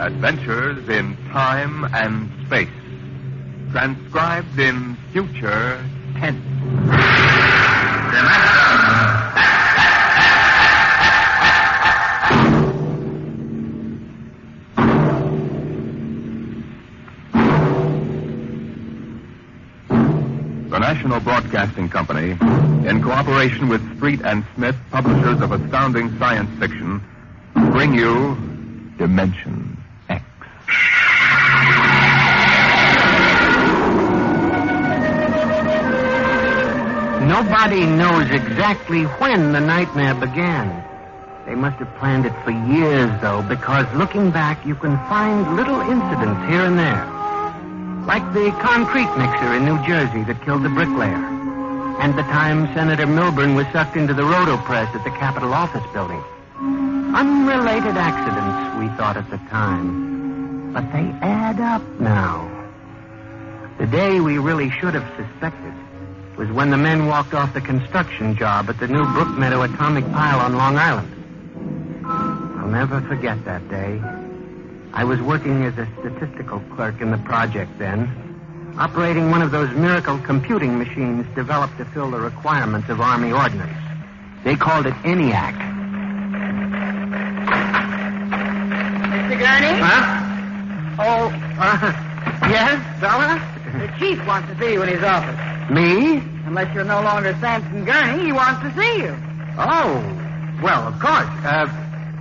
Adventures in Time and Space. Transcribed in Future Tense. The National Broadcasting Company, in cooperation with Street and Smith, publishers of astounding science fiction, bring you Dimension X. Nobody knows exactly when the nightmare began. They must have planned it for years, though, because looking back, you can find little incidents here and there. Like the concrete mixer in New Jersey that killed the bricklayer. And the time Senator Milburn was sucked into the roto-press at the Capitol Office Building. Unrelated accidents, we thought at the time. But they add up now. The day we really should have suspected was when the men walked off the construction job at the new Brookmeadow atomic pile on Long Island. I'll never forget that day. I was working as a statistical clerk in the project then, operating one of those miracle computing machines developed to fill the requirements of Army ordnance. They called it ENIAC. Mr. Gurney? Huh? Yes, Bella? The chief wants to see you in his office. Me? Unless you're no longer Samson Gurney, he wants to see you. Oh, well, of course.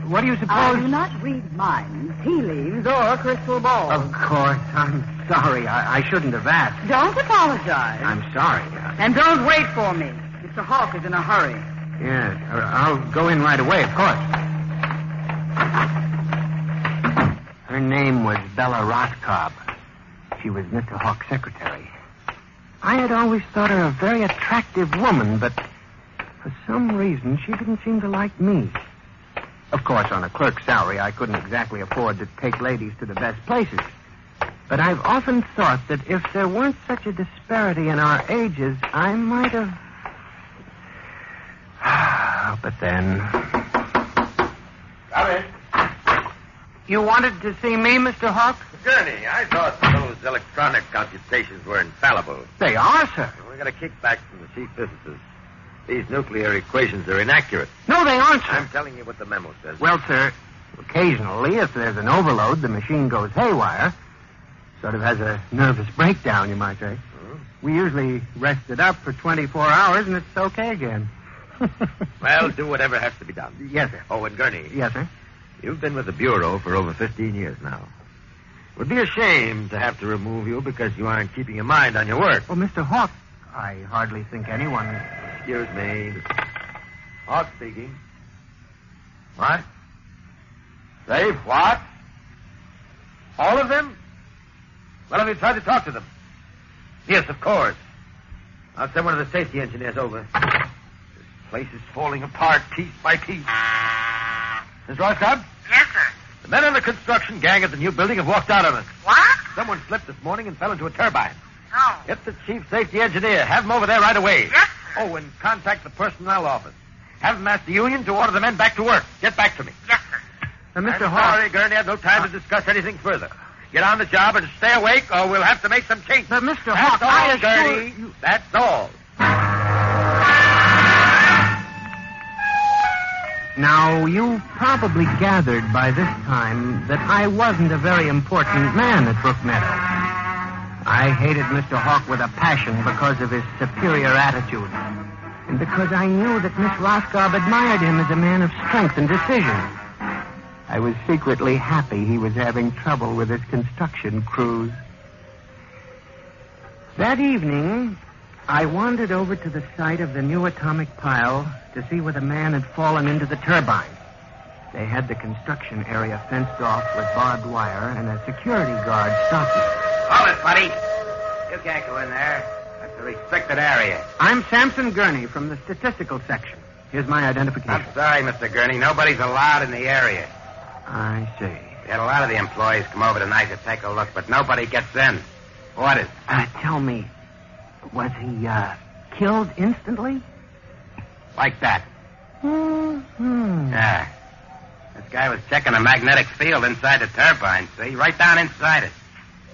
What do you suppose? I do not read minds, tea leaves, or crystal balls. Of course. I'm sorry. I shouldn't have asked. Don't apologize. I'm sorry. And don't wait for me. Mr. Hawk is in a hurry. Yes, I'll go in right away, of course. Her name was Bella Roscoe. She was Mr. Hawk's secretary. I had always thought her a very attractive woman, but for some reason she didn't seem to like me. Of course, on a clerk's salary, I couldn't exactly afford to take ladies to the best places. But I've often thought that if there weren't such a disparity in our ages, I might have... But then... Come in. You wanted to see me, Mr. Hawk? Gurney, I thought those electronic computations were infallible. They are, sir. We got a kickback from the chief physicist. These nuclear equations are inaccurate. No, they aren't, sir. I'm telling you what the memo says. Well, sir, occasionally, if there's an overload, the machine goes haywire. Sort of has a nervous breakdown, you might say. We usually rest it up for 24 hours, and it's okay again. Well, do whatever has to be done. Yes, sir. Oh, and Gurney. Yes, sir. You've been with the Bureau for over 15 years now. It would be a shame to have to remove you because you aren't keeping your mind on your work. Oh, Mr. Hawk, I hardly think anyone... Excuse me. Hawk speaking. What? Safe what? All of them? Well, have you tried to talk to them? Yes, of course. I'll send one of the safety engineers over. This place is falling apart piece by piece. Miss Roscoe? Yes, sir. The men on the construction gang at the new building have walked out on us. What? Someone slipped this morning and fell into a turbine. No. Get the chief safety engineer. Have him over there right away. Yes, sir. Oh, and contact the personnel office. Have them ask the union to order the men back to work. Get back to me. Yes, sir. Mr. I'm Hawk... sorry, Gurney. I have no time to discuss anything further. Get on the job and stay awake, or we'll have to make some changes. But, Mr. That's Hawk, all, I assure Gurney. you... That's all. Now, you probably gathered by this time that I wasn't a very important man at Brookmeadow. I hated Mr. Hawk with a passion because of his superior attitude. And because I knew that Miss Roscoe admired him as a man of strength and decision. I was secretly happy he was having trouble with his construction crews. That evening, I wandered over to the site of the new atomic pile to see where the man had fallen into the turbine. They had the construction area fenced off with barbed wire, and a security guard stopped me. Hold it, buddy. You can't go in there. That's a restricted area. I'm Samson Gurney from the statistical section. Here's my identification. I'm sorry, Mr. Gurney. Nobody's allowed in the area. I see. We had a lot of the employees come over tonight to take a look, but nobody gets in. What is it? Tell me, was he, killed instantly? Like that. Mm-hmm. Yeah. This guy was checking a magnetic field inside the turbine, see? Right down inside it.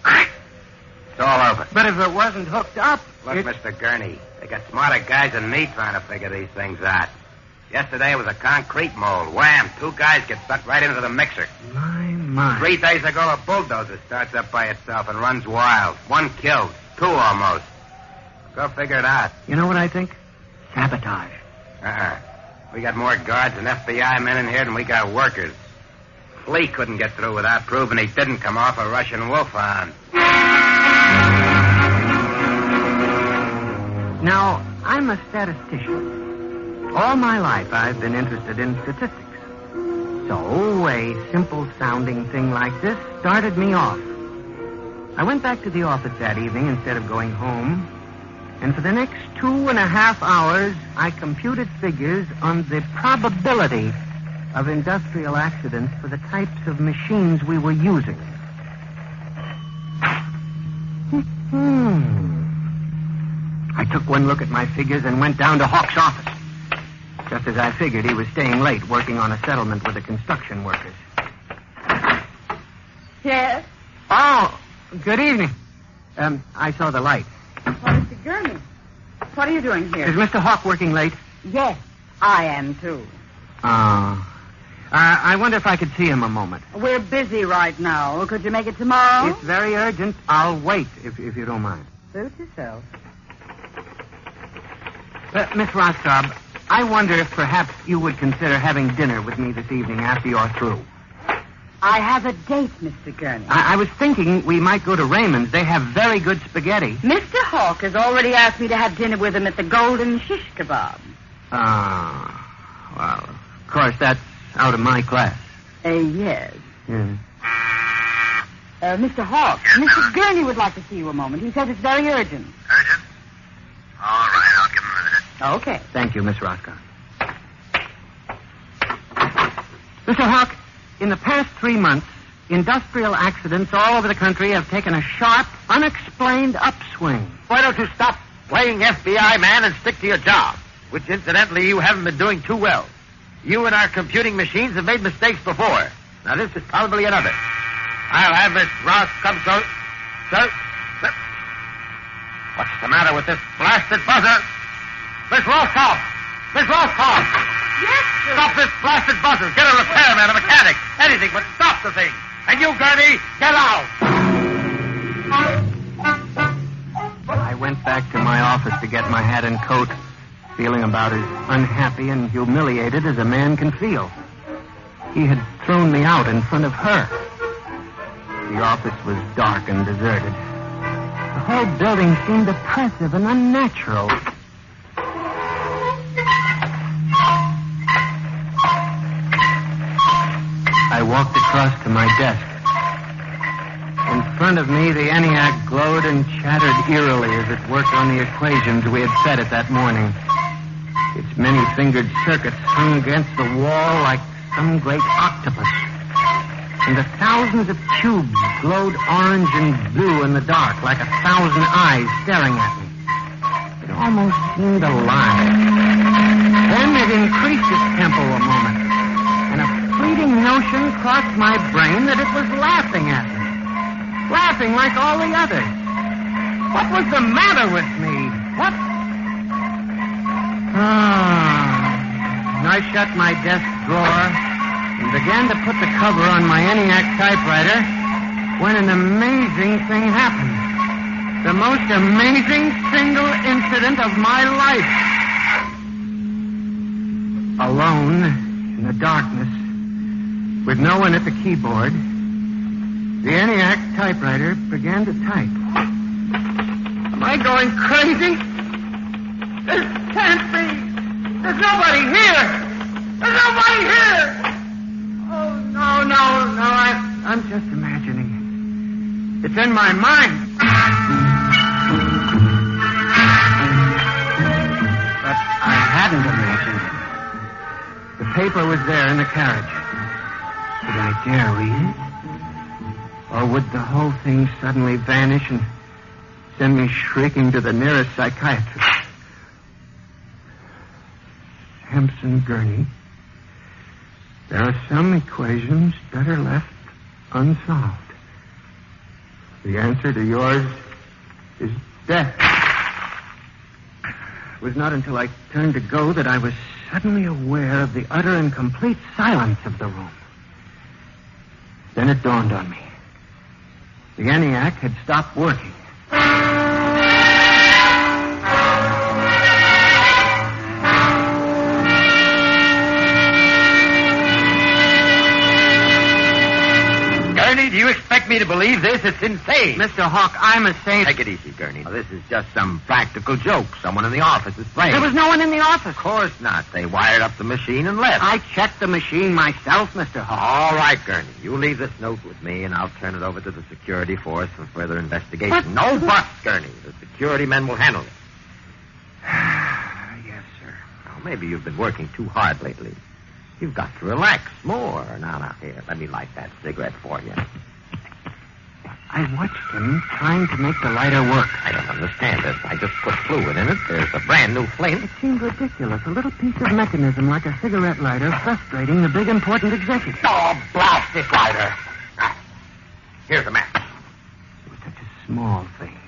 It's all over. But if it wasn't hooked up... Look, Mr. Gurney, they got smarter guys than me trying to figure these things out. Yesterday was a concrete mold. Wham! 2 guys get sucked right into the mixer. My. 3 days ago, a bulldozer starts up by itself and runs wild. 1 killed. 2 almost. Go figure it out. You know what I think? Sabotage. We got more guards and FBI men in here than we got workers. Flea couldn't get through without proving he didn't come off a Russian wolfhound. Now, I'm a statistician. All my life, I've been interested in statistics. So, a simple-sounding thing like this started me off. I went back to the office that evening instead of going home, and for the next 2.5 hours, I computed figures on the probability of industrial accidents for the types of machines we were using. I took one look at my figures and went down to Hawk's office. Just as I figured, he was staying late working on a settlement with the construction workers. Yes? Oh, good evening. I saw the light. Oh, Mr. Gurney, what are you doing here? Is Mr. Hawk working late? Yes, I am, too. I wonder if I could see him a moment. We're busy right now. Could you make it tomorrow? It's very urgent. I'll wait, if you don't mind. Suit yourself. Miss Roscoe, I wonder if perhaps you would consider having dinner with me this evening after you're through. I have a date, Mr. Gurney. I was thinking we might go to Raymond's. They have very good spaghetti. Mr. Hawk has already asked me to have dinner with him at the Golden Shish Kebab. Well, of course, that's out of my class. Yes. Yeah. Mr. Hawk, Mr. Gurney would like to see you a moment. He says it's very urgent. Urgent? All right, I'll give him a minute. Okay. Thank you, Miss Roscoe. Mr. Hawk, in the past 3 months, industrial accidents all over the country have taken a sharp, unexplained upswing. Why don't you stop playing FBI man and stick to your job? Which, incidentally, you haven't been doing too well. You and our computing machines have made mistakes before. Now, this is probably another. I'll have Miss Ross come, sir. What's the matter with this blasted buzzer? Miss Roscoe! Miss Roscoe! Yes, sir. Stop this blasted buzzer. Get a repairman, a mechanic, anything, but stop the thing. And you, Gurney, get out. I went back to my office to get my hat and coat, feeling about as unhappy and humiliated as a man can feel. He had thrown me out in front of her. The office was dark and deserted. The whole building seemed oppressive and unnatural. I walked across to my desk. In front of me, the ENIAC glowed and chattered eerily as it worked on the equations we had set it that morning. Its many-fingered circuits hung against the wall like some great octopus. And the thousands of tubes glowed orange and blue in the dark like 1,000 eyes staring at me. It almost seemed alive. Then it increased its tempo a moment, and a fleeting notion crossed my brain that it was laughing at me. Laughing like all the others. What was the matter with me? What? I shut my desk drawer and began to put the cover on my ENIAC typewriter when an amazing thing happened. The most amazing single incident of my life. Alone in the darkness, with no one at the keyboard, the ENIAC typewriter began to type. Am I going crazy? This can't be. There's nobody here. There's nobody here. Oh, no. I'm just imagining it. It's in my mind. But I hadn't imagined it. The paper was there in the carriage. Would I dare read it? Or would the whole thing suddenly vanish and send me shrieking to the nearest psychiatrist? Hampson Gurney, There are some equations better left unsolved. The answer to yours is death. It was not until I turned to go that I was suddenly aware of the utter and complete silence of the room. Then it dawned on me. The ENIAC had stopped working. Gurney, do you expect me to believe this? It's insane. Mr. Hawk, I'm a saint. Take it easy, Gurney. Now, this is just some practical joke. Someone in the office is playing. There was no one in the office. Of course not. They wired up the machine and left. I checked the machine myself, Mr. Hawk. All right, Gurney. You leave this note with me, and I'll turn it over to the security force for further investigation. But- No buts, Gurney. The security men will handle it. Yes, sir. Now, maybe you've been working too hard lately. You've got to relax more. Now, here, let me light that cigarette for you. I watched him trying to make the lighter work. I don't understand this. I just put fluid in it. There's a brand new flame. It seemed ridiculous. A little piece of mechanism like a cigarette lighter frustrating the big important executive. Oh, blast this lighter. Here's the match. It was such a small thing.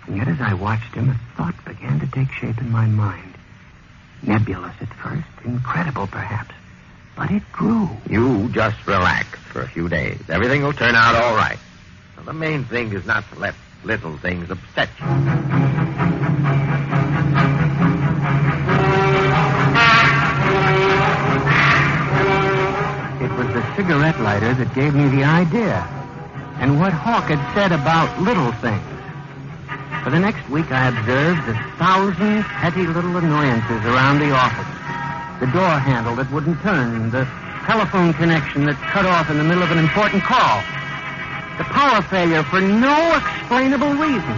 And yet as I watched him, a thought began to take shape in my mind. Nebulous at first, incredible perhaps. But it grew. You just relax for a few days. Everything will turn out all right. Now, the main thing is not to let little things upset you. It was the cigarette lighter that gave me the idea. And what Hawk had said about little things. For the next week, I observed 1,000 petty little annoyances around the office. The door handle that wouldn't turn, the telephone connection that's cut off in the middle of an important call, the power failure for no explainable reason.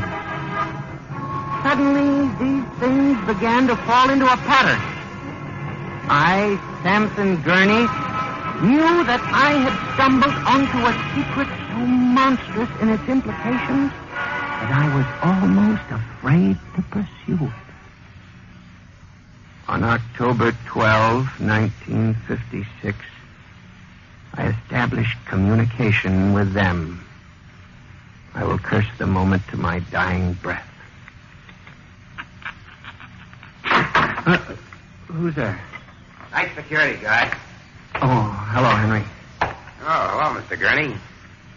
Suddenly, these things began to fall into a pattern. I, Samson Gurney, knew that I had stumbled onto a secret so monstrous in its implications that I was almost afraid to pursue it. On October 12, 1956, I established communication with them. I will curse the moment to my dying breath. Who's there? Nice security guard. Oh, hello, Henry. Oh, hello, Mr. Gurney.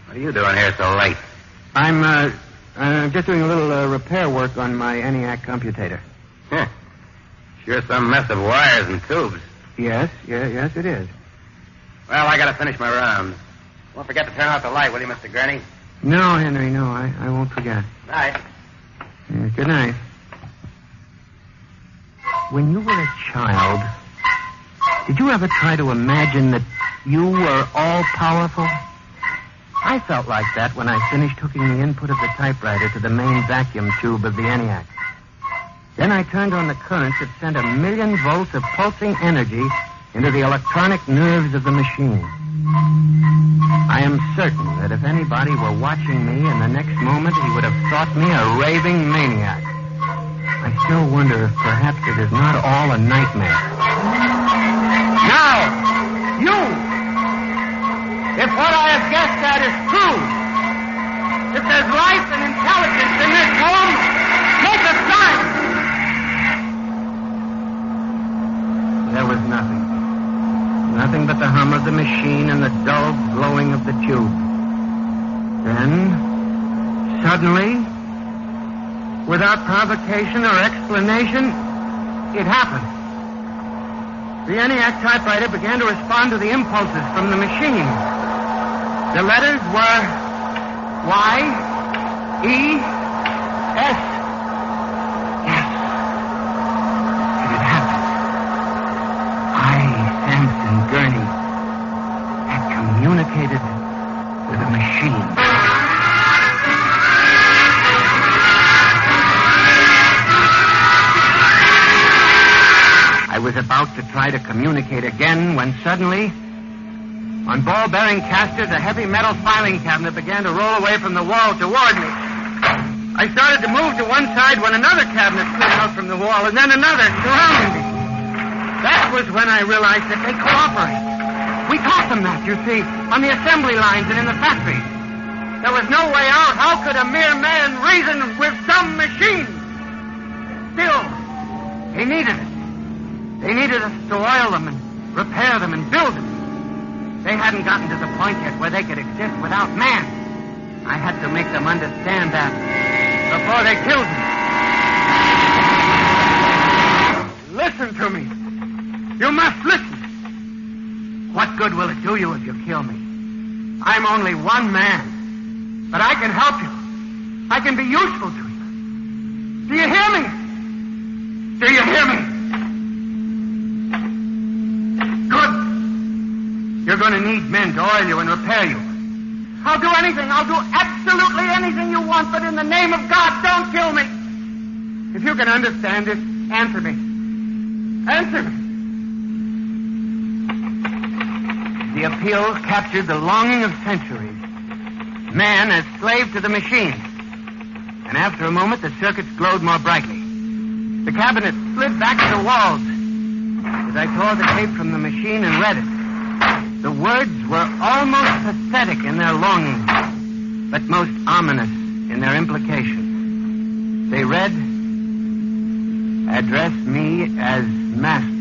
What are you doing here so late? I'm just doing a little repair work on my ENIAC computator. Huh. Sure some mess of wires and tubes. Yes, it is. Well, I gotta finish my rounds. Don't forget to turn out the light, will you, Mr. Gurney? No, Henry, no, I won't forget. Night. Good night. When you were a child, did you ever try to imagine that you were all-powerful? I felt like that when I finished hooking the input of the typewriter to the main vacuum tube of the ENIAC. Then I turned on the current that sent 1,000,000 volts of pulsing energy into the electronic nerves of the machine. I am certain that if anybody were watching me in the next moment, he would have thought me a raving maniac. I still wonder if perhaps it is not all a nightmare. Now, you! If what I have guessed at is true, if there's life and intelligence in this room, make a sign! There was nothing. Nothing but the hum of the machine and the dull glowing of the tube. Then, suddenly, without provocation or explanation, it happened. The ENIAC typewriter began to respond to the impulses from the machine. The letters were Y, E, S. Yes. It had happened. Samson Gurney had communicated with a machine. I was about to try to communicate again when suddenly, on ball-bearing casters, a heavy metal filing cabinet began to roll away from the wall toward me. I started to move to one side when another cabinet slid out from the wall, and then another surrounded me. That was when I realized that they cooperate. We taught them that, you see, on the assembly lines and in the factories. There was no way out. How could a mere man reason with some machine? Still, they needed it. They needed us to oil them and repair them and build them. They hadn't gotten to the point yet where they could exist without man. I had to make them understand that before they killed me. Listen to me. You must listen. What good will it do you if you kill me? I'm only one man, but I can help you. I can be useful to you. Do you hear me? Do you hear me? Good. You're going to need men to oil you and repair you. I'll do anything. I'll do absolutely anything you want, but in the name of God, don't kill me. If you can understand it, answer me. Answer me. The appeal captured the longing of centuries. Man as slave to the machine. And after a moment, the circuits glowed more brightly. The cabinet slid back to the walls. As I tore the tape from the machine and read it, the words were almost pathetic in their longing, but most ominous in their implications. They read, "Address me as master."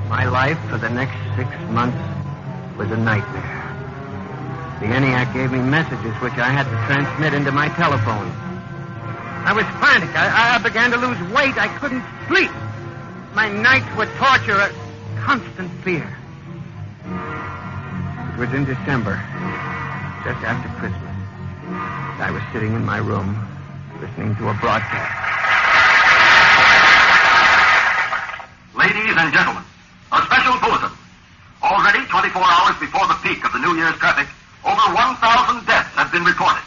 My life for the next 6 months was a nightmare. The ENIAC gave me messages which I had to transmit into my telephone. I was frantic. I began to lose weight. I couldn't sleep. My nights were torture, a constant fear. It was in December, just after Christmas. I was sitting in my room, listening to a broadcast. Ladies and gentlemen, a special bulletin. Already 24 hours before the peak of the New Year's traffic, over 1,000 deaths have been reported.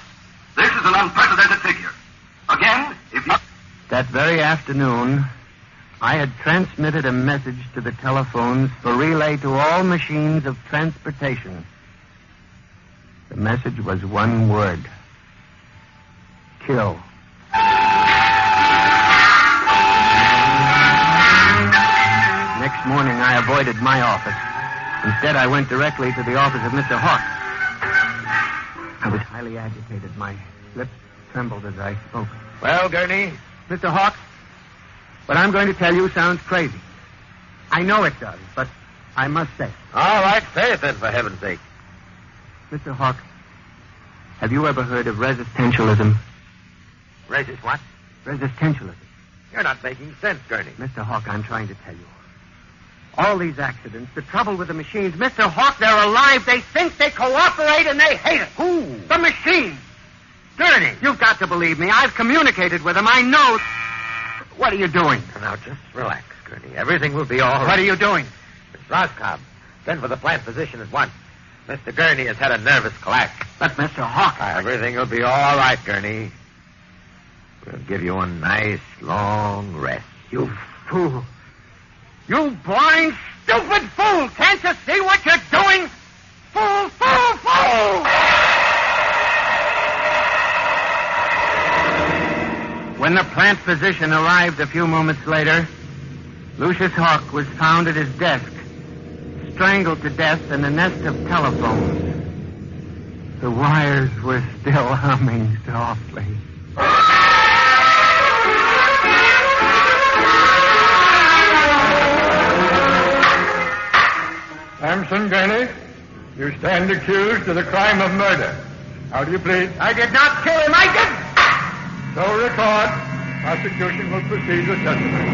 This is an unprecedented figure. Again, if you... That very afternoon, I had transmitted a message to the telephones for relay to all machines of transportation. The message was one word. Kill. Next morning, I avoided my office. Instead, I went directly to the office of Mr. Hawk. I was highly agitated. My lips trembled as I spoke. Well, Gurney? Mr. Hawk, what I'm going to tell you sounds crazy. I know it does, but I must say it. All right, say it then, for heaven's sake. Mr. Hawk, have you ever heard of resistentialism? Resist what? Resistentialism. You're not making sense, Gurney. Mr. Hawk, I'm trying to tell you. All these accidents, the trouble with the machines, Mr. Hawk, they're alive. They think, they cooperate, and they hate it. Who? The machines. Gurney. You've got to believe me. I've communicated with them. I know. What are you doing? Now, just relax, Gurney. Everything will be all right. What are you doing? Miss Roscoe, send for the plant physician at once. Mr. Gurney has had a nervous collapse. But, Mr. Hawk... Everything will be all right, Gurney. We'll give you a nice, long rest. You fool. You blind, stupid fool! Can't you see what you're doing? Fool, fool, fool! When the plant physician arrived a few moments later, Lucius Hawk was found at his desk, strangled to death in a nest of telephones. The wires were still humming softly. Samson Gurney, you stand accused of the crime of murder. How do you plead? I did not kill him. I did. So record. Prosecution will proceed with testimony.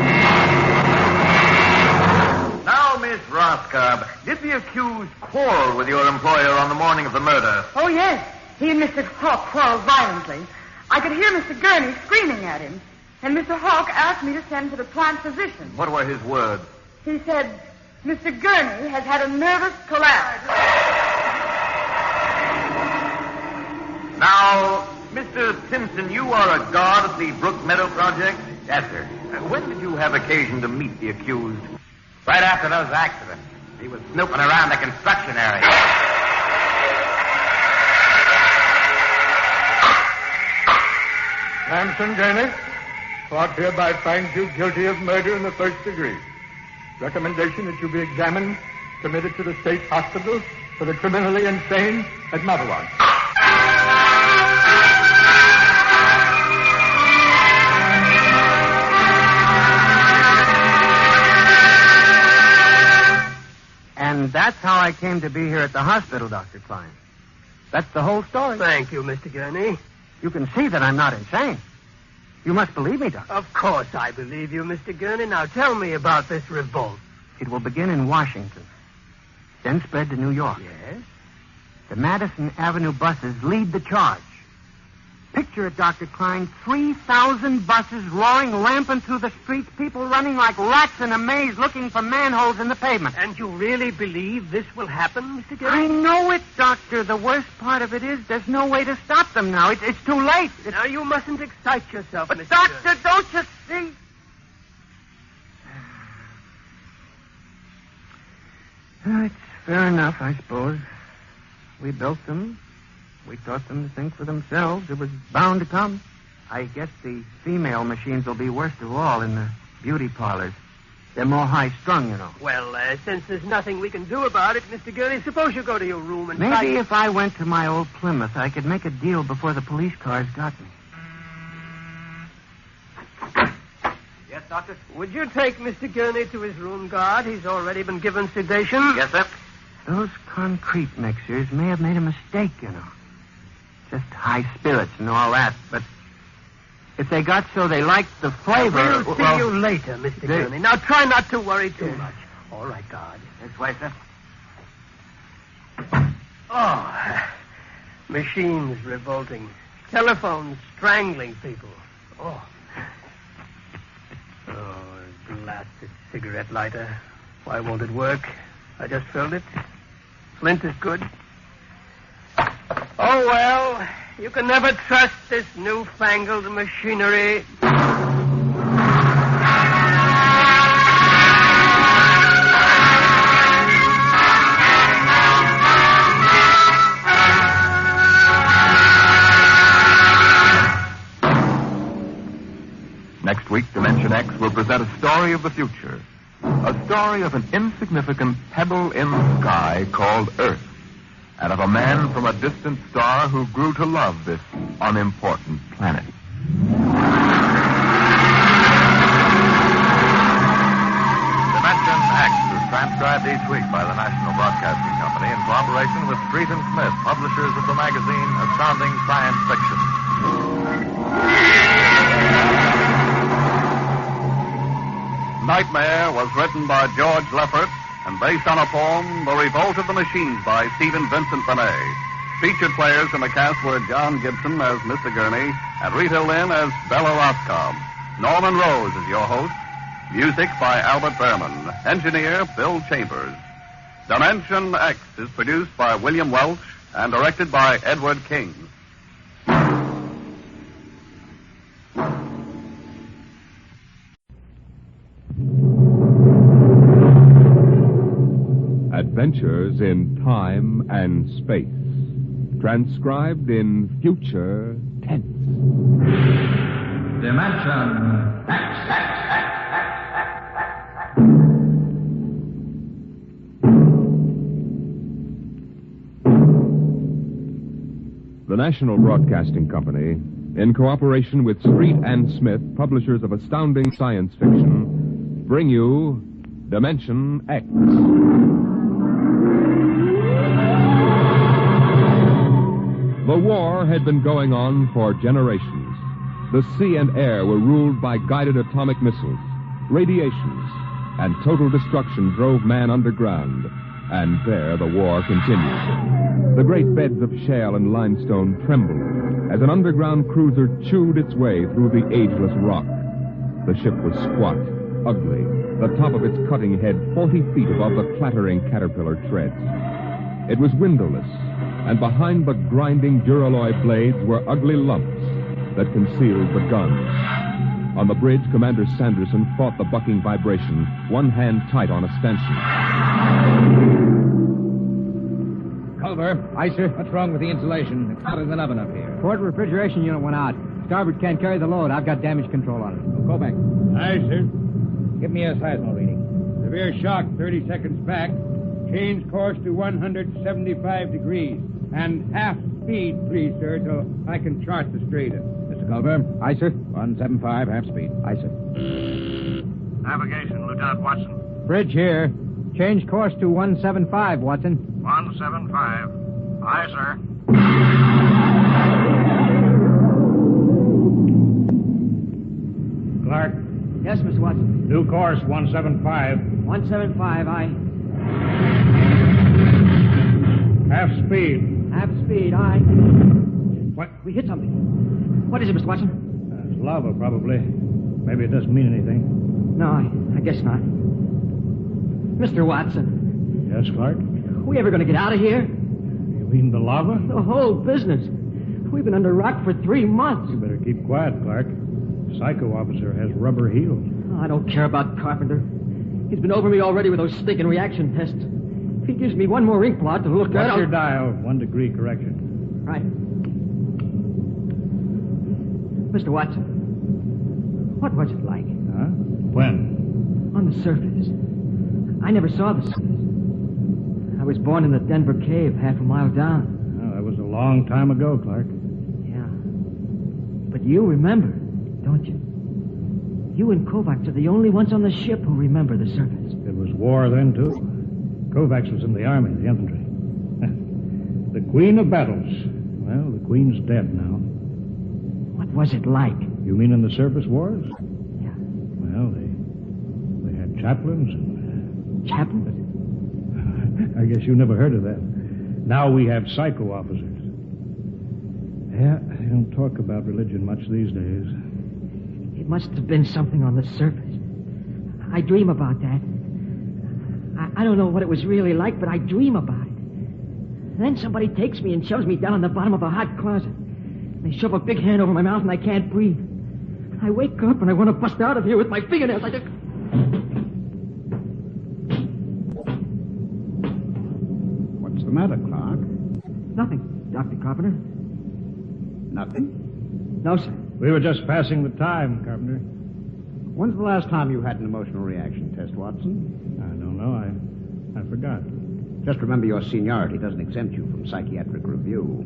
Now, Miss Roscoe, did the accused quarrel with your employer on the morning of the murder? Oh, yes. He and Mr. Hawk quarreled violently. I could hear Mr. Gurney screaming at him. And Mr. Hawk asked me to send for the plant physician. What were his words? He said, Mr. Gurney has had a nervous collapse. Now, Mr. Simpson, you are a guard at the Brook Meadow Project? Yes, sir. When did you have occasion to meet the accused? Right after those accidents. He was snooping around the construction area. Samson Gurney, Court hereby finds you guilty of murder in the first degree. Recommendation that you be examined, committed to the state hospital for the criminally insane at Motherwell. And that's how I came to be here at the hospital, Dr. Klein. That's the whole story. Thank you, Mr. Gurney. You can see that I'm not insane. You must believe me, Doctor. Of course I believe you, Mr. Gurney. Now tell me about this revolt. It will begin in Washington, then spread to New York. Yes? The Madison Avenue buses lead the charge. Picture it, Dr. Klein, 3,000 buses roaring rampant through the streets, people running like rats in a maze looking for manholes in the pavement. And you really believe this will happen, Mr. Gurney? I know it, Doctor. The worst part of it is there's no way to stop them now. It's too late. Now, you mustn't excite yourself, But, Mr. Doctor, Gurney. don't you see? It's fair enough, I suppose. We built them. We taught them to think for themselves. It was bound to come. I guess the female machines will be worst of all in the beauty parlors. They're more high-strung, you know. Well, since there's nothing we can do about it, Mr. Gurney, suppose you go to your room and Maybe if I went to my old Plymouth, I could make a deal before the police cars got me. Yes, Doctor? Would you take Mr. Gurney to his room, guard? He's already been given sedation. Yes, sir. Those concrete mixers may have made a mistake, you know. Just high spirits and all that, but if they got so they liked the flavor... We'll see you later, Mr. Gurney. Now, try not to worry too much. All right, guard. This way, sir. Oh, machines revolting. Telephones strangling people. Oh, blasted cigarette lighter. Why won't it work? I just filled it. Flint is good. Oh, well, you can never trust this newfangled machinery. Next week, Dimension X will present a story of the future. A story of an insignificant pebble in the sky called Earth, and of a man from a distant star who grew to love this unimportant planet. Dimension X is transcribed each week by the National Broadcasting Company in cooperation with Street and Smith, publishers of the magazine Astounding Science Fiction. Nightmare was written by George Lefferts and based on a poem, The Revolt of the Machines by Stephen Vincent Benet. Featured players in the cast were John Gibson as Mr. Gurney and Rita Lynn as Bella Roscoe. Norman Rose is your host. Music by Albert Behrman. Engineer, Bill Chambers. Dimension X is produced by William Welch and directed by Edward King. Adventures in Time and Space. Transcribed in future tense. Dimension X. The National Broadcasting Company, in cooperation with Street and Smith, publishers of astounding science fiction, bring you Dimension X. The war had been going on for generations. The sea and air were ruled by guided atomic missiles, radiations, and total destruction drove man underground. And there the war continued. The great beds of shale and limestone trembled as an underground cruiser chewed its way through the ageless rock. The ship was squat, ugly, the top of its cutting head 40 feet above the clattering caterpillar treads. It was windowless, and behind the grinding duralloy blades were ugly lumps that concealed the guns. On the bridge, Commander Sanderson fought the bucking vibration, one hand tight on a stanchion. Culver. Aye, sir. What's wrong with the insulation? It's hotter than oven up here. Port refrigeration unit went out. starboard can't carry the load. I've got damage control on it. Go back. Aye, sir. Give me a seismo reading. Severe shock 30 seconds back. Change course to 175 degrees. And half speed, please, sir, so I can chart the straighter. Mr. Culver? Aye, sir. 175, half speed. Aye, sir. Navigation, Lieutenant Watson. Bridge here. Change course to 175, Watson. 175. Aye, sir. Clark, Yes, Mr. Watson. new course 175. 175, aye. Half speed. Half speed, aye. What? We hit something. What is it, Mr. Watson? It's lava, probably. Maybe it doesn't mean anything. No, I guess not. Mr. Watson, Yes, Clark? we ever going to get out of here? You mean the lava? The whole business. We've been under rock for 3 months. You better keep quiet, Clark. Psycho officer has rubber heels. I don't care about Carpenter. He's been over me already with those stinking reaction tests. If he gives me one more ink blot to look at, What's your dial? 1 degree correction. Right. Mr. Watson, what was it like? Huh? When? On the surface. I never saw the surface. I was born in the Denver cave, half a mile down. Well, that was a long time ago, Clark. Yeah. But you remember, don't you? You and Kovacs are the only ones on the ship who remember the surface. It was war then, too. Kovacs was in the army, the infantry. The queen of battles. Well, the queen's dead now. What was it like? You mean in the surface wars? Yeah. Well, they had chaplains and... Chaplains? I guess you never heard of that. Now we have psycho officers. Yeah, they don't talk about religion much these days. It must have been something on the surface. I dream about that. I don't know what it was really like, but I dream about it. Then somebody takes me and shoves me down in the bottom of a hot closet. They shove a big hand over my mouth and I can't breathe. I wake up and I want to bust out of here with my fingernails. I just... What's the matter, Clark? Nothing, Dr. Carpenter. Nothing? No, sir. We were just passing the time, Carpenter. When's the last time you had an emotional reaction test, Watson? I don't know. I forgot. Just remember your seniority doesn't exempt you from psychiatric review.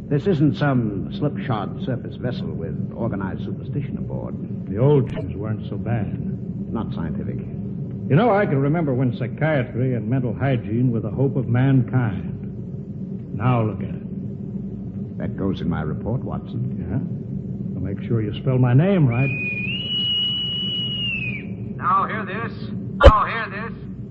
This isn't some slipshod surface vessel with organized superstition aboard. The old ones weren't so bad. Not scientific. You know, I can remember when psychiatry and mental hygiene were the hope of mankind. Now look at it. That goes in my report, Watson. Yeah? Well, make sure you spell my name right. Now hear this.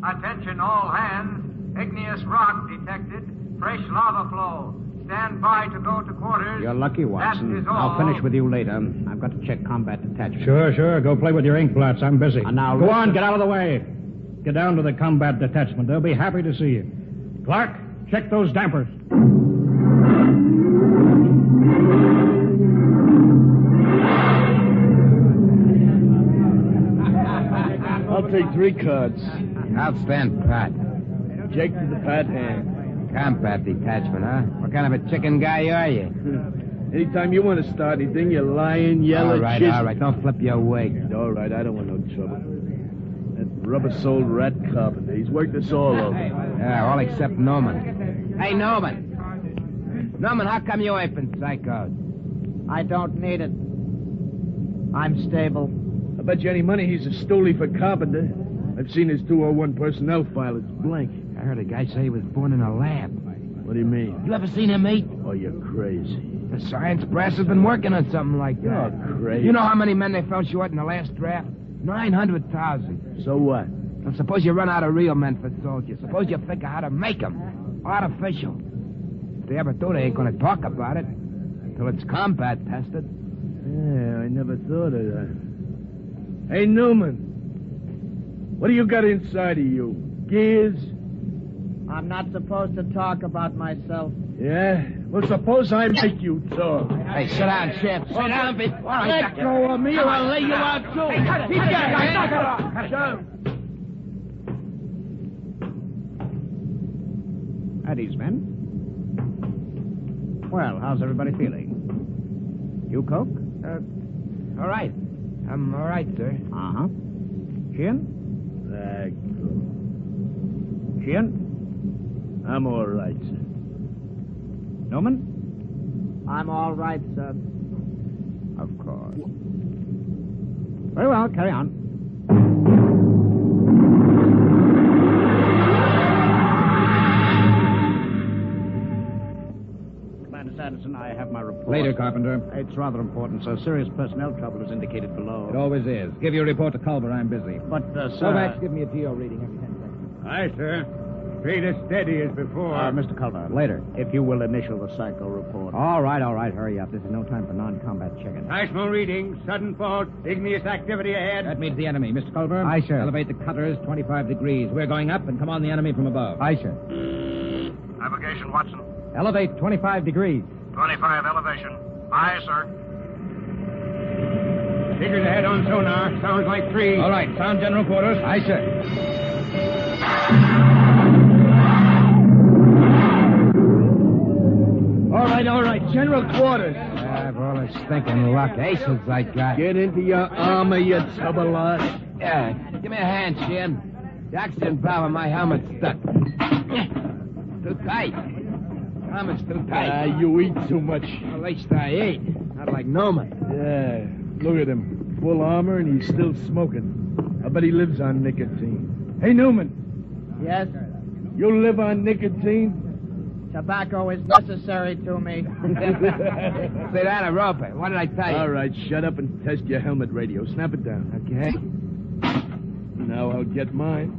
Attention all hands. Igneous rock detected. Fresh lava flow. Stand by to go to quarters. You're lucky, Watson. That is all. I'll finish with you later. I've got to check combat detachment. Sure. Go play with your ink blots. I'm busy. Now, go on, get out of the way. Get down to the combat detachment. They'll be happy to see you. Clark, check those dampers. I'll take 3 cards. I'll stand pat. Jake to the pat hand. Combat detachment, huh? What kind of a chicken guy are you? Anytime you want to start anything, you lying, yelling, All right. Don't flip your wig. All right, I don't want no trouble. That rubber-soled rat carpenter, he's worked us all over. Yeah, all except Norman. Hey, Norman. Norman, how come you ain't been psychoed? I don't need it. I'm stable. I bet you any money he's a stoolie for carpenter. I've seen his 201 personnel file. It's blank. I heard a guy say he was born in a lab. What do you mean? You ever seen him eat? Oh, you're crazy. The science brass has been working on something like that. You're crazy. You know how many men they fell short in the last draft? 900,000. So what? Well, suppose you run out of real men for soldiers. Suppose you figure how to make them. Artificial. If they ever do, they ain't going to talk about it until it's combat tested. Yeah, I never thought of that. Hey, Newman. What do you got inside of you? Gears? I'm not supposed to talk about myself. Yeah? Well, suppose I make you talk. Hey, sit down, Chip. Sit down before I... Let go of me or I'll lay you out, too. Hey, cut it. Knock Knock it it off. off. Shut At ease, men. Well, how's everybody feeling? You, Coke? All right. I'm all right, sir. Uh-huh. Chin? Chin? I'm all right, sir. Newman? I'm all right, sir. Of course. Very well, carry on. Commander Sanderson, I have my report. Later, Carpenter. It's rather important, sir. Serious personnel trouble is indicated below. It always is. Give your report to Culver. I'm busy. But, sir... Kovacs, give me a geo reading every 10 seconds. Aye, sir. Straight as steady as before. Mr. Culver. Later. If you will initial the psycho report. All right. Hurry up. This is no time for non-combat checking. Seismo reading, sudden fault, igneous activity ahead. That means the enemy. Mr. Culver? Aye, sir. Elevate the cutters 25 degrees. We're going up and come on the enemy from above. Aye, sir. Navigation, Watson. Elevate 25 degrees. 25 elevation. Aye, sir. Figures ahead on sonar. Sounds like 3. All right. Sound general quarters. Aye, sir. All right. General quarters. I've all this stinking luck. Aces I got. Get into your armor, you tubberlot. Yeah, give me a hand, Shin. The oxygen valve on my helmet's stuck. Too tight. Helmet's too tight. You eat too much. At least I ate. Not like Noma. Yeah, look at him. Full armor and he's still smoking. I bet he lives on nicotine. Hey, Newman. Yes? You live on nicotine? Tobacco is necessary to me. Say that, I rope it. What did I tell you? All right, shut up and test your helmet radio. Snap it down. Okay. Now I'll get mine.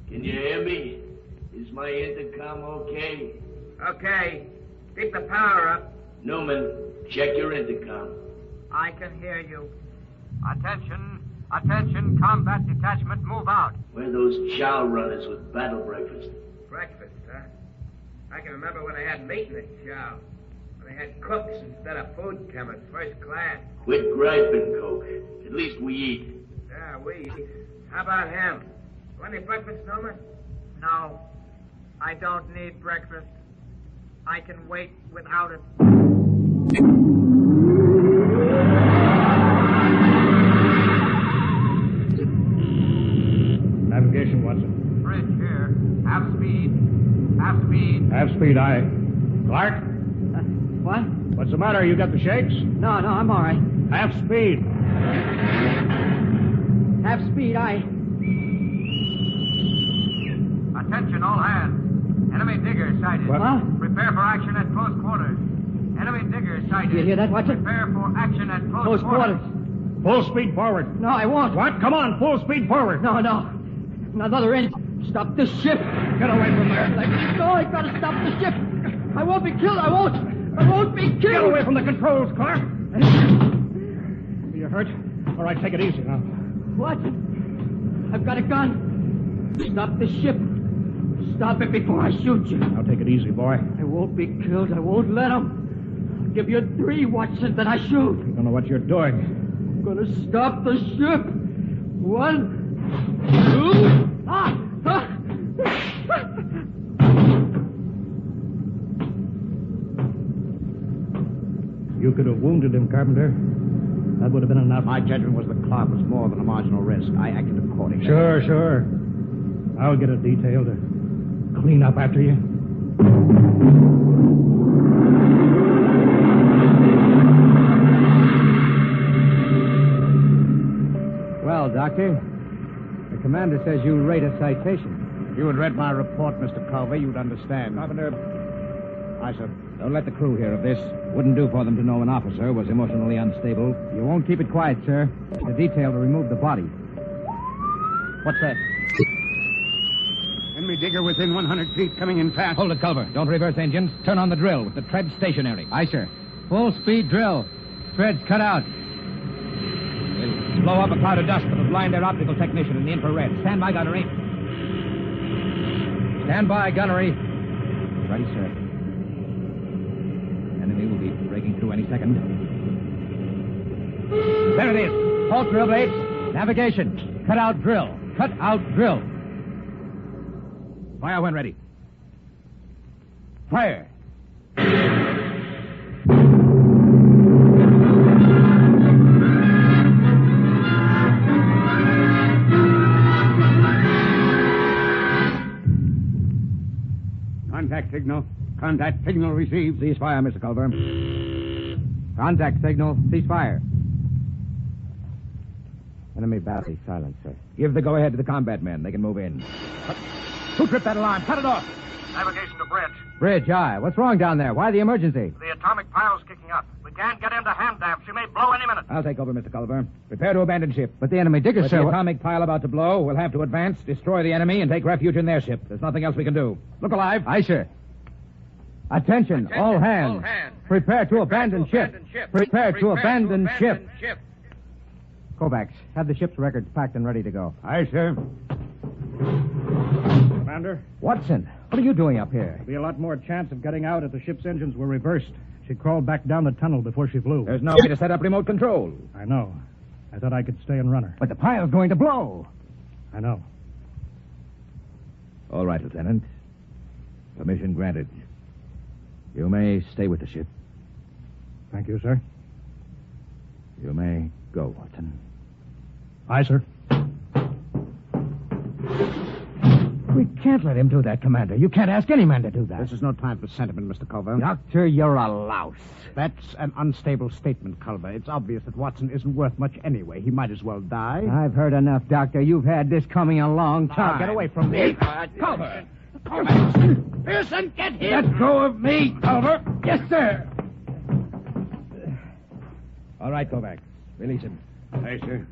Can you hear me? Is my intercom okay? Okay. Keep the power up. Newman, check your intercom. I can hear you. Attention. Attention, combat detachment, move out. Where are those chow runners with battle breakfast? Breakfast, huh? I can remember when I had meat in the chow. When I had cooks instead of food chemists, first class. Quit griping, Coke. At least we eat. Yeah, we eat. How about him? Want any breakfast, Noma? No. I don't need breakfast. I can wait without it. Navigation, Watson. Bridge here. Half speed. Half speed. Half speed, aye. Clark? What? What's the matter? You got the shakes? No, I'm all right. Half speed. Half speed, aye. Attention, all hands. Enemy digger sighted. What? Huh? Prepare for action at close quarters. Enemy digger sighted. You hear that, Watson? Prepare for action at Close quarters. Full speed forward. No, I won't. What? Come on, full speed forward. No. Another inch. Stop this ship. Get away from there. Let me go. I gotta stop the ship. I won't be killed. I won't be killed. Get away from the controls, Clark. Are you hurt? All right, take it easy now. What? I've got a gun. Stop the ship. Stop it before I shoot you. Now take it easy, boy. I won't be killed. I won't let him. I'll give you 3 Watsons that I shoot. You don't know what you're doing. I'm gonna stop the ship. 1, 2... You could have wounded him, Carpenter. That would have been enough. My judgment was the cloud was more than a marginal risk. I acted accordingly. Sure. I'll get a detail to clean up after you. Well, Doctor, the commander says you rate a citation. If you had read my report, Mr. Culver, you'd understand. Carpenter. Aye, sir. Don't let the crew hear of this. Wouldn't do for them to know an officer was emotionally unstable. You won't keep it quiet, sir. The detail to remove the body. What's that? Enemy digger within 100 feet, coming in fast. Hold it, Culver. Don't reverse engines. Turn on the drill with the tread stationary. Aye, sir. Full speed drill. Treads cut out. They'll blow up a cloud of dust that'll blind their optical technician in the infrared. Stand by, gunnery. Stand by, gunnery. Ready, sir. Enemy will be breaking through any second. There it is. Halt drill blades. Navigation. Cut out drill. Cut out drill. Fire when ready. Fire. Contact signal. Contact signal received. Cease fire, Mr. Culver. Contact signal. Cease fire. Enemy battery silent, sir. Give the go-ahead to the combat men. They can move in. Who tripped that alarm? Cut it off. Navigation to bridge. Bridge, aye. What's wrong down there? Why the emergency? The atomic pile's kicking up. We can't get into hand damp. She may blow any minute. I'll take over, Mr. Culver. Prepare to abandon ship. But the enemy diggers, sir. With the atomic pile about to blow, we'll have to advance, destroy the enemy, and take refuge in their ship. There's nothing else we can do. Look alive. Aye, sir. Attention, all hands. Prepare to abandon ship. Prepare to abandon ship. Kovacs, have the ship's records packed and ready to go. Aye, sir. Commander? Watson, what are you doing up here? Be a lot more chance of getting out if the ship's engines were reversed. She crawled back down the tunnel before she flew. There's no way to set up remote control. I know. I thought I could stay and run her. But the pile's going to blow. I know. All right, Lieutenant. Permission granted. You may stay with the ship. Thank you, sir. You may go, Watson. Aye, sir. We can't let him do that, Commander. You can't ask any man to do that. This is no time for sentiment, Mr. Culver. Doctor, you're a louse. That's an unstable statement, Culver. It's obvious that Watson isn't worth much anyway. He might as well die. I've heard enough, Doctor. You've had this coming a long time. Now, get away from me. Culver! Pearson, get him! Let go of me, Culver! Yes, sir! All right, Kovacs. Release him. Aye, sir.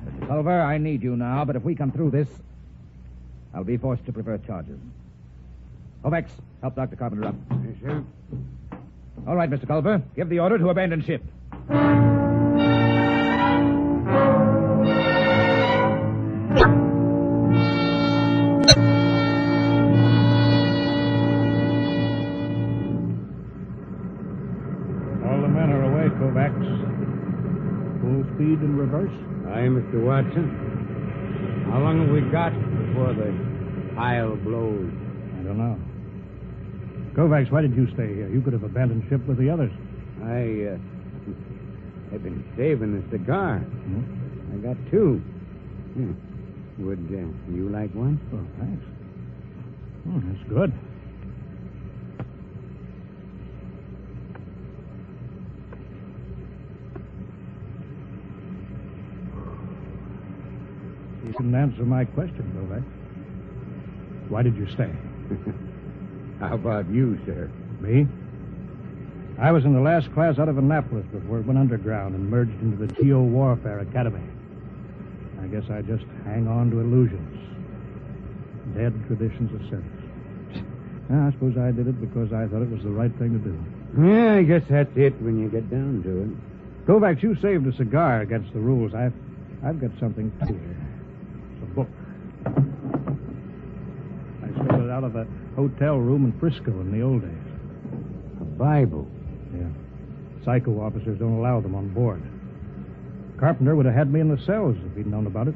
Mr. Culver, I need you now, but if we come through this, I'll be forced to prefer charges. Kovacs, help Dr. Carpenter up. Yes, sir. All right, Mr. Culver. Give the order to abandon ship. All the men are away, Kovacs. Full speed in reverse. Aye, Mr. Watson. How long have we got before the pile blows? I don't know. Kovacs, why did you stay here? You could have abandoned ship with the others. I've been saving a cigar. I got two. Would you like one? Oh, thanks. That's good. You didn't answer my question, Kovacs. Why did you stay? How about you, sir? Me? I was in the last class out of Annapolis before it went underground and merged into the Geo Warfare Academy. I guess I just hang on to illusions. Dead traditions of service. I suppose I did it because I thought it was the right thing to do. Yeah, I guess that's it when you get down to it. Kovacs, you saved a cigar against the rules. I've got something here. It's a book. I stole it out of a hotel room in Frisco in the old days. A Bible? Yeah. Psycho officers don't allow them on board. Carpenter would have had me in the cells if he'd known about it.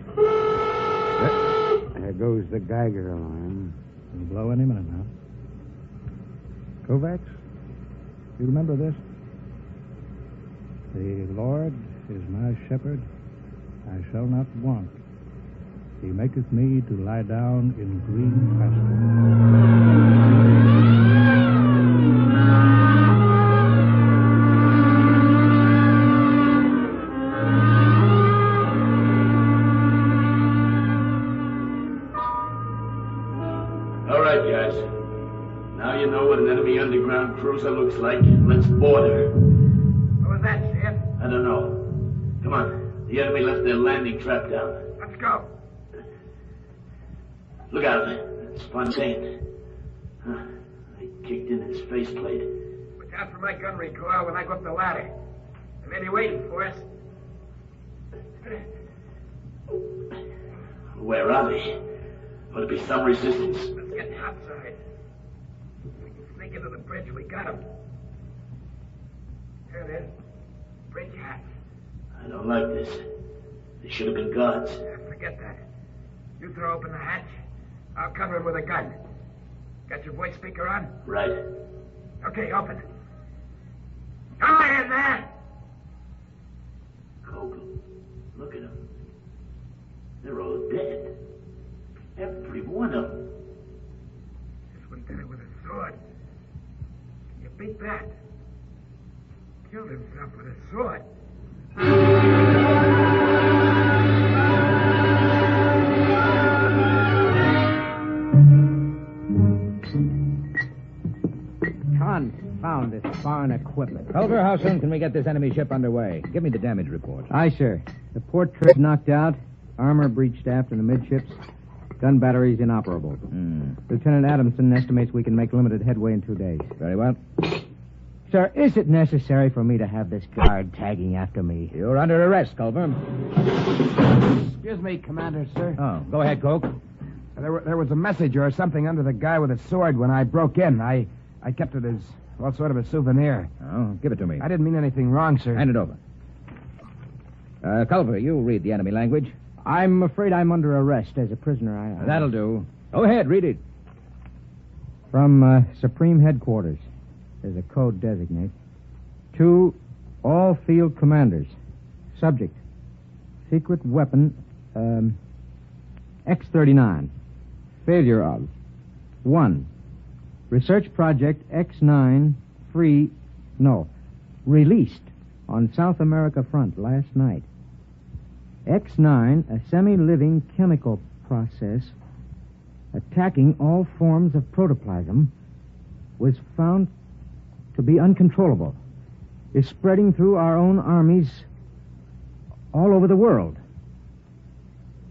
There goes the Geiger alarm. It'll blow any minute now. Kovacs, you remember this? The Lord is my shepherd, I shall not want. He maketh me to lie down in green pastures. All right, guys. Now you know what an enemy underground cruiser looks like. Let's board her. What was that, Sheriff? I don't know. Come on. The enemy left their landing trap down. Let's go. Look out. It's Fontaine. I kicked in his faceplate. Look out for my gun recoil when I go up the ladder. They may be waiting for us. Where are they? Ought to be some resistance. Let's get outside. If we can sneak into the bridge, we got them. There it is. Bridge hatch. I don't like this. They should have been guards. Forget that. You throw open the hatch. I'll cover him with a gun. Got your voice speaker on? Right. Okay, open it. Come in there! Kogel. Look at them. They're all dead. Every one of them. This one did it with a sword. killed himself with a sword. Confound this foreign equipment. Culver, how soon can we get this enemy ship underway? Give me the damage report. Aye, sir. The port trip knocked out, armor breached aft in the midships, gun batteries inoperable. Lieutenant Adamson estimates we can make limited headway in 2 days. Very well. Sir, is it necessary for me to have this guard tagging after me? You're under arrest, Culver. Excuse me, Commander, sir. Oh, go ahead, Coke. There was a message or something under the guy with a sword when I broke in. I kept it as, well, sort of a souvenir. Oh, give it to me. I didn't mean anything wrong, sir. Hand it over. Culver, you read the enemy language. I'm afraid I'm under arrest as a prisoner. That'll do. Go ahead, read it. From Supreme Headquarters. There's a code designate. To all field commanders. Subject. Secret weapon, X-39. Failure of. 1. Research project X9 released on South America front last night. X9, a semi-living chemical process attacking all forms of protoplasm, was found to be uncontrollable. Is spreading through our own armies all over the world.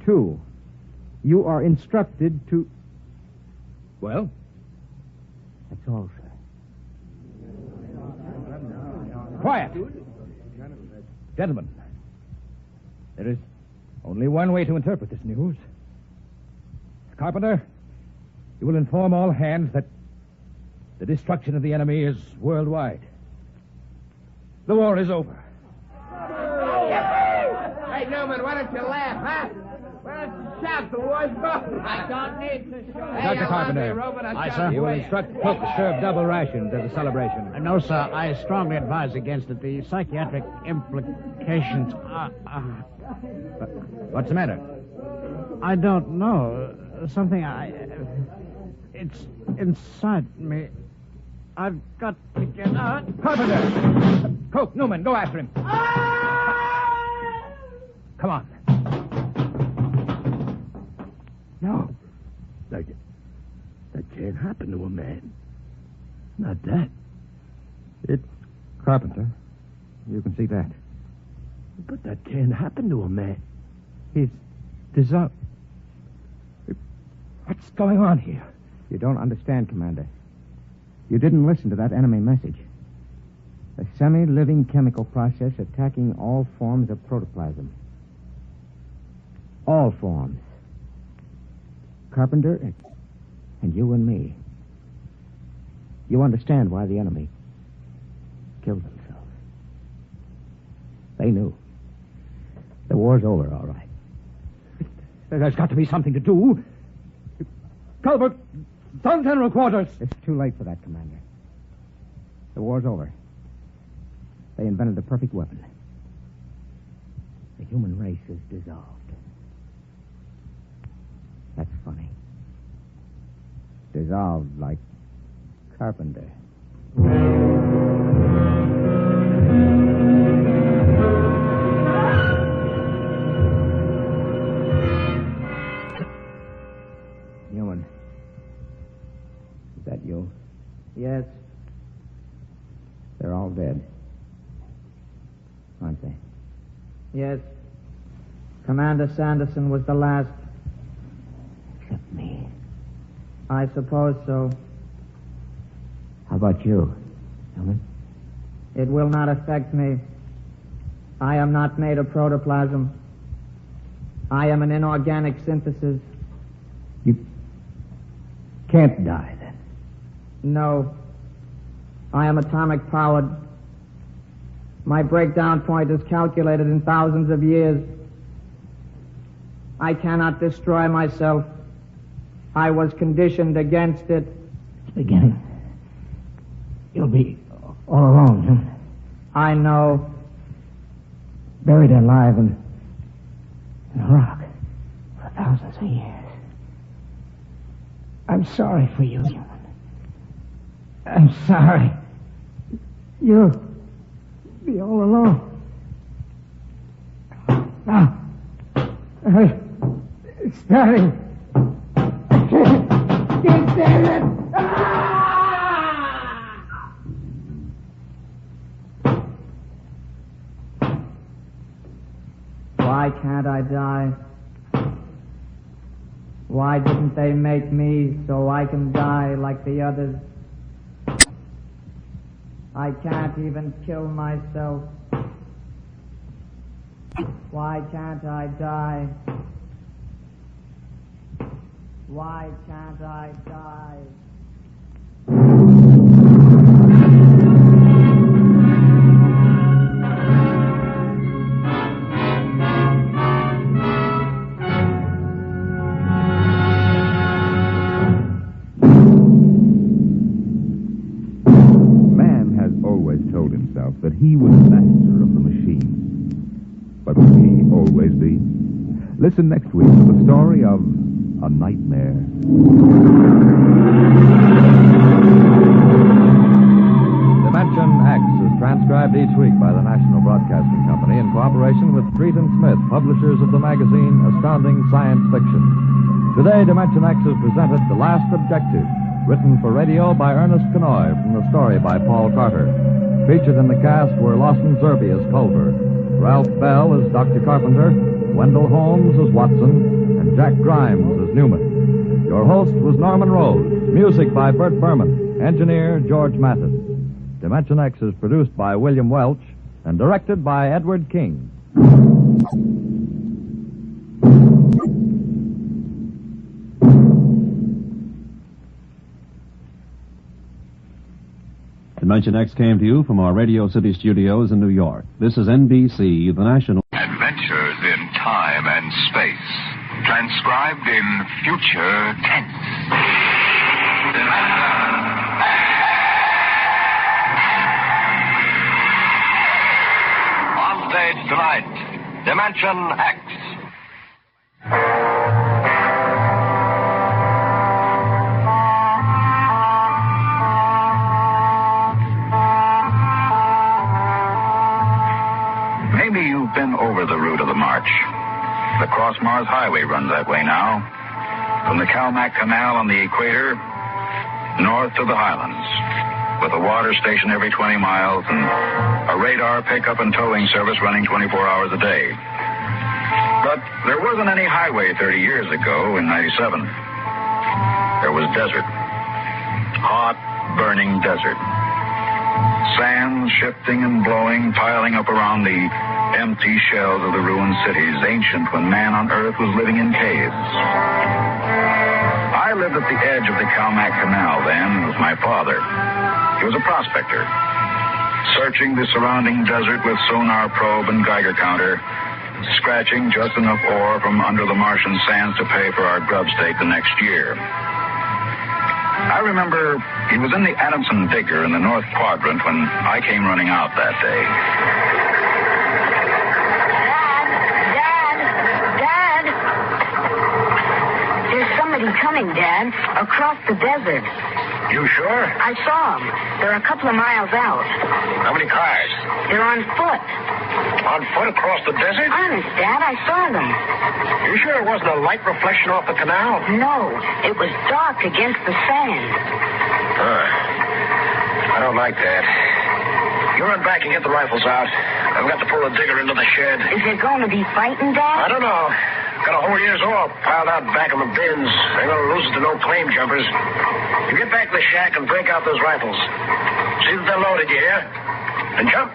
2, you are instructed to... Well? That's all, sir. Quiet. Gentlemen, there is only one way to interpret this news. Carpenter, you will inform all hands that the destruction of the enemy is worldwide. The war is over. Hey, Newman, why don't you laugh, huh? Why don't you shout? The war's over. I don't need to shout. Hey, Dr. Carpenter. Aye, sir. You will instruct Cook to serve double rations as a celebration. No, sir. I strongly advise against it. The psychiatric implications are... What's the matter? I don't know. Something it's inside me. I've got to get out. Carpenter! Coke, Newman, go after him. Come on. No. That can't happen to a man. Not that. It's Carpenter. You can see that. But that can't happen to a man. He's dissolved. What's going on here? You don't understand, Commander. You didn't listen to that enemy message. A semi-living chemical process attacking all forms of protoplasm. All forms. Carpenter and you and me. You understand why the enemy killed themselves. They knew. The war's over, all right. There's got to be something to do. Culver, on general quarters. It's too late for that, Commander. The war's over. They invented the perfect weapon. The human race is dissolved. That's funny. Dissolved like Carpenter. Newman. Is that you? Yes. They're all dead. Aren't they? Yes. Commander Sanderson was the last. Except me. I suppose so. How about you, Newman? It will not affect me. I am not made of protoplasm. I am an inorganic synthesis. You can't die, then. No. I am atomic powered. My breakdown point is calculated in thousands of years. I cannot destroy myself. I was conditioned against it. It's beginning. You'll be all alone, huh? I know. Buried alive in a rock for thousands of years. I'm sorry for you, human. I'm sorry. be all alone. Now, it's starting. I can't stand it. Why can't I die? Why didn't they make me so I can die like the others? I can't even kill myself. Why can't I die? Why can't I die? That he was master of the machine. But will he always be? Listen next week to the story of a nightmare. Dimension X is transcribed each week by the National Broadcasting Company in cooperation with Street and Smith, publishers of the magazine Astounding Science Fiction. Today, Dimension X has presented The Last Objective, written for radio by Ernest Kinoy from the story by Paul Carter. Featured in the cast were Lawson Zerbe as Culver, Ralph Bell as Dr. Carpenter, Wendell Holmes as Watson, and Jack Grimes as Newman. Your host was Norman Rose. Music by Bert Berman. Engineer George Mathis. Dimension X is produced by William Welch and directed by Edward King. Dimension X came to you from our Radio City studios in New York. This is NBC, the national... Adventures in time and space. Transcribed in future tense. On stage tonight, Dimension X. Been over the route of the march. The Cross-Mars Highway runs that way now. From the Calmac Canal on the equator, north to the Highlands, with a water station every 20 miles and a radar pickup and towing service running 24 hours a day. But there wasn't any highway 30 years ago in 97. There was desert. Hot, burning desert. Sand shifting and blowing, piling up around the empty shells of the ruined cities, ancient when man on Earth was living in caves. I lived at the edge of the Calmac Canal then with my father. He was a prospector, searching the surrounding desert with sonar probe and Geiger counter, scratching just enough ore from under the Martian sands to pay for our grub stake the next year. I remember he was in the Adamson digger in the North Quadrant when I came running out that day. Coming, Dad, across the desert. You sure? I saw them. They're a couple of miles out. How many cars? They're on foot. On foot across the desert? Honest, Dad, I saw them. You sure it wasn't a light reflection off the canal? No, it was dark against the sand. I don't like that. You run back and get the rifles out. I've got to pull the digger into the shed. Is there going to be fighting, Dad? I don't know. Got a whole year's ore piled out back in the bins. They're going to lose it to no claim jumpers. You get back to the shack and break out those rifles. See that they're loaded, you hear? And jump.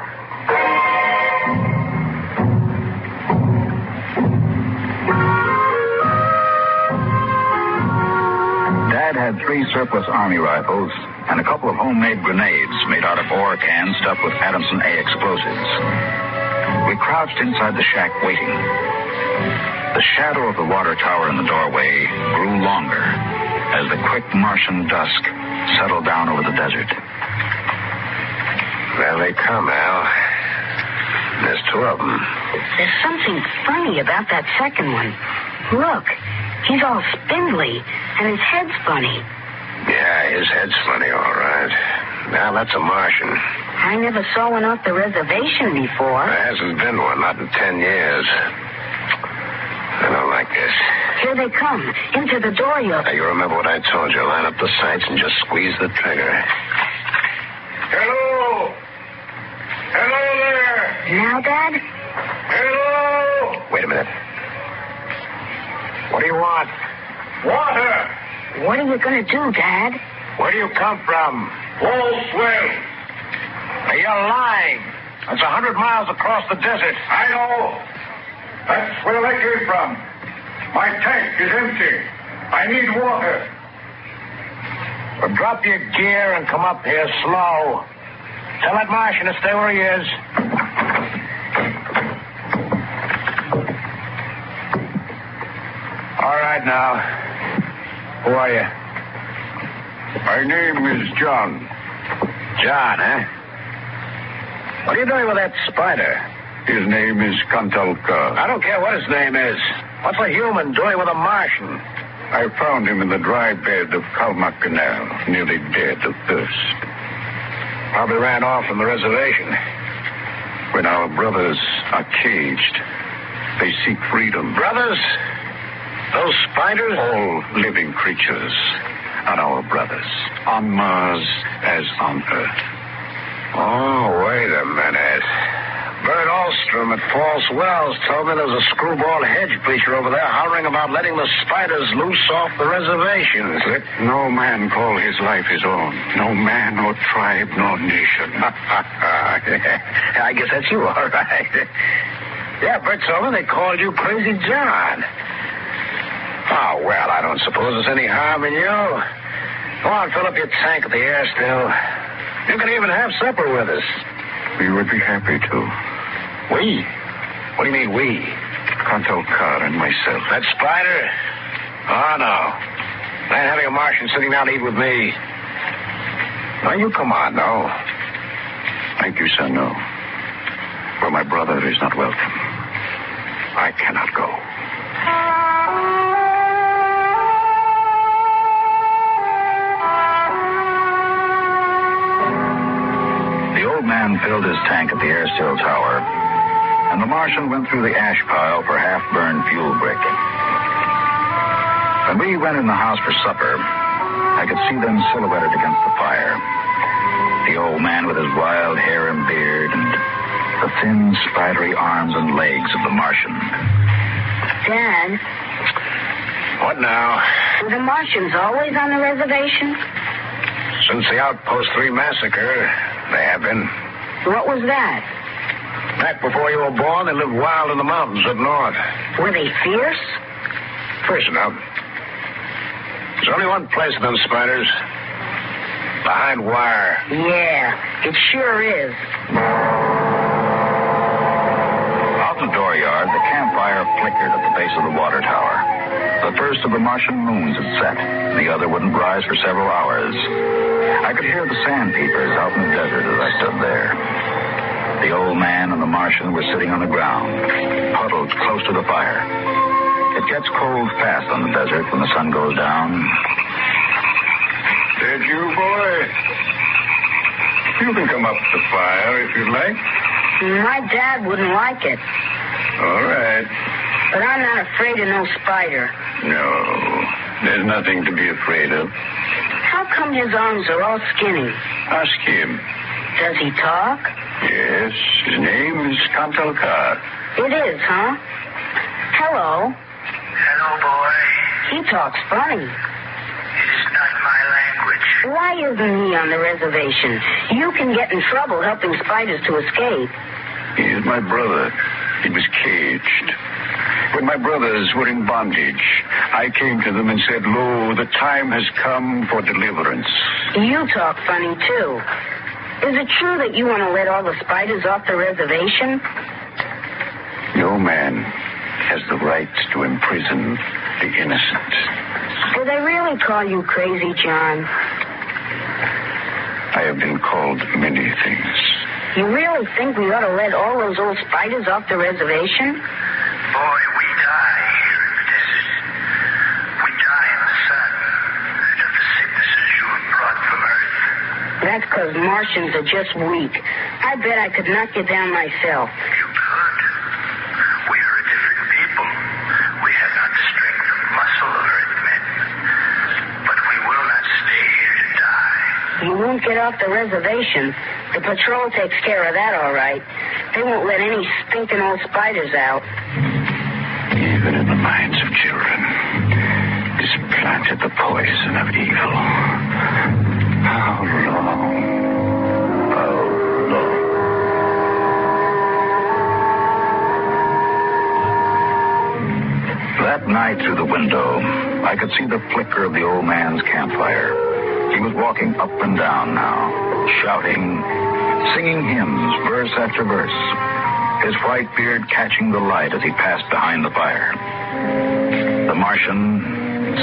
Dad had 3 surplus Army rifles and a couple of homemade grenades made out of ore cans stuffed with Adamson A explosives. We crouched inside the shack waiting. The shadow of the water tower in the doorway grew longer as the quick Martian dusk settled down over the desert. There they come, Al. There's 2 of them. There's something funny about that second one. Look, he's all spindly, and his head's funny. Yeah, his head's funny, all right. Now, that's a Martian. I never saw one off the reservation before. There hasn't been one, not in 10 years. I don't like this. Here they come. Into the door, Now, you remember what I told you. Line up the sights and just squeeze the trigger. Hello! Hello there! Now, Dad? Hello! Wait a minute. What do you want? Water! What are you going to do, Dad? Where do you come from? Walswell. You're lying. That's 100 miles across the desert. I know. That's where I came from. My tank is empty. I need water. Well, drop your gear and come up here slow. Tell that Martian to stay where he is. All right, now. Who are you? My name is John. John, eh? What are you doing with that spider? His name is Kantalka. I don't care what his name is. What's a human doing with a Martian? I found him in the dry bed of Kalmak Canal, nearly dead of thirst. Probably ran off from the reservation. When our brothers are caged, they seek freedom. Brothers? Those spiders? All living creatures are our brothers, on Mars as on Earth. Oh, wait a minute. Bert Alstrom at False Wells told me there was a screwball hedge preacher over there hollering about letting the spiders loose off the reservations. Let no man call his life his own. No man or tribe nor nation. I guess that's you, all right. Yeah, Bert told me they called you Crazy John. Oh, well, I don't suppose there's any harm in you. Go on, fill up your tank at the air still. You can even have supper with us. We would be happy to. We? What do you mean, we? Kantalka and myself. That spider? Oh, no. I ain't having a Martian sitting down to eat with me. Now, you come on, no. Thank you, sir, no. For my brother is not welcome. I cannot go. The old man filled his tank at the air still tower, and the Martian went through the ash pile for half-burned fuel brick. When we went in the house for supper, I could see them silhouetted against the fire. The old man with his wild hair and beard, and the thin, spidery arms and legs of the Martian. Dad? What now? Were the Martians always on the reservation? Since the Outpost 3 massacre, they have been. What was that? Back before you were born, they lived wild in the mountains up north. Were they fierce? Fierce enough. There's only one place for them spiders. Behind wire. Yeah, it sure is. Out in the dooryard, the campfire flickered at the base of the water tower. The first of the Martian moons had set. The other wouldn't rise for several hours. I could hear the sandpeepers out in the desert as I stood there. The old man and the Martian were sitting on the ground, huddled close to the fire. It gets cold fast on the desert when the sun goes down. Did you, boy? You can come up to the fire if you'd like. My dad wouldn't like it. All right. But I'm not afraid of no spider. No, there's nothing to be afraid of. How come his arms are all skinny? Ask him. Does he talk? Yes, his name is Kantalka. It is, huh? Hello. Hello, boy. He talks funny. It's not my language. Why isn't he on the reservation? You can get in trouble helping spiders to escape. He is my brother. He was caged. When my brothers were in bondage, I came to them and said, "Lo, the time has come for deliverance." You talk funny, too. Is it true that you want to let all the spiders off the reservation? No man has the right to imprison the innocent. Do they really call you Crazy John? I have been called many things. You really think we ought to let all those old spiders off the reservation? Boy, we die here in the desert. We die in the sun and of the sicknesses you have brought from Earth. That's because Martians are just weak. I bet I could knock you down myself. You could. We are a different people. We have not the strength of muscle of Earthmen. But we will not stay here to die. You won't get off the reservation. The patrol takes care of that all right. They won't let any stinking old spiders out. Even in the minds of children is planted the poison of evil. How long? How long? That night through the window, I could see the flicker of the old man's campfire. He was walking up and down now, shouting, singing hymns, verse after verse, his white beard catching the light as he passed behind the fire. The Martian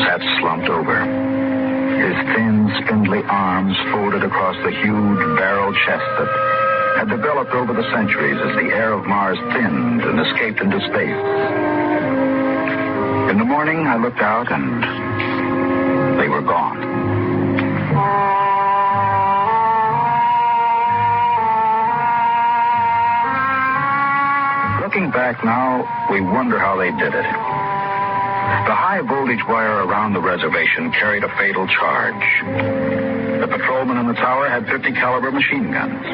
sat slumped over, his thin, spindly arms folded across the huge barrel chest that had developed over the centuries as the air of Mars thinned and escaped into space. In the morning, I looked out, and they were gone. Looking back now, we wonder how they did it. The high-voltage wire around the reservation carried a fatal charge. The patrolman in the tower had 50-caliber machine guns.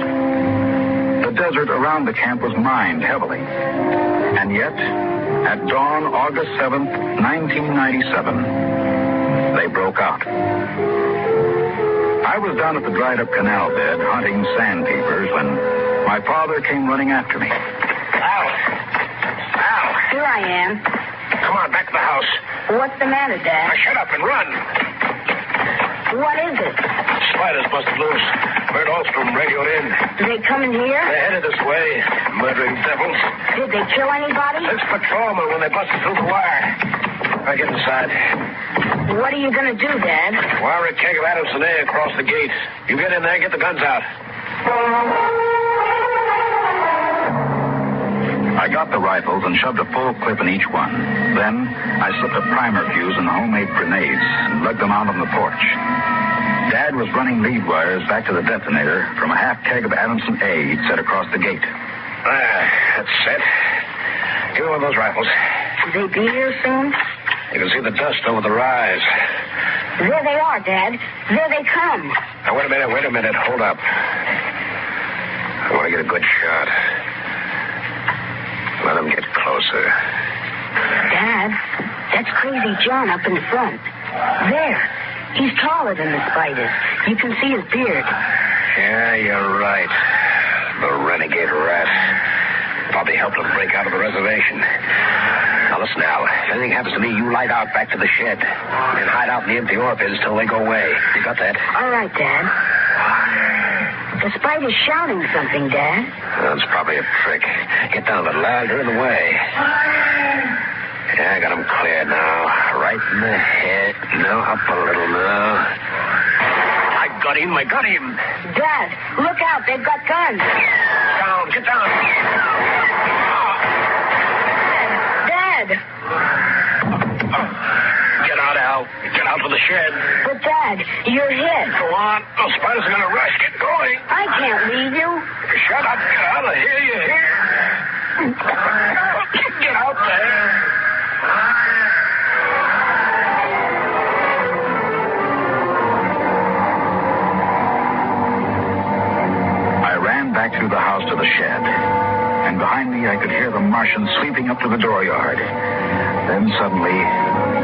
The desert around the camp was mined heavily. And yet, at dawn, August 7th, 1997, they broke out. I was down at the dried-up canal bed hunting sandpipers when my father came running after me. Al! Here I am. Come on, back to the house. What's the matter, Dad? Now, shut up and run. What is it? Spiders busted loose. Bert Alstrom radioed in. They coming here? They're headed this way. Murdering devils. Did they kill anybody? Six patrolmen when they busted through the wire. I get inside. What are you going to do, Dad? Wire a keg of Adamson A across the gate. You get in there, get the guns out. I got the rifles and shoved a full clip in each one. Then I slipped a primer fuse in homemade grenades and lugged them out on the porch. Dad was running lead wires back to the detonator from a half keg of Adamson A he'd set across the gate. That's set. Give me one of those rifles. Will they be here soon? You can see the dust over the rise. There they are, Dad. There they come. Now, wait a minute. Hold up. I want to get a good shot. Let them get closer. Dad, that's Crazy John up in front. There. He's taller than the spiders. You can see his beard. Yeah, you're right. The renegade rat. Probably helped him break out of the reservation. Now, listen, Al. If anything happens to me, you light out back to the shed. And hide out in the empty ore bins till they go away. You got that? All right, Dad. The spider's shouting something, Dad. That's probably a trick. Get down a little, Al. You're in the way. Yeah, I got him cleared now. Right in the head. Now, up a little now. I got him. Dad, look out. They've got guns. Get down. Dad. Get out, Al. Get out to the shed. But, Dad, you're hit. Go on. Those spiders are going to rush. Get going. I can't leave you. Shut up. Get out of here. You hear? Get out there. I ran back through the house to the shed, and behind me I could hear the Martian sweeping up to the dooryard. Then suddenly,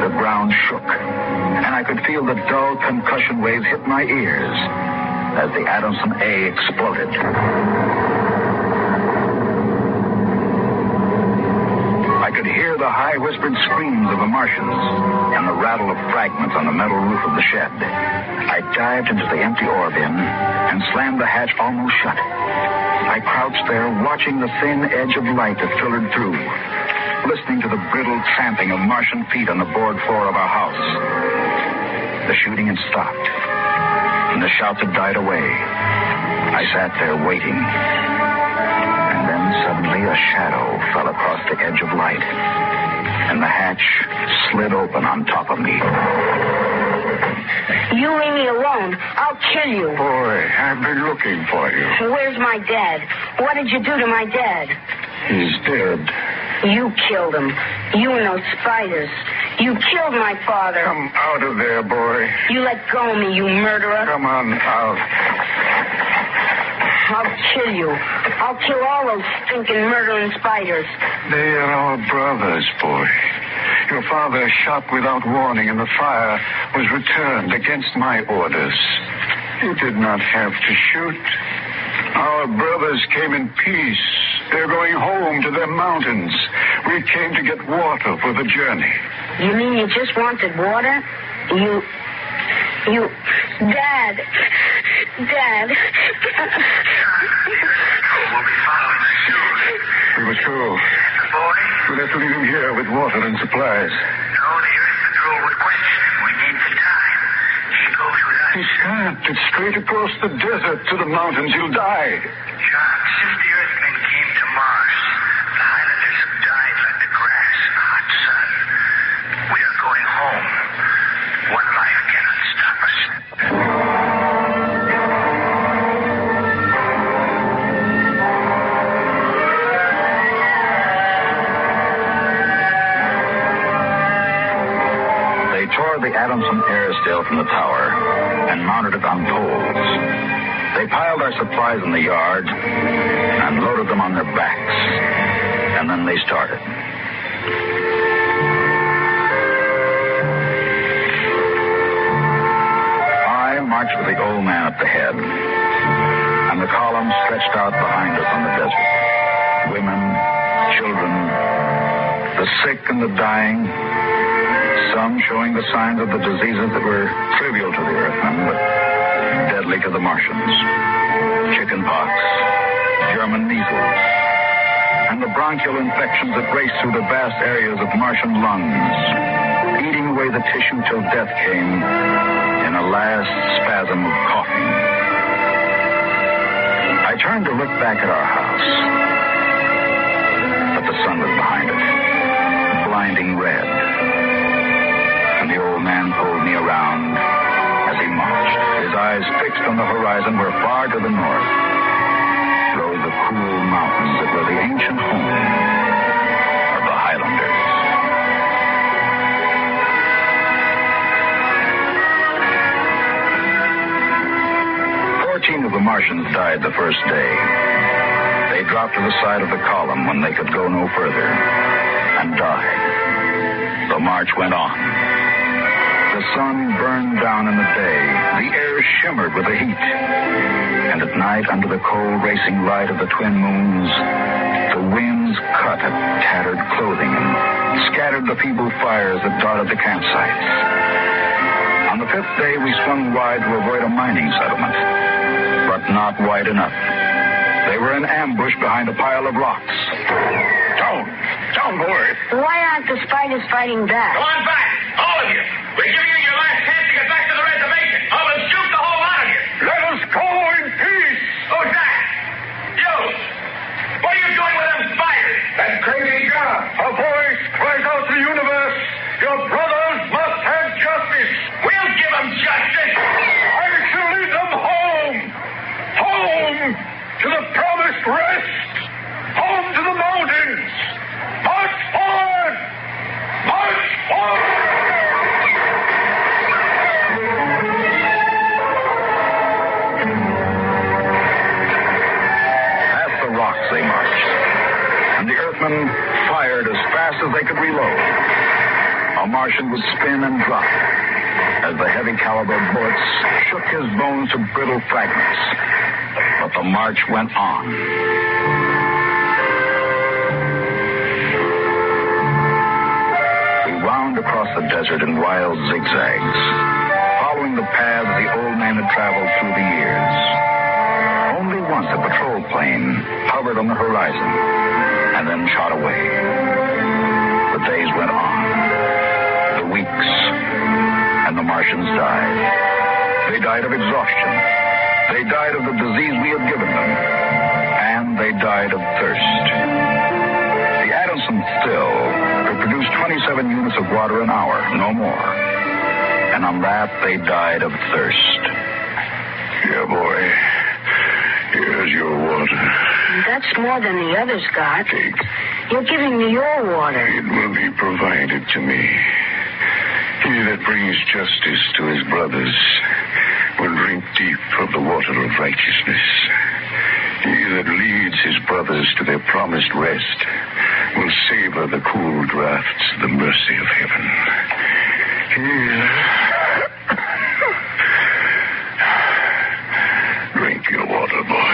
the ground shook, and I could feel the dull concussion waves hit my ears as the Adamson A exploded. I could hear the high whispered screams of the Martians and the rattle of fragments on the metal roof of the shed. I dived into the empty ore bin and slammed the hatch almost shut. I crouched there watching the thin edge of light that filtered through, listening to the brittle tramping of Martian feet on the board floor of our house. The shooting had stopped, and the shouts had died away. I sat there waiting. Suddenly, a shadow fell across the edge of light, and the hatch slid open on top of me. You leave me alone. I'll kill you. Boy, I've been looking for you. Where's my dad? What did you do to my dad? He's dead. You killed him. You and those spiders. You killed my father. Come out of there, boy. You let go of me, you murderer. Come on out. I'll kill you. I'll kill all those stinking murdering spiders. They are our brothers, boy. Your father shot without warning, and the fire was returned against my orders. You did not have to shoot. Our brothers came in peace. They're going home to their mountains. We came to get water for the journey. You mean you just wanted water? You... Dad. Dad. We'll be following us soon. We must go. The boy? We'll have to leave him here with water and supplies. No, the Earth Patrol would question him. We need the time. He goes with us. He can't. It's straight across the desert to the mountains. He'll die. John, since the Earthmen came to Mars, the Highlanders have died like the grass in the hot sun. We are going home. One life cannot stop us. They tore the Adamson airsail from the tower and mounted it on poles. They piled our supplies in the yard and loaded them on their backs. And then they started. I marched with the old man at the head, and the column stretched out behind us on the desert. Women, children, the sick and the dying, some showing the signs of the diseases that were trivial to the Earthmen, but deadly to the Martians. Chickenpox, German measles, and the bronchial infections that raced through the vast areas of Martian lungs, eating away the tissue till death came in a last spasm of coughing. I turned to look back at our house, but the sun was behind it, blinding red. And the old man pulled me around as he marched, his eyes fixed on the horizon where far to the north rose the cool mountains that were the ancient home of the Highlanders. 14 of the Martians died the first day. They dropped to the side of the column when they could go no further and died. The march went on. The sun burned down in the day. The air shimmered with the heat. And at night, under the cold racing light of the twin moons, the winds cut at tattered clothing and scattered the feeble fires that dotted the campsites. On the fifth day, we swung wide to avoid a mining settlement, but not wide enough. They were in ambush behind a pile of rocks. Down, boy. Why aren't the spiders fighting back? Go on back, all of you. We're giving you your last chance to get back to the reservation. I will shoot the whole lot of you. Let us go in peace. Who's that? You. What are you doing with them spiders? That crazy John. A voice cries out to the universe. Your brothers must have justice. We'll give them justice. I shall lead them home. Home to the promised rest. Home to the mountains. March forward. March forward. They marched, and the Earthmen fired as fast as they could reload. A Martian would spin and drop as the heavy caliber bullets shook his bones to brittle fragments. But the march went on. We wound across the desert in wild zigzags, following the paths the old man had traveled through the years. Only once a patrol plane hovered on the horizon and then shot away. The days went on, the weeks, and the Martians died. They died of exhaustion. They died of the disease we had given them. And they died of thirst. The Adamson still could produce 27 units of water an hour, no more. and on that they died of thirst. Yeah, boy. Here's your water. That's more than the others got. You're giving me your water. It will be provided to me. He that brings justice to his brothers will drink deep of the water of righteousness. He that leads his brothers to their promised rest will savor the cool draughts of the mercy of heaven. Drink your water, boy.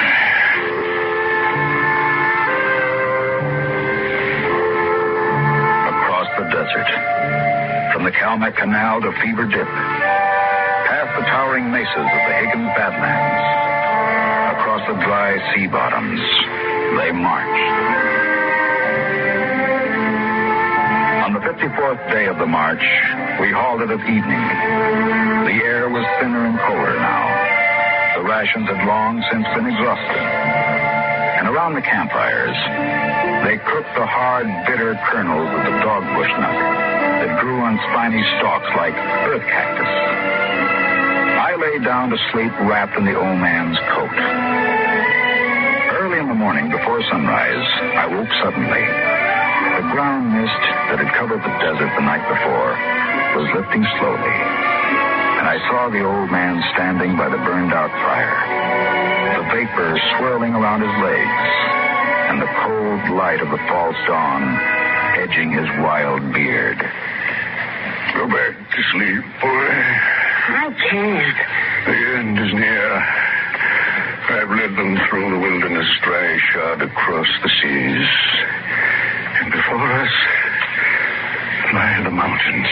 Across the desert, from the Calmac Canal to Fever Dip, past the towering mesas of the Higgins Badlands, across the dry sea bottoms, they marched. On the 54th day of the march, we halted at evening. The air was thinner and colder now. The rations had long since been exhausted. And around the campfires, they cooked the hard, bitter kernels of the dogbush nut that grew on spiny stalks like earth cactus. I lay down to sleep wrapped in the old man's coat. Early in the morning, before sunrise, I woke suddenly. The ground mist that had covered the desert the night before was lifting slowly, and I saw the old man standing by the burned-out fire, the vapor swirling around his legs, and the cold light of the false dawn edging his wild beard. Go back to sleep, boy. I can't. The end is near. I've led them through the wilderness, dry shod across the seas. And before us lie the mountains.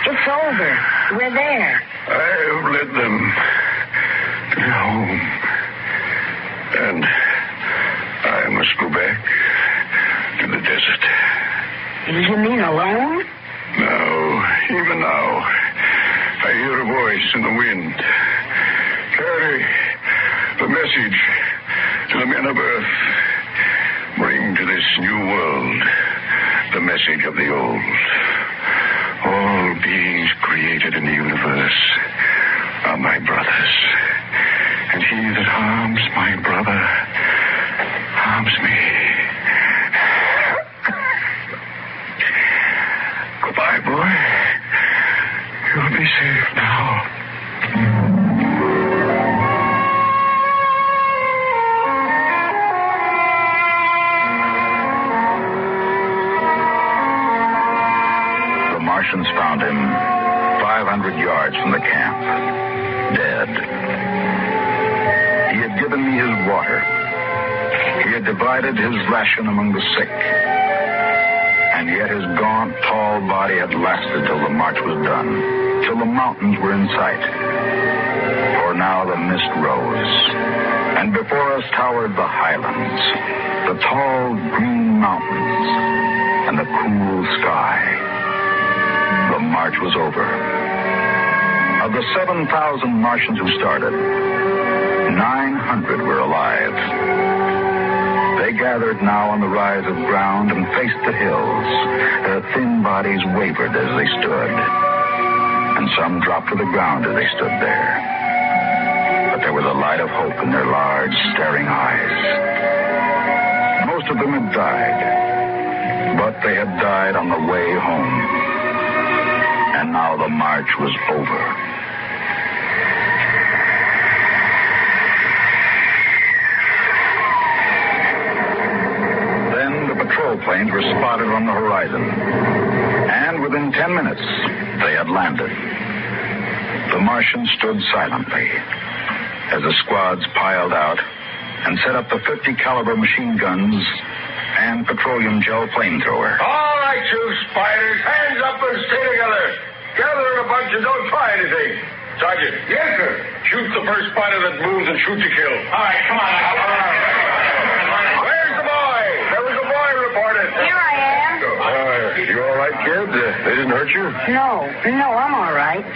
It's over. We're there. I've led them to home. And I must go back to the desert. You mean alone? No, even now, I hear a voice in the wind. Carry the message to the men of Earth. Bring to this new world the message of the old. All beings created in the universe are my brothers. And he that harms my brother harms me. Goodbye, boy. You'll be safe now. Martians found him 500 yards from the camp, dead. He had given me his water. He had divided his ration among the sick. And yet his gaunt, tall body had lasted till the march was done, till the mountains were in sight. For now the mist rose, and before us towered the highlands, the tall green mountains, and the cool sky. The march was over. Of the 7,000 Martians who started, 900 were alive. They gathered now on the rise of ground and faced the hills. Their thin bodies wavered as they stood, and some dropped to the ground as they stood there. But there was a light of hope in their large, staring eyes. Most of them had died, but they had died on the way home. And now the march was over. Then the patrol planes were spotted on the horizon. And within 10 minutes, they had landed. The Martians stood silently as the squads piled out and set up the 50 caliber machine guns and petroleum gel flamethrower. All right, you spiders, hands up and stay together. Gather in a bunch and don't try anything. Sergeant. Yes, sir. Shoot the first spider that moves and shoot to kill. All right, come on. Where's the boy? There was a boy reported. Here I am. You all right, kid? They didn't hurt you? No, I'm all right.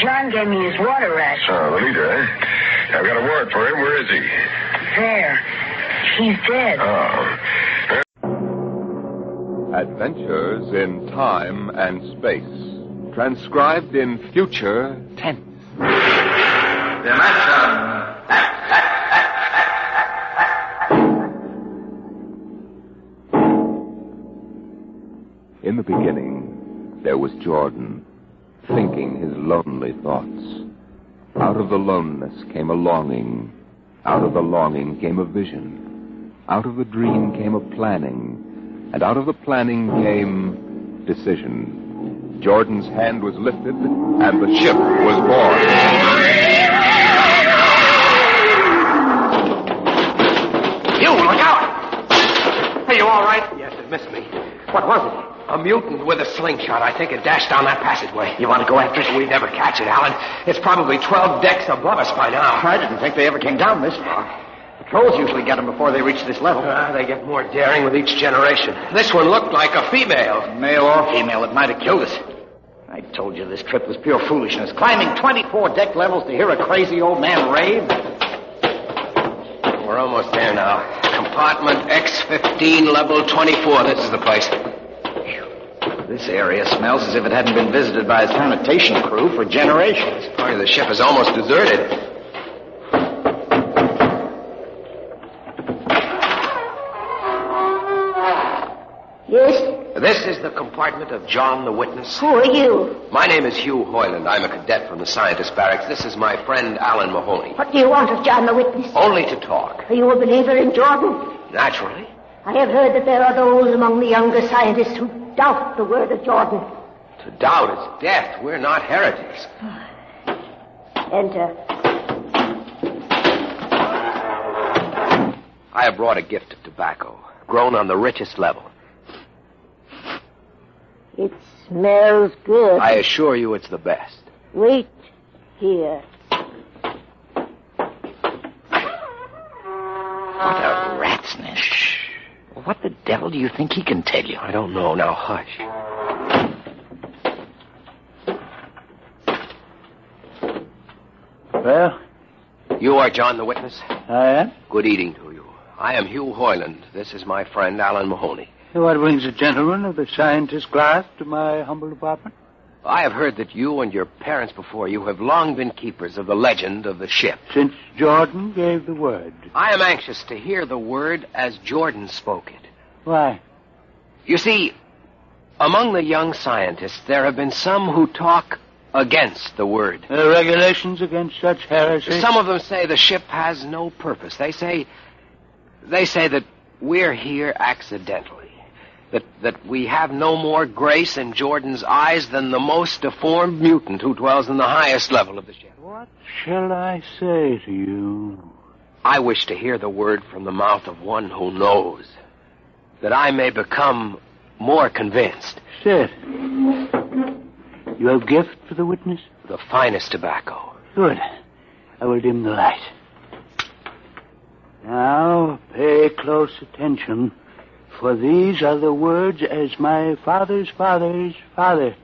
John gave me his water ration. Oh, the leader, eh? I've got a warrant for him. Where is he? There. He's dead. Oh. Adventures in time and space. transcribed in future tense. In the beginning, there was Jordan, thinking his lonely thoughts. Out of the loneness came a longing. Out of the longing came a vision. Out of the dream came a planning. And out of the planning came decision. Jordan's hand was lifted, and the ship was born. You, look out! Are you all right? Yes, it missed me. What was it? A mutant with a slingshot. I think it dashed down that passageway. You want to go after it? We'd never catch it, Alan. It's probably 12 decks above us by now. I didn't think they ever came down this far. Patrols usually get them before they reach this level. They get more daring with each generation. This one looked like a female. Male or female, it might have killed us. I told you this trip was pure foolishness. Climbing 24 deck levels to hear a crazy old man rave. We're almost there now. Compartment X-15, level 24. This is the place. This area smells as if it hadn't been visited by a sanitation crew for generations. Part of the ship is almost deserted. Yes? This is the compartment of John the Witness. Who are you? My name is Hugh Hoyland. I'm a cadet from the scientist barracks. This is my friend Alan Mahoney. What do you want of John the Witness? Only to talk. Are you a believer in Jordan? Naturally. I have heard that there are those among the younger scientists who doubt the word of Jordan. To doubt is death. We're not heretics. Enter. I have brought a gift of tobacco, grown on the richest level. It smells good. I assure you it's the best. Wait here. What a rat's nest. What the devil do you think he can tell you? I don't know. Now, hush. Well? You are John the Witness? I am. Good eating to you. I am Hugh Hoyland. This is my friend Alan Mahoney. What brings a gentleman of the scientist class to my humble apartment? I have heard that you and your parents before you have long been keepers of the legend of the ship. Since Jordan gave the word. I am anxious to hear the word as Jordan spoke it. Why? You see, among the young scientists, there have been some who talk against the word. Regulations against such heresy? Some of them say the ship has no purpose. They say that we're here accidentally. That we have no more grace in Jordan's eyes than the most deformed mutant who dwells in the highest level of the ship. What shall I say to you? I wish to hear the word from the mouth of one who knows, that I may become more convinced. Sit. You have gift for the witness? The finest tobacco. Good. I will dim the light. Now, pay close attention, for these are the words as my father's father's father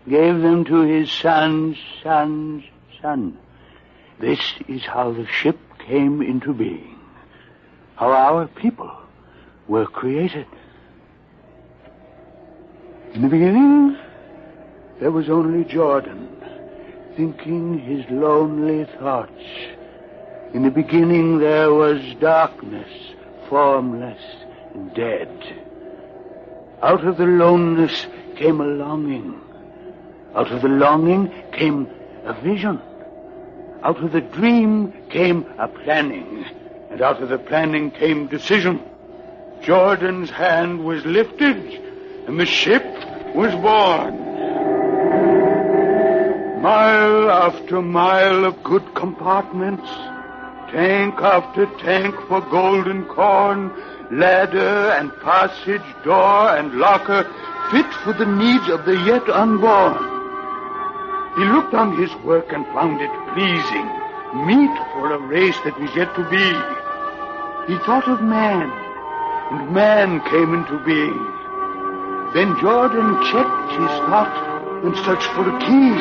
gave them to his son's son's son. This is how the ship came into being, how our people were created. In the beginning, there was only Jordan, thinking his lonely thoughts. In the beginning, there was darkness, formless and dead. Out of the loneness came a longing. Out of the longing came a vision. Out of the dream came a planning. And out of the planning came decision. Jordan's hand was lifted, and the ship was born. Mile after mile of good compartments, tank after tank for golden corn, ladder and passage, door and locker, fit for the needs of the yet unborn. He looked on his work and found it pleasing, meet for a race that was yet to be. He thought of man, and man came into being. Then Jordan checked his thought and searched for a key.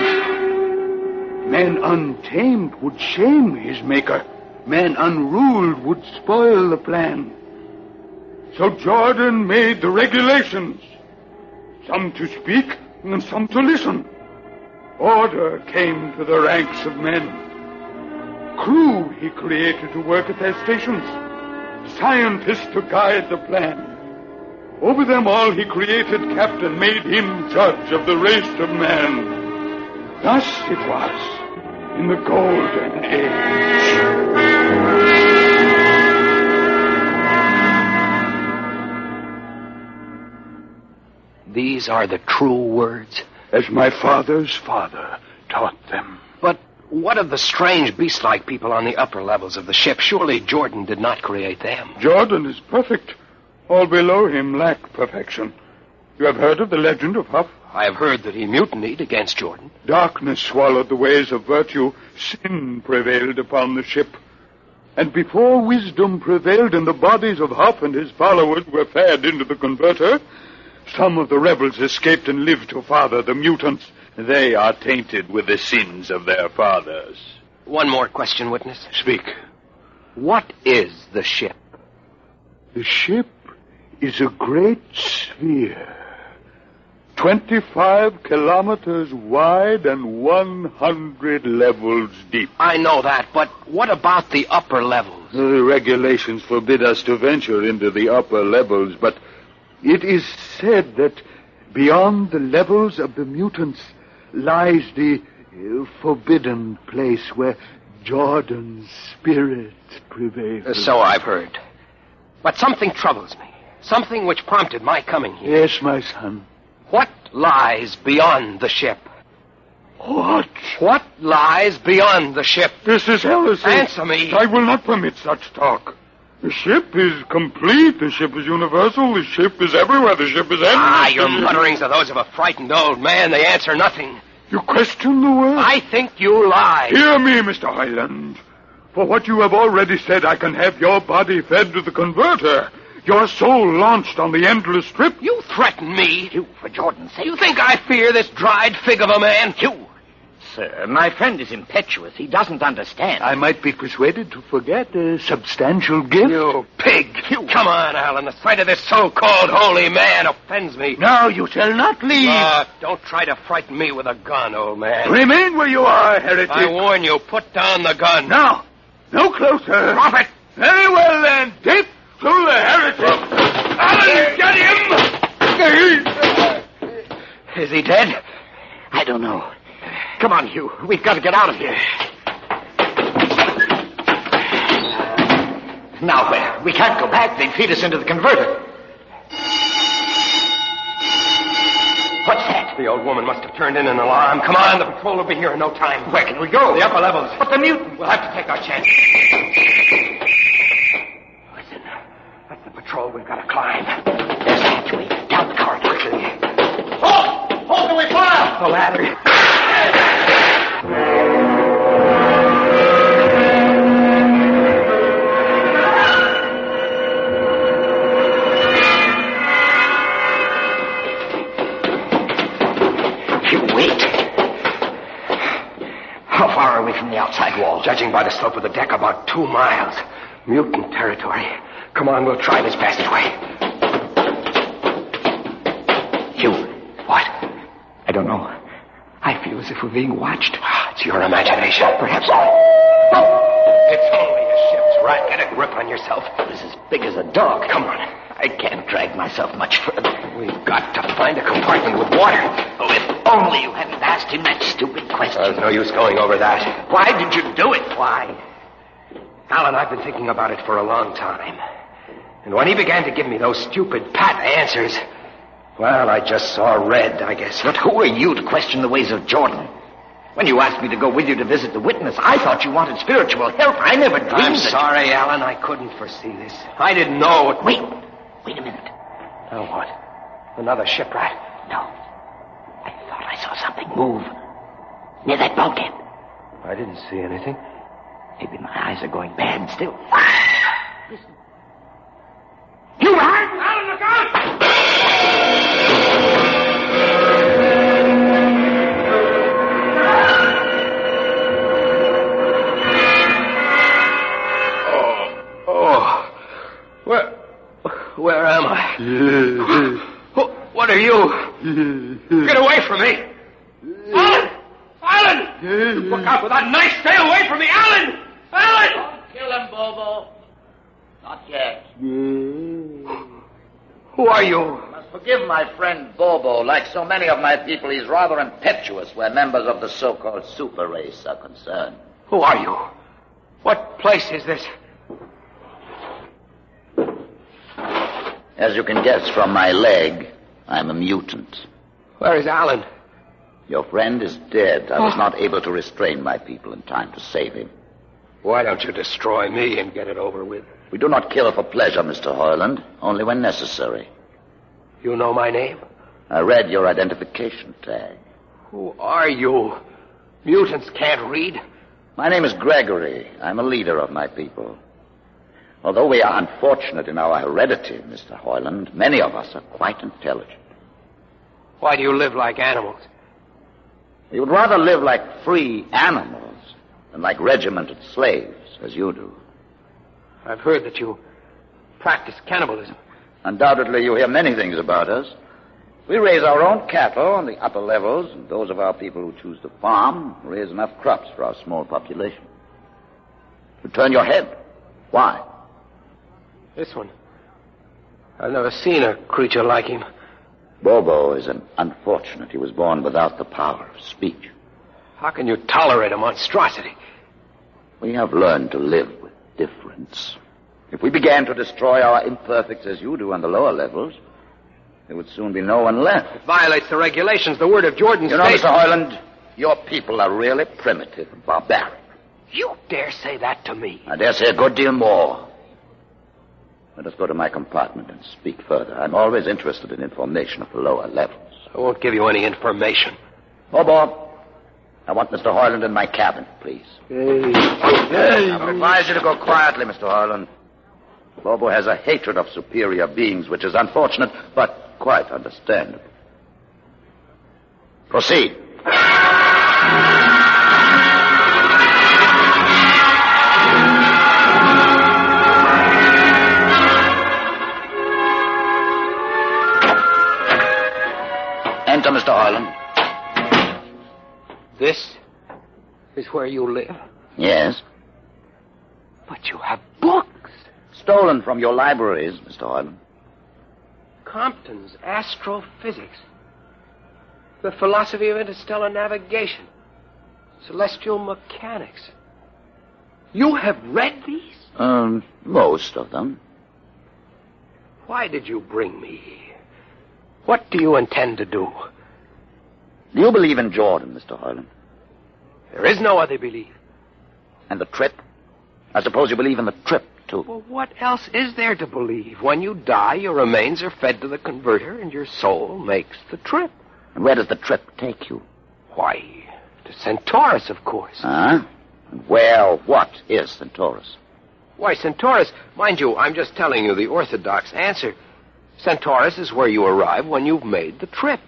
Man untamed would shame his maker. Man unruled would spoil the plan. So Jordan made the regulations, some to speak and some to listen. Order came to the ranks of men. Crew he created to work at their stations. Scientists to guide the plan. Over them all he created captain, made him judge of the race of man. Thus it was in the Golden Age. These are the true words? As my father's father taught them. But what of the strange beast-like people on the upper levels of the ship? Surely Jordan did not create them. Jordan is perfect. All below him lack perfection. You have heard of the legend of Huff? I have heard that he mutinied against Jordan. Darkness swallowed the ways of virtue. Sin prevailed upon the ship. And before wisdom prevailed and the bodies of Huff and his followers were fed into the converter, some of the rebels escaped and lived to father the mutants. They are tainted with the sins of their fathers. One more question, witness. Speak. What is the ship? The ship is a great sphere. 25 kilometers wide and 100 levels deep. I know that, but what about the upper levels? The regulations forbid us to venture into the upper levels, but it is said that beyond the levels of the mutants lies the forbidden place where Jordan's spirit prevails. So I've heard. But something troubles me. Something which prompted my coming here. Yes, my son. What lies beyond the ship? What? What lies beyond the ship? This is heresy. Answer me. I will not permit such talk. The ship is complete. The ship is universal. The ship is everywhere. The ship is endless. Your mutterings are those of a frightened old man. They answer nothing. You question the word? I think you lie. Hear me, Mr. Highland. For what you have already said, I can have your body fed to the converter. Your soul launched on the endless trip. You threaten me. You, for Jordan's sake. You think I fear this dried fig of a man? You. Sir, my friend is impetuous. He doesn't understand. I might be persuaded to forget a substantial gift. You pig. You. Come on, Alan. The sight of this so-called holy man offends me. Now you shall not leave. Don't try to frighten me with a gun, old man. Remain where you are, heretic. I warn you, put down the gun. Now, no closer. Drop it. Very well, then. Dip to the heretic. Alan, get him! Is he dead? I don't know. Come on, Hugh. We've got to get out of here. Now where? We can't go back. They'd feed us into the converter. What's that? The old woman must have turned in an alarm. Come on, the patrol will be here in no time. Where can we go? The upper levels. But the mutant. We'll have to take our chance. Listen, that's the patrol we've got to climb. There's the hatchway. Down the corridor. Halt! Halt, do we fire? The ladder. How far are we from the outside wall? Judging by the slope of the deck, about 2 miles. Mutant territory. Come on, we'll try this passageway. Hugh. What? I don't know. I feel as if we're being watched. It's your imagination. Perhaps not. Oh! It's only a ship's rat. Get a grip on yourself. It's as big as a dog. Come on. I can't drag myself much further. We've got to find a compartment with water. Oh, if only you hadn't asked him that stupid question. There's no use going over that. Why did you do it? Why? Alan, I've been thinking about it for a long time. And when he began to give me those stupid pat answers, well, I just saw red, I guess. But who are you to question the ways of Jordan? When you asked me to go with you to visit the witness, I thought you wanted spiritual help. I never dreamed I'm sorry, Alan. I couldn't foresee this. I didn't know it. Wait a minute. Oh, what? Another shipwreck? No. I thought I saw something move. Near that bulkhead. I didn't see anything. Maybe my eyes are going bad still. Listen. You behind! Alan, look out! Where am I? What are you? Get away from me! Alan! Alan! Look out with that knife! Stay away from me, Alan! Alan! Don't kill him, Bobo. Not yet. Who are you? Forgive my friend Bobo. Like so many of my people, he's rather impetuous where members of the so-called super race are concerned. Who are you? What place is this? As you can guess from my leg, I'm a mutant. Where is Alan? Your friend is dead. I was not able to restrain my people in time to save him. Why don't you destroy me and get it over with? We do not kill for pleasure, Mr. Hoyland, only when necessary. You know my name? I read your identification tag. Who are you? Mutants can't read. My name is Gregory. I'm a leader of my people. Although we are unfortunate in our heredity, Mr. Hoyland, many of us are quite intelligent. Why do you live like animals? We would rather live like free animals than like regimented slaves, as you do. I've heard that you practice cannibalism. Undoubtedly, you hear many things about us. We raise our own cattle on the upper levels, and those of our people who choose to farm raise enough crops for our small population. You turn your head. Why? This one. I've never seen a creature like him. Bobo is an unfortunate. He was born without the power of speech. How can you tolerate a monstrosity? We have learned to live with difference. If we began to destroy our imperfects as you do on the lower levels, there would soon be no one left. It violates the regulations. The word of Jordan's You know, state... Mr. Hoyland, your people are really primitive and barbaric. You dare say that to me? I dare say a good deal more. Let us go to my compartment and speak further. I'm always interested in information of the lower levels. I won't give you any information. Bobo, I want Mr. Hoyland in my cabin, please. Hey. I would advise you to go quietly, Mr. Hoyland. Bobo has a hatred of superior beings, which is unfortunate, but quite understandable. Proceed. Enter, Mr. Hoyland. This is where you live? Yes. But you have books. Stolen from your libraries, Mr. Hoyland. Compton's Astrophysics. The Philosophy of Interstellar Navigation. Celestial Mechanics. You have read these? Most of them. Why did you bring me here? What do you intend to do? Do you believe in Jordan, Mr. Hoyland? There is no other belief. And the trip? I suppose you believe in the trip, too. Well, what else is there to believe? When you die, your remains are fed to the converter, and your soul makes the trip. And where does the trip take you? Why, to Centaurus, of course. Huh? And where, what is Centaurus? Why, Centaurus, mind you, I'm just telling you the orthodox answer. Centaurus is where you arrive when you've made the trip.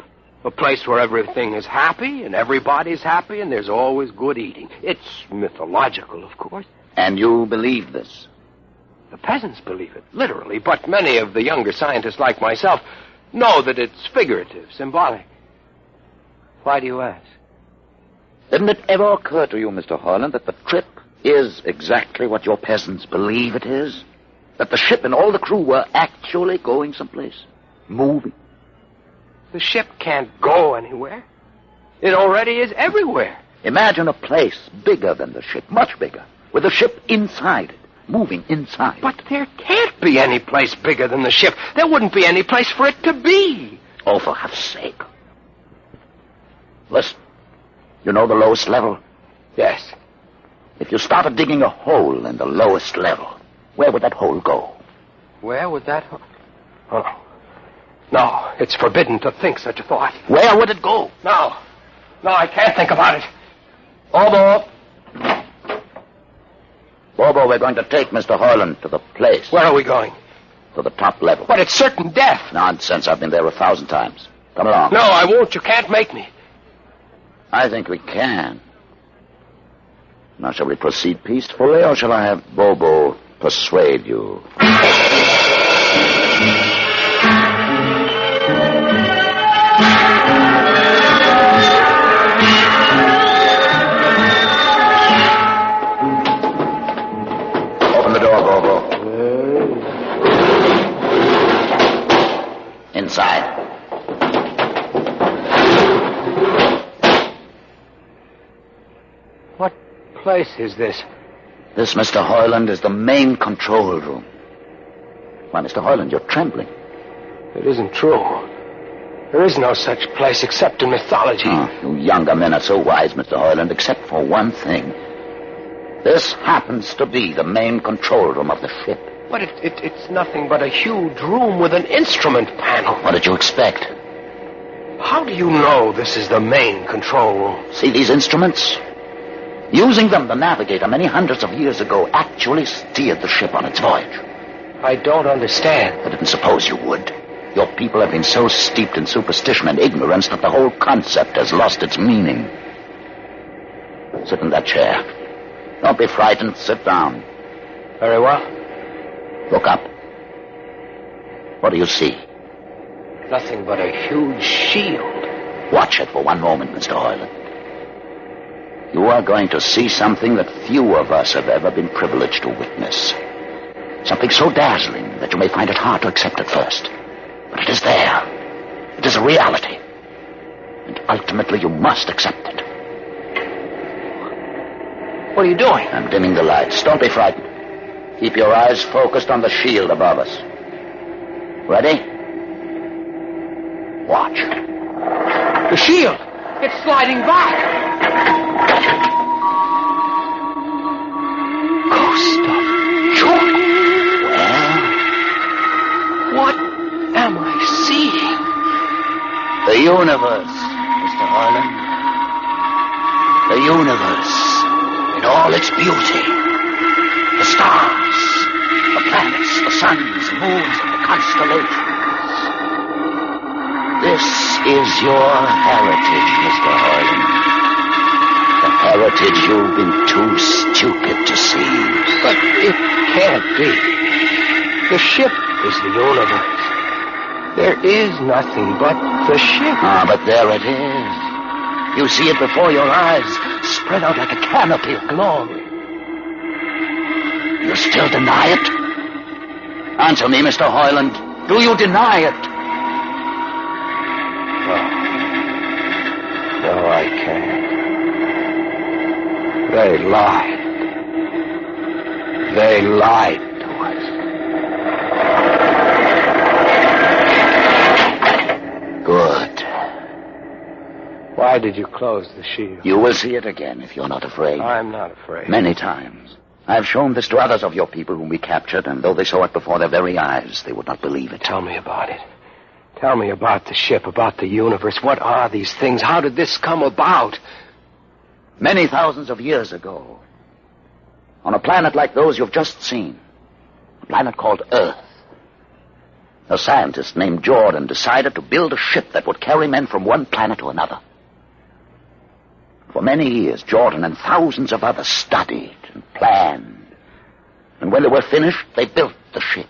A place where everything is happy, and everybody's happy, and there's always good eating. It's mythological, of course. And you believe this? The peasants believe it, literally, but many of the younger scientists like myself know that it's figurative, symbolic. Why do you ask? Didn't it ever occur to you, Mr. Hoyland, that the trip is exactly what your peasants believe it is? That the ship and all the crew were actually going someplace, moving? The ship can't go anywhere. It already is everywhere. Imagine a place bigger than the ship, much bigger, with the ship inside it, moving inside. But there can't be any place bigger than the ship. There wouldn't be any place for it to be. Oh, for heaven's sake. Listen, you know the lowest level? Yes. If you started digging a hole in the lowest level, where would that hole go? Where would that... Oh. No, it's forbidden to think such a thought. Where would it go? No, I can't think about it. Bobo, we're going to take Mr. Hoyland to the place. Where are we going? To the top level. But it's certain death. Nonsense, I've been there 1,000 times. Come along. No, I won't. You can't make me. I think we can. Now, shall we proceed peacefully, or shall I have Bobo persuade you? place is this? This, Mr. Hoyland, is the main control room. Why, Mr. Hoyland, you're trembling. It isn't true. There is no such place except in mythology. Oh, you younger men are so wise, Mr. Hoyland, except for one thing. This happens to be the main control room of the ship. But it's nothing but a huge room with an instrument panel. What did you expect? How do you know this is the main control room? See these instruments? Using them, the navigator, many hundreds of years ago, actually steered the ship on its voyage. I don't understand. I didn't suppose you would. Your people have been so steeped in superstition and ignorance that the whole concept has lost its meaning. Sit in that chair. Don't be frightened. Sit down. Very well. Look up. What do you see? Nothing but a huge shield. Watch it for one moment, Mr. Hoyland. You are going to see something that few of us have ever been privileged to witness. Something so dazzling that you may find it hard to accept at first. But it is there. It is a reality. And ultimately you must accept it. What are you doing? I'm dimming the lights. Don't be frightened. Keep your eyes focused on the shield above us. Ready? Watch. The shield! It's sliding back! Ghost of Jordan! Well? What am I seeing? The universe, Mr. Harlan. The universe in all its beauty. The stars, the planets, the suns, moons, and the constellations. This is your heritage, Mr. Harlan. The heritage you've been too stupid to see. But it can't be. The ship is the universe. There is nothing but the ship. Ah, but there it is. You see it before your eyes, spread out like a canopy of glory. You still deny it? Answer me, Mr. Hoyland. Do you deny it? No, I can't. They lied. They lied to us. Good. Why did you close the shield? You will see it again if you're not afraid. I'm not afraid. Many times. I've shown this to others of your people whom we captured, and though they saw it before their very eyes, they would not believe it. Tell me about it. Tell me about the ship, about the universe. What are these things? How did this come about? Many thousands of years ago, on a planet like those you've just seen, a planet called Earth, a scientist named Jordan decided to build a ship that would carry men from one planet to another. For many years, Jordan and thousands of others studied and planned. And when they were finished, they built the ship.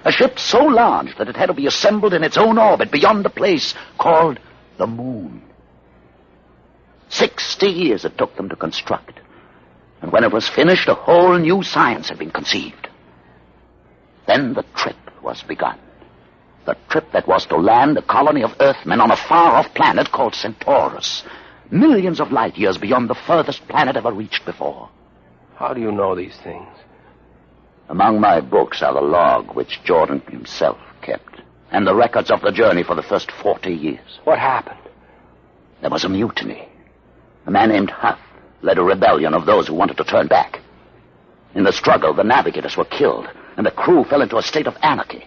A ship so large that it had to be assembled in its own orbit beyond the place called the moon. 60 years it took them to construct. And when it was finished, a whole new science had been conceived. Then the trip was begun. The trip that was to land a colony of Earthmen on a far-off planet called Centaurus, millions of light years beyond the furthest planet ever reached before. How do you know these things? Among my books are the log which Jordan himself kept, and the records of the journey for the first 40 years. What happened? There was a mutiny. A man named Huff led a rebellion of those who wanted to turn back. In the struggle, the navigators were killed, and the crew fell into a state of anarchy.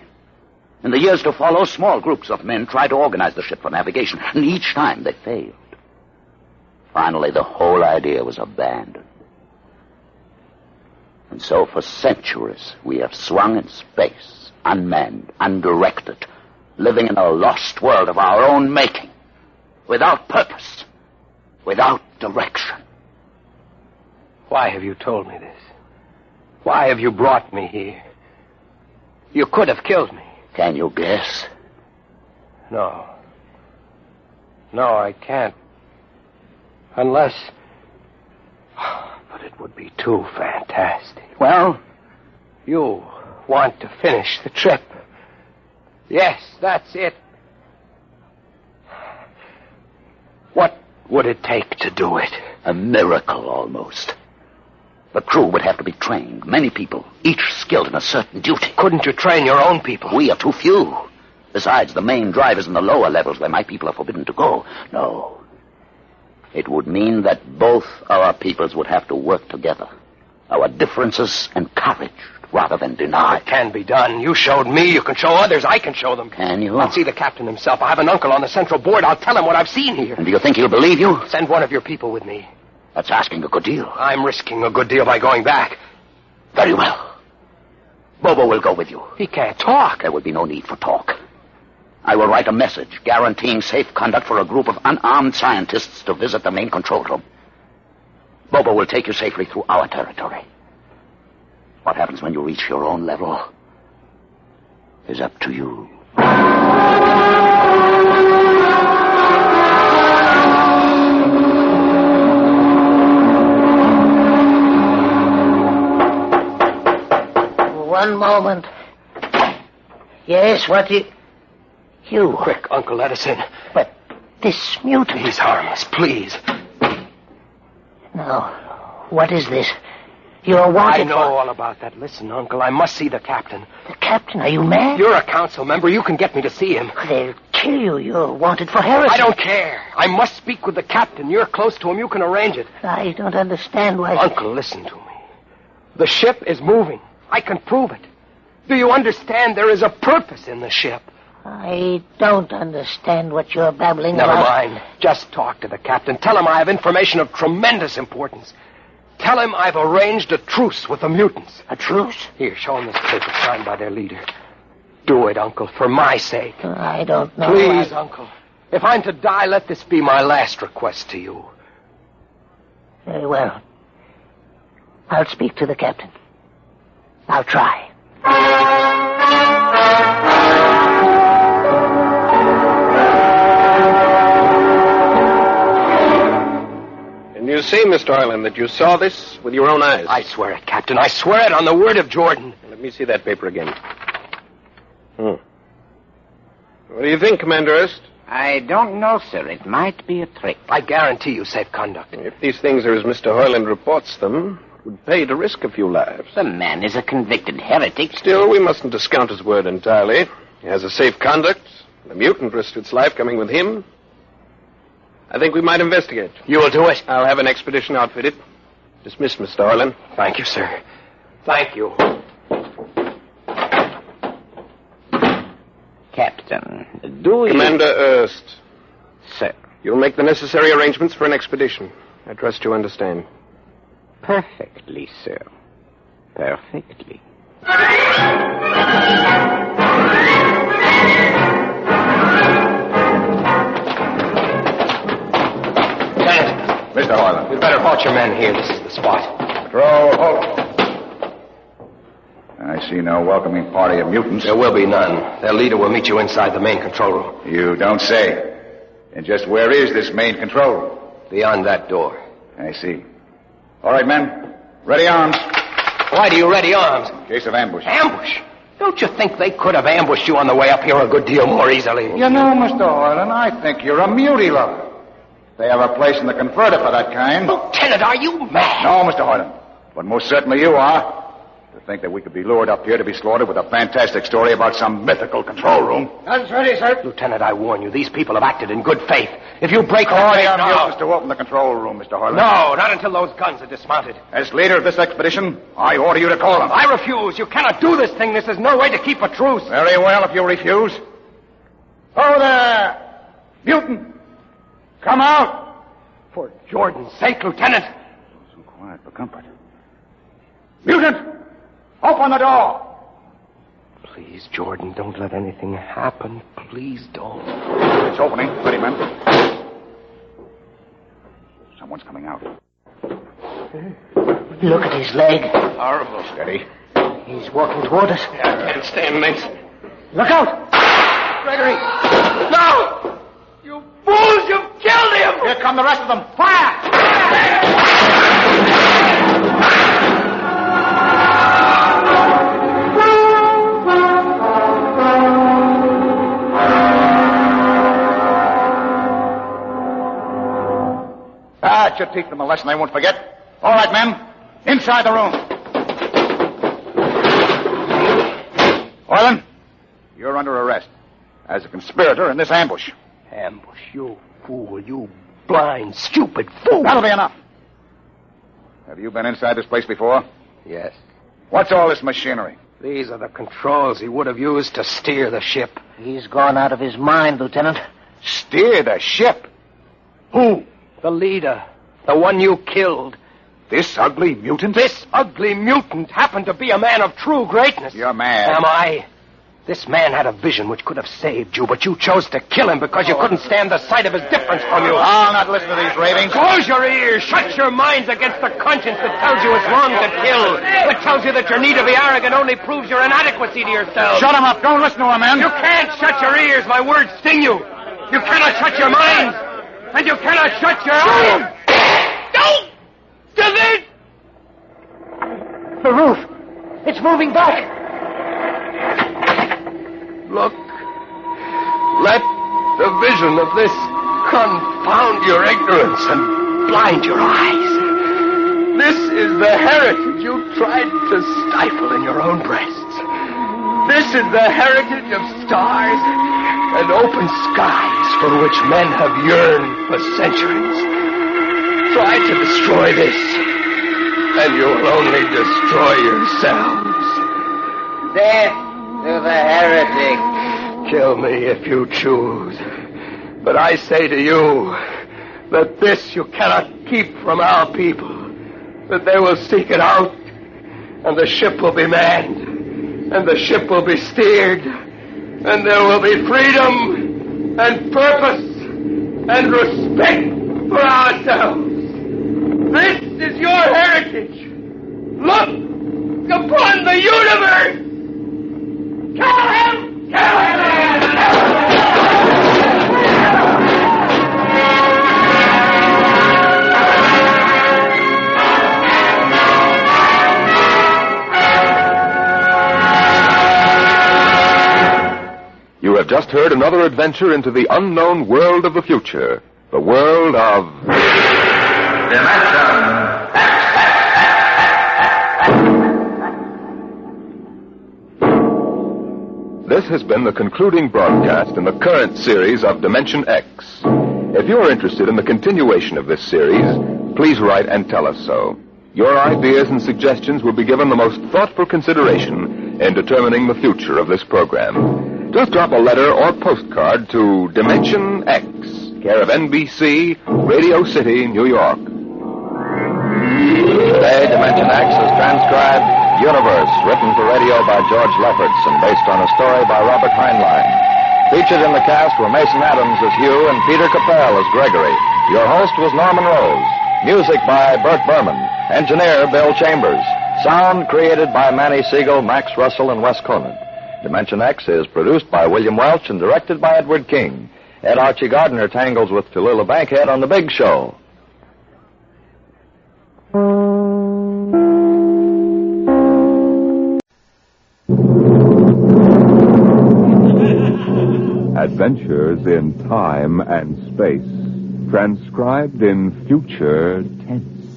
In the years to follow, small groups of men tried to organize the ship for navigation, and each time they failed. Finally, the whole idea was abandoned. And so for centuries, we have swung in space, unmanned, undirected, living in a lost world of our own making, without purpose, without direction. Why have you told me this? Why have you brought me here? You could have killed me. Can you guess? No. No, I can't. Unless... But it would be too fantastic. Well? You want to finish the trip. Yes, that's it. What would it take to do it? A miracle, almost. The crew would have to be trained. Many people, each skilled in a certain duty. Couldn't you train your own people? We are too few. Besides, the main drive is in the lower levels where my people are forbidden to go. No. It would mean that both our peoples would have to work together. Our differences encouraged rather than denied. It can be done. You showed me. You can show others. I can show them. Can you? I'll see the captain himself. I have an uncle on the central board. I'll tell him what I've seen here. And do you think he'll believe you? Send one of your people with me. That's asking a good deal. I'm risking a good deal by going back. Very well. Bobo will go with you. He can't talk. There will be no need for talk. I will write a message guaranteeing safe conduct for a group of unarmed scientists to visit the main control room. Bobo will take you safely through our territory. What happens when you reach your own level is up to you. One moment. Yes, what do you... Quick, Uncle, let us in. But this mutant... He's harmless, please. No. What is this? You're wanted I know all about that. Listen, Uncle, I must see the captain. The captain? Are you mad? You're a council member. You can get me to see him. They'll kill you. You're wanted for heresy. I don't care. I must speak with the captain. You're close to him. You can arrange it. I don't understand why... Uncle, listen to me. The ship is moving. I can prove it. Do you understand there is a purpose in the ship? I don't understand what you're babbling Never about. mind. Just talk to the captain. Tell him I have information of tremendous importance. Tell him I've arranged a truce with the mutants. A truce? Here, show him this paper signed by their leader. Do it, Uncle, for my sake. I don't know. Please, Uncle. If I'm to die, let this be my last request to you. Very well. I'll speak to the captain. I'll try. And you say, Mr. Heinlein, that you saw this with your own eyes? I swear it, Captain. I swear it on the word of Jordan. Let me see that paper again. What do you think, Commander Ernest? I don't know, sir. It might be a trick. I guarantee you safe conduct. If these things are as Mr. Heinlein reports them, it would pay to risk a few lives. The man is a convicted heretic. Still, we mustn't discount his word entirely. He has a safe conduct. The mutant risked its life coming with him. I think we might investigate. You will do it? I'll have an expedition outfitted. Dismissed, Mr. Heinlein. Thank you, sir. Thank you. Captain, do you... Commander Ernest. Sir. You'll make the necessary arrangements for an expedition. I trust you understand. Perfectly, sir. Perfectly. Lieutenant. Mr. Heinlein. You'd better halt your men here. This is the spot. Patrol, halt. I see no welcoming party of mutants. There will be none. Their leader will meet you inside the main control room. You don't say. And just where is this main control room? Beyond that door. I see. All right, men. Ready arms. Why do you ready arms? In case of ambush. Ambush? Don't you think they could have ambushed you on the way up here a good deal more easily? You know, Mr. Heinlein, I think you're a mutie lover. They have a place in the converter for that kind. Lieutenant, are you mad? No, Mr. Heinlein. But most certainly you are. To think that we could be lured up here to be slaughtered with a fantastic story about some mythical control room. Guns ready, sir. Lieutenant, I warn you, these people have acted in good faith. If you break the order on mutants to open the control room, Mr. Heinlein. No, not until those guns are dismounted. As leader of this expedition, I order you to call them. I refuse. You cannot do this thing. This is no way to keep a truce. Very well, if you refuse. Oh, there! Mutant! Come out! For Jordan's sake, Lieutenant. So quiet for comfort. Mutant! Open the door! Please, Jordan, don't let anything happen. Please don't. It's opening. Ready, men. Someone's coming out. Look at his leg. Horrible. Steady. He's walking toward us. I can't stand this. Look out! Gregory! No! You fools! You've killed him! Here come the rest of them. Fire! That should teach them a lesson they won't forget. All right, men. Inside the room. Orlin, you're under arrest as a conspirator in this ambush. Ambush, you fool, you blind, stupid fool. That'll be enough. Have you been inside this place before? Yes. What's all this machinery? These are the controls he would have used to steer the ship. He's gone out of his mind, Lieutenant. Steer the ship? Who? The leader. The one you killed. This ugly mutant? This ugly mutant happened to be a man of true greatness. You're mad. Am I? This man had a vision which could have saved you, but you chose to kill him because you couldn't stand the sight of his difference from you. I'll not listen to these ravings. Close your ears. Shut your minds against the conscience that tells you it's wrong to kill. That tells you that your need to be arrogant only proves your inadequacy to yourself. Shut him up. Don't listen to him, man. You can't shut your ears. My words sting you. You cannot shut your minds. And you cannot shut your eyes. Don't do this. The roof. It's moving back. Look. Let the vision of this confound your ignorance and blind your eyes. This is the heritage you tried to stifle in your own breasts. This is the heritage of stars and open skies for which men have yearned for centuries. Try to destroy this, and you will only destroy yourselves. Death to the heretic. Kill me if you choose. But I say to you that this you cannot keep from our people. That they will seek it out, and the ship will be manned, and the ship will be steered, and there will be freedom and purpose and respect for ourselves. This is your heritage. Look upon the universe. Kill him! Kill him! You have just heard another adventure into the unknown world of the future. The world of... This has been the concluding broadcast in the current series of Dimension X. If you're interested in the continuation of this series, please write and tell us so. Your ideas and suggestions will be given the most thoughtful consideration in determining the future of this program. Just drop a letter or postcard to Dimension X, care of NBC, Radio City, New York. Today, Dimension X is transcribed Universe, written for radio by George Lefferts and based on a story by Robert Heinlein. Featured in the cast were Mason Adams as Hugh and Peter Capell as Gregory. Your host was Norman Rose. Music by Burt Berman. Engineer Bill Chambers. Sound created by Manny Siegel, Max Russell, and Wes Conant. Dimension X is produced by William Welch and directed by Edward King. Ed Archie Gardner tangles with Tallulah Bankhead on The Big Show. Adventures in time and space, transcribed in future tense.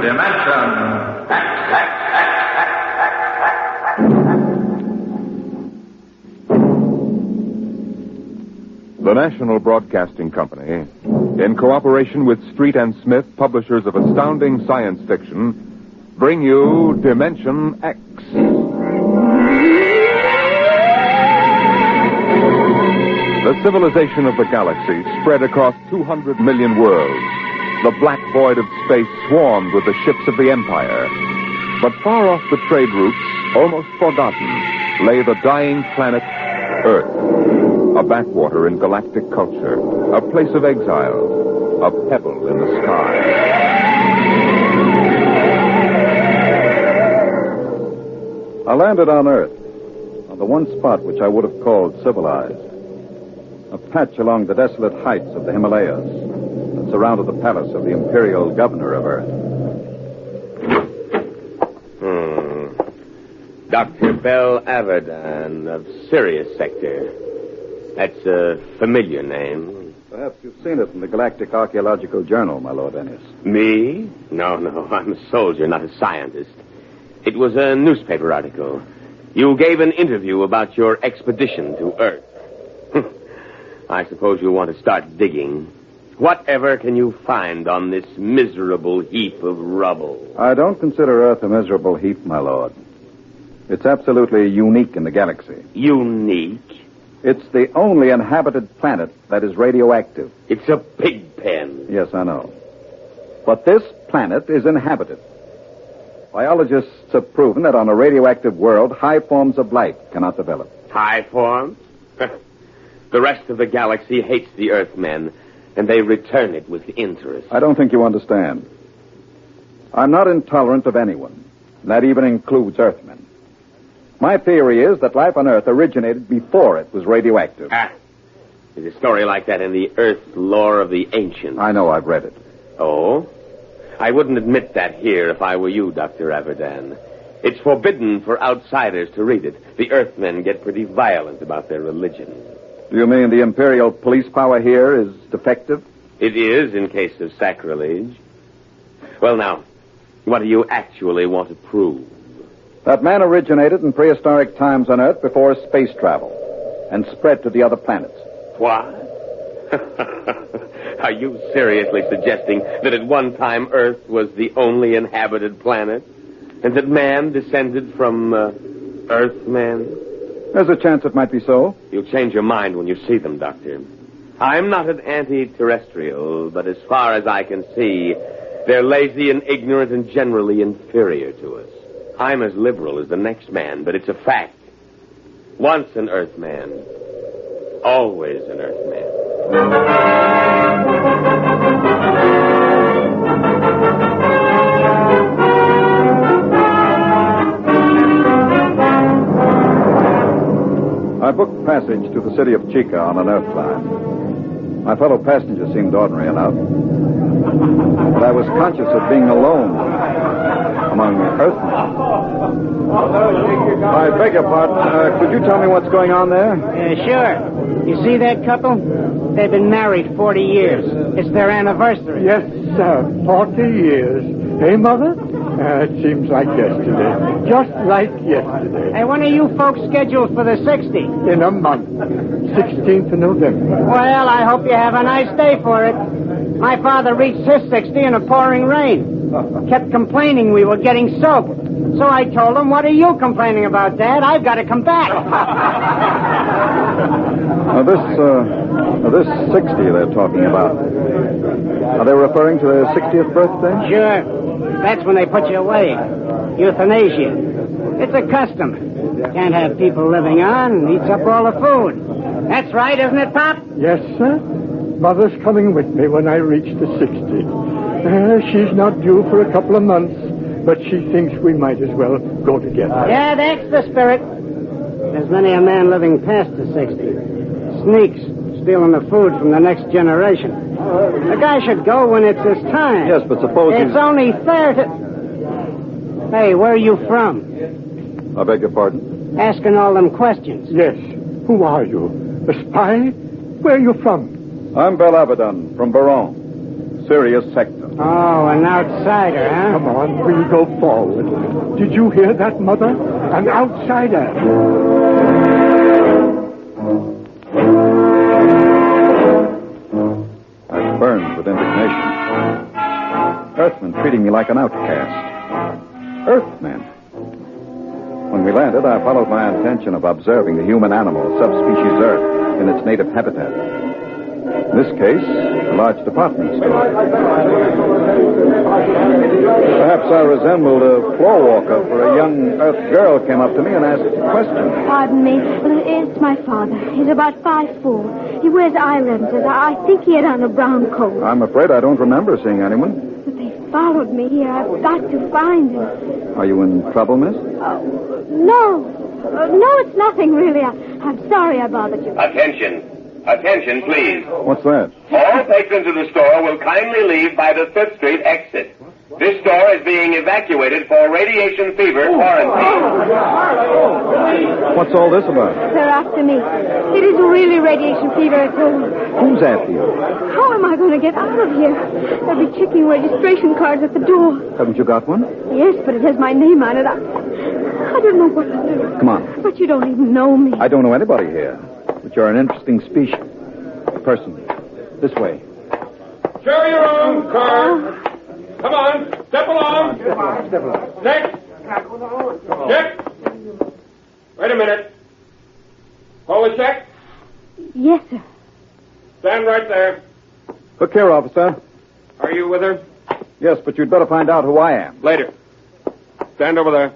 Dimension The National Broadcasting Company, in cooperation with Street and Smith, publishers of astounding science fiction, bring you Dimension X. The civilization of the galaxy spread across 200 million worlds. The black void of space swarmed with the ships of the Empire. But far off the trade routes, almost forgotten, lay the dying planet Earth. A backwater in galactic culture, a place of exile, a pebble in the sky. I landed on Earth, on the one spot which I would have called civilized. A patch along the desolate heights of the Himalayas that surrounded the palace of the imperial governor of Earth. Dr. Bell Avedon of Sirius Sector. That's a familiar name. Perhaps you've seen it in the Galactic Archaeological Journal, my Lord Ennis. Me? No. I'm a soldier, not a scientist. It was a newspaper article. You gave an interview about your expedition to Earth. I suppose you want to start digging. Whatever can you find on this miserable heap of rubble? I don't consider Earth a miserable heap, my lord. It's absolutely unique in the galaxy. Unique? It's the only inhabited planet that is radioactive. It's a pig pen. Yes, I know. But this planet is inhabited. Biologists have proven that on a radioactive world, high forms of life cannot develop. High forms? The rest of the galaxy hates the Earthmen, and they return it with interest. I don't think you understand. I'm not intolerant of anyone. That even includes Earthmen. My theory is that life on Earth originated before it was radioactive. There's a story like that in the Earth lore of the ancients. I know, I've read it. Oh? I wouldn't admit that here if I were you, Dr. Aberdan. It's forbidden for outsiders to read it. The Earthmen get pretty violent about their religion. Do you mean the Imperial police power here is defective? It is, in case of sacrilege. Well, now, what do you actually want to prove? That man originated in prehistoric times on Earth before space travel and spread to the other planets. What? Are you seriously suggesting that at one time Earth was the only inhabited planet? And that man descended from Earthmen? There's a chance it might be so. You'll change your mind when you see them, Doctor. I'm not an anti-terrestrial, but as far as I can see, they're lazy and ignorant and generally inferior to us. I'm as liberal as the next man, but it's a fact. Once an Earthman, always an Earthman. I booked passage to the city of Chica on an Earth line. My fellow passengers seemed ordinary enough, but I was conscious of being alone among Earthmen. I beg your pardon. Could you tell me what's going on there? Sure. You see that couple? They've been married 40 years. It's their anniversary. Yes, sir. 40 years. Hey, Mother? It seems like yesterday. Just like yesterday. Hey, when are you folks scheduled for the 60th? In a month. 16th of November. Well, I hope you have a nice day for it. My father reached his 60 in a pouring rain. Kept complaining we were getting soaked. So I told him, what are you complaining about, Dad? I've got to come back. This 60 they're talking about, are they referring to their 60th birthday? Sure. That's when they put you away. Euthanasia. It's a custom. Can't have people living on. Eats up all the food. That's right, isn't it, Pop? Yes, sir. Mother's coming with me when I reach the 60. She's not due for a couple of months, but she thinks we might as well go together. Yeah, that's the spirit. There's many a man living past the 60. Sneaks, stealing the food from the next generation. A guy should go when it's his time. Yes, but suppose it's only fair to... Hey, where are you from? I beg your pardon? Asking all them questions. Yes. Who are you? A spy? Where are you from? I'm Bel Abaddon, from Baron, Sirius Sector. Oh, an outsider, huh? Come on, we'll go forward. Did you hear that, Mother? An outsider. I burned with indignation. Earthmen treating me like an outcast. Earthmen. When we landed, I followed my intention of observing the human animal, subspecies Earth, in its native habitat. In this case, a large department store. Perhaps I resembled a floor walker, for a young Earth girl came up to me and asked a question. Pardon me. It's my father. He's about 5'4". He wears eye lenses. I think he had on a brown coat. I'm afraid I don't remember seeing anyone. But they followed me here. I've got to find him. Are you in trouble, miss? No. No, it's nothing, really. I'm sorry I bothered you. Attention. Attention, please. What's that? All patrons of the store will kindly leave by the 5th Street exit. This store is being evacuated for radiation fever quarantine. What's all this about? They're after me. It isn't really radiation fever at all. Who's after you? How am I going to get out of here? They'll be checking registration cards at the door. Haven't you got one? Yes, but it has my name on it. I don't know what to do. Come on. But you don't even know me. I don't know anybody here. But you're an interesting species. Person. This way. Show your own car. Come on, step along. Next. Check. Wait a minute. Hold the check. Yes, sir. Stand right there. Look here, officer. Are you with her? Yes, but you'd better find out who I am. Later. Stand over there.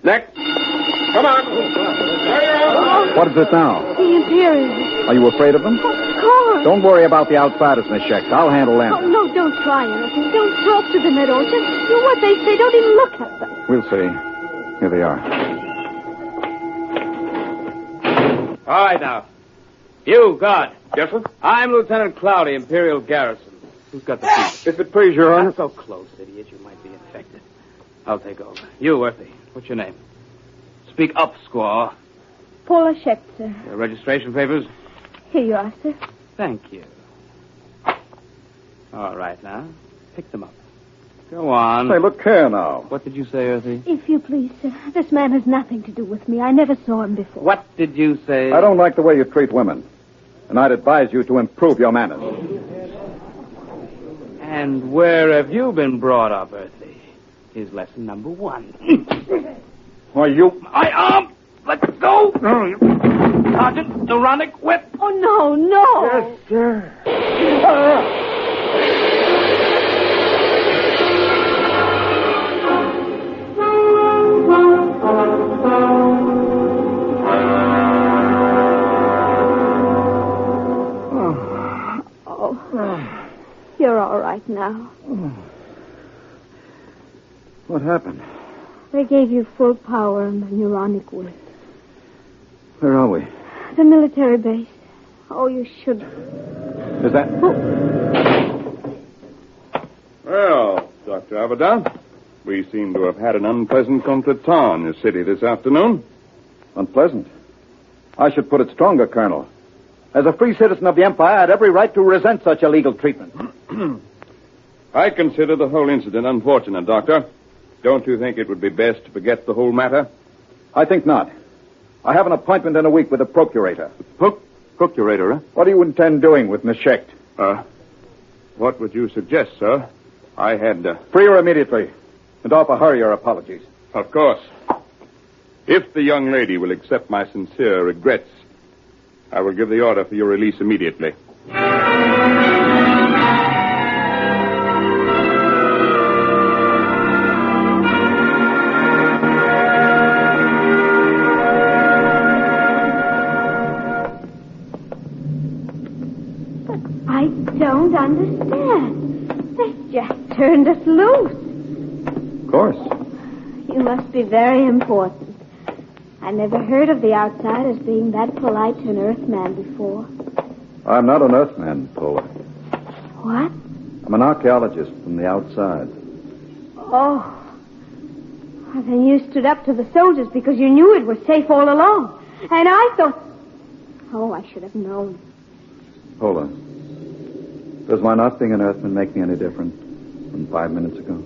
Next. Come on. Show your own. What is it now? The Imperials. Are you afraid of them? Of course. Don't worry about the outsiders, Miss Schecht. I'll handle them. Oh, no, don't try anything. Don't talk to them at all. Just do what they say. Don't even look at them. We'll see. Here they are. All right, now. You, guard. Yes, sir? I'm Lieutenant Cloudy, Imperial Garrison. Who's got the key? If it please your honor. Not so close, idiot. You might be infected. I'll take over. You, Earthy. What's your name? Speak up, squaw. Paula Schecht, sir. Your registration papers? Here you are, sir. Thank you. All right, now. Pick them up. Go on. Say, look here now. What did you say, Earthy? If you please, sir. This man has nothing to do with me. I never saw him before. What did you say? I don't like the way you treat women. And I'd advise you to improve your manners. And where have you been brought up, Earthy? Here's lesson number 1. Why, you... My arm! Let go! Sergeant, Neuronic whip! Oh, no, no! Yes, sir. Oh, you're all right now. What happened? They gave you full power and the neuronic whip. Where are we? The military base. Oh, you should... Is that... Well, Dr. Abaddon, we seem to have had an unpleasant contretemps in the city this afternoon. Unpleasant? I should put it stronger, Colonel. As a free citizen of the Empire, I had every right to resent such illegal treatment. I consider the whole incident unfortunate, Doctor. Don't you think it would be best to forget the whole matter? I think not. I have an appointment in a week with the procurator. Procurator, huh? What do you intend doing with Miss Schecht? What would you suggest, sir? I had... Free her immediately. And offer her your apologies. Of course. If the young lady will accept my sincere regrets, I will give the order for your release immediately. I don't understand. They just turned us loose. Of course. You must be very important. I never heard of the outsiders being that polite to an Earthman before. I'm not an Earthman, Paula. What? I'm an archaeologist from the outside. Oh. Well, then you stood up to the soldiers because you knew it was safe all along. And I thought... Oh, I should have known. Paula, does my not being an Earthman make me any different from 5 minutes ago?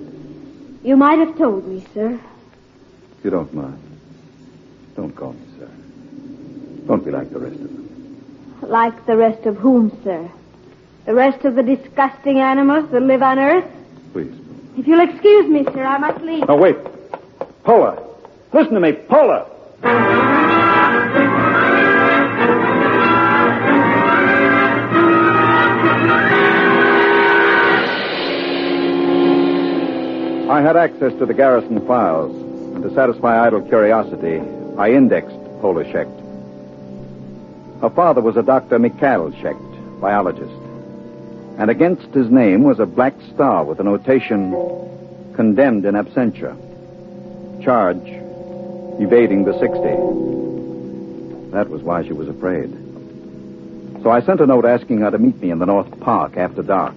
You might have told me, sir. If you don't mind. Don't call me, sir. Don't be like the rest of them. Like the rest of whom, sir? The rest of the disgusting animals that live on Earth? Please. If you'll excuse me, sir, I must leave. Oh, wait. Paula. Listen to me, Paula. I had access to the garrison files, and to satisfy idle curiosity, I indexed Paula Schecht. Her father was a Dr. Mikhail Schecht, biologist. And against his name was a black star with a notation, condemned in absentia. Charge, evading the 60. That was why she was afraid. So I sent a note asking her to meet me in the North Park after dark.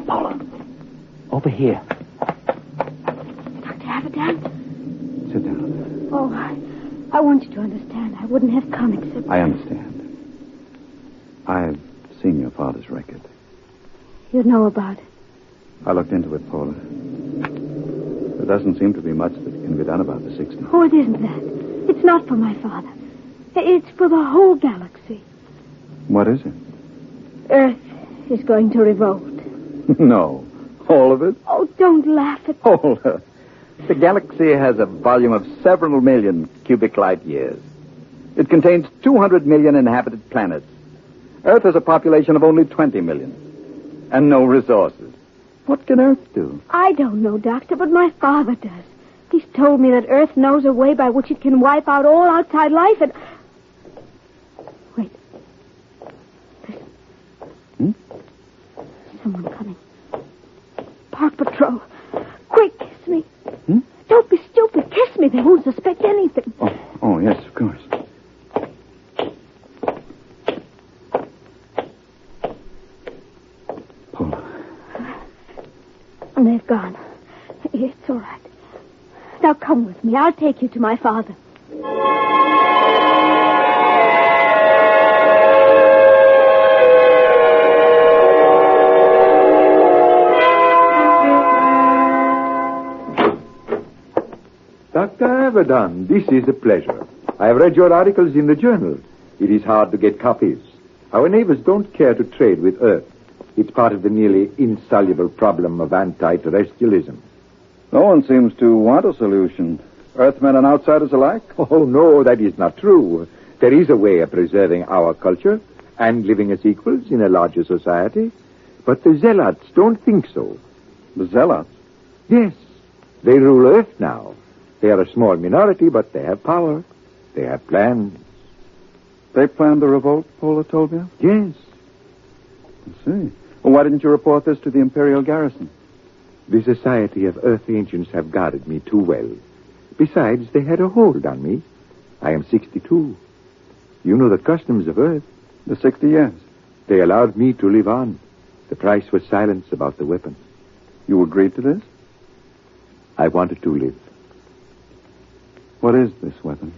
Paula. Over here. Dr. Avidan? Sit down. Oh, I want you to understand. I wouldn't have come except... I understand. I've seen your father's record. You know about it. I looked into it, Paula. There doesn't seem to be much that can be done about the 60. Oh, it isn't that. It's not for my father. It's for the whole galaxy. What is it? Earth is going to revolt. No. All of it? Oh, don't laugh at me. Paula, the galaxy has a volume of several million cubic light years. It contains 200 million inhabited planets. Earth has a population of only 20 million. And no resources. What can Earth do? I don't know, Doctor, but my father does. He's told me that Earth knows a way by which it can wipe out all outside life and... Wait. Listen. Someone coming. Park Patrol. Quick, kiss me. Don't be stupid. Kiss me. They won't suspect anything. Oh, yes, of course. And they've gone. It's all right. Now come with me. I'll take you to my father. Dr. Avidan, this is a pleasure. I have read your articles in the journal. It is hard to get copies. Our neighbors don't care to trade with Earth. It's part of the nearly insoluble problem of anti-terrestrialism. No one seems to want a solution. Earthmen and outsiders alike? Oh, no, that is not true. There is a way of preserving our culture and living as equals in a larger society. But the zealots don't think so. The zealots? Yes. They rule Earth now. They are a small minority, but they have power. They have plans. They planned the revolt, Paula told me? Yes. I see. Well, why didn't you report this to the Imperial garrison? The Society of Earth Ancients have guarded me too well. Besides, they had a hold on me. I am 62. You know the customs of Earth. The 60 years. They allowed me to live on. The price was silence about the weapon. You agreed to this? I wanted to live. What is this weapon?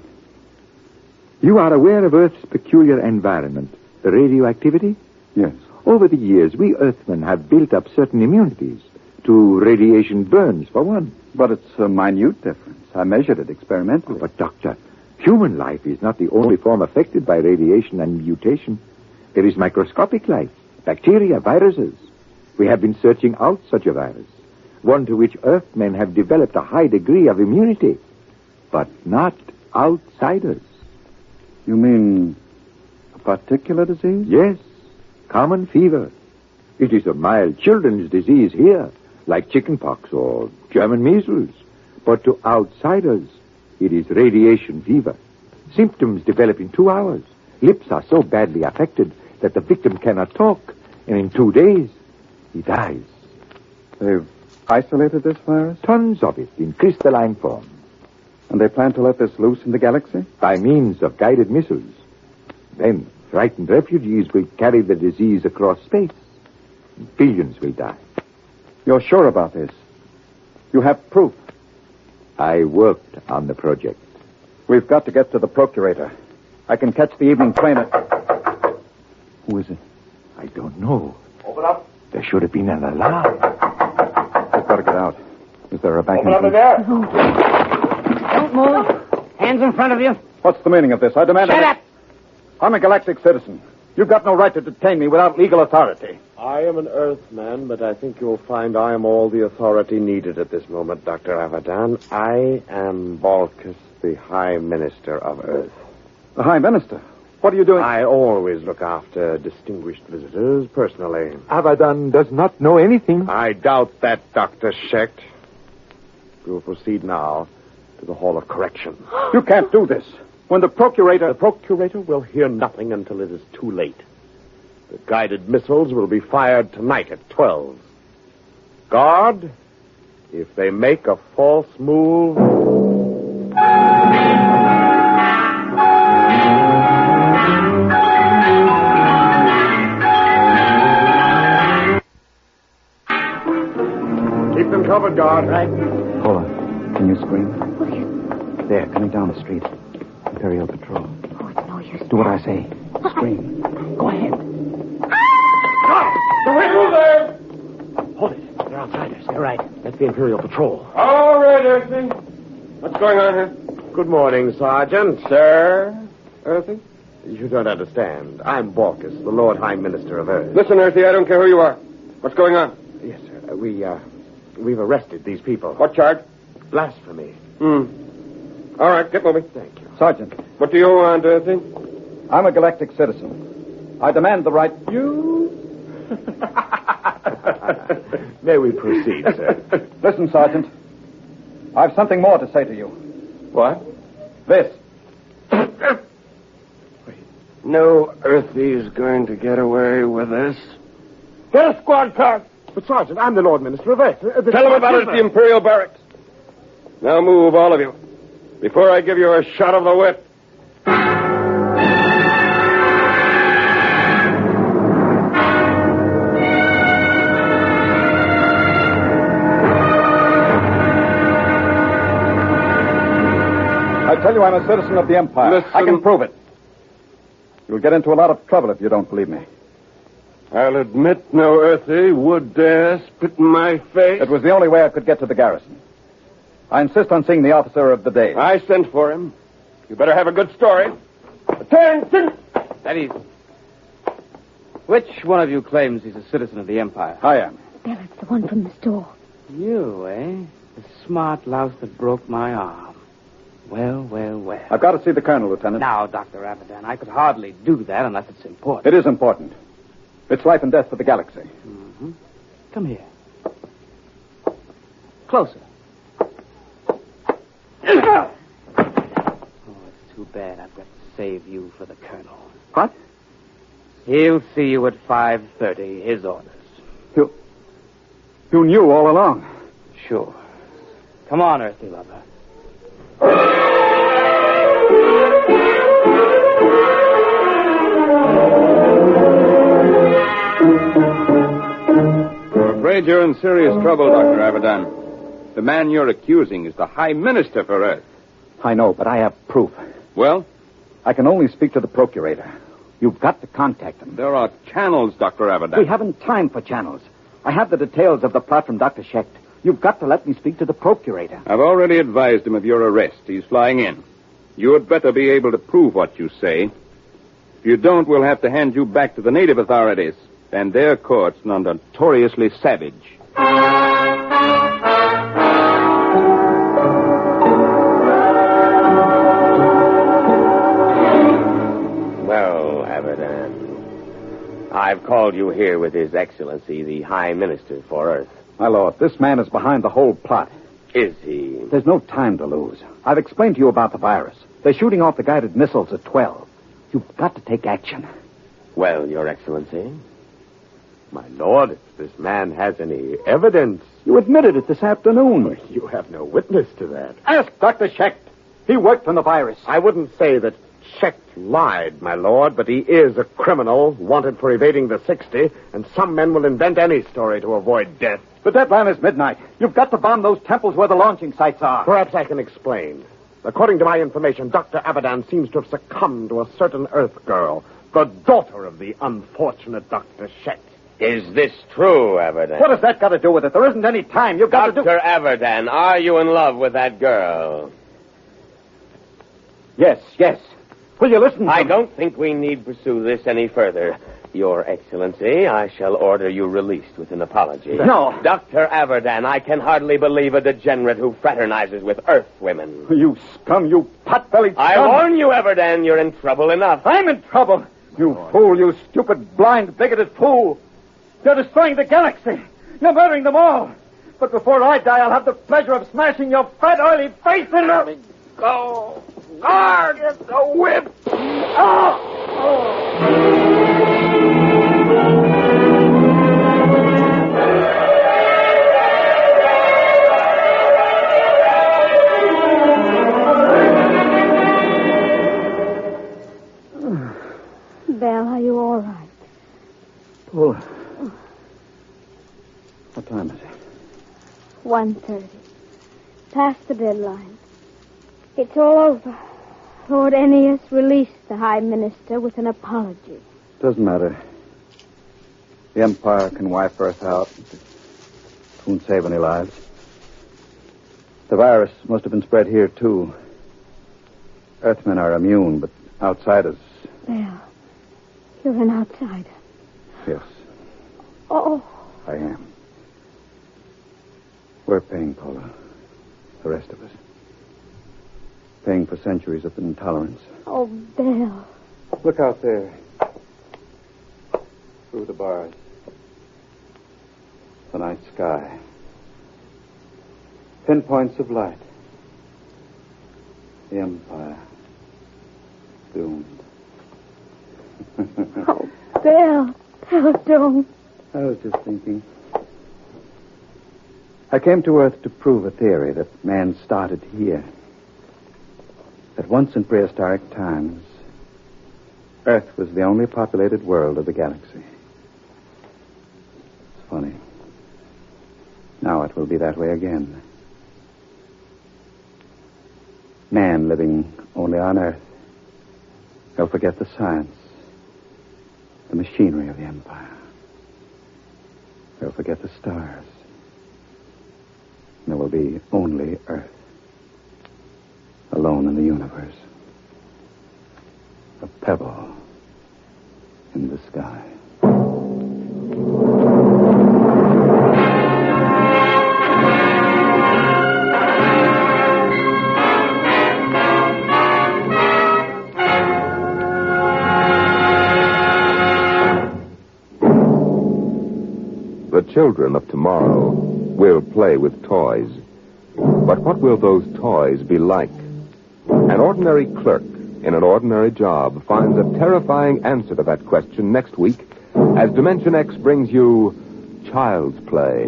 You are aware of Earth's peculiar environment, the radioactivity? Yes. Over the years, we Earthmen have built up certain immunities to radiation burns, for one. But it's a minute difference. I measured it experimentally. But, Doctor, human life is not the only form affected by radiation and mutation. There is microscopic life, bacteria, viruses. We have been searching out such a virus, one to which Earthmen have developed a high degree of immunity, but not outsiders. You mean a particular disease? Yes, common fever. It is a mild children's disease here, like chickenpox or German measles. But to outsiders, it is radiation fever. Symptoms develop in 2 hours. Lips are so badly affected that the victim cannot talk, and in 2 days, he dies. They've isolated this virus? Tons of it in crystalline form. And they plan to let this loose in the galaxy? By means of guided missiles. Then frightened refugees will carry the disease across space. Billions will die. You're sure about this? You have proof? I worked on the project. We've got to get to the Procurator. I can catch the evening train at... Who is it? I don't know. Open up. There should have been an alarm. We've got to get out. Is there a back Open up in entrance? there. Don't move. Hands in front of you. What's the meaning of this? I demand... Shut up. I'm a galactic citizen. You've got no right to detain me without legal authority. I am an Earthman, but I think you'll find I am all the authority needed at this moment, Dr. Avidan. I am Balkus, the High Minister of Earth. The High Minister? What are you doing? I always look after distinguished visitors personally. Avidan does not know anything. I doubt that, Dr. Schecht. We will proceed now to the Hall of Correction. You can't do this. When the Procurator... The Procurator will hear nothing until it is too late. The guided missiles will be fired tonight at 12. Guard, if they make a false move... good guard. Right. Paula, can you scream? There, coming down the street. Imperial Patrol. Oh, it's no use. Do what I say. Scream. Go ahead. Who there? Hold it. They're outsiders. They're right. That's the Imperial Patrol. All right, Earthy. What's going on here? Good morning, Sergeant. Sir? Earthy? You don't understand. I'm Balkus, the Lord High Minister of Earth. Listen, Earthy, I don't care who you are. What's going on? Yes, sir. We've arrested these people. What charge? Blasphemy. All right, get moving. Thank you. Sergeant. What do you want, Earthy? I'm a galactic citizen. I demand the right... You? May we proceed, sir? Listen, Sergeant. I've something more to say to you. What? This. No Earthy's going to get away with this. Get a squad car. But, Sergeant, I'm the Lord Minister of Earth. Tell him about it at the Imperial Barracks. Now move, all of you, before I give you a shot of the whip. I tell you I'm a citizen of the Empire. Listen. I can prove it. You'll get into a lot of trouble if you don't believe me. I'll admit no Earthy would dare spit in my face. It was the only way I could get to the garrison. I insist on seeing the officer of the day. I sent for him. You better have a good story. Attention! Steady. Which one of you claims he's a citizen of the Empire? I am. Velt's the one from the store. You, eh? The smart louse that broke my arm. Well, well, well. I've got to see the colonel, Lieutenant. Now, Dr. Abadan, I could hardly do that unless it's important. It is important. It's life and death for the galaxy. Mm-hmm. Come here. Closer. Oh, it's too bad I've got to save you for the colonel. What? He'll see you at 5:30, his orders. You knew all along. Sure. Come on, Earthy lover. I'm afraid you're in serious trouble, Dr. Abadan. The man you're accusing is the High Minister for Earth. I know, but I have proof. Well? I can only speak to the Procurator. You've got to contact him. There are channels, Dr. Abadan. We haven't time for channels. I have the details of the plot from Dr. Schecht. You've got to let me speak to the Procurator. I've already advised him of your arrest. He's flying in. You had better be able to prove what you say. If you don't, we'll have to hand you back to the native authorities and their courts, notoriously savage. Well, Abadan, I've called you here with His Excellency, the High Minister for Earth. My lord, this man is behind the whole plot. Is he? There's no time to lose. I've explained to you about the virus. They're shooting off the guided missiles at 12. You've got to take action. Well, Your Excellency. My lord, if this man has any evidence... You admitted it this afternoon. You have no witness to that. Ask Dr. Schecht. He worked on the virus. I wouldn't say that Schecht lied, my lord, but he is a criminal wanted for evading the 60, and some men will invent any story to avoid death. The deadline is midnight. You've got to bomb those temples where the launching sites are. Perhaps I can explain. According to my information, Dr. Abadan seems to have succumbed to a certain Earth girl, the daughter of the unfortunate Dr. Schecht. Is this true, Abadan? What has that got to do with it? There isn't any time. You've got to do... Dr. Abadan, are you in love with that girl? Yes. Will you listen to I me? don't think we need pursue this any further. Your Excellency, I shall order you released with an apology. No. Dr. Abadan, I can hardly believe a degenerate who fraternizes with Earth women. You scum, you pot-bellied scum. I warn you, Abadan, you're in trouble enough. I'm in trouble. You fool, you stupid, blind, bigoted fool. You're destroying the galaxy. You're murdering them all. But before I die, I'll have the pleasure of smashing your fat, oily face in the... Go. Guard, the whip. Belle, are you all right? Paul. What time is it? 1:30. Past the deadline. It's all over. Lord Ennius released the High Minister with an apology. Doesn't matter. The Empire can wipe Earth out. It won't save any lives. The virus must have been spread here, too. Earthmen are immune, but outsiders... Well, you're an outsider. Yes. Oh. I am. We're paying, Paula. The rest of us. Paying for centuries of intolerance. Oh, Bill. Look out there. Through the bars. The night sky. Pinpoints of light. The Empire. Doomed. Oh, Bill. Bill, don't. I was just thinking. I came to Earth to prove a theory that man started here. That once in prehistoric times, Earth was the only populated world of the galaxy. It's funny. Now it will be that way again. Man living only on Earth. He'll forget the science, the machinery of the Empire. He'll forget the stars. There will be only Earth. Alone in the universe. A pebble in the sky. The children of tomorrow will play with toys. But what will those toys be like? An ordinary clerk in an ordinary job finds a terrifying answer to that question next week as Dimension X brings you Child's Play.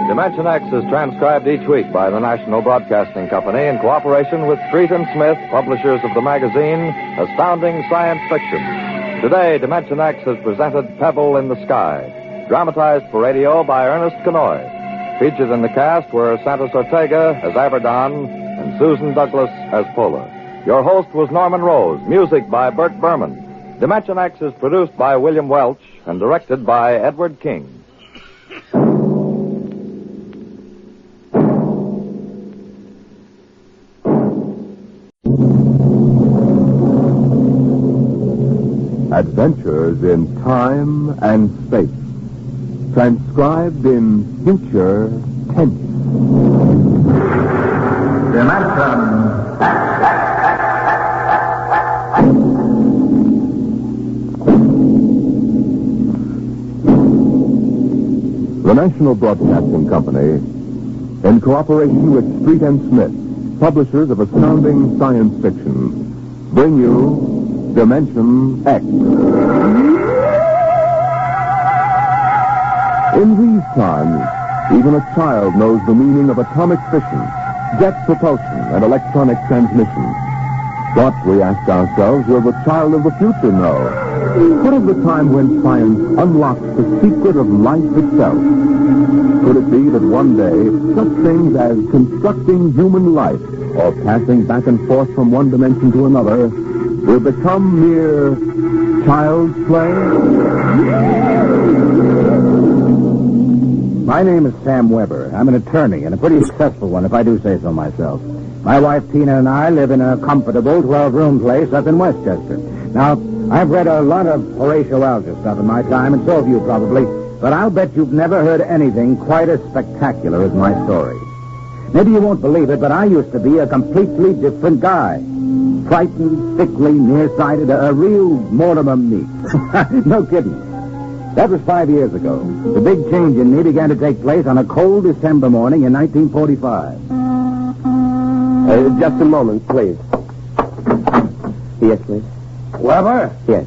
Dimension X is transcribed each week by the National Broadcasting Company in cooperation with Street & Smith, publishers of the magazine Astounding Science Fiction. Today, Dimension X has presented Pebble in the Sky, dramatized for radio by Ernest Kinoy. Featured in the cast were Santos Ortega as Abaddon and Susan Douglas as Pola. Your host was Norman Rose, music by Burt Berman. Dimension X is produced by William Welch and directed by Edward King. Adventures in time and space. Transcribed in future tense. The National Broadcasting Company, in cooperation with Street & Smith, publishers of astounding science fiction, bring you Dimension X. In these times, even a child knows the meaning of atomic fission, jet propulsion, and electronic transmission. What, we ask ourselves, will the child of the future know? What of the time when science unlocks the secret of life itself? Could it be that one day, such things as constructing human life or passing back and forth from one dimension to another will become mere child's play? My name is Sam Weber. I'm an attorney, and a pretty successful one, if I do say so myself. My wife, Tina, and I live in a comfortable 12-room place up in Westchester. Now, I've read a lot of Horatio Alger stuff in my time, and so have you probably, but I'll bet you've never heard anything quite as spectacular as my story. Maybe you won't believe it, but I used to be a completely different guy. Frightened, sickly, nearsighted, a real Mortimer Meek. No kidding. That was 5 years ago. The big change in me began to take place on a cold December morning in 1945. Just a moment, please. Yes, please. Weber? Yes.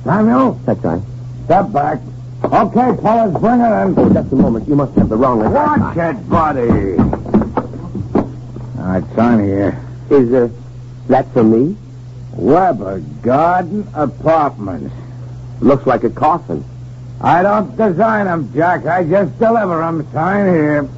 Samuel? That's right. Step back. Okay, fellas, bring it in. Oh, just a moment. You must have the wrong address. Watch it, buddy. All right, sign here. Is, that for me? Weber Garden Apartments. Looks like a coffin. I don't design them, Jack. I just deliver them. Sign here.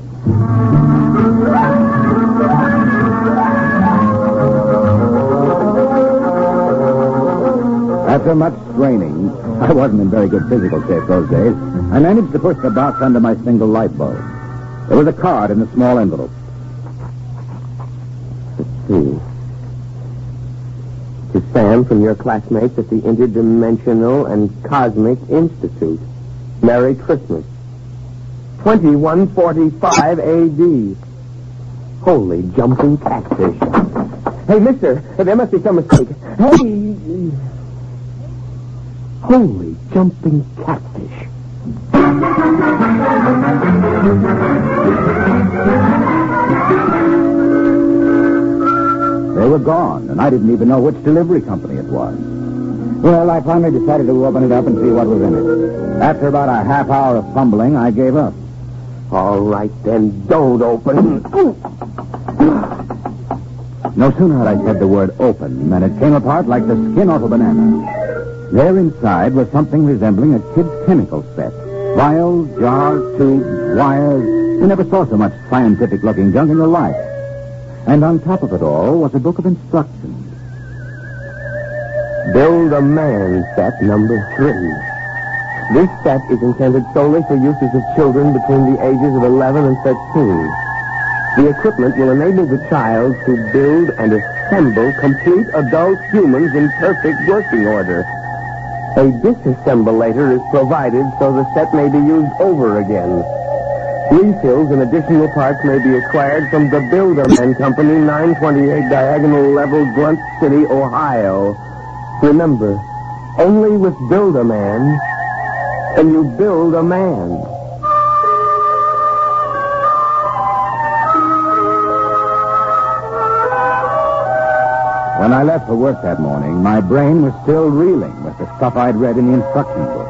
After much straining, I wasn't in very good physical shape those days. I managed to push the box under my single light bulb. There was a card in the small envelope. Let's see. To Sam from your classmates at the Interdimensional and Cosmic Institute. Merry Christmas. 2145 A.D. Holy jumping catfish. Hey, mister, there must be some mistake. Hey! Holy jumping catfish. They were gone, and I didn't even know which delivery company it was. Well, I finally decided to open it up and see what was in it. After about a half hour of fumbling, I gave up. All right, then, don't open. No sooner had I said the word open than it came apart like the skin off a banana. There inside was something resembling a kid's chemical set. Vials, jars, tubes, wires. You never saw so much scientific-looking junk in your life. And on top of it all was a book of instructions. Build a Man set number 3. This set is intended solely for uses of children between the ages of 11 and 13. The equipment will enable the child to build and assemble complete adult humans in perfect working order. A disassemblator is provided so the set may be used over again. Refills and additional parts may be acquired from the Build-A-Man Company, 928 Diagonal Level, Grunt City, Ohio. Remember, only with Build-A-Man can you build a man. When I left for work that morning, my brain was still reeling with the stuff I'd read in the instruction book.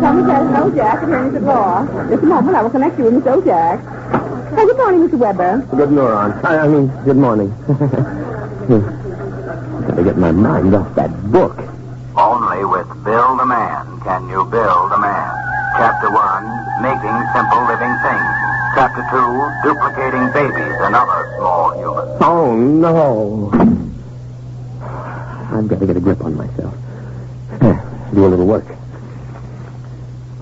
Thomas says no, Jack, attorneys at law. Just a moment, I will connect you with Miss Ojack. Hey, good morning, Mr. Weber. Good good morning. Gotta get my mind off that book. Only with Build a Man can you build a man. Chapter 1, Making Simple Living Things. Chapter 2, Duplicating Babies and Other Small Humans. Oh, no. I've got to get a grip on myself. Do a little work.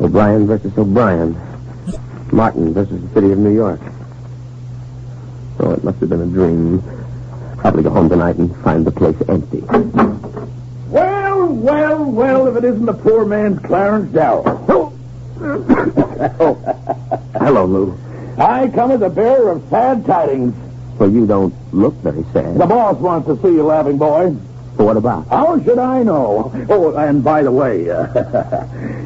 O'Brien versus O'Brien. Martin versus the city of New York. Oh, it must have been a dream. Probably go home tonight and find the place empty. Well, if it isn't the poor man's Clarence Darrow. Hello, Lou. I come as a bearer of sad tidings. Well, you don't look very sad. The boss wants to see you, laughing boy. Well, what about? How should I know? Oh, and by the way,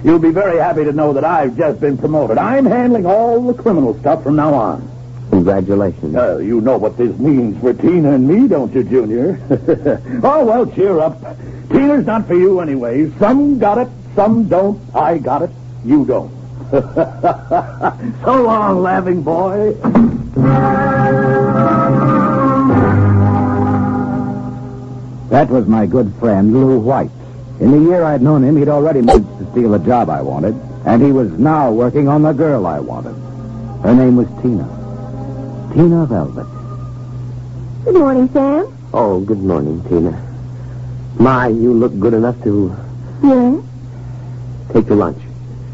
you'll be very happy to know that I've just been promoted. I'm handling all the criminal stuff from now on. Congratulations. You know what this means for Tina and me, don't you, Junior? Oh, well, cheer up. Tina's not for you anyway. Some got it, some don't. I got it, you don't. So long, laughing boy. That was my good friend, Lou White. In the year I'd known him, he'd already managed to steal a job I wanted, and he was now working on the girl I wanted. Her name was Tina. Tina Veldt. Good morning, Sam. Oh, good morning, Tina. My, you look good enough to... Yes? Take your lunch.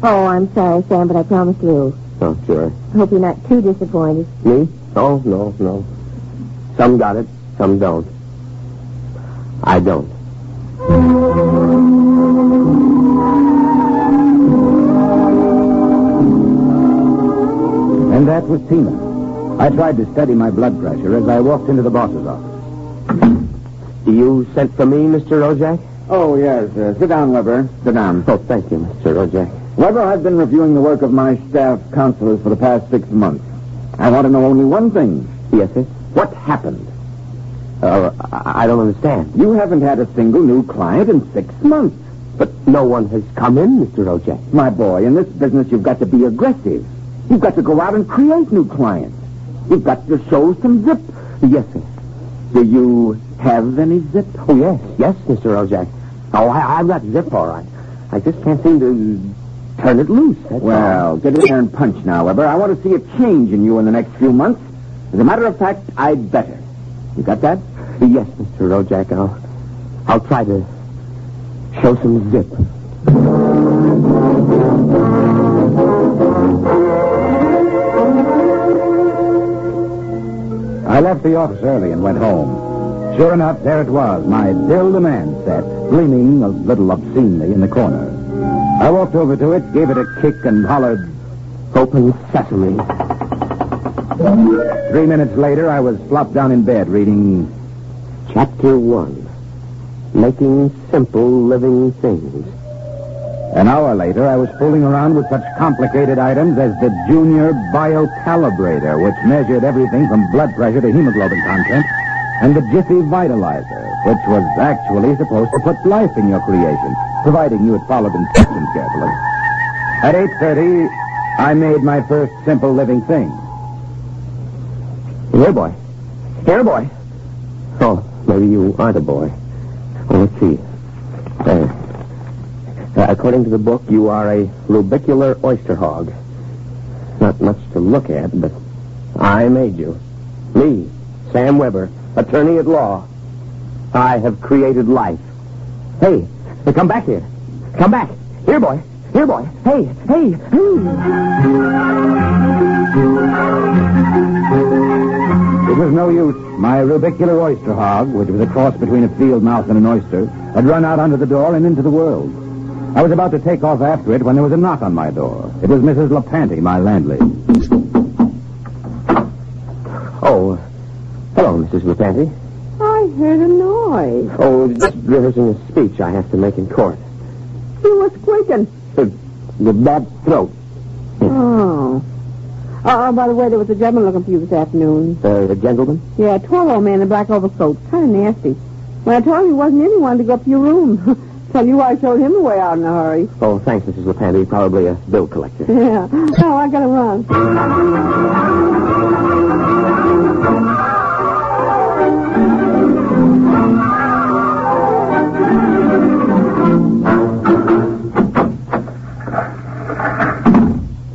Oh, I'm sorry, Sam, but I promised Lou. Oh, sure. I hope you're not too disappointed. Me? Oh, no. Some got it, some don't. I don't. And that was Tina. I tried to steady my blood pressure as I walked into the boss's office. You sent for me, Mr. Ojak? Oh, yes. Sit down, Weber. Sit down. Oh, thank you, Mr. Ojak. Weber, I've been reviewing the work of my staff counselors for the past 6 months. I want to know only one thing. Yes, sir? What happened? I don't understand. You haven't had a single new client in 6 months. But no one has come in, Mr. Ojak. My boy, in this business, you've got to be aggressive. You've got to go out and create new clients. You've got to show some zip. Yes, sir. Do you have any zip? Oh, yes, Mr. Ojak. Oh, I've got zip, all right. I just can't seem to turn it loose. Well, get in there and punch now, Weber. I want to see a change in you in the next few months. As a matter of fact, I'd better. You got that? Yes, Mr. Rojak. I'll try to show some zip. I left the office early and went home. Sure enough, there it was, my Build a Man set, gleaming a little obscenely in the corner. I walked over to it, gave it a kick, and hollered, "Open sesame." 3 minutes later, I was flopped down in bed reading Chapter 1, Making Simple Living Things. An hour later, I was fooling around with such complicated items as the Junior Biocalibrator, which measured everything from blood pressure to hemoglobin content, and the Jiffy Vitalizer, which was actually supposed to put life in your creation, providing you had followed instructions carefully. At 8:30, I made my first simple living thing. Here, boy. Here, boy. Oh, maybe you aren't a boy. Oh, let's see. According to the book, you are a rubicular oyster hog. Not much to look at, but I made you. Me, Sam Weber, attorney at law. I have created life. Hey, come back here. Come back. Here, boy. Here, boy. Hey, hey, hey. It was no use. My rubicular oyster hog, which was a cross between a field mouse and an oyster, had run out under the door and into the world. I was about to take off after it when there was a knock on my door. It was Mrs. LaPanty, my landlady. Oh, hello, Mrs. LaPanty. I heard a noise. Oh, just rehearsing a speech I have to make in court. You were squeaking. The bad throat. Oh. By the way, there was a gentleman looking for you this afternoon. The gentleman? Yeah, a tall-old man in a black overcoat. Kind of nasty. When I told him he wasn't in, he wanted to go up to your room. Tell you I showed him the way out in a hurry. Oh, thanks, Mrs. LaPanty. Probably a bill collector. Yeah. Oh, I gotta run.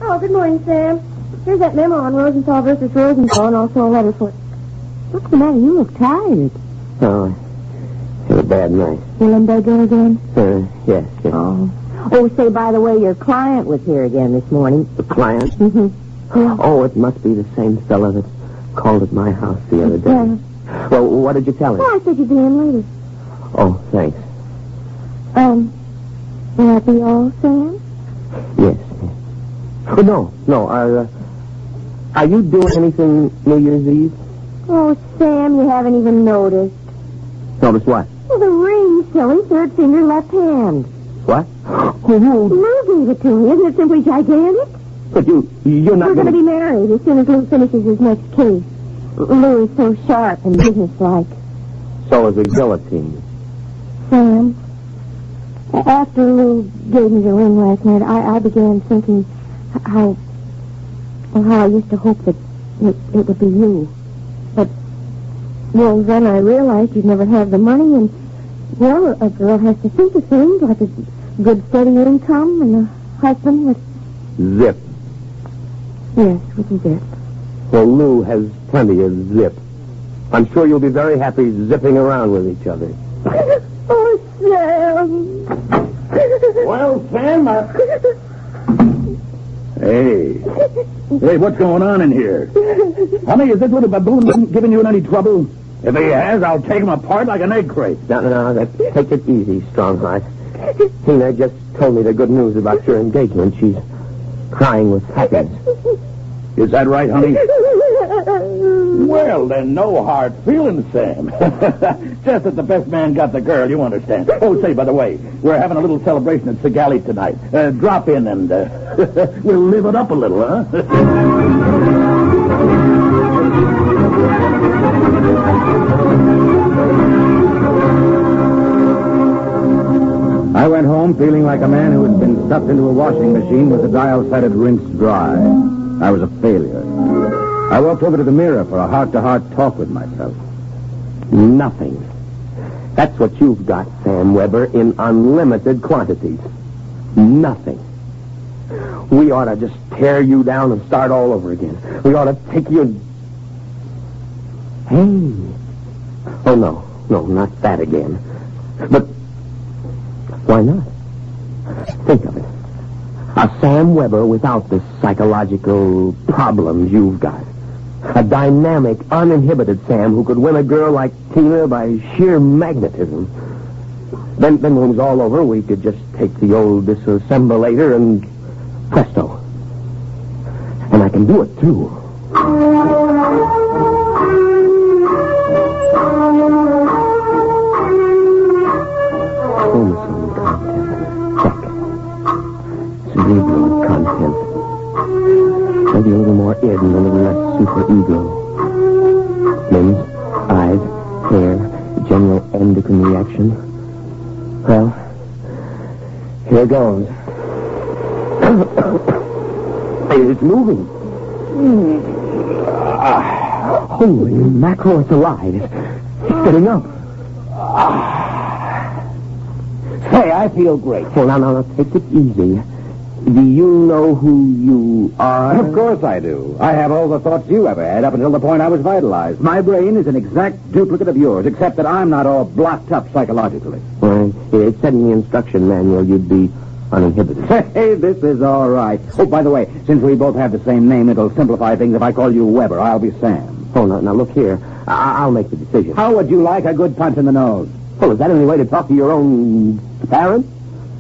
Oh, good morning, Sam. Here's that memo on Rosenthal versus Rosenthal and also a letter for... What's the matter? You look tired. Oh, I had a bad night. You in bed again? Yes. Oh. Oh, say, by the way, your client was here again this morning. The client? Mm-hmm. Yeah. Oh, it must be the same fella that called at my house the other day. Yeah. Well, what did you tell him? Oh, I said you'd be in later. Oh, thanks. Will that be all, Sam? Yes. Oh, no. Are you doing anything New Year's Eve? Oh, Sam, you haven't even noticed. Notice what? Well, the ring, silly, third finger, left hand. What? Lou gave it to me. Isn't it simply gigantic? But you're not We're going to be married as soon as Lou finishes his next case. Lou is so sharp and businesslike. So is a guillotine. Sam, after Lou gave me the ring last night, I began thinking how I used to hope that it would be you. But, well, then I realized you'd never have the money, and, well, a girl has to think of things like a good steady income and a husband with... Zip. Yes, with a zip. Well, Lou has plenty of zip. I'm sure you'll be very happy zipping around with each other. Oh, Sam. Well, Sam, Hey, what's going on in here? Honey, is this little baboon giving you any trouble? If he has, I'll take him apart like an egg crate. No, take it easy, Strongheart. Tina just told me the good news about your engagement. She's crying with happiness. Is that right, honey? Well, then, no hard feelings, Sam. Just that the best man got the girl, you understand. Oh, say, by the way, we're having a little celebration at Sigali tonight. Drop in and we'll live it up a little, huh? I went home feeling like a man who had been stuffed into a washing machine with the dial set at rinsed dry. I was a failure. I walked over to the mirror for a heart-to-heart talk with myself. Nothing. That's what you've got, Sam Weber, in unlimited quantities. Nothing. We ought to just tear you down and start all over again. We ought to take you and... Hey. Oh, no, not that again. But why not? Think of it. A Sam Weber without the psychological problems you've got. A dynamic, uninhibited Sam who could win a girl like Tina by sheer magnetism. Then when it was all over, we could just take the old disassemblator and presto. And I can do it, too. Chromosome content. Check. Cerebral content. Maybe a little more id and a little less superego. Limbs, eyes, hair, general endocrine reaction. Well, here goes. It's moving. Holy mackerel, it's alive. It's getting up. Hey, I feel great. Well, now, take it easy. Do you know who you are? Of course I do. I have all the thoughts you ever had up until the point I was vitalized. My brain is an exact duplicate of yours, except that I'm not all blocked up psychologically. Well, it said in the instruction manual you'd be uninhibited. Hey, this is all right. Oh, by the way, since we both have the same name, it'll simplify things if I call you Weber. I'll be Sam. Oh, now look here. I'll make the decision. How would you like a good punch in the nose? Well, is that any way to talk to your own parents?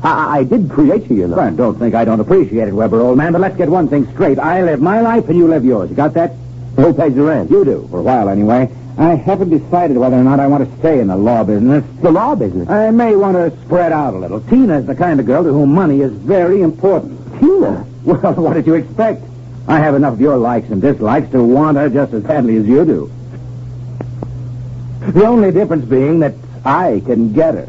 I did create you, you know. Well, don't think I don't appreciate it, Weber, old man, but let's get one thing straight. I live my life and you live yours. You got that? Who pays the rent? You do, for a while anyway. I haven't decided whether or not I want to stay in the law business. The law business? I may want to spread out a little. Tina's the kind of girl to whom money is very important. Tina? Well, what did you expect? I have enough of your likes and dislikes to want her just as badly as you do. The only difference being that I can get her.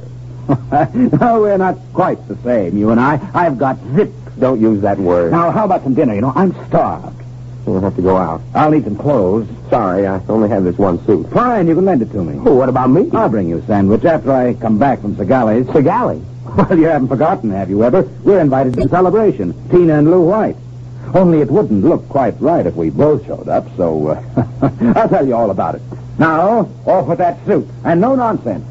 No, we're not quite the same, you and I. I've got zip. Don't use that word. Now, how about some dinner? You know, I'm starved. We'll have to go out. I'll need some clothes. Sorry, I only have this one suit. Fine, you can lend it to me. Oh, what about me? I'll bring you a sandwich after I come back from Segali's. Segali? Well, you haven't forgotten, have you, Weber? We're invited to the celebration. Tina and Lou White. Only it wouldn't look quite right if we both showed up, so I'll tell you all about it. Now, off with that suit. And no nonsense.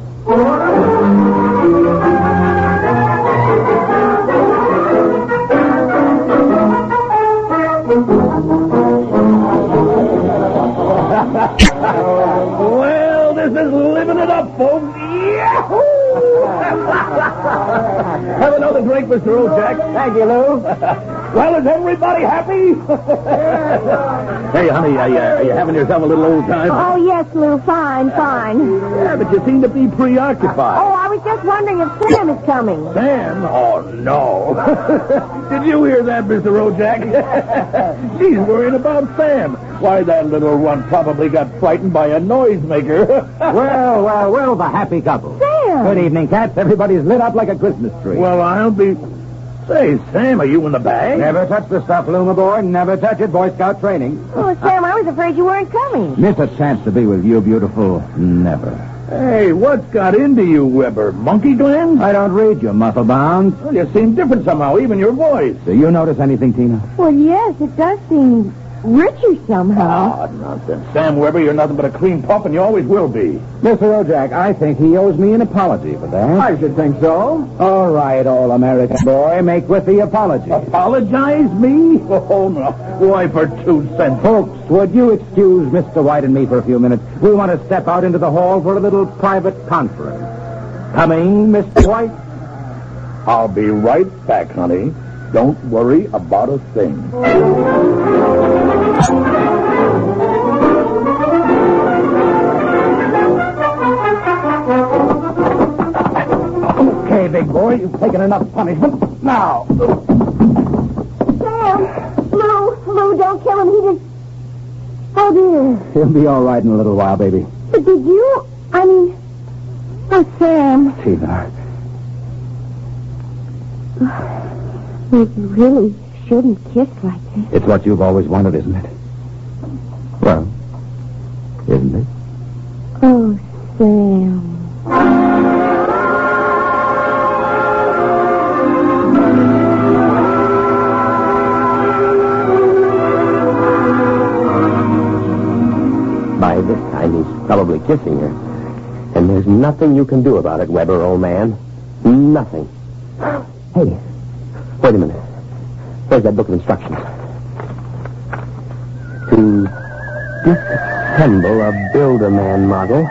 Well, this is living it up, folks. Yahoo! Have another drink, Mr. Ojak. Thank you, Lou. Well, is everybody happy? Hey, honey, are you having yourself a little old time? Oh, yes, Lou. Fine. Yeah, but you seem to be preoccupied. Oh, I was just wondering if Sam is coming. Sam? Oh, no. Did you hear that, Mr. Ojak? She's worrying about Sam. Why, that little one probably got frightened by a noisemaker. Well, the happy couple. Sam! Good evening, cats. Everybody's lit up like a Christmas tree. Well, I'll be... Say, Sam, are you in the bag? Never touch the stuff, Lou, my boy. Never touch it. Boy Scout training. Oh, Sam, I was afraid you weren't coming. Miss a chance to be with you, beautiful. Never. Hey, what's got into you, Weber? Monkey gland? I don't read your muscle bound. Well, you seem different somehow, even your voice. Do you notice anything, Tina? Well, yes, it does seem richer somehow. Oh, nonsense. Sam Weber, you're nothing but a cream puff, and you always will be. Mr. Ojak, I think he owes me an apology for that. I should think so. All right, all-American boy, make with the apology. Apologize me? Oh, no. Why, for 2 cents. Folks, would you excuse Mr. White and me for a few minutes? We want to step out into the hall for a little private conference. Coming, Mr. White? I'll be right back, honey. Don't worry about a thing. Okay, big boy, you've taken enough punishment. Now. Sam! Lou, don't kill him. He just... Oh, dear. He'll be all right in a little while, baby. But did you... Oh, Sam. Tina. We really shouldn't kiss like this. It's what you've always wanted, isn't it? Well, isn't it? Oh, Sam. And he's probably kissing her. And there's nothing you can do about it, Weber, old man. Nothing. Hey, wait a minute. Where's that book of instructions? To disassemble a Build-A-Man model,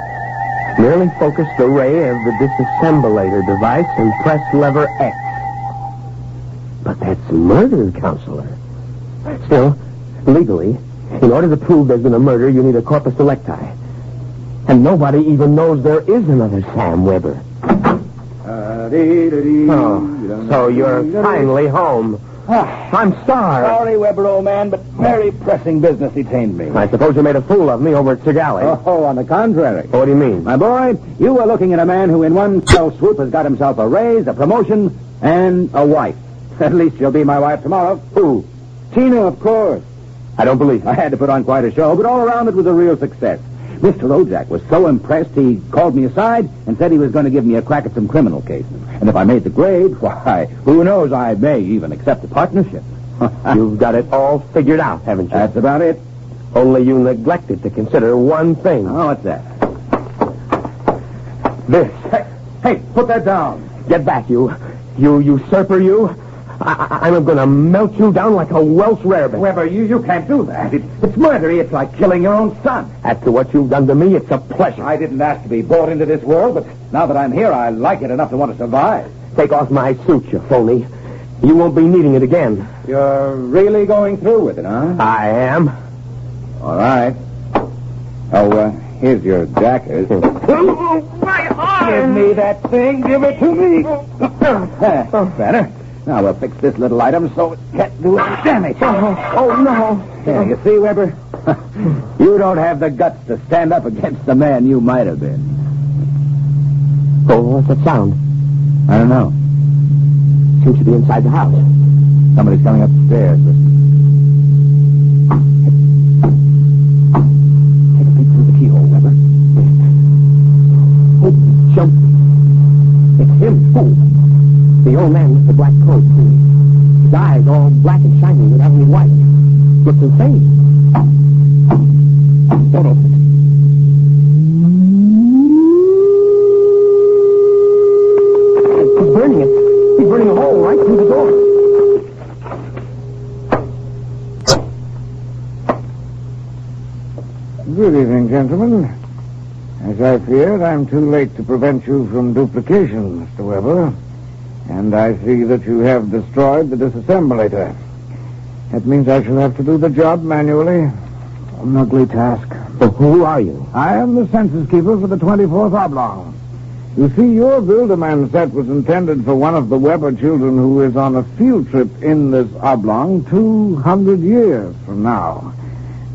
merely focus the ray of the disassemblator device and press lever X. But that's murder, Counselor. Still, legally, in order to prove there's been a murder, you need a corpus delicti. And nobody even knows there is another Sam Weber. Oh, so you're finally home. I'm starved. Sorry, Weber, old man, but very pressing business detained me. I suppose you made a fool of me over at Sir Galley. Oh, on the contrary. What do you mean? My boy, you were looking at a man who in one fell swoop has got himself a raise, a promotion, and a wife. At least she'll be my wife tomorrow. Who? Tina, of course. I don't believe it. I had to put on quite a show, but all around it was a real success. Mr. Ojak was so impressed he called me aside and said he was going to give me a crack at some criminal cases. And if I made the grade, why, who knows, I may even accept a partnership. You've got it all figured out, haven't you? That's about it. Only you neglected to consider one thing. Oh, what's that? This. Hey, put that down. Get back, you usurper, you. I'm going to melt you down like a Welsh rarebit. Weber, you can't do that. It's murder. It's like killing your own son. After what you've done to me, it's a pleasure. I didn't ask to be brought into this world, but now that I'm here, I like it enough to want to survive. Take off my suit, you phony. You won't be needing it again. You're really going through with it, huh? I am. All right. Oh, here's your jacket. My arm! Give me that thing. Give it to me. Better. Now, we'll fix this little item so it can't do any damage. Oh, no. Yeah, you see, Weber? You don't have the guts to stand up against the man you might have been. Oh, what's that sound? I don't know. Seems to be inside the house. Somebody's coming upstairs. Take a peek through the keyhole, Weber. Oh, jump. It's him, fool. The old man with the black coat. His eyes all black and shiny without any white. Looks insane. Don't open it. He's burning it. He's burning a hole right through the door. Good evening, gentlemen. As I feared, I'm too late to prevent you from duplication, Mr. Weber. And I see that you have destroyed the disassemblator. That means I shall have to do the job manually. An ugly task. But who are you? I am the census keeper for the 24th Oblong. You see, your Build-A-Man set was intended for one of the Weber children who is on a field trip in this Oblong 200 years from now.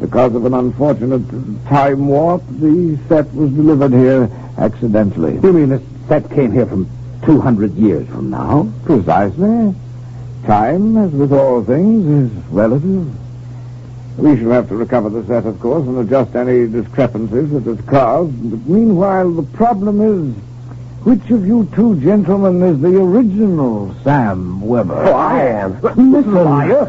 Because of an unfortunate time warp, the set was delivered here accidentally. You mean this set came here from 200 years from now? Precisely. Time, as with all things, is relative. We shall have to recover the set, of course, and adjust any discrepancies that it caused. But meanwhile, the problem is, which of you two gentlemen is the original Sam Weber? Oh, I am. Mr. Liar.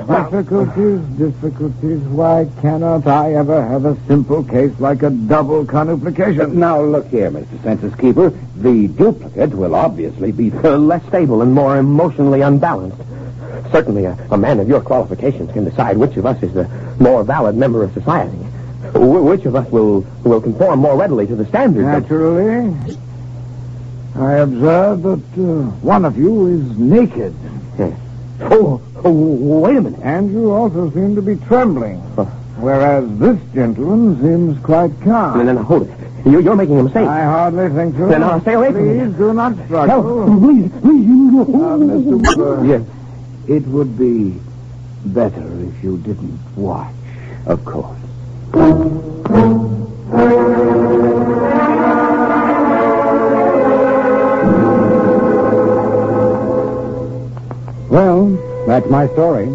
Difficulties. Why cannot I ever have a simple case like a double conuplication? Now, look here, Mr. Census Keeper. The duplicate will obviously be less stable and more emotionally unbalanced. Certainly, a man of your qualifications can decide which of us is the more valid member of society. Which of us will conform more readily to the standards. Naturally. I observe that one of you is naked. Yes. Oh, wait a minute. And you also seem to be trembling. Whereas this gentleman seems quite calm. No, hold it. You're making a mistake. I hardly think so. Then I'll stay away from you. Please do not struggle. No, please. Mr. Weber. Yes. It would be better if you didn't watch. Of course. Well, that's my story.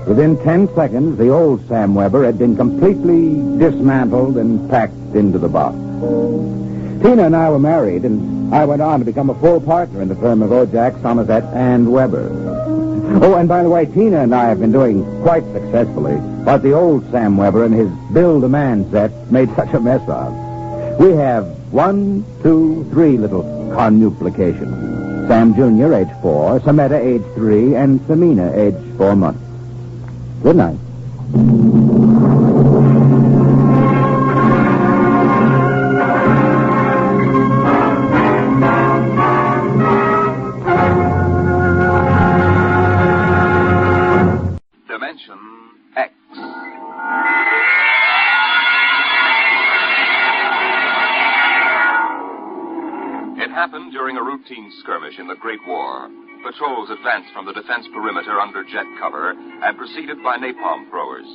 Within 10 seconds, the old Sam Weber had been completely dismantled and packed into the box. Tina and I were married, and I went on to become a full partner in the firm of Ojak, Somerset, and Weber. Oh, and by the way, Tina and I have been doing quite successfully what the old Sam Weber and his Build-A-Man set made such a mess of. We have 1, 2, 3 little connuplications. Sam Jr., age 4, Sameta, age 3, and Samina, age 4 months. Good night. Dimension X. It happened during a routine skirmish in the Great War. Patrols advanced from the defense perimeter under jet cover and preceded by napalm throwers.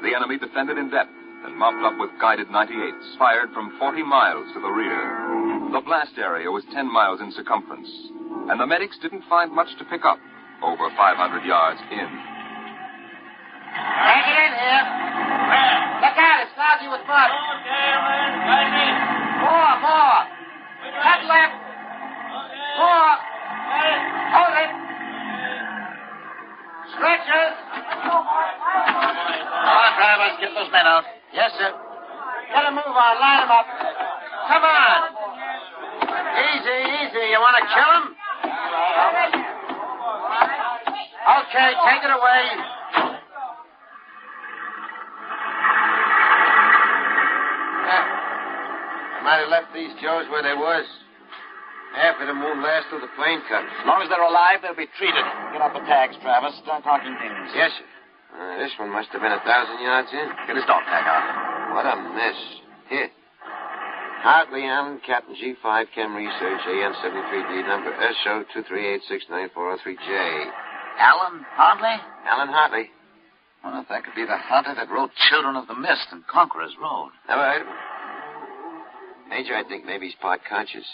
The enemy defended in depth and mopped up with guided 98s fired from 40 miles to the rear. The blast area was 10 miles in circumference, and the medics didn't find much to pick up over 500 yards in. Bring it in here. Look out, it's lousy with mud. More. Cut left. More. Hold it. Stretchers. Come on, drivers, get those men out. Yes, sir. Get a move on, line them up. Come on. Easy. You want to kill them? Okay, take it away. Might have left these Joes where they was. Half of them won't last till the plane comes. As long as they're alive, they'll be treated. Get out the tags, Travis. Start talking things. Yes, sir. This one must have been 1,000 yards in. Get his dog tag out. What a mess. Here. Hartley Allen, Captain G5, Chem Research, AN73D, number SO238694030J. Alan Hartley? Alan Hartley. Well, if that could be the hunter that wrote Children of the Mist and Conqueror's Road. Never heard of him. Major, I think maybe he's part conscious.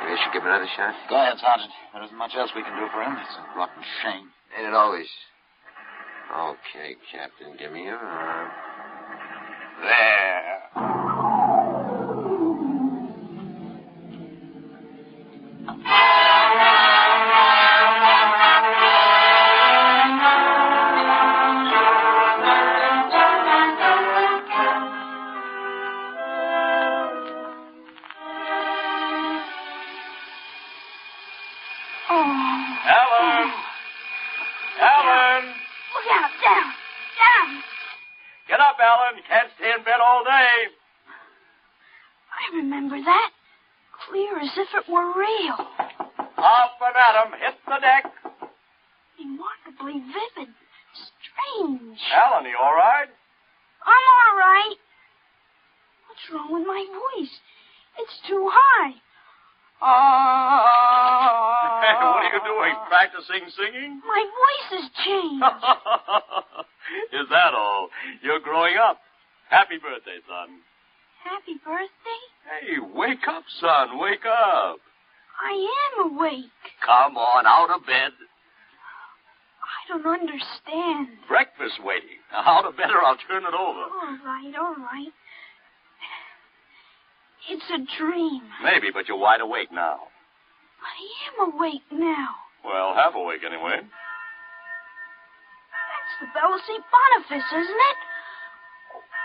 Maybe I should give him another shot. Go ahead, Sergeant. There isn't much else we can do for him. It's a rotten shame. Ain't it always? Okay, Captain, give me your arm. There. Alan. You can't stay in bed all day. I remember that. Clear as if it were real. Up and at 'em. Hit the deck. Remarkably vivid. Strange. Alan, you all right? I'm all right. What's wrong with my voice? It's too high. What are you doing? Practicing singing? My voice has changed. Is that all? You're growing up. Happy birthday, son. Happy birthday? Hey, wake up, son. Wake up. I am awake. Come on, out of bed. I don't understand. Breakfast waiting. Now, out of bed or I'll turn it over. All right. It's a dream. Maybe, but you're wide awake now. I am awake now. Well, half awake anyway. That's the Bell of St. Boniface, isn't it?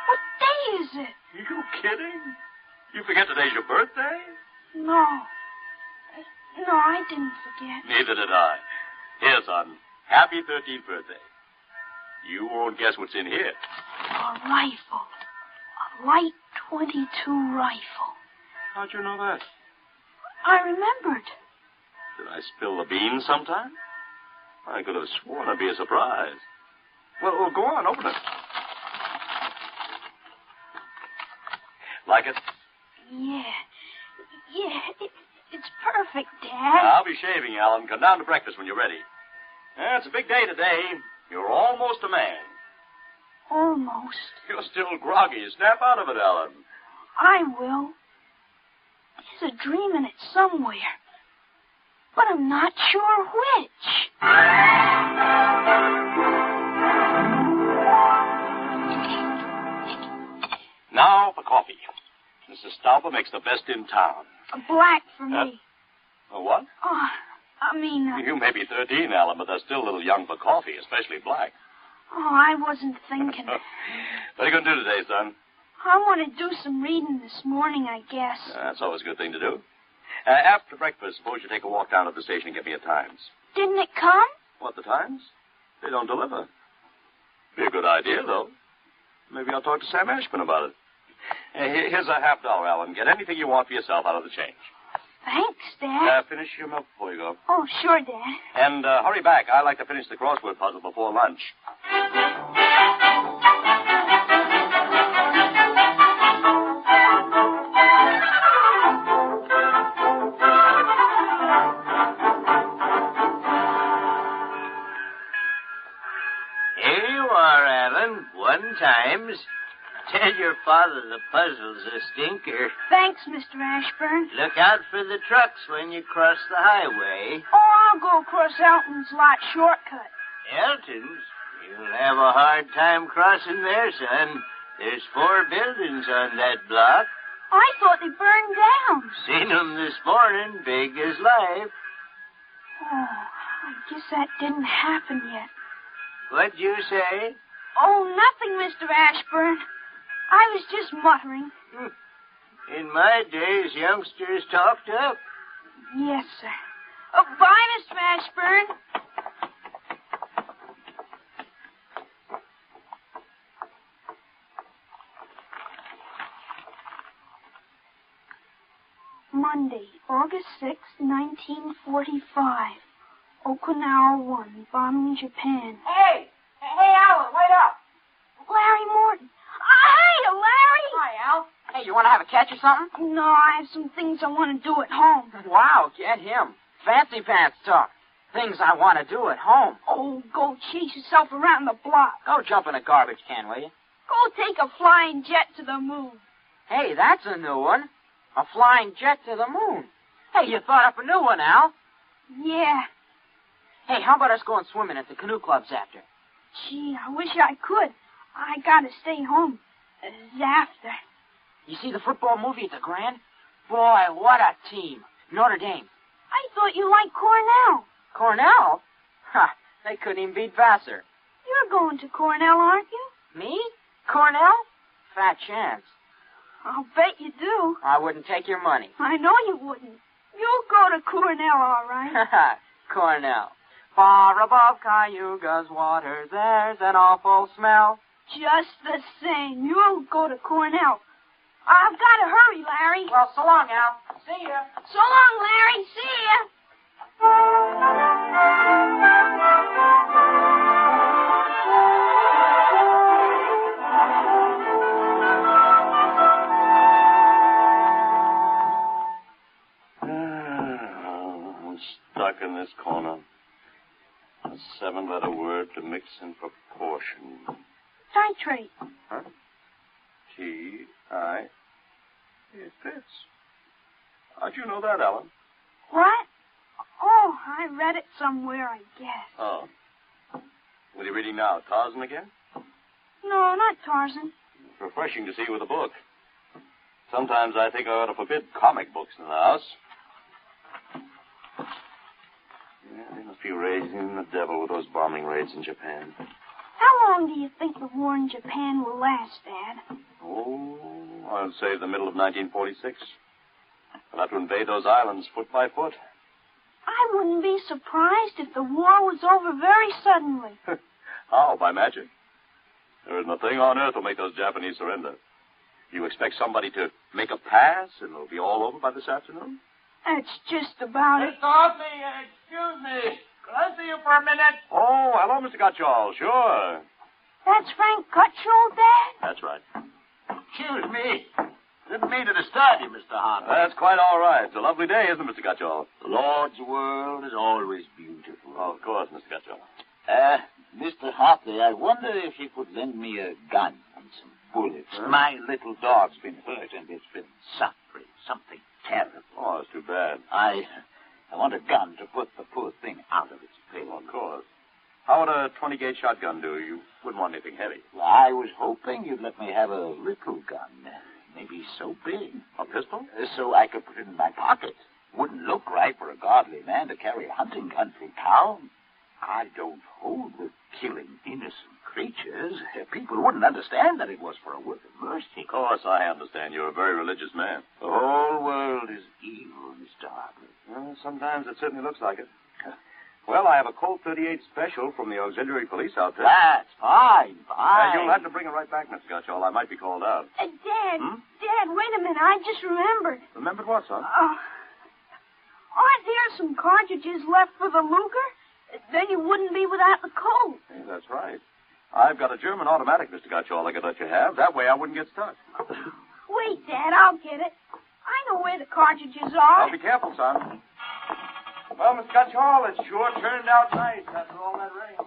What day is it? You kidding? You forget today's your birthday? No, I didn't forget. Neither did I. Here, son. Happy 13th birthday. You won't guess what's in here. A rifle. A light .22 rifle. How'd you know that? I remembered. Did I spill the beans sometime? I could have sworn it'd be a surprise. Well, go on, open it. Like it? Yeah, it's perfect, Dad. I'll be shaving, Alan. Come down to breakfast when you're ready. It's a big day today. You're almost a man. Almost. You're still groggy. Snap out of it, Alan. I will. There's a dream in it somewhere. But I'm not sure which. Now for coffee. Mrs. Stauffer makes the best in town. A black for me. A what? Oh, You may be 13, Alan, but they're still a little young for coffee, especially black. Oh, I wasn't thinking. What are you going to do today, son? I want to do some reading this morning, I guess. That's always a good thing to do. After breakfast, suppose you take a walk down to the station and get me a Times. Didn't it come? What, the Times? They don't deliver. Be a good idea, though. Maybe I'll talk to Sam Ashburn about it. Here's $50, Alan. Get anything you want for yourself out of the change. Thanks, Dad. Finish your milk before you go. Oh, sure, Dad. And hurry back. I like to finish the crossword puzzle before lunch. Here you are, Alan. 1 times. Tell your father the puzzle's a stinker. Thanks, Mr. Ashburn. Look out for the trucks when you cross the highway. Oh, I'll go across Elton's lot shortcut. Elton's? You'll have a hard time crossing there, son. There's 4 buildings on that block. I thought they burned down. Seen 'em this morning, big as life. Oh, I guess that didn't happen yet. What'd you say? Oh, nothing, Mr. Ashburn. I was just muttering. In my days, youngsters talked up. Yes, sir. Oh, bye, Mr. Ashburn. Monday, August 6, 1945. Okinawa 1, bombing Japan. Hey, Alan, wait up. Larry Morton. Hi, Larry. Hi, Al. Hey, you want to have a catch or something? No, I have some things I want to do at home. Wow, get him. Fancy pants talk. Things I want to do at home. Oh, go chase yourself around the block. Go jump in a garbage can, will you? Go take a flying jet to the moon. Hey, that's a new one. A flying jet to the moon. Hey, you thought up a new one, Al. Yeah. Hey, how about us going swimming at the canoe clubs after? Gee, I wish I could. I gotta stay home. After. You see the football movie at the Grand? Boy, what a team. Notre Dame. I thought you liked Cornell. Cornell? Ha, they couldn't even beat Vassar. You're going to Cornell, aren't you? Me? Cornell? Fat chance. I'll bet you do. I wouldn't take your money. I know you wouldn't. You'll go to Cornell, all right. Cornell. Far above Cayuga's water, there's an awful smell. Just the same, you'll go to Cornell. I've got to hurry, Larry. Well, so long, Al. See ya. So long, Larry. See ya. I'm stuck in this corner. A 7-letter word to mix in proportion. Titrate. Huh? T-I. It fits. How'd you know that, Alan? What? Oh, I read it somewhere, I guess. Oh. What are you reading now? Tarzan again? No, not Tarzan. It's refreshing to see you with a book. Sometimes I think I ought to forbid comic books in the house. Yeah, they must be raising the devil with those bombing raids in Japan. How long do you think the war in Japan will last, Dad? Oh, I'd say the middle of 1946. We'll have to invade those islands foot by foot. I wouldn't be surprised if the war was over very suddenly. How? By magic? There isn't a thing on earth will make those Japanese surrender. You expect somebody to make a pass and it'll be all over by this afternoon? That's just about it. Mr. Hoffney, excuse me. Could I see you for a minute? Oh, hello, Mr. Gutchall. Sure. That's Frank Gutchall, Dad? That's right. Excuse me. Didn't mean to disturb you, Mr. Hoffney. That's quite all right. It's a lovely day, isn't it, Mr. Gutchall? The Lord's world is always beautiful. Oh, of course, Mr. Gutchall. Mr. Hoffney, I wonder if you could lend me a gun and some bullets. Huh? My little dog's been hurt and it's been suffering something terrible. Oh, it's too bad. I want a gun to put the poor thing out of its pain. Well, of course. How would a 20-gauge shotgun do? You wouldn't want anything heavy. Well, I was hoping you'd let me have a little gun. Maybe so big. A pistol? So I could put it in my pocket. Wouldn't look right for a godly man to carry a hunting gun through town. I don't hold with killing innocent creatures, people wouldn't understand that it was for a work of mercy. Of course, I understand. You're a very religious man. The whole world is evil, Mr. Hartley. Well, sometimes it certainly looks like it. Well, I have a Colt 38 special from the auxiliary police outfit. That's fine. You'll have to bring it right back, Mr. Gutchall. I might be called out. Dad, Dad, wait a minute. I just remembered. Remembered what, son? Aren't there some cartridges left for the Luger? Then you wouldn't be without the Colt. Hey, that's right. I've got a German automatic, Mr. Gutchall, I could let you have. That way I wouldn't get stuck. Wait, Dad, I'll get it. I know where the cartridges are. I'll be careful, son. Well, Mr. Gutchall, it sure turned out nice after all that rain.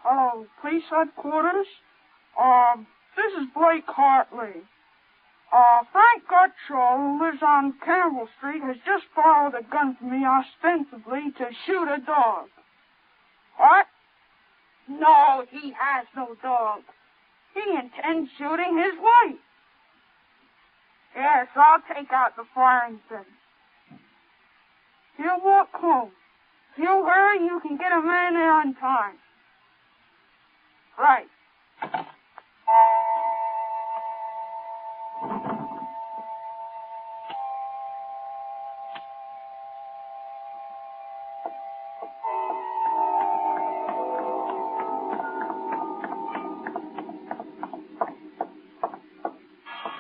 Hello, police headquarters. This is Blake Hartley. Frank Gutchall, who lives on Campbell Street, has just borrowed a gun from me ostensibly to shoot a dog. What? No, he has no dog. He intends shooting his wife. Yes, I'll take out the firing pin. He'll walk home. If you hurry, you can get a man there on time. Right.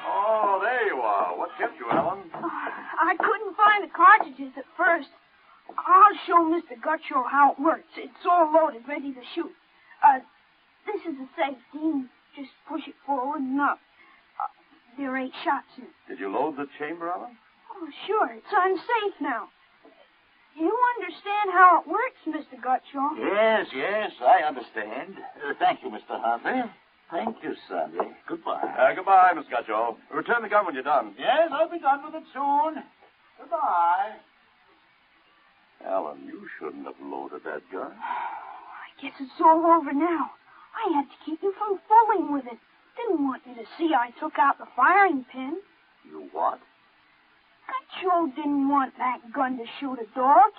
Oh, there you are. What kept you, Ellen? I couldn't find the cartridges at first. I'll show Mr. Gutchall how it works. It's all loaded, ready to shoot. This is a safety. Just push it forward and up. There are 8 shots in it. Did you load the chamber, Ellen? Oh, sure. It's unsafe now. You understand how it works, Mr. Gutchall? Yes, I understand. Thank you, Mr. Hartley. Thank you, Sonny. Goodbye. Goodbye, Miss Gutchall. Return the gun when you're done. Yes, I'll be done with it soon. Goodbye. Ellen, you shouldn't have loaded that gun. I guess it's all over now. I had to keep you from fooling with it. Didn't want you to see I took out the firing pin. You what? Gutchall didn't want that gun to shoot a dog.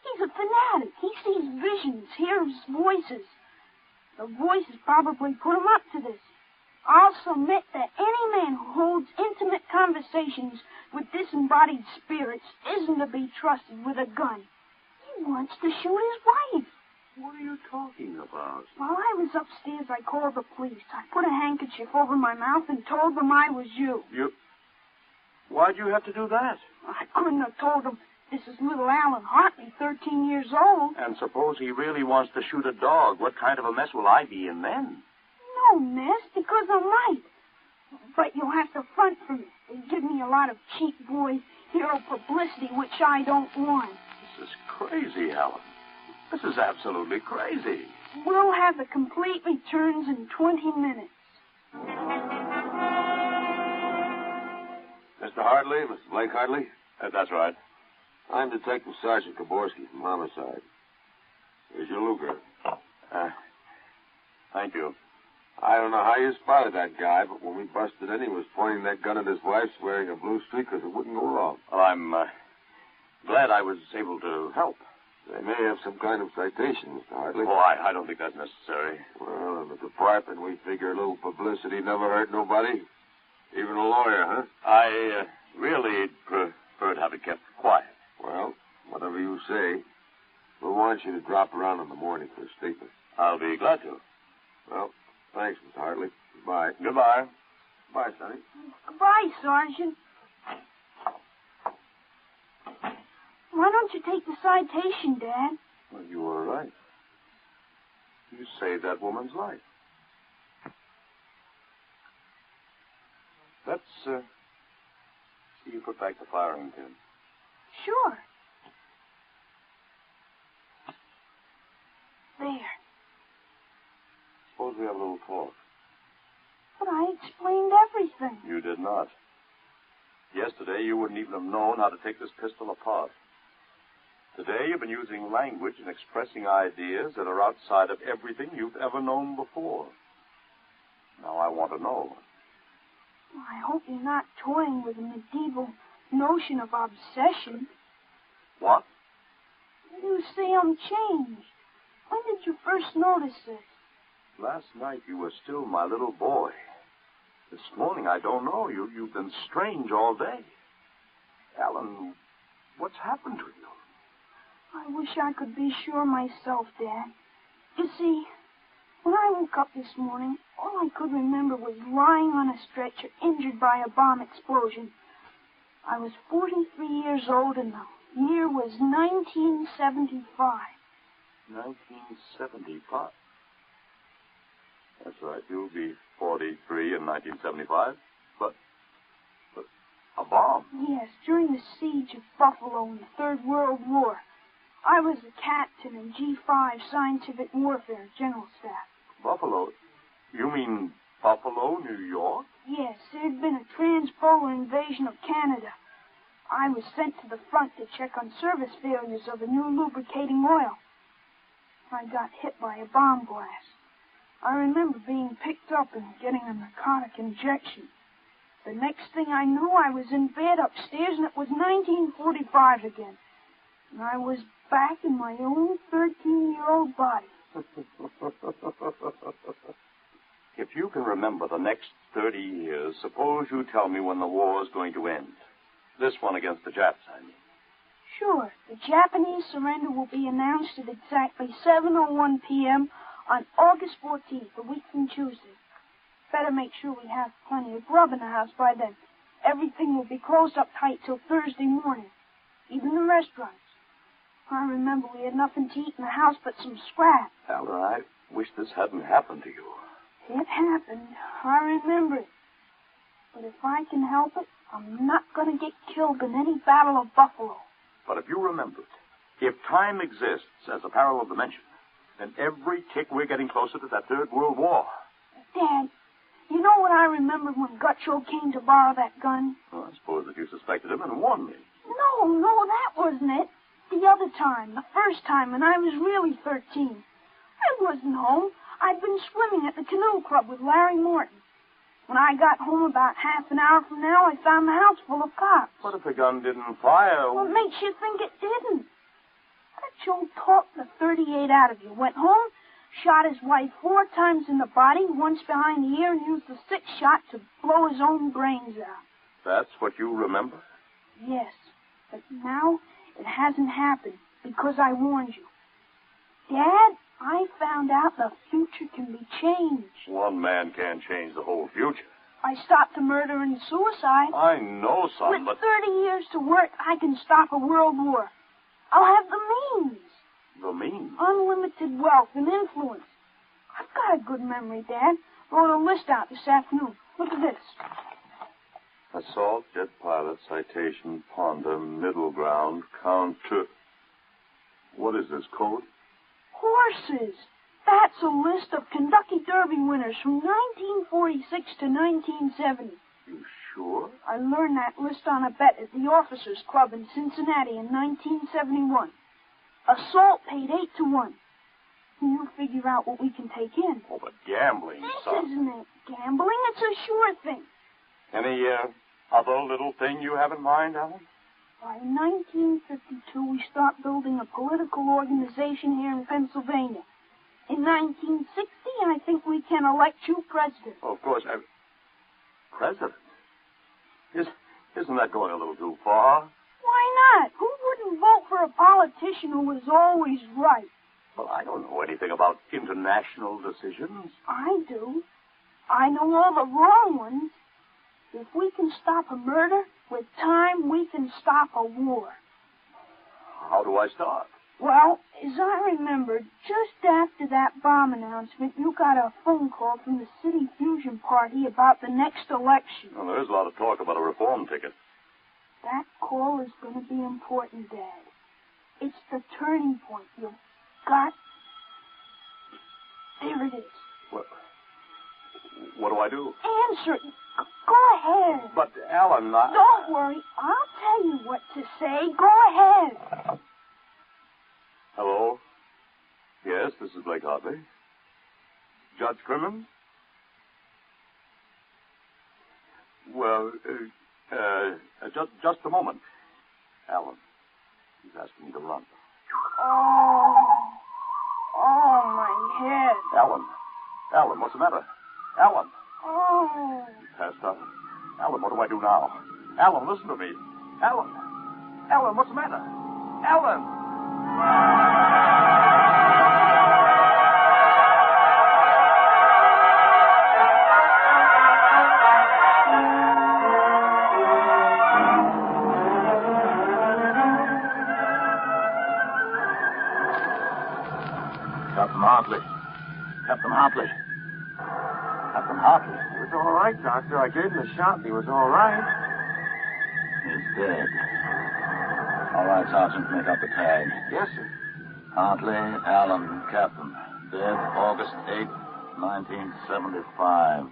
He's a fanatic. He sees visions, hears voices. The voices probably put him up to this. I'll submit that any man who holds intimate conversations with disembodied spirits isn't to be trusted with a gun. He wants to shoot his wife. What are you talking about? While I was upstairs, I called the police. I put a handkerchief over my mouth and told them I was you. Why'd you have to do that? I couldn't have told them this is little Alan Hartley, 13 years old. And suppose he really wants to shoot a dog. What kind of a mess will I be in then? No mess, because I'm right. But you'll have to front for me. They give me a lot of cheap boy hero publicity, which I don't want. This is crazy, Alan. This is absolutely crazy. We'll have the complete returns in 20 minutes. Mr. Hartley, Mr. Blake Hartley? That's right. I'm Detective Sergeant Kaborski from Homicide. Here's your Luger. Thank you. I don't know how you spotted that guy, but when we busted in, he was pointing that gun at his wife, wearing a blue streak because it wouldn't go wrong. Well, I'm glad I was able to help. They may have some kind of citation, Mr. Hartley. Oh, I don't think that's necessary. Well, in the department, we figure a little publicity never hurt nobody. Even a lawyer, huh? I really prefer to have it kept quiet. Well, whatever you say. We'll want you to drop around in the morning for a statement. I'll be glad to. Well, thanks, Mr. Hartley. Goodbye. Goodbye. Goodbye, Sonny. Goodbye, Sergeant. Why don't you take the citation, Dad? Well, you were right. You saved that woman's life. Let's see you put back the firing pin. Sure. There. Suppose we have a little talk. But I explained everything. You did not. Yesterday, you wouldn't even have known how to take this pistol apart. Today you've been using language and expressing ideas that are outside of everything you've ever known before. Now I want to know. I hope you're not toying with a medieval notion of obsession. What? You say I'm changed. When did you first notice this? Last night you were still my little boy. This morning, I don't know. You've been strange all day. Alan, what's happened to you? I wish I could be sure myself, Dad. You see, when I woke up this morning, all I could remember was lying on a stretcher, injured by a bomb explosion. I was 43 years old, and the year was 1975. 1975? That's right. You'll be 43 in 1975. But a bomb? Yes, during the siege of Buffalo in the Third World War. I was a captain in G5 Scientific Warfare General Staff. Buffalo? You mean Buffalo, New York? Yes, there had been a trans-polar invasion of Canada. I was sent to the front to check on service failures of a new lubricating oil. I got hit by a bomb blast. I remember being picked up and getting a narcotic injection. The next thing I knew, I was in bed upstairs, and it was 1945 again. And I was back in my own 13-year-old body. If you can remember the next 30 years, suppose you tell me when the war is going to end. This one against the Japs, I mean. Sure. The Japanese surrender will be announced at exactly 7:01 p.m. on August 14th, a week from Tuesday. Better make sure we have plenty of grub in the house by then. Everything will be closed up tight till Thursday morning. Even the restaurants. I remember we had nothing to eat in the house but some scraps. Alan, I wish this hadn't happened to you. It happened. I remember it. But if I can help it, I'm not going to get killed in any Battle of Buffalo. But if you remember it, if time exists as a parallel dimension, then every tick we're getting closer to that Third World War. Dad, you know what I remember when Gutcho came to borrow that gun? Well, I suppose that you suspected him and warned me. No, that wasn't it. The other time, the first time, when I was really 13. I wasn't home. I'd been swimming at the canoe club with Larry Morton. When I got home about half an hour from now, I found the house full of cops. What if the gun didn't fire? What makes you think it didn't? Gutcho talked the 38 out of you. Went home, shot his wife 4 times in the body, once behind the ear, and used the 6th shot to blow his own brains out. That's what you remember? Yes, but now it hasn't happened because I warned you. Dad, I found out the future can be changed. One man can't change the whole future. I stopped the murder and suicide. I know, son, With 30 years to work, I can stop a world war. I'll have the means. The means? Unlimited wealth and influence. I've got a good memory, Dad. Wrote a list out this afternoon. Look at this. Assault, jet pilot, citation, ponder, middle ground, counter. What is this, code? Horses. That's a list of Kentucky Derby winners from 1946 to 1970. You sure? I learned that list on a bet at the Officers Club in Cincinnati in 1971. Assault paid 8-1. You figure out what we can take in. Oh, but gambling, son. This isn't it. Gambling, it's a sure thing. Any other little thing you have in mind, Alan? By 1952, we start building a political organization here in Pennsylvania. In 1960, I think we can elect you president. Oh, of course. President? Isn't that going a little too far? Why not? Who wouldn't vote for a politician who was always right? Well, I don't know anything about international decisions. I do. I know all the wrong ones. If we can stop a murder, with time we can stop a war. How do I start? Well, as I remember, just after that bomb announcement, you got a phone call from the City Fusion Party about the next election. Well, there's a lot of talk about a reform ticket. That call is going to be important, Dad. It's the turning point. You've got... There it is. What do I do? Answer it. Go ahead. But, Alan, Don't worry. I'll tell you what to say. Go ahead. Hello? Yes, this is Blake Hartley. Judge Crimmins? Well, just a moment. Alan, he's asking me to run. Oh, my head. Alan, what's the matter? Alan. Oh. He passed out. Alan, what do I do now? Alan, listen to me. Alan, what's the matter? Alan! Captain Hartley. Captain Hartley. He was all right, Doctor. I gave him a shot and he was all right. He's dead. All right, Sergeant, make up the tag. Yes, sir. Hartley, Allen, Captain. Dead August 8, 1975.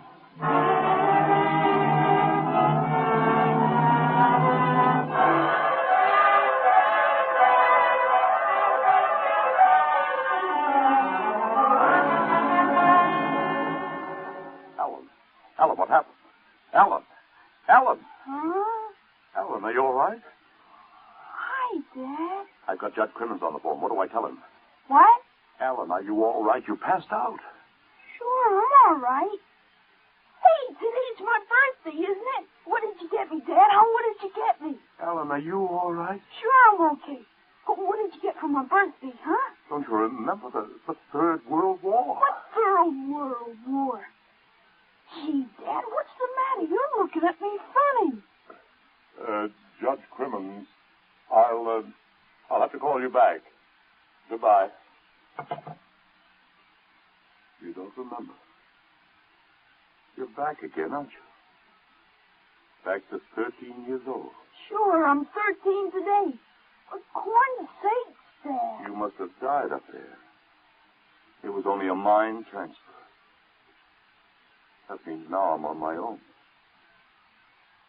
Alan, what happened? Alan! Huh? Alan, are you all right? Hi, Dad. I've got Judge Crimmins on the phone. What do I tell him? What? Alan, are you all right? You passed out. Sure, I'm all right. Hey, today's my birthday, isn't it? What did you get me, Dad? What did you get me? Alan, are you all right? Sure, I'm okay. But what did you get for my birthday, huh? Don't you remember the Third World War? What Third World War? Gee, Dad, what's the matter? You're looking at me funny. Judge Crimmins, I'll have to call you back. Goodbye. You don't remember. You're back again, aren't you? Back to 13 years old. Sure, I'm 13 today. For corn's sakes, Dad. You must have died up there. It was only a mind transfer. That means now I'm on my own.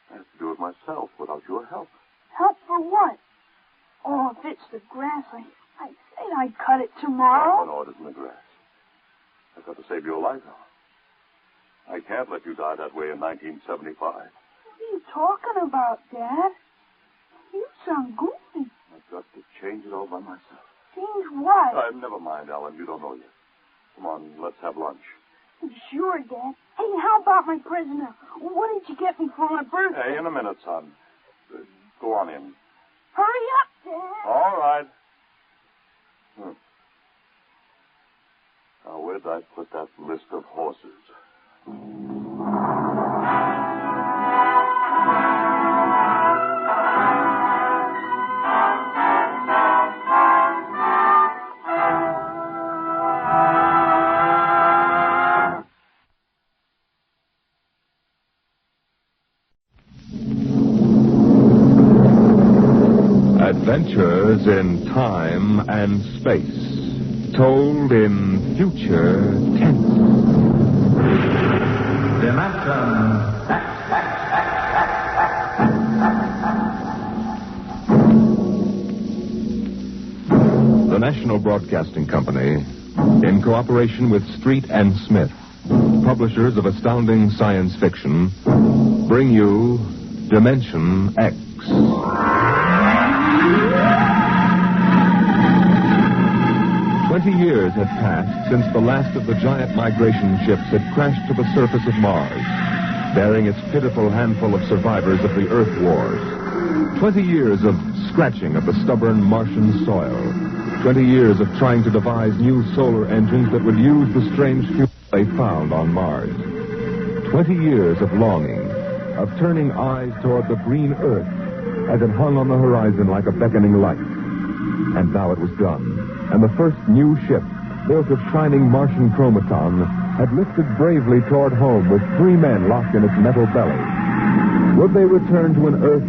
I have to do it myself without your help. Help for what? Oh, if it's the grass, I'd say I'd cut it tomorrow. No, it isn't the grass. I've got to save your life now. I can't let you die that way in 1975. What are you talking about, Dad? You sound goofy. I've got to change it all by myself. Change what? Never mind, Alan. You don't know yet. Come on, let's have lunch. Sure, Dad. Hey, how about my prisoner? What did you get me for my birthday? Hey, in a minute, son. Go on in. Hurry up, Dad. All right. Now, where did I put that list of horses? Adventures in time and space, told in future tense. The National Broadcasting Company, in cooperation with Street and Smith, publishers of astounding science fiction, bring you Dimension X. 20 years had passed since the last of the giant migration ships had crashed to the surface of Mars, bearing its pitiful handful of survivors of the Earth Wars. 20 years of scratching of the stubborn Martian soil. 20 years of trying to devise new solar engines that would use the strange fuel they found on Mars. 20 years of longing, of turning eyes toward the green Earth as it hung on the horizon like a beckoning light. And now it was done. And the first new ship, built of shining Martian chromaton, had lifted bravely toward home with 3 men locked in its metal belly. Would they return to an Earth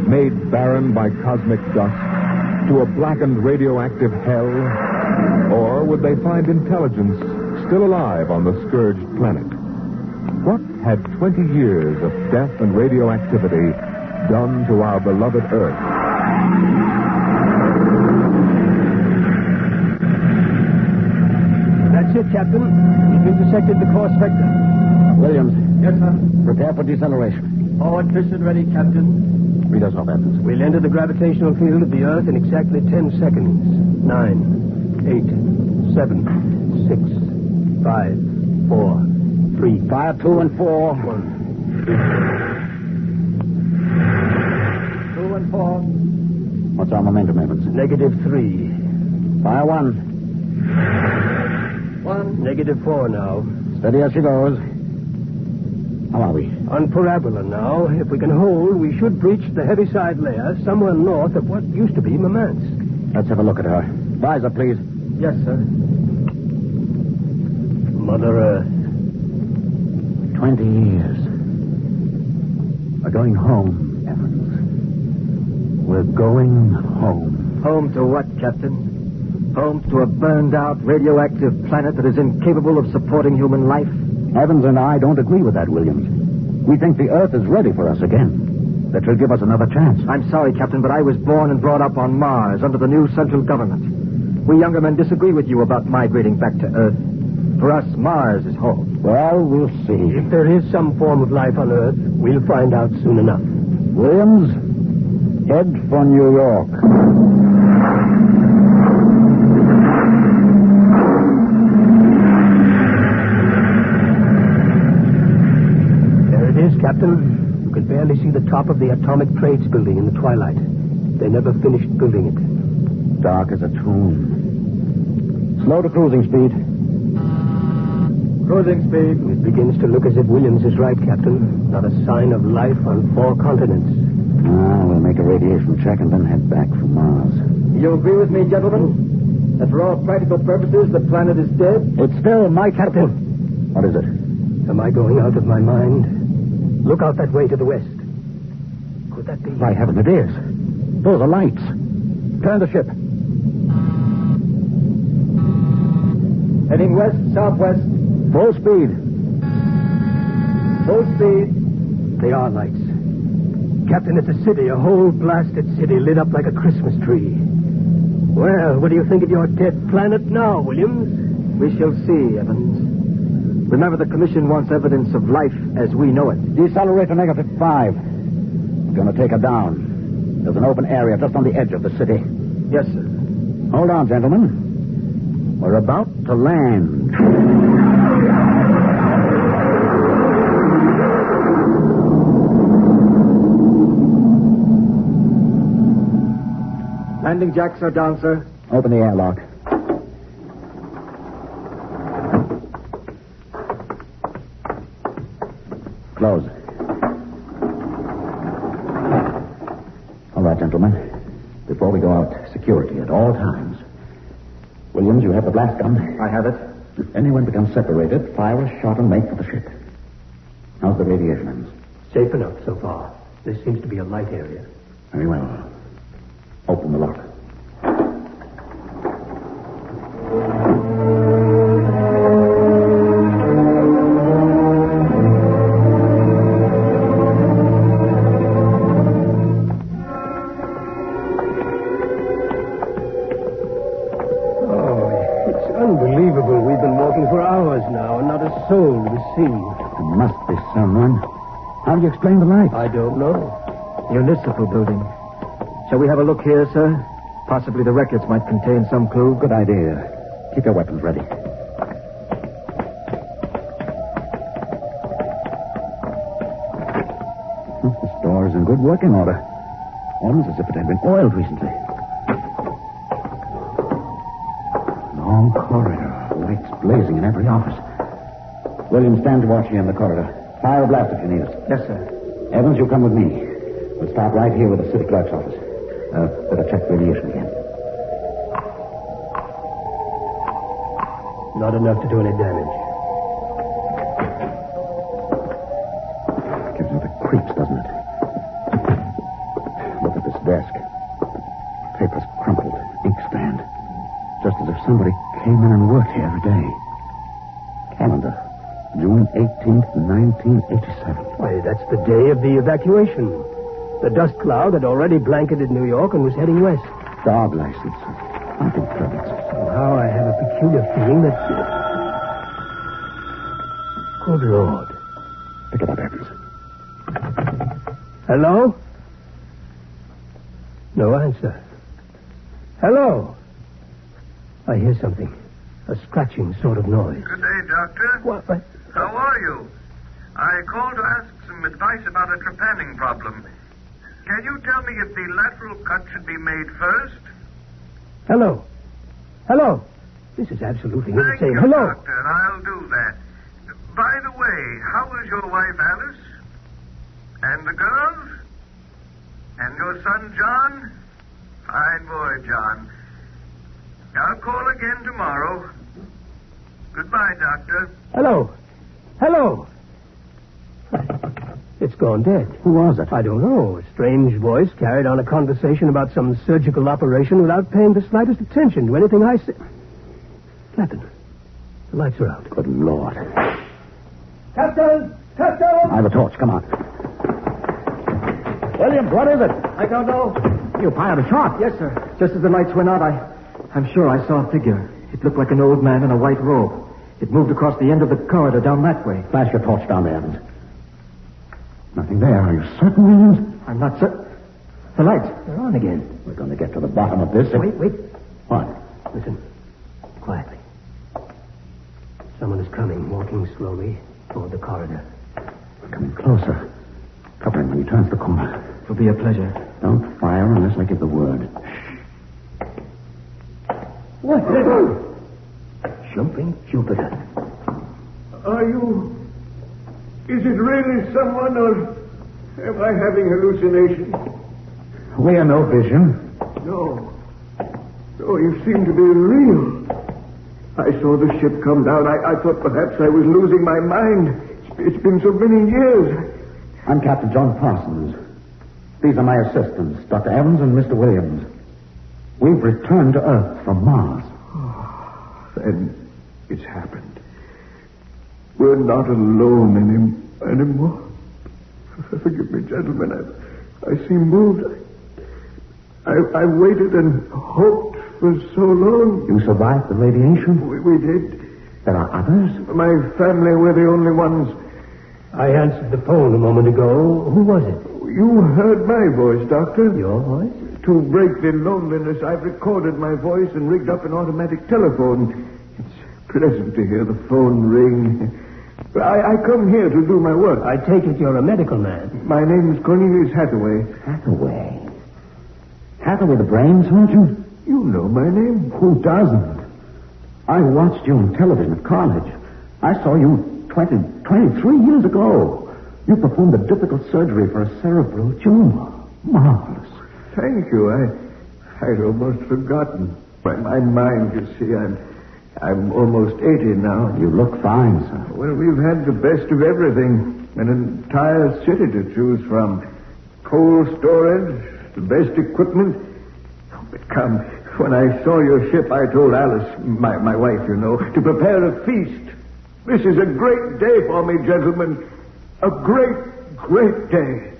made barren by cosmic dust, to a blackened radioactive hell? Or would they find intelligence still alive on the scourged planet? What had 20 years of death and radioactivity done to our beloved Earth? Captain. We've intersected the course vector. Williams. Yes, sir. Prepare for deceleration. Forward piston ready, Captain. Read us off, Evans. We'll enter the gravitational field of the Earth in exactly 10 seconds. 9, 8, 7, 6, 5, 4, 3. Fire 2 and 4. 1, 2 and 4. What's our momentum, Evans? -3. Fire 1. 1. -4 now. Steady as she goes. How are we? On parabola now. If we can hold, we should breach the heaviside layer somewhere north of what used to be Murmansk. Let's have a look at her. Visor, please. Yes, sir. Mother Earth. 20 years. We're going home, Evans. We're going home. Home to what, Captain? Home to a burned-out radioactive planet that is incapable of supporting human life? Evans and I don't agree with that, Williams. We think the Earth is ready for us again. That will give us another chance. I'm sorry, Captain, but I was born and brought up on Mars under the new central government. We younger men disagree with you about migrating back to Earth. For us, Mars is home. Well, we'll see. If there is some form of life on Earth, we'll find out soon enough. Williams, head for New York. Captain, you can barely see the top of the Atomic Trades building in the twilight. They never finished building it. Dark as a tomb. Slow to cruising speed. Cruising speed. It begins to look as if Williams is right, Captain. Not a sign of life on 4 continents. We'll make a radiation check and then head back for Mars. You agree with me, gentlemen? That for all practical purposes, the planet is dead? It's still my Captain. What is it? Am I going out of my mind? Look out that way to the west. Could that be... By heaven, it is. Those are lights. Turn the ship. Heading west, southwest. Full speed. Full speed. They are lights. Captain, it's a city, a whole blasted city lit up like a Christmas tree. Well, what do you think of your dead planet now, Williams? We shall see, Evans. Remember, the Commission wants evidence of life as we know it. Decelerate to -5. We're going to take her down. There's an open area just on the edge of the city. Yes, sir. Hold on, gentlemen. We're about to land. Landing jacks are down, sir. Open the airlock. Close. All right, gentlemen. Before we go out, security at all times. Williams, you have the blast gun. I have it. If anyone becomes separated, fire a shot and make for the ship. How's the radiation, Evans? Safe enough so far. This seems to be a light area. Very well. Open the lock. Soul to see. There must be someone. How do you explain the light? I don't know. Municipal building. Shall we have a look here, sir? Possibly the records might contain some clue. Good idea. Keep your weapons ready. This door is in good working order. Almost as if it had been oiled recently. Long corridor. Lights blazing in every office. William, stand to watch you in the corridor. Fire a blast if you need us. Yes, sir. Evans, you come with me. We'll start right here with the city clerk's office. Better check radiation again. Not enough to do any damage. Gives me the creeps, doesn't it? Look at this desk. Papers crumpled. Inkstand. Just as if somebody came in and worked here every day. Calendar. June 18th, 1987. Why, that's the day of the evacuation. The dust cloud had already blanketed New York and was heading west. Dog licenses. Hunting permits. Somehow I have a peculiar feeling that... Good Lord. Pick it up, Evans. Hello? No answer. Hello? I hear something. A scratching sort of noise. Good day, Doctor. What? How are you? I called to ask some advice about a trepanning problem. Can you tell me if the lateral cut should be made first? Hello? Hello? This is absolutely insane. Thank you, Hello? Doctor. I'll do that. By the way, how is your wife, Alice? And the girls? And your son, John? Fine boy, John. I'll call again tomorrow. Goodbye, Doctor. Hello? Hello? It's gone dead. Who was it? I don't know. A strange voice carried on a conversation about some surgical operation without paying the slightest attention to anything I said. Captain, the lights are out. Good Lord. Captain! Captain! I have a torch. Come on. Williams, what is it? I don't know. You fired a shot. Yes, sir. Just as the lights went out, I'm sure I saw a figure. It looked like an old man in a white robe. It moved across the end of the corridor down that way. Flash your torch down there, Evans. Nothing there. Are you certain, Williams? I'm not certain. The lights, they're on again. We're going to get to the bottom of this. Wait. What? Listen. Quietly. Someone is coming, walking slowly toward the corridor. We're coming closer. Cover him when he turns the corner. It'll be a pleasure. Don't fire unless I give the word. What? Jumping Jupiter. Are you... Is it really someone, or am I having hallucinations? We are no vision. No. Oh, you seem to be real. I saw the ship come down. I thought perhaps I was losing my mind. It's been so many years. I'm Captain John Parsons. These are my assistants, Dr. Evans and Mr. Williams. We've returned to Earth from Mars. Then it's happened. We're not alone anymore. Forgive me, gentlemen. I seem moved. I waited and hoped for so long. You survived the radiation? We did. There are others? My family were the only ones. I answered the phone a moment ago. Who was it? You heard my voice, Doctor. Your voice? To break the loneliness, I've recorded my voice and rigged up an automatic telephone. It's pleasant to hear the phone ring. I come here to do my work. I take it you're a medical man. My name is Cornelius Hathaway. Hathaway? Hathaway, the brain surgeon? You know my name. Who doesn't? I watched you on television at college. I saw you 23 years ago. You performed a difficult surgery for a cerebral tumor. Marvelous. Thank you. I'd almost forgotten. My mind, you see, I'm almost 80 now. You look fine, sir. Well, we've had the best of everything. An entire city to choose from. Cold storage, the best equipment. Oh, but come, when I saw your ship, I told Alice, my wife, you know, to prepare a feast. This is a great day for me, gentlemen. A great, great day.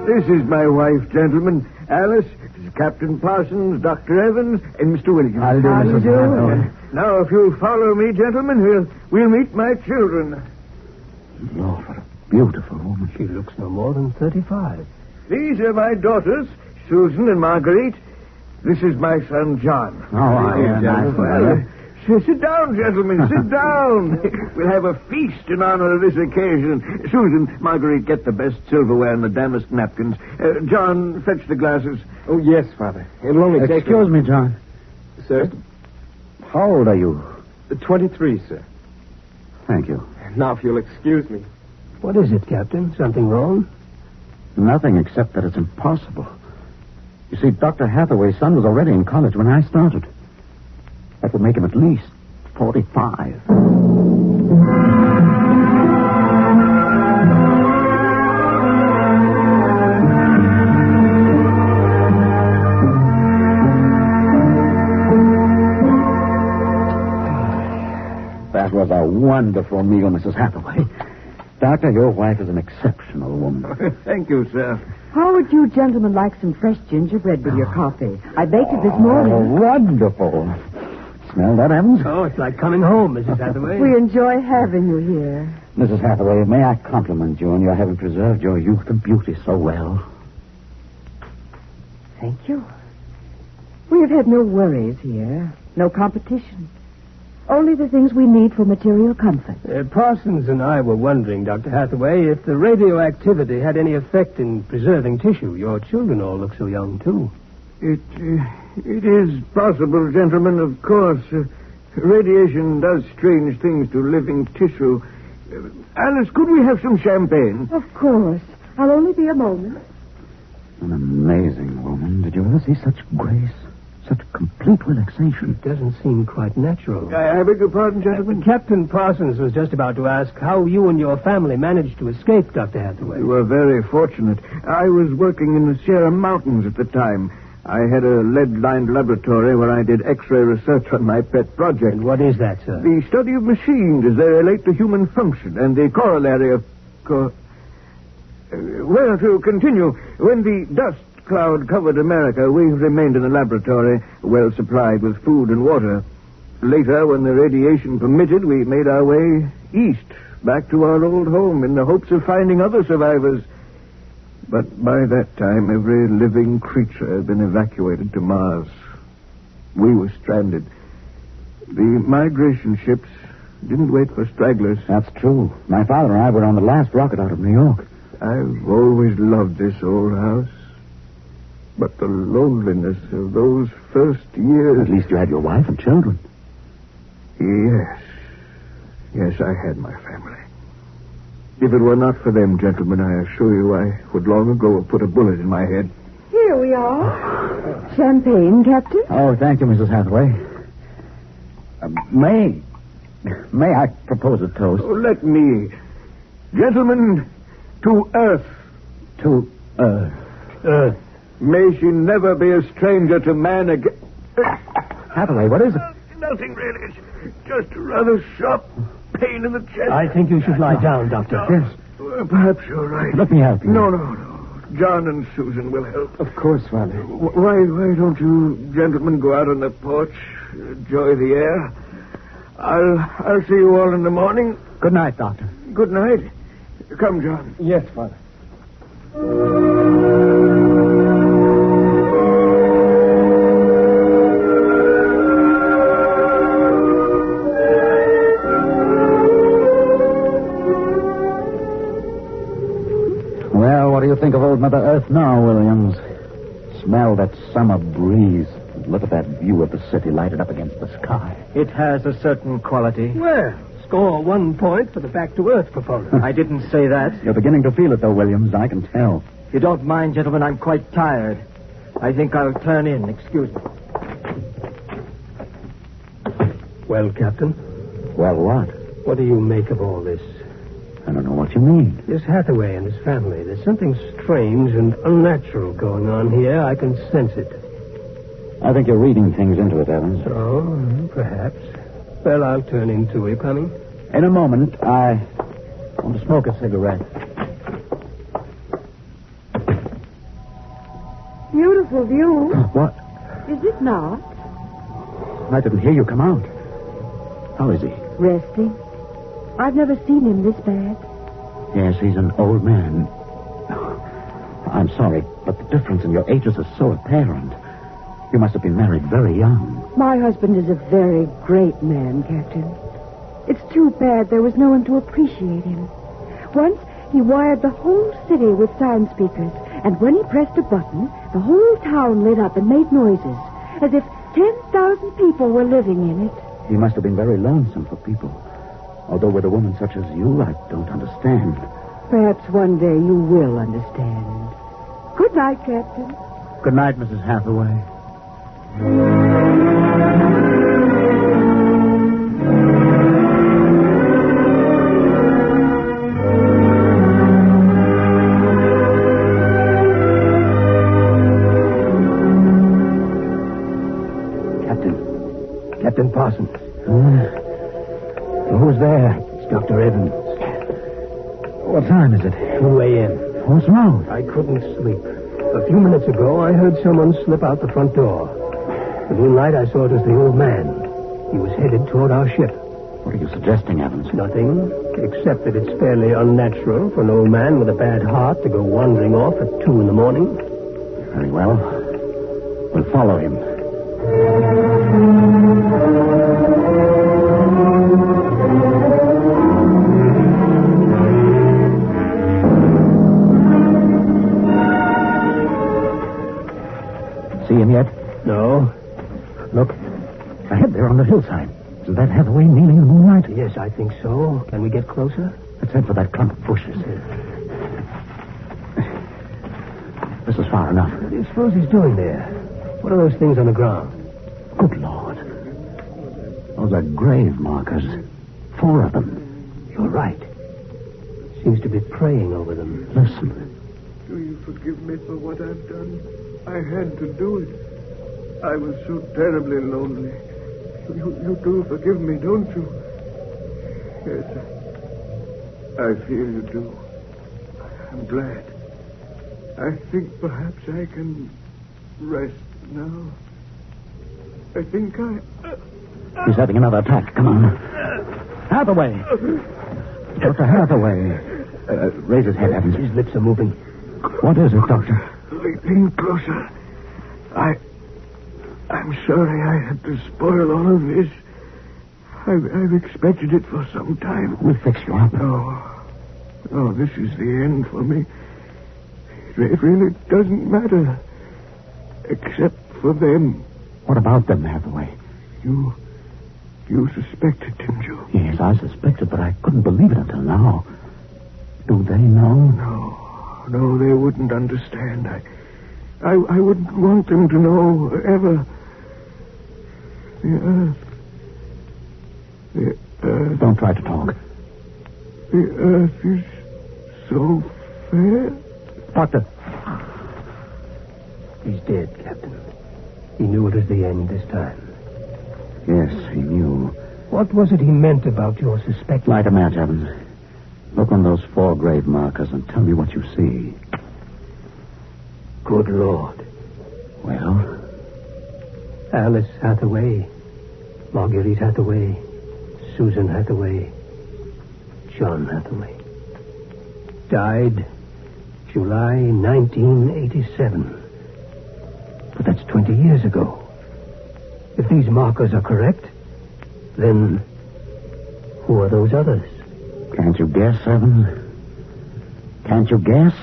This is my wife, gentlemen. Alice, this is Captain Parsons, Dr. Evans, and Mr. Williams. How do you do, Now, if you'll follow me, gentlemen, we'll meet my children. Lord, what a beautiful woman. She looks no more than 35. These are my daughters, Susan and Marguerite. This is my son, John. Sit down, gentlemen. Sit down. We'll have a feast in honor of this occasion. Susan, Marguerite, get the best silverware and the damask napkins. John, fetch the glasses. Oh, yes, Father. It'll only take... Excuse me, John. Sir? How old are you? 23, sir. Thank you. Now, if you'll excuse me. What is it, Captain? Something wrong? Nothing except that it's impossible. You see, Dr. Hathaway's son was already in college when I started. That would make him at least 45. That was a wonderful meal, Mrs. Hathaway. Doctor, your wife is an exceptional woman. Thank you, sir. How would you gentlemen like some fresh gingerbread with your coffee? I baked it this morning. Oh, wonderful. Smell that, Evans? Oh, it's like coming home, Mrs. Hathaway. We enjoy having you here. Mrs. Hathaway, may I compliment you on your having preserved your youth and beauty so well? Thank you. We have had no worries here, no competition. Only the things we need for material comfort. Parsons and I were wondering, Dr. Hathaway, if the radioactivity had any effect in preserving tissue. Your children all look so young, too. It is possible, gentlemen, of course. Radiation does strange things to living tissue. Alice, could we have some champagne? Of course. I'll only be a moment. An amazing woman. Did you ever see such grace? Such complete relaxation. It doesn't seem quite natural. I beg your pardon, gentlemen? Captain Parsons was just about to ask how you and your family managed to escape, Dr. Hathaway. We were very fortunate. I was working in the Sierra Mountains at the time. I had a lead-lined laboratory where I did X-ray research on my pet project. And what is that, sir? The study of machines as they relate to human function and the corollary of... Well, to continue, when the dust cloud covered America, we remained in the laboratory, well supplied with food and water. Later, when the radiation permitted, we made our way east, back to our old home in the hopes of finding other survivors. But by that time, every living creature had been evacuated to Mars. We were stranded. The migration ships didn't wait for stragglers. That's true. My father and I were on the last rocket out of New York. I've always loved this old house. But the loneliness of those first years... At least you had your wife and children. Yes. Yes, I had my family. If it were not for them, gentlemen, I assure you I would long ago have put a bullet in my head. Here we are. Champagne, Captain? Oh, thank you, Mrs. Hathaway. May I propose a toast? Oh, let me. Gentlemen, to Earth. To Earth. Earth. May she never be a stranger to man again. Hathaway, what is it? Nothing really. It's just a rather sharp pain in the chest. I think you should lie down, Doctor. Yes. Perhaps you're right. Let me help you. No. John and Susan will help. Of course, Father. Why don't you gentlemen go out on the porch, enjoy the air? I'll see you all in the morning. Good night, Doctor. Good night. Come, John. Yes, Father. Well, what do you think of old Mother Earth now, Williams? Smell that summer breeze. Look at that view of the city lighted up against the sky. It has a certain quality. Well, score 1 point for the back-to-earth proponent. I didn't say that. You're beginning to feel it, though, Williams. I can tell. If you don't mind, gentlemen, I'm quite tired. I think I'll turn in. Excuse me. Well, Captain? Well, what? What do you make of all this? I don't know what you mean. This Hathaway and his family. There's something strange and unnatural going on here. I can sense it. I think you're reading things into it, Evans. Oh, perhaps. Well, I'll turn in too. Are you coming? In a moment, I want to smoke a cigarette. Beautiful view. What? Is it not? I didn't hear you come out. How is he? Resting. I've never seen him this bad. Yes, he's an old man. I'm sorry, but the difference in your ages is so apparent. You must have been married very young. My husband is a very great man, Captain. It's too bad there was no one to appreciate him. Once, he wired the whole city with sound speakers, and when he pressed a button, the whole town lit up and made noises, as if 10,000 people were living in it. He must have been very lonesome for people. Although with a woman such as you, I don't understand. Perhaps one day you will understand. Good night, Captain. Good night, Mrs. Hathaway. Captain Parsons. Who's there? It's Dr. Evans. What time is it? 2 a.m. What's wrong? I couldn't sleep. A few minutes ago, I heard someone slip out the front door. The moonlight, I saw it was the old man. He was headed toward our ship. What are you suggesting, Evans? Nothing, except that it's fairly unnatural for an old man with a bad heart to go wandering off at 2 in the morning. Very well. We'll follow him. See him yet? No. Look, ahead there on the hillside. Is that Hathaway kneeling in the moonlight? Yes, I think so. Can we get closer? Let's head for that clump of bushes. This is far enough. What do you suppose he's doing there? What are those things on the ground? Good Lord. Those are grave markers. 4 of them. You're right. Seems to be praying over them. Listen. Do you forgive me for what I've done? I had to do it. I was so terribly lonely. You do forgive me, don't you? Yes, I feel you do. I'm glad. I think perhaps I can rest now. I think He's having another attack. Come on. Hathaway! Dr. Hathaway. Raise his head, Evans. His lips are moving. What is it, Doctor? Lean closer. I'm sorry I had to spoil all of this. I've expected it for some time. We'll fix you up. No, this is the end for me. It really doesn't matter. Except for them. What about them, Hathaway? You suspected, didn't you? Yes, I suspected, but I couldn't believe it until now. Do they know? No, they wouldn't understand. I wouldn't want them to know, ever. The Earth. Don't try to talk. The Earth is so fair. Doctor. He's dead, Captain. He knew it was the end this time. Yes, he knew. What was it he meant about your suspect? Light a match, Evans. Look on those 4 grave markers and tell me what you see. Good Lord. Well? Alice Hathaway, Marguerite Hathaway, Susan Hathaway, John Hathaway. Died July 1987. But that's 20 years ago. If these markers are correct, then who are those others? Can't you guess, Evans? Can't you guess?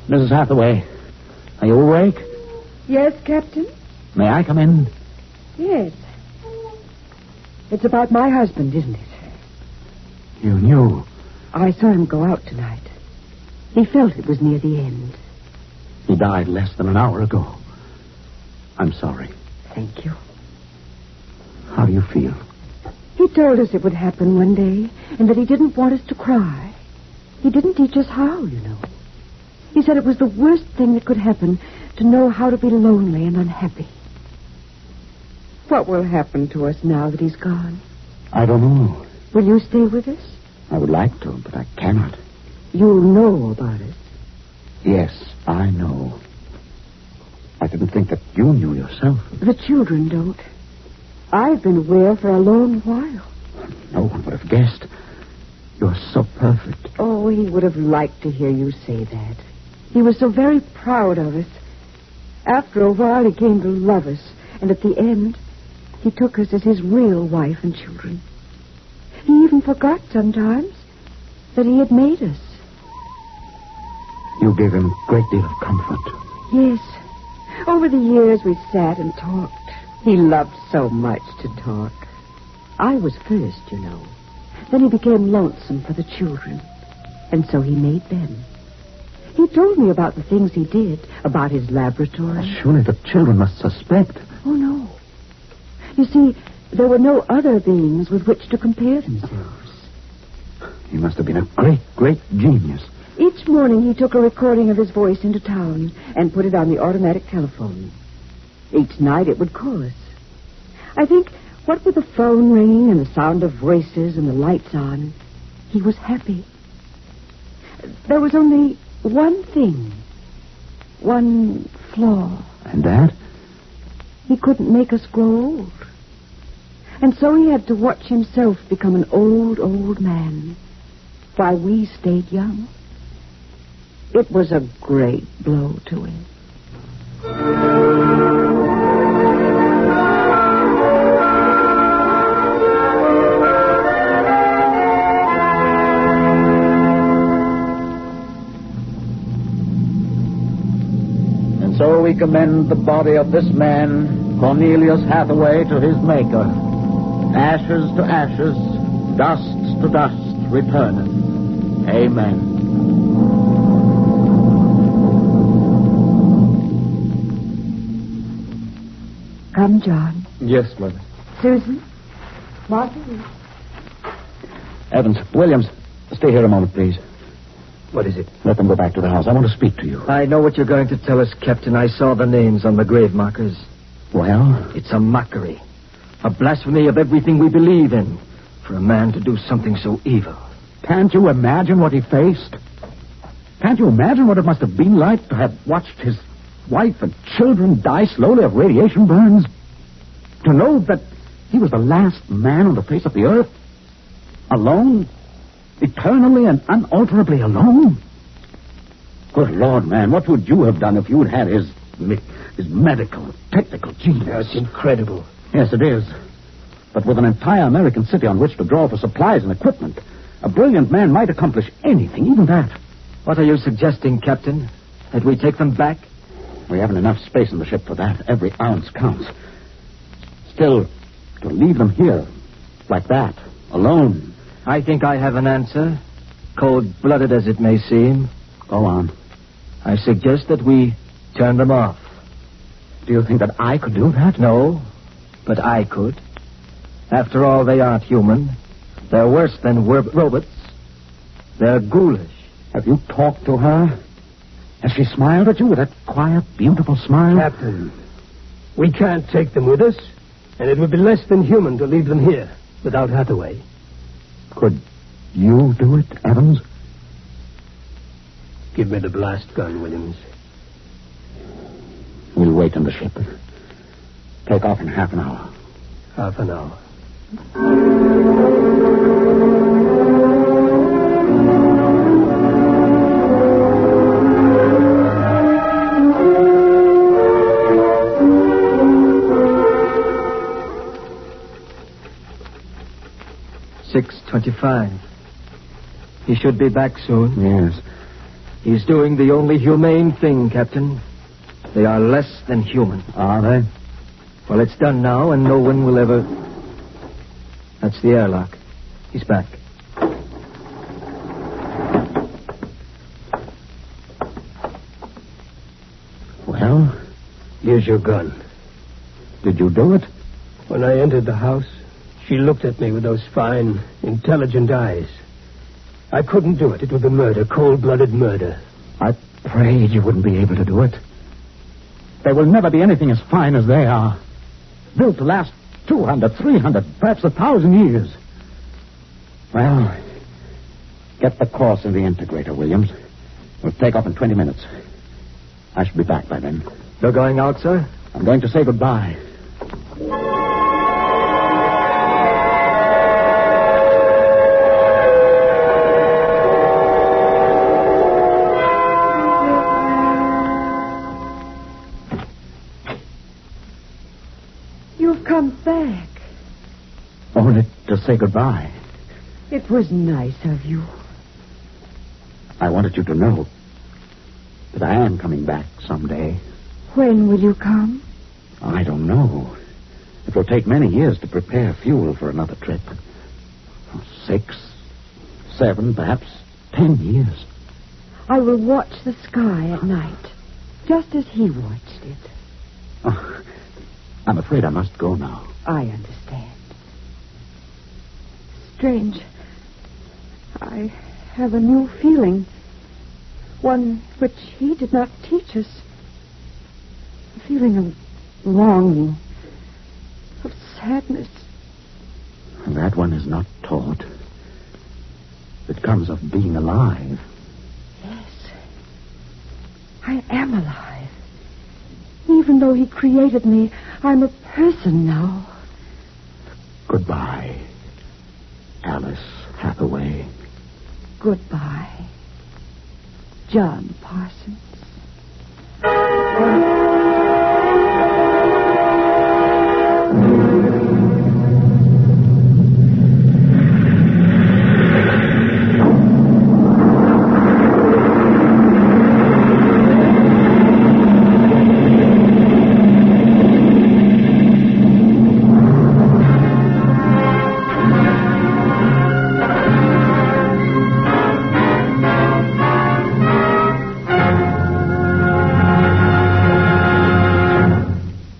Mrs. Hathaway, are you awake? Yes, Captain? May I come in? Yes. It's about my husband, isn't it? You knew. I saw him go out tonight. He felt it was near the end. He died less than an hour ago. I'm sorry. Thank you. How do you feel? He told us it would happen one day, and that he didn't want us to cry. He didn't teach us how, you know. He said it was the worst thing that could happen to know how to be lonely and unhappy. What will happen to us now that he's gone? I don't know. Will you stay with us? I would like to, but I cannot. You'll know about it. Yes, I know. I didn't think that you knew yourself. The children don't. I've been aware for a long while. No one would have guessed. You're so perfect. Oh, he would have liked to hear you say that. He was so very proud of us. After a while, he came to love us. And at the end, he took us as his real wife and children. He even forgot sometimes that he had made us. You gave him a great deal of comfort. Yes. Over the years, we sat and talked. He loved so much to talk. I was first, you know. Then he became lonesome for the children. And so he made them. He told me about the things he did, about his laboratory. Surely the children must suspect. Oh, no. You see, there were no other beings with which to compare themselves. He must have been a great, great genius. Each morning he took a recording of his voice into town and put it on the automatic telephone. Each night it would chorus. I think, what with the phone ringing and the sound of voices and the lights on, he was happy. There was only one thing. One flaw. And that? He couldn't make us grow old. And so he had to watch himself become an old, old man while we stayed young. It was a great blow to him. And so we commend the body of this man, Cornelius Hathaway, to his Maker. Ashes to ashes, dust to dust returning. Amen. Come, John. Yes, Mother. Susan? Martin? Evans, Williams, stay here a moment, please. What is it? Let them go back to the house. I want to speak to you. I know what you're going to tell us, Captain. I saw the names on the grave markers. Well? It's a mockery. A blasphemy of everything we believe in. For a man to do something so evil. Can't you imagine what he faced? Can't you imagine what it must have been like to have watched his wife and children die slowly of radiation burns? To know that he was the last man on the face of the earth? Alone? Eternally and unalterably alone? Good Lord, man, what would you have done if you'd had his medical, technical genius? That's incredible. Yes, it is. But with an entire American city on which to draw for supplies and equipment, a brilliant man might accomplish anything, even that. What are you suggesting, Captain? That we take them back? We haven't enough space in the ship for that. Every ounce counts. Still, to leave them here, like that, alone. I think I have an answer, cold-blooded as it may seem. Go on. I suggest that we turn them off. Do you think that I could do that? No, but I could. After all, they aren't human. They're worse than robots. They're ghoulish. Have you talked to her? Has she smiled at you with that quiet, beautiful smile? Captain, we can't take them with us, and it would be less than human to leave them here without Hathaway. Could you do it, Evans? Give me the blast gun, Williams. We'll wait in the ship. Take off in half an hour. Half an hour. 6:25. He should be back soon. Yes. He's doing the only humane thing, Captain. They are less than human. Are they? Well, it's done now, and no one will ever... That's the airlock. He's back. Well? Here's your gun. Did you do it? When I entered the house, she looked at me with those fine, intelligent eyes. I couldn't do it. It was a murder, cold-blooded murder. I prayed you wouldn't be able to do it. There will never be anything as fine as they are. Built to last 200, 300, perhaps 1,000 years. Well, get the course in the integrator, Williams. We'll take off in 20 minutes. I should be back by then. You're going out, sir? I'm going to say goodbye. You've come back. Only to say goodbye. It was nice of you. I wanted you to know that I am coming back someday. When will you come? I don't know. It will take many years to prepare fuel for another trip. 6, 7, perhaps 10 years. I will watch the sky at night, just as he watched it. Oh, I'm afraid I must go now. I understand. Strange. I have a new feeling. one which he did not teach us. A feeling of longing, of sadness. That one is not taught. It comes of being alive. Yes. I am alive. Even though he created me, I'm a person now. Goodbye, Alice Hathaway. Goodbye, John Parsons.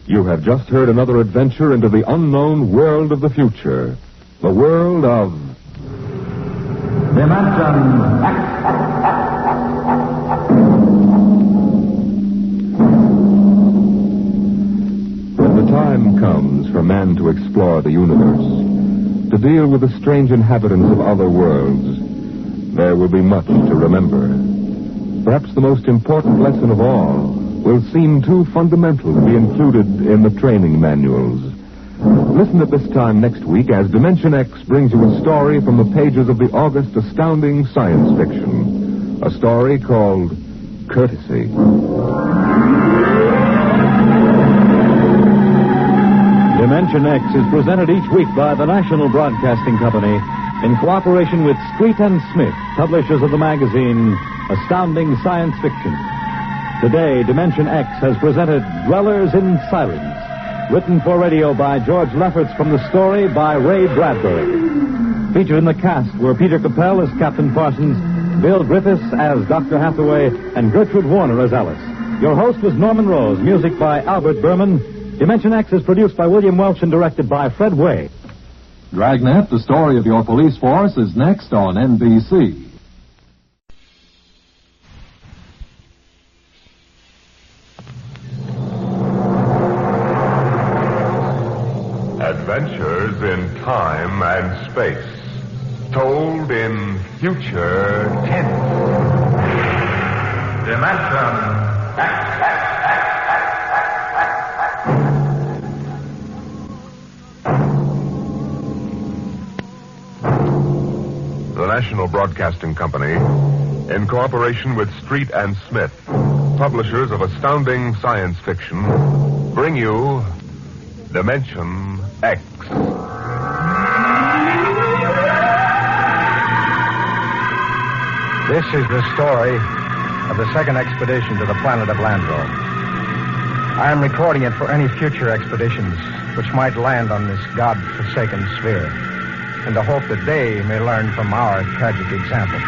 You have just heard another adventure into the unknown world of the future. The world of... Dimension X. When the time comes for man to explore the universe, to deal with the strange inhabitants of other worlds, there will be much to remember. Perhaps the most important lesson of all will seem too fundamental to be included in the training manuals. Listen at this time next week as Dimension X brings you a story from the pages of the August Astounding Science Fiction. A story called Courtesy. Dimension X is presented each week by the National Broadcasting Company in cooperation with Street and Smith, publishers of the magazine Astounding Science Fiction. Today, Dimension X has presented Dwellers in Silence, written for radio by George Lefferts from the story by Ray Bradbury. Featured in the cast were Peter Capell as Captain Parsons, Bill Griffiths as Dr. Hathaway, and Gertrude Warner as Alice. Your host was Norman Rose, music by Albert Berman. Dimension X is produced by William Welch and directed by Fred Way. Dragnet, the story of your police force, is next on NBC. Adventures in time and space, told in future tense. Dimension The National Broadcasting Company, in cooperation with Street and Smith, publishers of astounding science fiction, bring you Dimension X. This is the story of the second expedition to the planet of Landro. I am recording it for any future expeditions which might land on this God-forsaken sphere, in the hope that they may learn from our tragic example.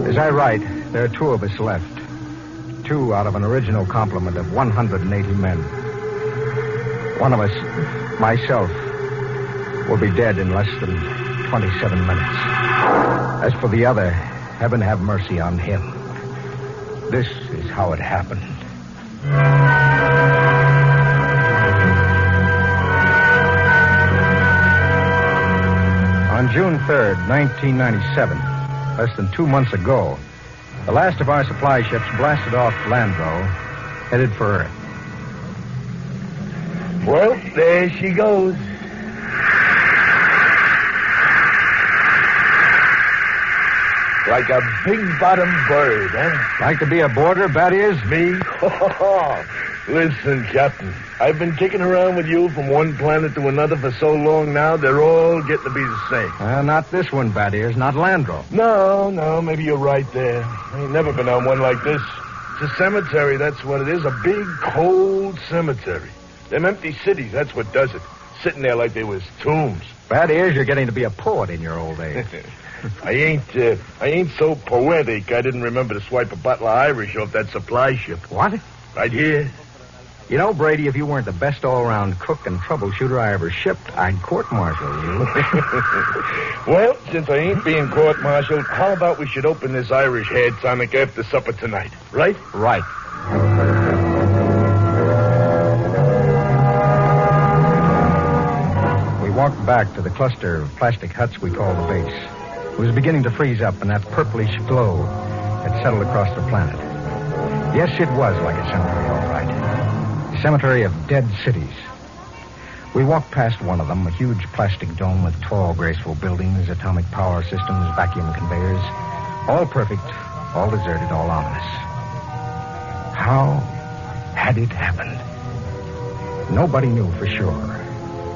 As I write, there are 2 of us left. 2 out of an original complement of 180 men. One of us, myself, will be dead in less than 27 minutes. As for the other, heaven have mercy on him. This is how it happened. On June 3rd, 1997, less than 2 months ago, the last of our supply ships blasted off Landro, headed for Earth. Well, there she goes. Like a big-bottomed bird, huh? Like to be aboard her, Battiers? Me? Listen, Captain, I've been kicking around with you from one planet to another for so long now, they're all getting to be the same. Not this one, Battiers, not Landro. No, maybe you're right there. I ain't never been on one like this. It's a cemetery, that's what it is, a big, cold cemetery. Them empty cities, that's what does it. Sitting there like they was tombs. Battiers, you're getting to be a poet in your old age. I ain't so poetic I didn't remember to swipe a bottle of Irish off that supply ship. What? Right here. You know, Brady, if you weren't the best all-around cook and troubleshooter I ever shipped, I'd court-martial you. Well, since I ain't being court-martialed, how about we should open this Irish hair tonic after supper tonight, right? Right. We walked back to the cluster of plastic huts we call the base. It was beginning to freeze up, and that purplish glow had settled across the planet. Yes, it was like a cemetery, all right. A cemetery of dead cities. We walked past one of them, a huge plastic dome with tall, graceful buildings, atomic power systems, vacuum conveyors. All perfect, all deserted, all ominous. How had it happened? Nobody knew for sure.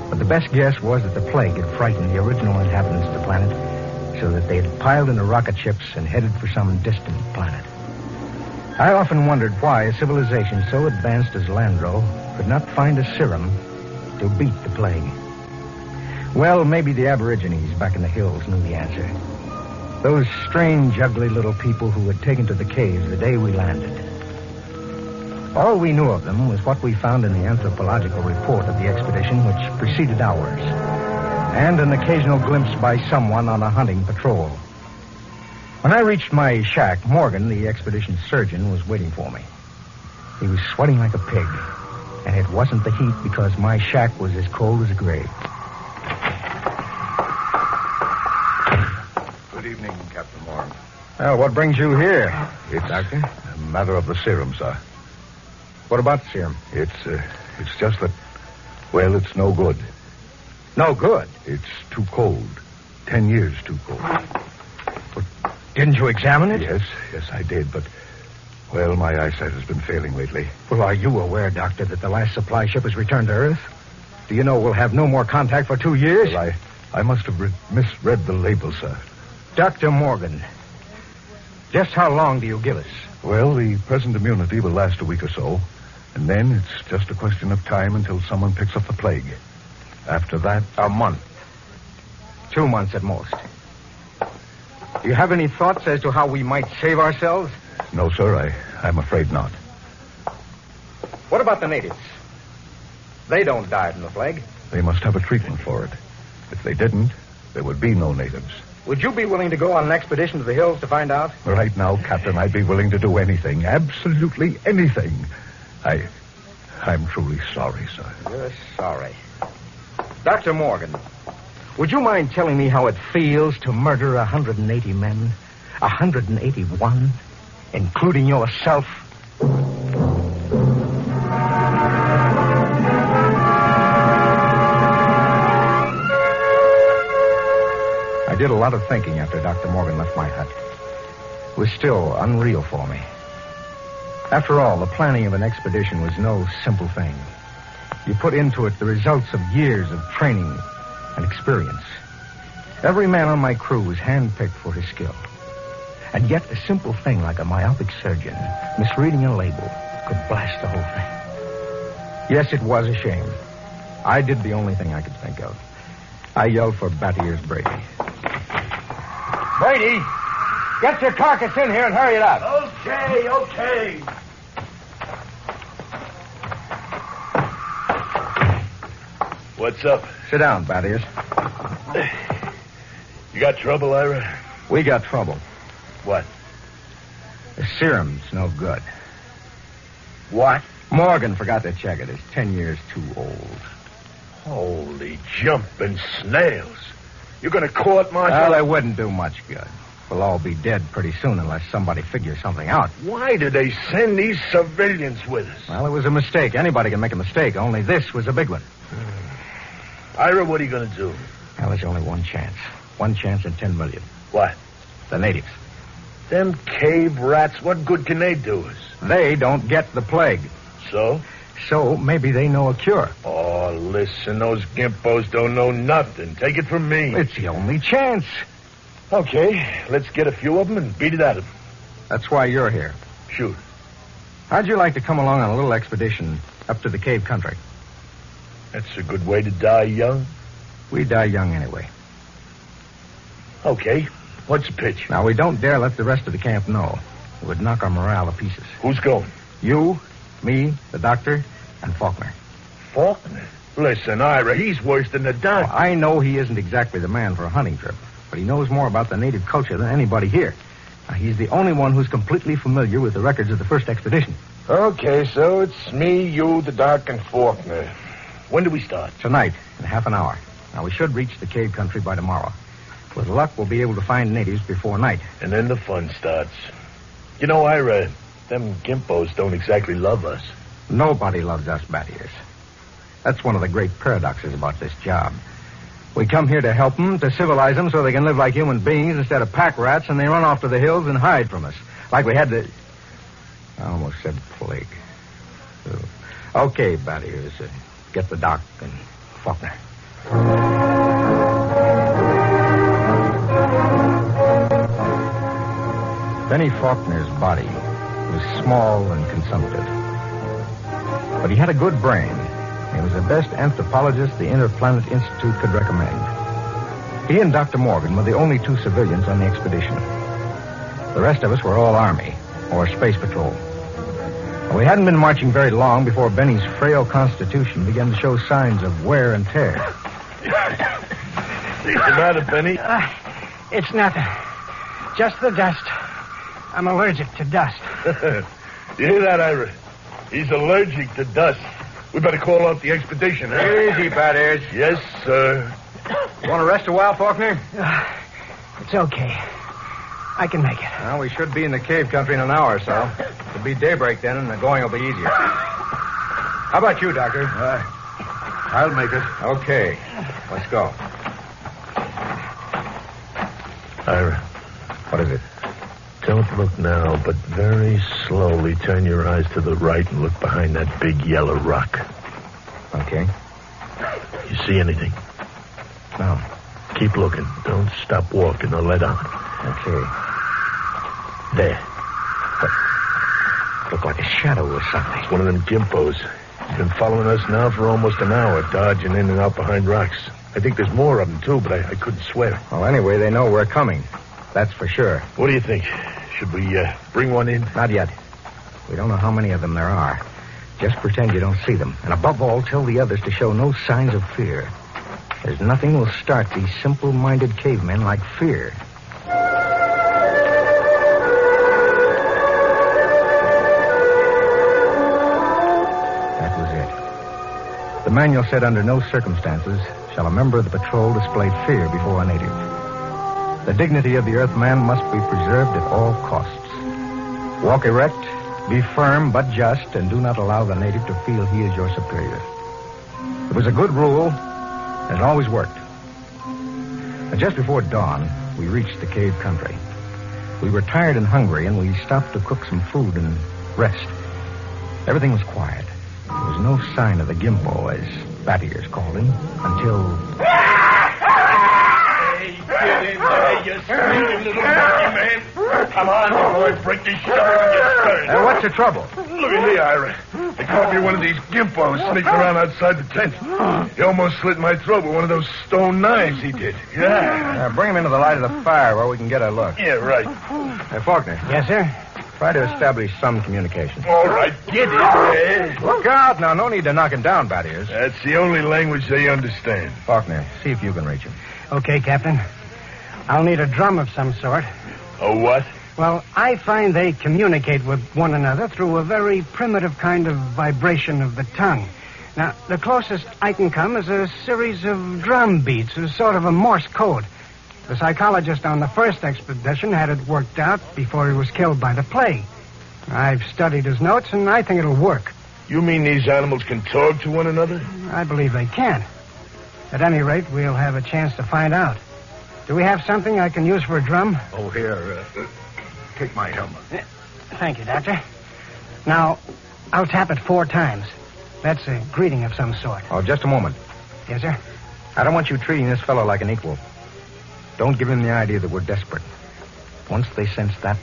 But the best guess was that the plague had frightened the original inhabitants of the planet so that they had piled into rocket ships and headed for some distant planet. I often wondered why a civilization so advanced as Landro could not find a serum to beat the plague. Well, maybe the Aborigines back in the hills knew the answer. Those strange, ugly little people who had taken to the caves the day we landed. All we knew of them was what we found in the anthropological report of the expedition which preceded ours, and an occasional glimpse by someone on a hunting patrol. When I reached my shack, Morgan, the expedition surgeon, was waiting for me. He was sweating like a pig, and it wasn't the heat because my shack was as cold as a grave. Good evening, Captain Morgan. Well, what brings you here, Doctor? A matter of the serum, sir. What about the serum? It's just that, well, it's no good. No good? It's too cold. 10 years too cold. Didn't you examine it? Yes, I did, but, well, my eyesight has been failing lately. Well, are you aware, Doctor, that the last supply ship has returned to Earth? Do you know we'll have no more contact for 2 years? Well, I must have misread the label, sir. Dr. Morgan, just how long do you give us? Well, the present immunity will last a week or so, and then it's just a question of time until someone picks up the plague. After that... A month. 2 months at most. Do you have any thoughts as to how we might save ourselves? No, sir, I'm afraid not. What about the natives? They don't die from the plague. They must have a treatment for it. If they didn't, there would be no natives. Would you be willing to go on an expedition to the hills to find out? Right now, Captain, I'd be willing to do anything. Absolutely anything. I'm truly sorry, sir. You're sorry. Dr. Morgan, would you mind telling me how it feels to murder 180 men? 181? Including yourself? I did a lot of thinking after Dr. Morgan left my hut. It was still unreal for me. After all, the planning of an expedition was no simple thing. You put into it the results of years of training and experience. Every man on my crew was handpicked for his skill. And yet a simple thing like a myopic surgeon misreading a label could blast the whole thing. Yes, it was a shame. I did the only thing I could think of. I yelled for Batier's Brady. Brady, get your carcass in here and hurry it up. Okay. What's up? Sit down, Battiers. You got trouble, Ira? We got trouble. What? The serum's no good. What? Morgan forgot to check it. It's 10 years too old. Holy jumping snails. You're going to court-martial? Well, it wouldn't do much good. We'll all be dead pretty soon unless somebody figures something out. Why did they send these civilians with us? Well, it was a mistake. Anybody can make a mistake. Only this was a big one. Ira, what are you going to do? Well, there's only one chance. One chance in 10 million. What? The natives. Them cave rats, what good can they do us? They don't get the plague. So? So maybe they know a cure. Oh, listen, those gimpos don't know nothing. Take it from me. It's the only chance. Okay, let's get a few of them and beat it out of them. That's why you're here. Shoot. How'd you like to come along on a little expedition up to the cave country? That's a good way to die young. We die young anyway. Okay, what's the pitch? Now, we don't dare let the rest of the camp know. It would knock our morale to pieces. Who's going? You, me, the doctor, And Faulkner. Faulkner? Listen, Ira, he's worse than the Don. Well, I know he isn't exactly the man for a hunting trip, but he knows more about the native culture than anybody here. Now, he's the only one who's completely familiar with the records of the first expedition. Okay, so it's me, you, the Doc, and Faulkner. When do we start? Tonight, in half an hour. Now, we should reach the cave country by tomorrow. With luck, we'll be able to find natives before night. And then the fun starts. You know, Ira, them Gimpos don't exactly love us. Nobody loves us bat ears. That's one of the great paradoxes about this job. We come here to help them, to civilize them so they can live like human beings instead of pack rats, and they run off to the hills and hide from us. Like we had the... I almost said plague. Okay, bat ears, get the Doc and Faulkner. Benny Faulkner's body was small and consumptive. But he had a good brain. He was the best anthropologist the Interplanet Institute could recommend. He and Dr. Morgan were the only two civilians on the expedition. The rest of us were all Army or Space Patrol. We hadn't been marching very long before Benny's frail constitution began to show signs of wear and tear. What's the matter, Benny? It's nothing. Just the dust. I'm allergic to dust. You hear that, Ira? He's allergic to dust. We better call off the expedition, huh? Easy, bat ears. Yes, sir. You want to rest a while, Faulkner? It's okay. I can make it. Well, we should be in the cave country in an hour or so. It'll be daybreak then, and the going will be easier. How about you, Doctor? I'll make it. Okay. Let's go. Ira. What is it? Don't look now, but very slowly turn your eyes to the right and look behind that big yellow rock. Okay. You see anything? No. Keep looking. Don't stop walking or let on. Okay. There. What? Looked like a shadow or something. It's one of them Gimpos. He's been following us now for almost an hour, dodging in and out behind rocks. I think there's more of them, too, but I couldn't swear. Well, anyway, they know we're coming. That's for sure. What do you think? Should we bring one in? Not yet. We don't know how many of them there are. Just pretend you don't see them. And above all, tell the others to show no signs of fear. There's nothing will start these simple-minded cavemen like fear. That was it. The manual said under no circumstances shall a member of the patrol display fear before a native. The dignity of the Earthman must be preserved at all costs. Walk erect, be firm but just, and do not allow the native to feel he is your superior. It was a good rule, and it always worked. And just before dawn, we reached the cave country. We were tired and hungry, and we stopped to cook some food and rest. Everything was quiet. There was no sign of the Gimpo, as Bat Ears called him, until... Get in there, you sneaking little monkey man. Come on before I break this sugar on your stern. What's the trouble? Look at me, Ira. They caught me one of these Gimpos sneaking around outside the tent. He almost slit my throat with one of those stone knives he did. Yeah. Bring him into the light of the fire where we can get a look. Yeah, right. Hey, Faulkner. Yes, sir? Try to establish some communication. All right, get it. Look out now. No need to knock him down, Bat Ears. That's the only language they understand. Faulkner, see if you can reach him. Okay, Captain. I'll need a drum of some sort. A what? Well, I find they communicate with one another through a very primitive kind of vibration of the tongue. Now, the closest I can come is a series of drum beats, a sort of a Morse code. The psychologist on the first expedition had it worked out before he was killed by the plague. I've studied his notes, and I think it'll work. You mean these animals can talk to one another? I believe they can. At any rate, we'll have a chance to find out. Do we have something I can use for a drum? Oh, here. Take my helmet. Thank you, Doctor. Now, I'll tap it 4 times. That's a greeting of some sort. Oh, just a moment. Yes, sir? I don't want you treating this fellow like an equal. Don't give him the idea that we're desperate. Once they sense that,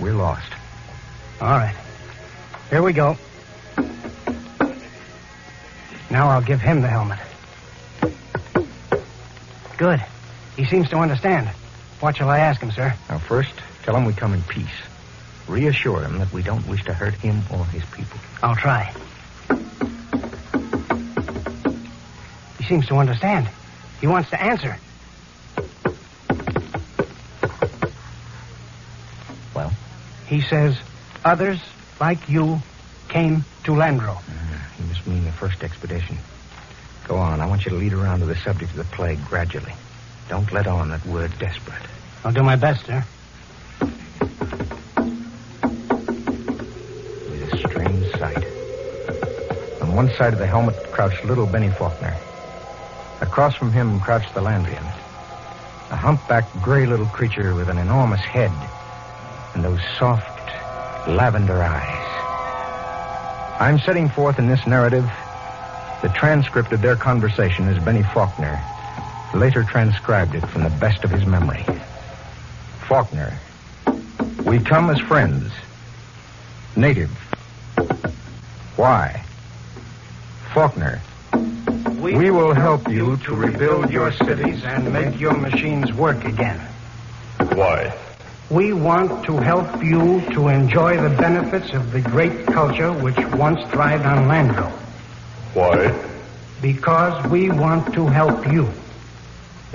we're lost. All right. Here we go. Now I'll give him the helmet. Good. He seems to understand. What shall I ask him, sir? Now, first, tell him we come in peace. Reassure him that we don't wish to hurt him or his people. I'll try. seems to understand. He wants to answer. Well? He says, others like you came to Landro. He must mean the first expedition. Go on. I want you to lead around to the subject of the plague gradually. Don't let on that word desperate. I'll do my best, sir. It was a strange sight. On one side of the helmet crouched little Benny Faulkner. Across from him crouched the Landrian, a humpbacked gray little creature with an enormous head and those soft lavender eyes. I'm setting forth in this narrative the transcript of their conversation as Benny Faulkner later transcribed it from the best of his memory. Faulkner, we come as friends. Native. Why? Faulkner, we will help you to rebuild your cities and make your machines work again. Why? We want to help you to enjoy the benefits of the great culture which once thrived on Landro. Why? Because we want to help you.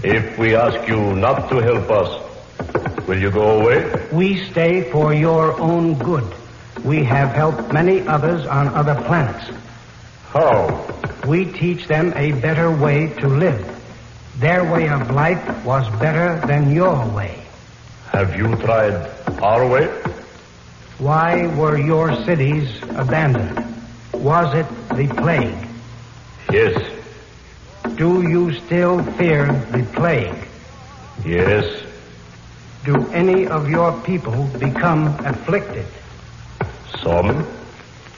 If we ask you not to help us, will you go away? We stay for your own good. We have helped many others on other planets. How? We teach them a better way to live. Their way of life was better than your way. Have you tried our way? Why were your cities abandoned? Was it the plague? Yes. Do you still fear the plague? Yes. Do any of your people become afflicted? Some.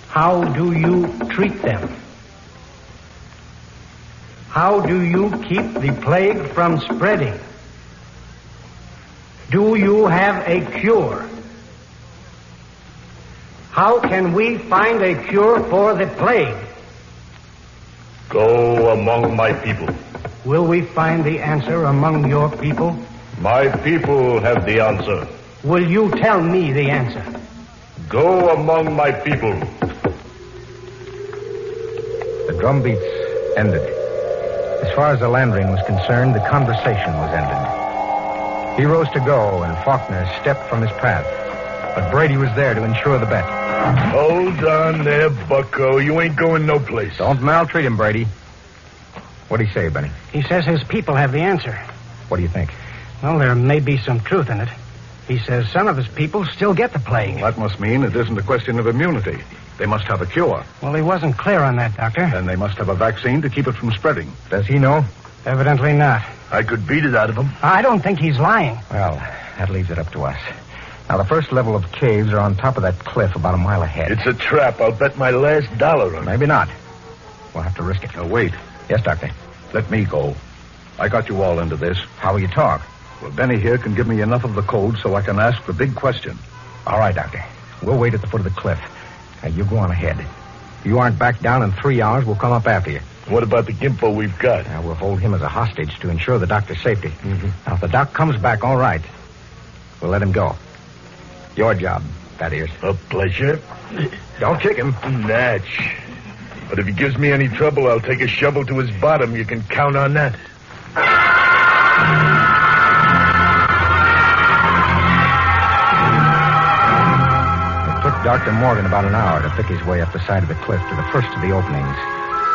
How do you treat them? How do you keep the plague from spreading? Do you have a cure? How can we find a cure for the plague? Go among my people. Will we find the answer among your people? My people have the answer. Will you tell me the answer? Go among my people. The drum beats ended. As far as the Landrian was concerned, the conversation was ended. He rose to go, and Faulkner stepped from his path. But Brady was there to ensure the bet. Hold on there, bucko. You ain't going no place. Don't maltreat him, Brady. What'd he say, Benny? He says his people have the answer. What do you think? Well, there may be some truth in it. He says some of his people still get the plague. Well, that must mean it isn't a question of immunity. They must have a cure. Well, he wasn't clear on that, Doctor. Then they must have a vaccine to keep it from spreading. Does he know? Evidently not. I could beat it out of him. I don't think he's lying. Well, that leaves it up to us. Now, the first level of caves are on top of that cliff about a mile ahead. It's a trap. I'll bet my last dollar on it. Maybe not. We'll have to risk it. Now, wait. Yes, Doctor. Let me go. I got you all into this. How will you talk? Well, Benny here can give me enough of the code so I can ask the big question. All right, Doctor. We'll wait at the foot of the cliff. Now, you go on ahead. If you aren't back down in 3 hours, we'll come up after you. What about the gimpo we've got? Now, we'll hold him as a hostage to ensure the doctor's safety. Mm-hmm. Now, if the doc comes back all right, we'll let him go. Your job, Fat Ears. A pleasure. Don't kick him. Natch. But if he gives me any trouble, I'll take a shovel to his bottom. You can count on that. It took Dr. Morgan about an hour to pick his way up the side of the cliff to the first of the openings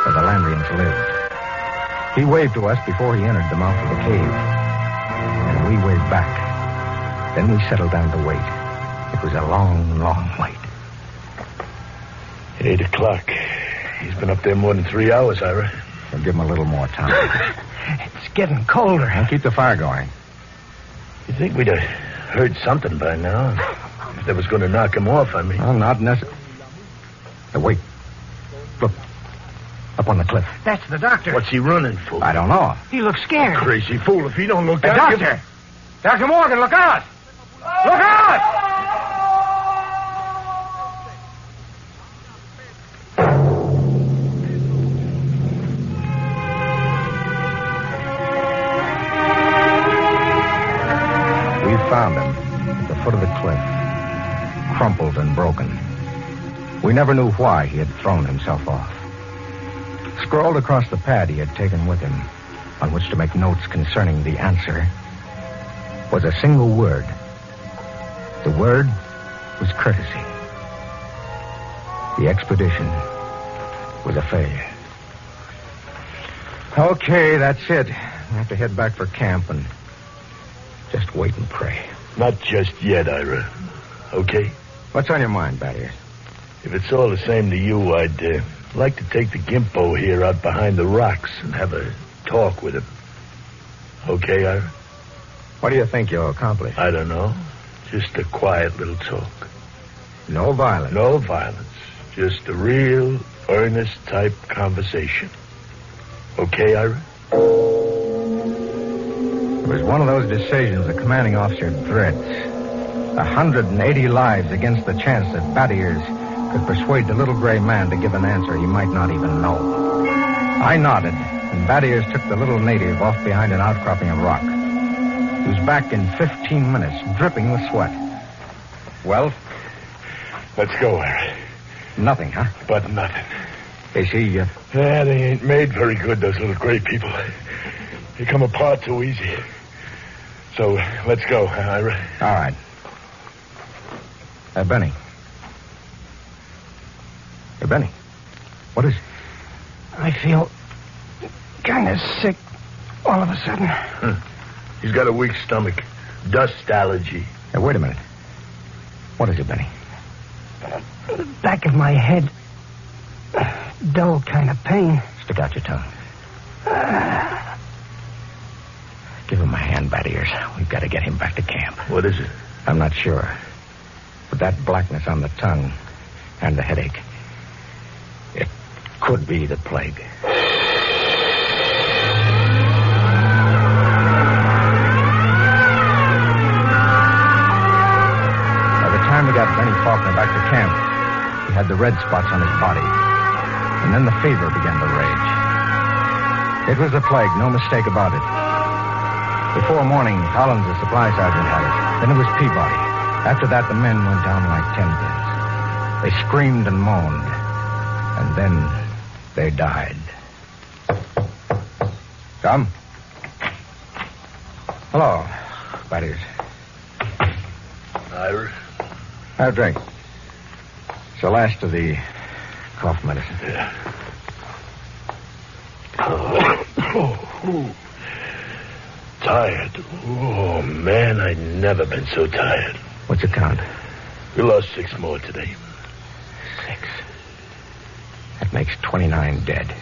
where the Landrians lived. He waved to us before he entered the mouth of the cave. And we waved back. Then we settled down to wait. It was a long, long wait. 8 o'clock. He's been up there more than 3 hours, Ira. We'll give him a little more time. It's getting colder. And keep the fire going. You think we'd have heard something by now? If that was going to knock him off, I mean. Well, not necessarily. Wait. Look. Up on the cliff. That's the doctor. What's he running for? I don't know. He looks scared. Crazy fool. If he don't look out... Doctor! Dr. Morgan, look out! Look out! We found him at the foot of the cliff, crumpled and broken. We never knew why he had thrown himself off. Scrawled across the pad he had taken with him, on which to make notes concerning the answer, was a single word. The word was courtesy. The expedition was a failure. Okay, that's it. I have to head back for camp and just wait and pray. Not just yet, Ira. Okay? What's on your mind, Battier? If it's all the same to you, I'd like to take the Gimpo here out behind the rocks and have a talk with him. Okay, Ira? What do you think you'll accomplish? I don't know. Just a quiet little talk. No violence? No violence. Just a real, earnest-type conversation. Okay, Ira? It was one of those decisions a commanding officer dreads. 180 lives against the chance that Battier's could persuade the little gray man to give an answer he might not even know. I nodded, and Battier's took the little native off behind an outcropping of rock. He was back in 15 minutes, dripping with sweat. Well? Let's go, Ira. Nothing, huh? But nothing. Is he, Yeah, they ain't made very good, those little gray people. They come apart too easy. So, let's go, Ira. All right. Benny. Hey, Benny. What is it? I feel kind of sick all of a sudden. He's got a weak stomach. Dust allergy. Hey, wait a minute. What is it, Benny? Back of my head. Dull kind of pain. Stick out your tongue. Give him a hand, Battiers. We've got to get him back to camp. What is it? I'm not sure. But that blackness on the tongue and the headache, it could be the plague. By the time we got Benny Faulkner back to camp, he had the red spots on his body. And then the fever began to rage. It was the plague, no mistake about it. Before morning, Collins, the supply sergeant, had it. Then it was Peabody. After that, the men went down like 10 pins. They screamed and moaned. And then they died. Come. Hello, Battiers. Ira? Have a drink. It's the last of the cough medicine. Yeah. Tired. Oh, man, I've never been so tired. What's the count? We lost 6 more today. 6. That makes 29 dead.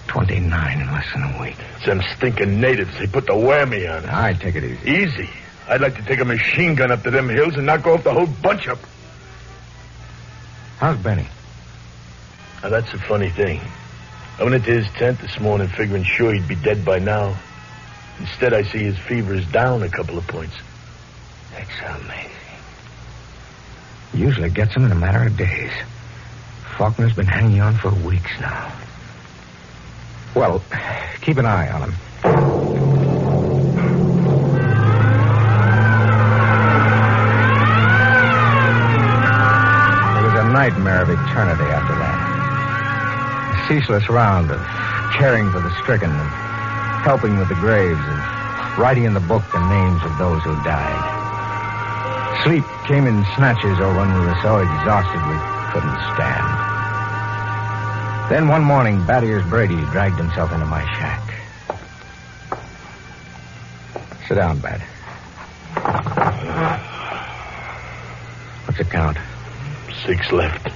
29 in less than a week. It's them stinking natives. They put the whammy on us. All right, take it easy. Easy? I'd like to take a machine gun up to them hills and knock off the whole bunch of them. How's Benny? Now, that's a funny thing. I went into his tent this morning figuring sure he'd be dead by now. Instead, I see his fever is down a couple of points. That's amazing. Usually gets him in a matter of days. Faulkner's been hanging on for weeks now. Well, keep an eye on him. It was a nightmare of eternity after that. A ceaseless round of caring for the stricken and helping with the graves and writing in the book the names of those who died. Sleep came in snatches or when we were so exhausted we couldn't stand. Then one morning, Battier's Brady dragged himself into my shack. Sit down, Bat. What's the count? 6 left.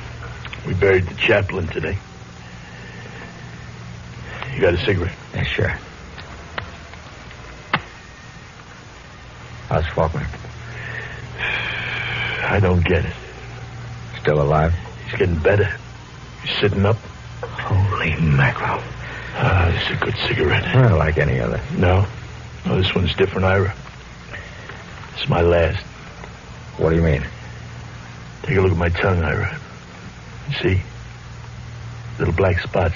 We buried the chaplain today. You got a cigarette? Yeah, sure. How's Faulkner? I don't get it. Still alive? He's getting better. He's sitting up. Holy mackerel. This is a good cigarette. Well, like any other. No, this one's different, Ira. It's my last. What do you mean? Take a look at my tongue, Ira. See? Little black spots.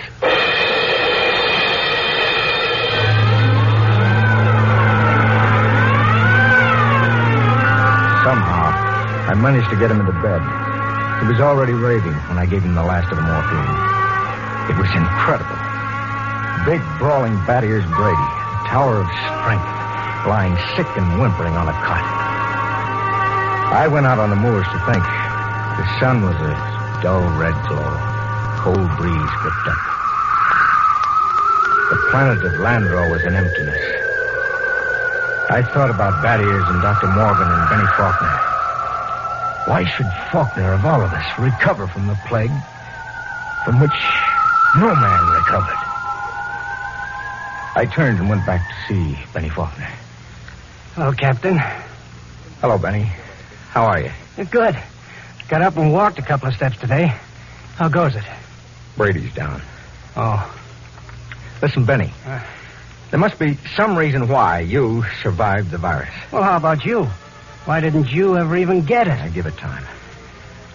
Somehow, I managed to get him into bed. He was already raving when I gave him the last of the morphine. It was incredible. Big, brawling Bat-Ears Brady, tower of strength, lying sick and whimpering on a cot. I went out on the moors to think. The sun was a dull red glow. Cold breeze whipped up. The planet of Landro was an emptiness. I thought about Bat-Ears and Dr. Morgan and Benny Faulkner. Why should Faulkner, of all of us, recover from the plague from which no man recovered? I turned and went back to see Benny Faulkner. Hello, Captain. Hello, Benny. How are you? Good. Got up and walked a couple of steps today. How goes it? Brady's down. Oh. Listen, Benny. There must be some reason why you survived the virus. Well, how about you? Why didn't you ever even get it? I give it time.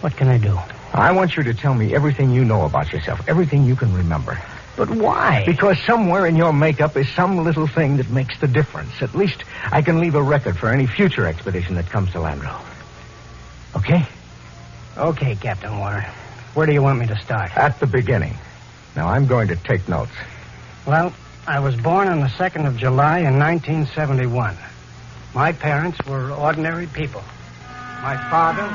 What can I do? I want you to tell me everything you know about yourself, everything you can remember. But why? Because somewhere in your makeup is some little thing that makes the difference. At least I can leave a record for any future expedition that comes to Landro. Okay? Okay, Captain Warner. Where do you want me to start? At the beginning. Now, I'm going to take notes. Well, I was born on the 2nd of July in 1971. My parents were ordinary people. My father was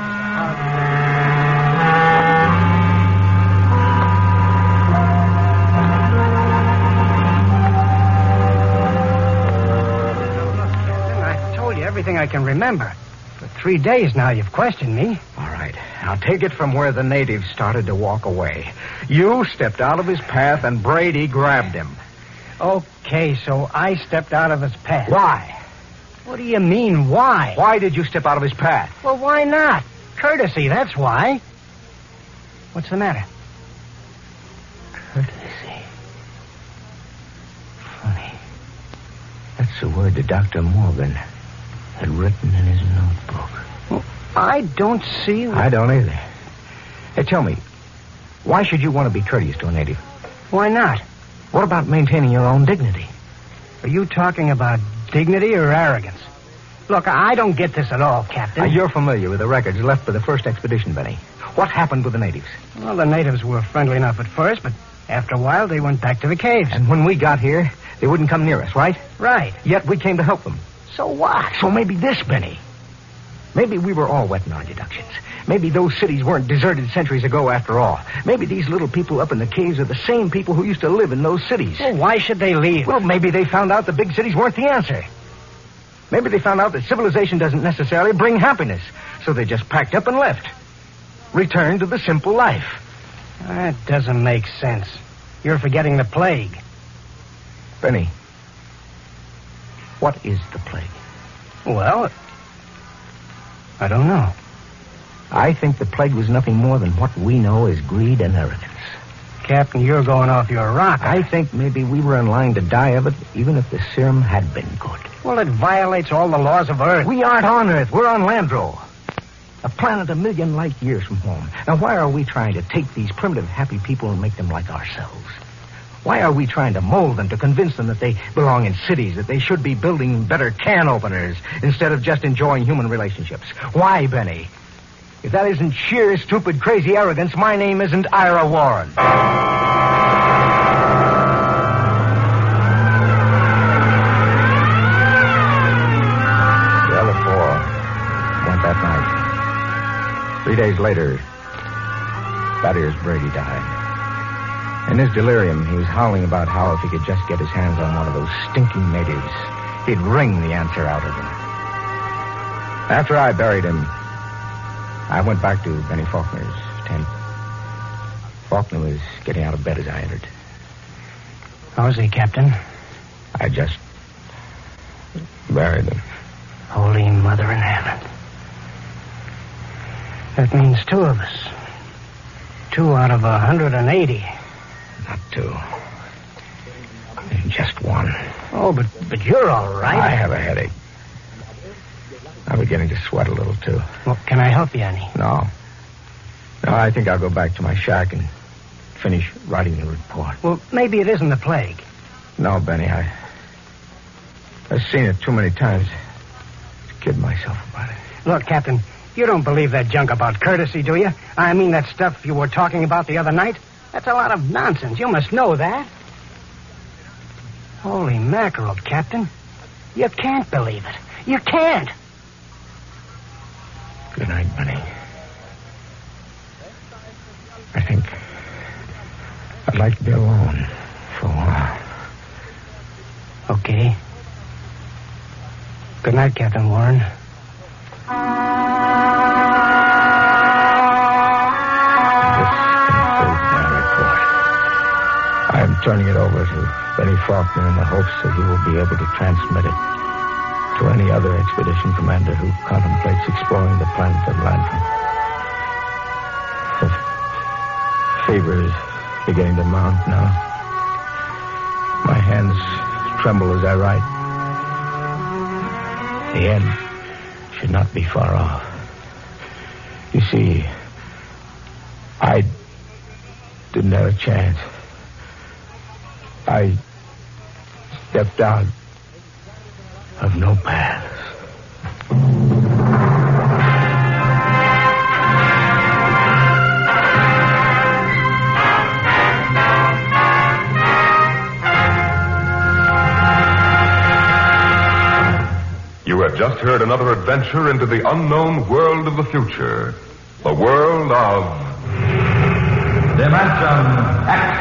everything I can remember. For 3 days now you've questioned me. All right. Now take it from where the natives started to walk away. You stepped out of his path and Brady grabbed him. Okay, so I stepped out of his path. Why? What do you mean, why? Why did you step out of his path? Well, why not? Courtesy, that's why. What's the matter? Courtesy. Funny. That's the word that Dr. Morgan had written in his notebook. Well, I don't see... I don't either. Hey, tell me, why should you want to be courteous to a native? Why not? What about maintaining your own dignity? Are you talking about dignity or arrogance? Look, I don't get this at all, Captain. You're familiar with the records left by the first expedition, Benny. What happened with the natives? Well, the natives were friendly enough at first, but after a while they went back to the caves. And when we got here, they wouldn't come near us, right? Right. Yet we came to help them. So what? So maybe this, Benny. Maybe we were all wet in our deductions. Maybe those cities weren't deserted centuries ago after all. Maybe these little people up in the caves are the same people who used to live in those cities. Well, why should they leave? Well, maybe they found out the big cities weren't the answer. Maybe they found out that civilization doesn't necessarily bring happiness. So they just packed up and left. Returned to the simple life. That doesn't make sense. You're forgetting the plague. Benny, what is the plague? Well, I don't know. I think the plague was nothing more than what we know as greed and arrogance. Captain, you're going off your rocker. I think maybe we were in line to die of it, even if the serum had been good. Well, it violates all the laws of Earth. We aren't on Earth. We're on Landro. A planet 1,000,000 light years from home. Now, why are we trying to take these primitive, happy people and make them like ourselves? Why are we trying to mold them, to convince them that they belong in cities, that they should be building better can openers instead of just enjoying human relationships? Why, Benny? If that isn't sheer, stupid, crazy arrogance, my name isn't Ira Warren. The other four went that night. 3 days later, Bat-Ears Brady died. In his delirium, he was howling about how if he could just get his hands on one of those stinking natives, he'd wring the answer out of them. After I buried him, I went back to Benny Faulkner's tent. Faulkner was getting out of bed as I entered. How's he, Captain? I just buried him. Holy Mother in heaven. That means 2 of us. 2 out of 180. Not 2. Just 1. Oh, but you're all right. I have a headache. I'm beginning to sweat a little, too. Well, can I help you any? No, I think I'll go back to my shack and finish writing the report. Well, maybe it isn't the plague. No, Benny, I've seen it too many times to kid myself about it. Look, Captain, you don't believe that junk about courtesy, do you? I mean that stuff you were talking about the other night? That's a lot of nonsense. You must know that. Holy mackerel, Captain. You can't believe it. You can't. Good night, Bunny. I think I'd like to be alone for a while. Okay. Good night, Captain Warren. I am turning it over to Benny Faulkner in the hopes that he will be able to transmit it to any other expedition commander who contemplates exploring the planet of Lantern. The fever is beginning to mount now. My hands tremble as I write. The end should not be far off. You see, I didn't have a chance. I stepped out of no paths. You have just heard another adventure into the unknown world of the future. The world of... Dimension X.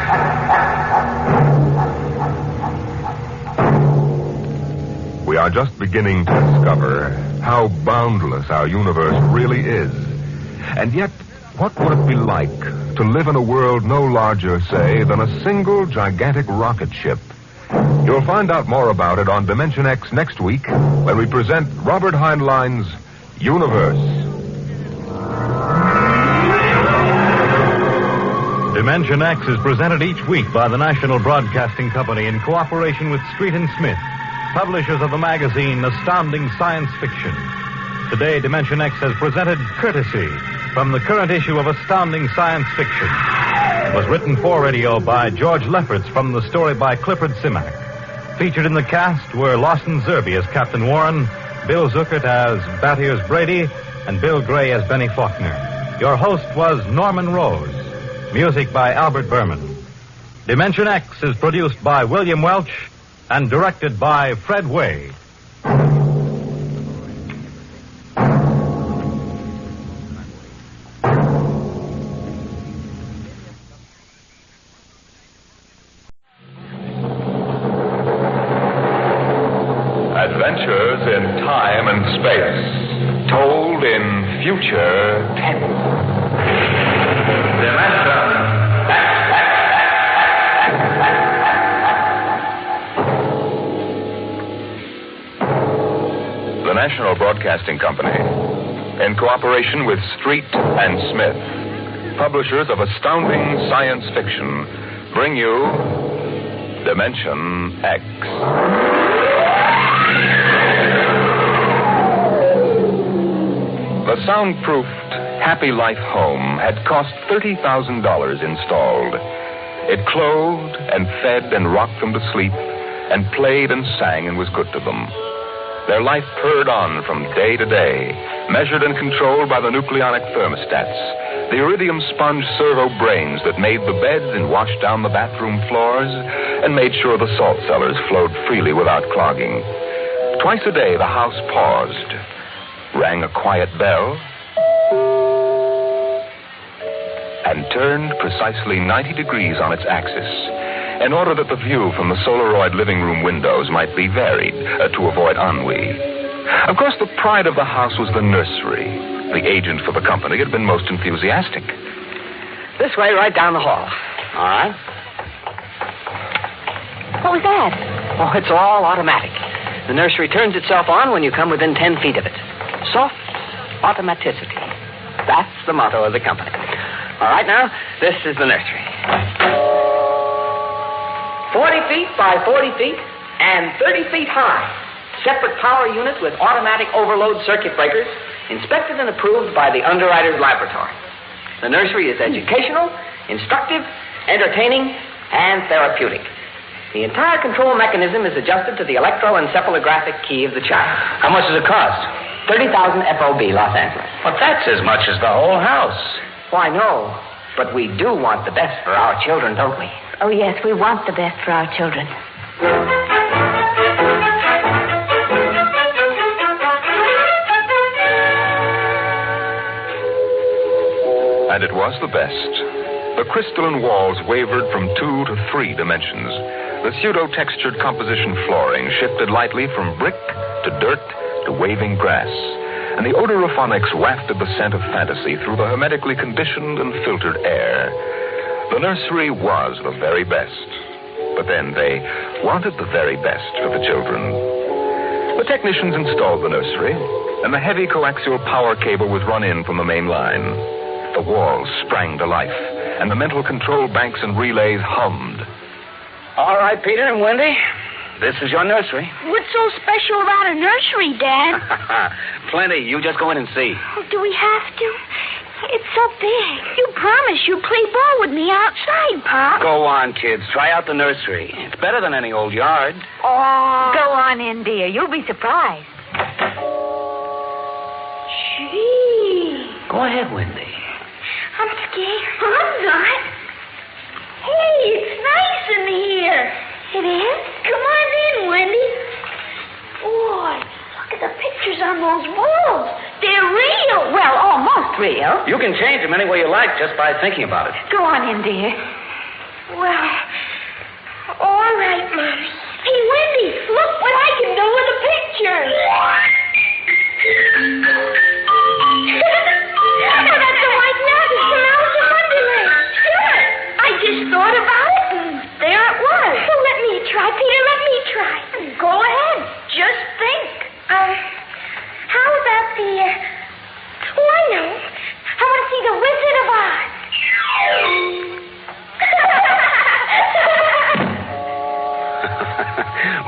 We are just beginning to discover how boundless our universe really is. And yet, what would it be like to live in a world no larger, say, than a single gigantic rocket ship? You'll find out more about it on Dimension X next week when we present Robert Heinlein's Universe. Dimension X is presented each week by the National Broadcasting Company in cooperation with Street & Smith, publishers of the magazine Astounding Science Fiction. Today, Dimension X has presented Courtesy from the current issue of Astounding Science Fiction. It was written for radio by George Lefferts from the story by Clifford Simak. Featured in the cast were Lawson Zerbe as Captain Warren, Bill Zuckert as Battiers Brady, and Bill Gray as Benny Faulkner. Your host was Norman Rose. Music by Albert Berman. Dimension X is produced by William Welch and directed by Fred Way. Adventures in time and space, told in future tense. Dimension The National Broadcasting Company, in cooperation with Street and Smith, publishers of astounding science fiction, bring you Dimension X. The soundproofed Happy Life home had cost $30,000 installed. It clothed and fed and rocked them to sleep and played and sang and was good to them. Their life purred on from day to day, measured and controlled by the nucleonic thermostats, the iridium sponge servo brains that made the beds and washed down the bathroom floors and made sure the salt cellars flowed freely without clogging. Twice a day, the house paused, rang a quiet bell, and turned precisely 90 degrees on its axis in order that the view from the Solaroid living room windows might be varied to avoid ennui. Of course, the pride of the house was the nursery. The agent for the company had been most enthusiastic. This way, right down the hall. All right. What was that? Oh, it's all automatic. The nursery turns itself on when you come within 10 feet of it. Soft automaticity. That's the motto of the company. All right, now, this is the nursery. 40 feet by 40 feet and 30 feet high. Separate power unit with automatic overload circuit breakers, inspected and approved by the underwriter's laboratory. The nursery is educational, instructive, entertaining, and therapeutic. The entire control mechanism is adjusted to the electroencephalographic key of the child. How much does it cost? $30,000 FOB, Los Angeles. But that's as much as the whole house. Why, no. But we do want the best for our children, don't we? Oh, yes, we want the best for our children. And it was the best. The crystalline walls wavered from 2 to 3 dimensions. The pseudo-textured composition flooring shifted lightly from brick to dirt to waving grass. And the odorophonics wafted the scent of fantasy through the hermetically conditioned and filtered air. The nursery was the very best. But then they wanted the very best for the children. The technicians installed the nursery, and the heavy coaxial power cable was run in from the main line. The walls sprang to life, and the mental control banks and relays hummed. All right, Peter and Wendy, this is your nursery. What's so special about a nursery, Dad? Plenty. You just go in and see. Oh, do we have to? It's so big. You promised you'd play ball with me outside, Pop. Go on, kids. Try out the nursery. It's better than any old yard. Oh. Go on in, dear. You'll be surprised. Gee. Go ahead, Wendy. I'm scared. I'm not. Hey, it's nice in here. It is? Come on in, Wendy. Boy, look at the pictures on those walls. They're real. Well, almost real. You can change them any way you like just by thinking about it. Go on in, dear. Well, all right, Mommy. Hey, Wendy, look what I can do with the pictures. Oh, that's the white mountain from Alice in Wonderland. Sure. I just thought about it, and there it was. Well, let me try, Peter. Let me try. Go ahead. Just think. How about the... Oh, I know. I want to see the Wizard of Oz.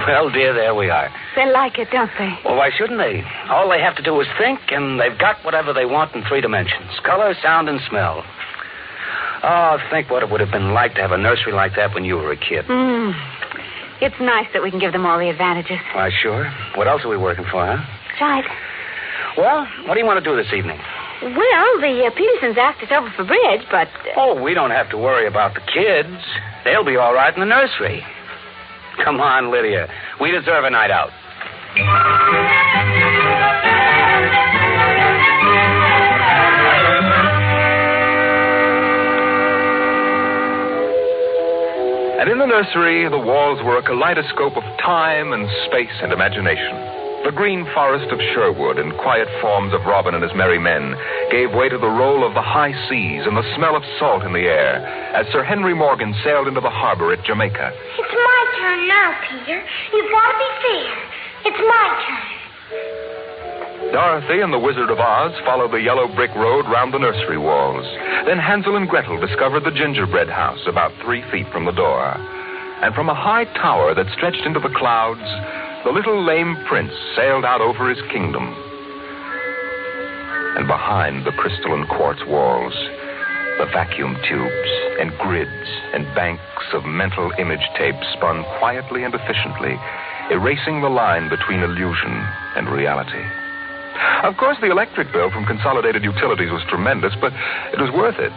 Well, dear, there we are. They like it, don't they? Well, why shouldn't they? All they have to do is think, and they've got whatever they want in 3 dimensions. Color, sound, and smell. Oh, think what it would have been like to have a nursery like that when you were a kid. It's nice that we can give them all the advantages. Why, sure. What else are we working for, huh? That's right. Well, what do you want to do this evening? Well, the Petersons asked us over for bridge, but... Oh, we don't have to worry about the kids. They'll be all right in the nursery. Come on, Lydia. We deserve a night out. And in the nursery, the walls were a kaleidoscope of time and space and imagination. The green forest of Sherwood and quiet forms of Robin and his merry men gave way to the roll of the high seas and the smell of salt in the air as Sir Henry Morgan sailed into the harbor at Jamaica. It's my turn now, Peter. You've got to be fair. It's my turn. Dorothy and the Wizard of Oz followed the yellow brick road round the nursery walls. Then Hansel and Gretel discovered the gingerbread house about 3 feet from the door. And from a high tower that stretched into the clouds, the little lame prince sailed out over his kingdom. And behind the crystalline quartz walls, the vacuum tubes and grids and banks of mental image tape spun quietly and efficiently, erasing the line between illusion and reality. Of course, the electric bill from Consolidated Utilities was tremendous, but it was worth it.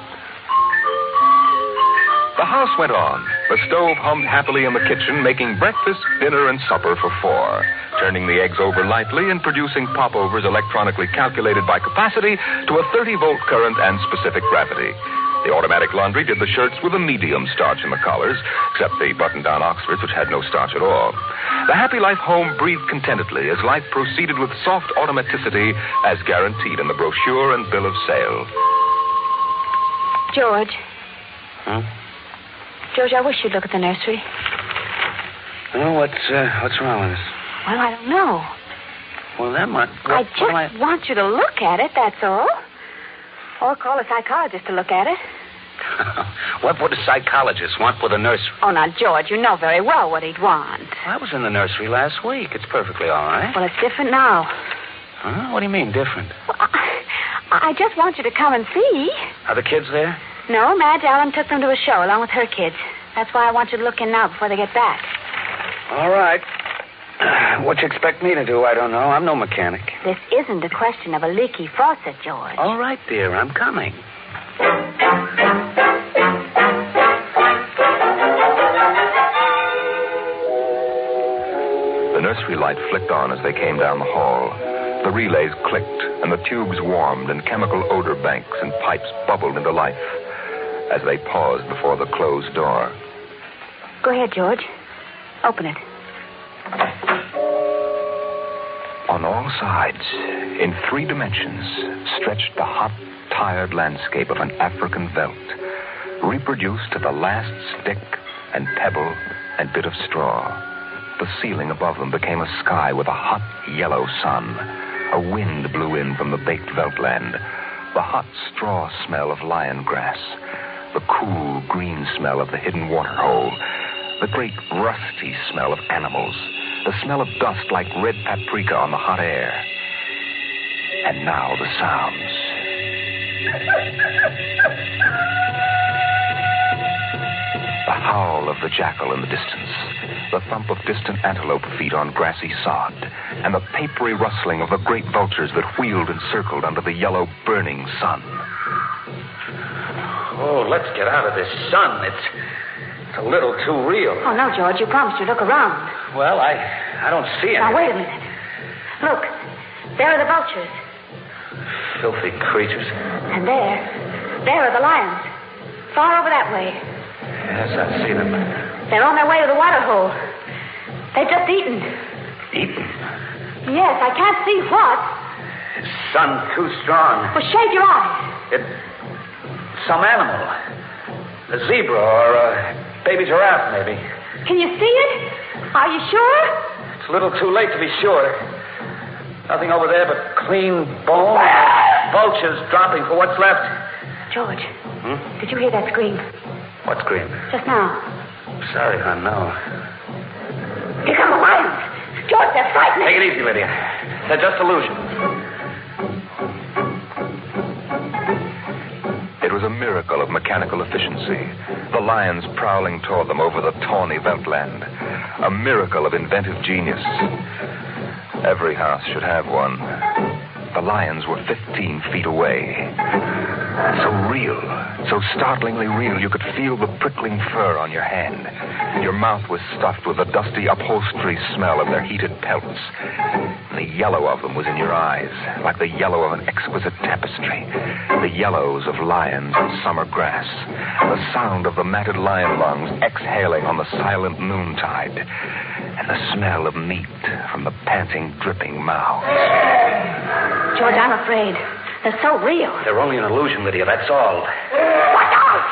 The house went on. The stove hummed happily in the kitchen, making breakfast, dinner, and supper for 4, turning the eggs over lightly and producing popovers electronically calculated by capacity to a 30-volt current and specific gravity. The automatic laundry did the shirts with a medium starch in the collars, except the button-down Oxfords, which had no starch at all. The Happy Life home breathed contentedly as life proceeded with soft automaticity as guaranteed in the brochure and bill of sale. George. Huh? George, I wish you'd look at the nursery. Well, what's wrong with this? Well, I don't know. Well, that might... I just want you to look at it, that's all. Or call a psychologist to look at it. What would a psychologist want with a nursery? Oh, now, George, you know very well what he'd want. I was in the nursery last week. It's perfectly all right. Well, it's different now. Huh? What do you mean, different? Well, I just want you to come and see. Are the kids there? No, Madge Allen took them to a show along with her kids. That's why I want you to look in now before they get back. All right. What you expect me to do, I don't know. I'm no mechanic. This isn't a question of a leaky faucet, George. All right, dear, I'm coming. nursery light flicked on as they came down the hall. The relays clicked, and the tubes warmed, and chemical odor banks and pipes bubbled into life as they paused before the closed door. Go ahead, George. Open it. On all sides, in 3 dimensions, stretched the hot, tired landscape of an African veldt, reproduced to the last stick and pebble and bit of straw. The ceiling above them became a sky with a hot, yellow sun. A wind blew in from the baked veldtland. The hot straw smell of lion grass. The cool, green smell of the hidden waterhole. The great, rusty smell of animals. The smell of dust like red paprika on the hot air. And now the sounds. The howl of the jackal in the distance. The thump of distant antelope feet on grassy sod. And the papery rustling of the great vultures that wheeled and circled under the yellow, burning sun. Oh, let's get out of this sun. It's a little too real. Oh, no, George. You promised you'd look around. Well, I don't see anything. Now, wait a minute. Look. There are the vultures. Filthy creatures. And there are the lions. Far over that way. Yes, I see them. They're on their way to the waterhole. They've just eaten. Eaten? Yes, I can't see what. Sun's too strong. Well, shade your eyes. Some animal. A zebra or a baby giraffe, maybe. Can you see it? Are you sure? It's a little too late to be sure. Nothing over there but clean bone. Vultures dropping for what's left. George, did you hear that scream? What scream? Just now. Sorry, hon, no. Here come the lions. George, they're frightening. Take it easy, Lydia. They're just illusions. It was a miracle of mechanical efficiency. The lions prowling toward them over the tawny veldtland. A miracle of inventive genius. Every house should have one. The lions were 15 feet away. So real, so startlingly real, you could feel the prickling fur on your hand. Your mouth was stuffed with the dusty upholstery smell of their heated pelts. The yellow of them was in your eyes, like the yellow of an exquisite tapestry. The yellows of lions and summer grass. The sound of the matted lion lungs exhaling on the silent noontide. And the smell of meat from the panting, dripping mouths. George, I'm afraid. They're so real. They're only an illusion, Lydia, that's all. Watch out!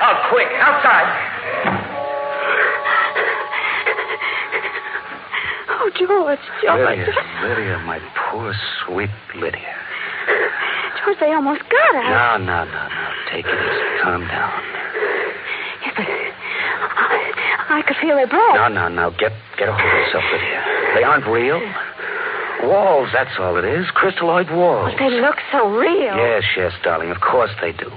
Out, quick, outside. Oh, George. Lydia, my poor, sweet Lydia. George, they almost got her. No. Take it easy. Calm down. Yes, but I could feel their breath. No. Get a hold of yourself, Lydia. They aren't real. Walls, that's all it is. Crystalloid walls. But they look so real. Yes, darling. Of course they do.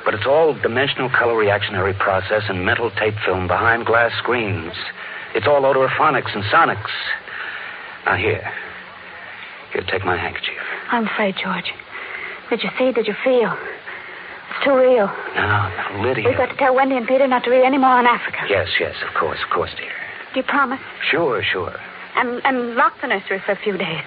But it's all dimensional color reactionary process and mental tape film behind glass screens. It's all odorophonics and sonics. Now, here, take my handkerchief. I'm afraid, George. Did you see? Did you feel? It's too real. No, Lydia. We've got to tell Wendy and Peter not to read any more on Africa. Yes, of course, dear. Do you promise? Sure. And lock the nursery for a few days.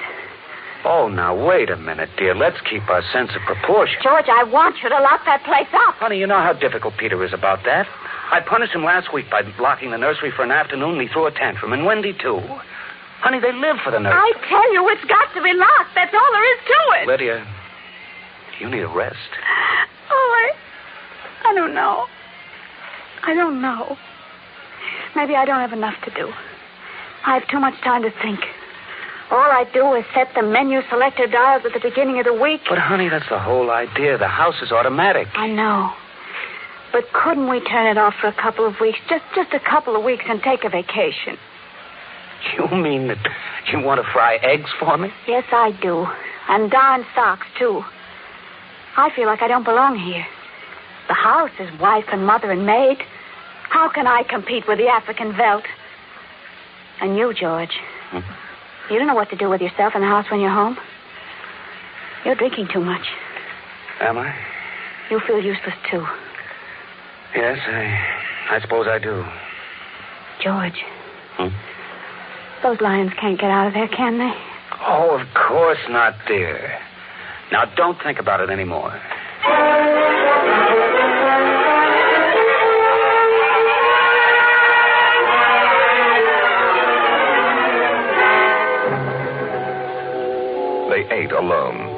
Oh, now, wait a minute, dear. Let's keep our sense of proportion. George, I want you to lock that place up. Honey, you know how difficult Peter is about that. I punished him last week by locking the nursery for an afternoon, and he threw a tantrum, and Wendy, too. Honey, they live for the nursery. I tell you, it's got to be locked. That's all there is to it. Lydia, you need a rest. Oh, I don't know. Maybe I don't have enough to do. I have too much time to think. All I do is set the menu selector dials at the beginning of the week. But, honey, that's the whole idea. The house is automatic. I know. But couldn't we turn it off for a couple of weeks? Just a couple of weeks and take a vacation. You mean that you want to fry eggs for me? Yes, I do. And darn socks, too. I feel like I don't belong here. The house is wife and mother and maid. How can I compete with the African veldt? And you, George, you don't know what to do with yourself in the house when you're home. You're drinking too much. Am I? You feel useless, too. Yes, I suppose I do. George, Those lions can't get out of there, can they? Oh, of course not, dear. Now, don't think about it anymore. They ate alone.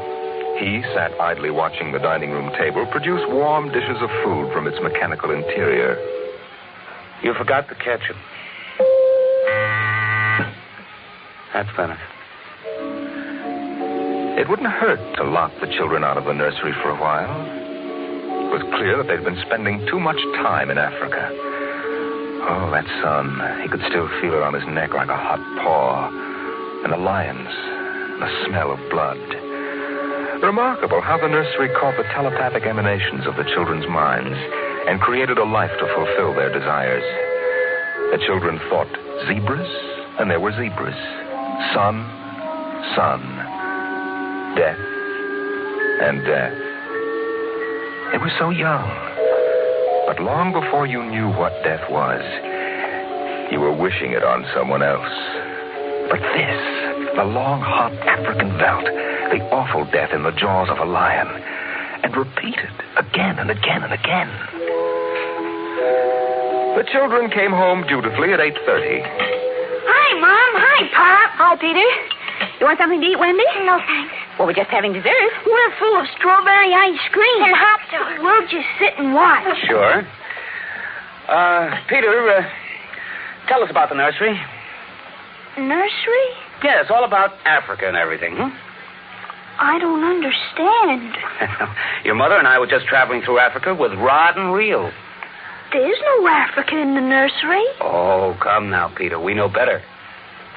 He sat idly watching the dining room table produce warm dishes of food from its mechanical interior. You forgot the ketchup. That's better. It wouldn't hurt to lock the children out of the nursery for a while. It was clear that they'd been spending too much time in Africa. Oh, that sun. He could still feel it on his neck like a hot paw. And the lions, the smell of blood. Remarkable how the nursery caught the telepathic emanations of the children's minds and created a life to fulfill their desires. The children thought zebras, and there were zebras. Sun, death, and death. They were so young. But long before you knew what death was, you were wishing it on someone else. But this, the long, hot African veldt, the awful death in the jaws of a lion, and repeated again and again and again. The children came home dutifully at 8:30. Hi, Mom. Hi, Pop. Hi, Peter. You want something to eat, Wendy? No, thanks. Well, we're just having dessert. We're full of strawberry ice cream. And hot dogs. We'll just sit and watch. Sure. Peter, tell us about the nursery. Nursery? Yes, all about Africa and everything. I don't understand. Your mother and I were just traveling through Africa with rod and reel. There's no Africa in the nursery. Oh, come now, Peter. We know better.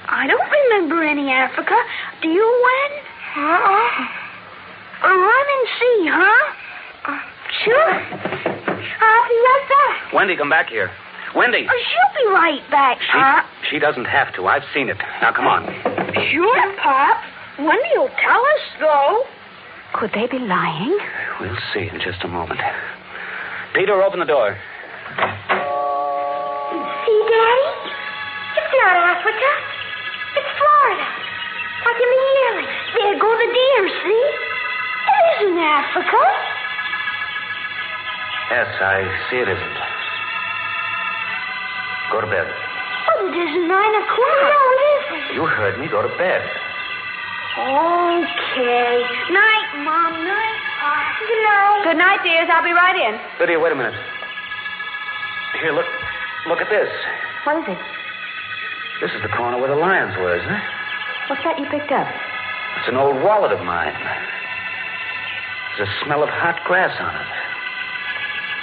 I don't remember any Africa. Do you, Wen? Run and see, huh? Sure. I'll be right back. Wendy, come back here. Wendy. She'll be right back, Pop. She doesn't have to. I've seen it. Now, come on. Sure, Pop. Wendy will tell us, though. Could they be lying? We'll see in just a moment. Peter, open the door. See, Daddy? It's not Africa. It's Florida. Like in the yearling. There go the deer, see? It isn't Africa. Yes, I see it isn't. Go to bed. But it isn't 9 o'clock. No, it isn't. You heard me. Go to bed. Okay. Night, Mom. Night, Pop. Good night. Good night, dears. I'll be right in. Lydia, wait a minute. Here, look. Look at this. What is it? This is the corner where the lions were, isn't it? What's that you picked up? It's an old wallet of mine. There's a smell of hot grass on it.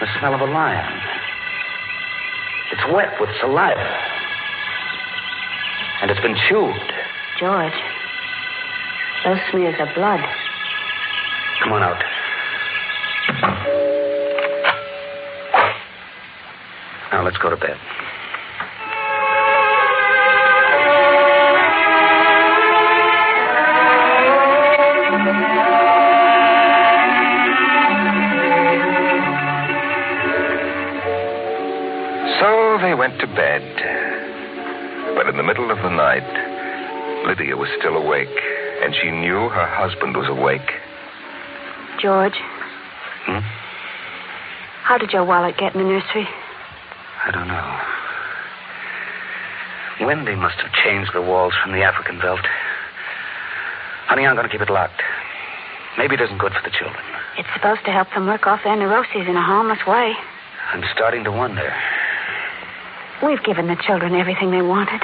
The smell of a lion. It's wet with saliva. And it's been chewed. George, those smears of blood. Come on out. Now, let's go to bed. So they went to bed. But in the middle of the night, Lydia was still awake, and she knew her husband was awake. George? How did your wallet get in the nursery? I don't know. Wendy must have changed the walls from the African veldt. Honey, I'm going to keep it locked. Maybe it isn't good for the children. It's supposed to help them work off their neuroses in a harmless way. I'm starting to wonder. We've given the children everything they wanted.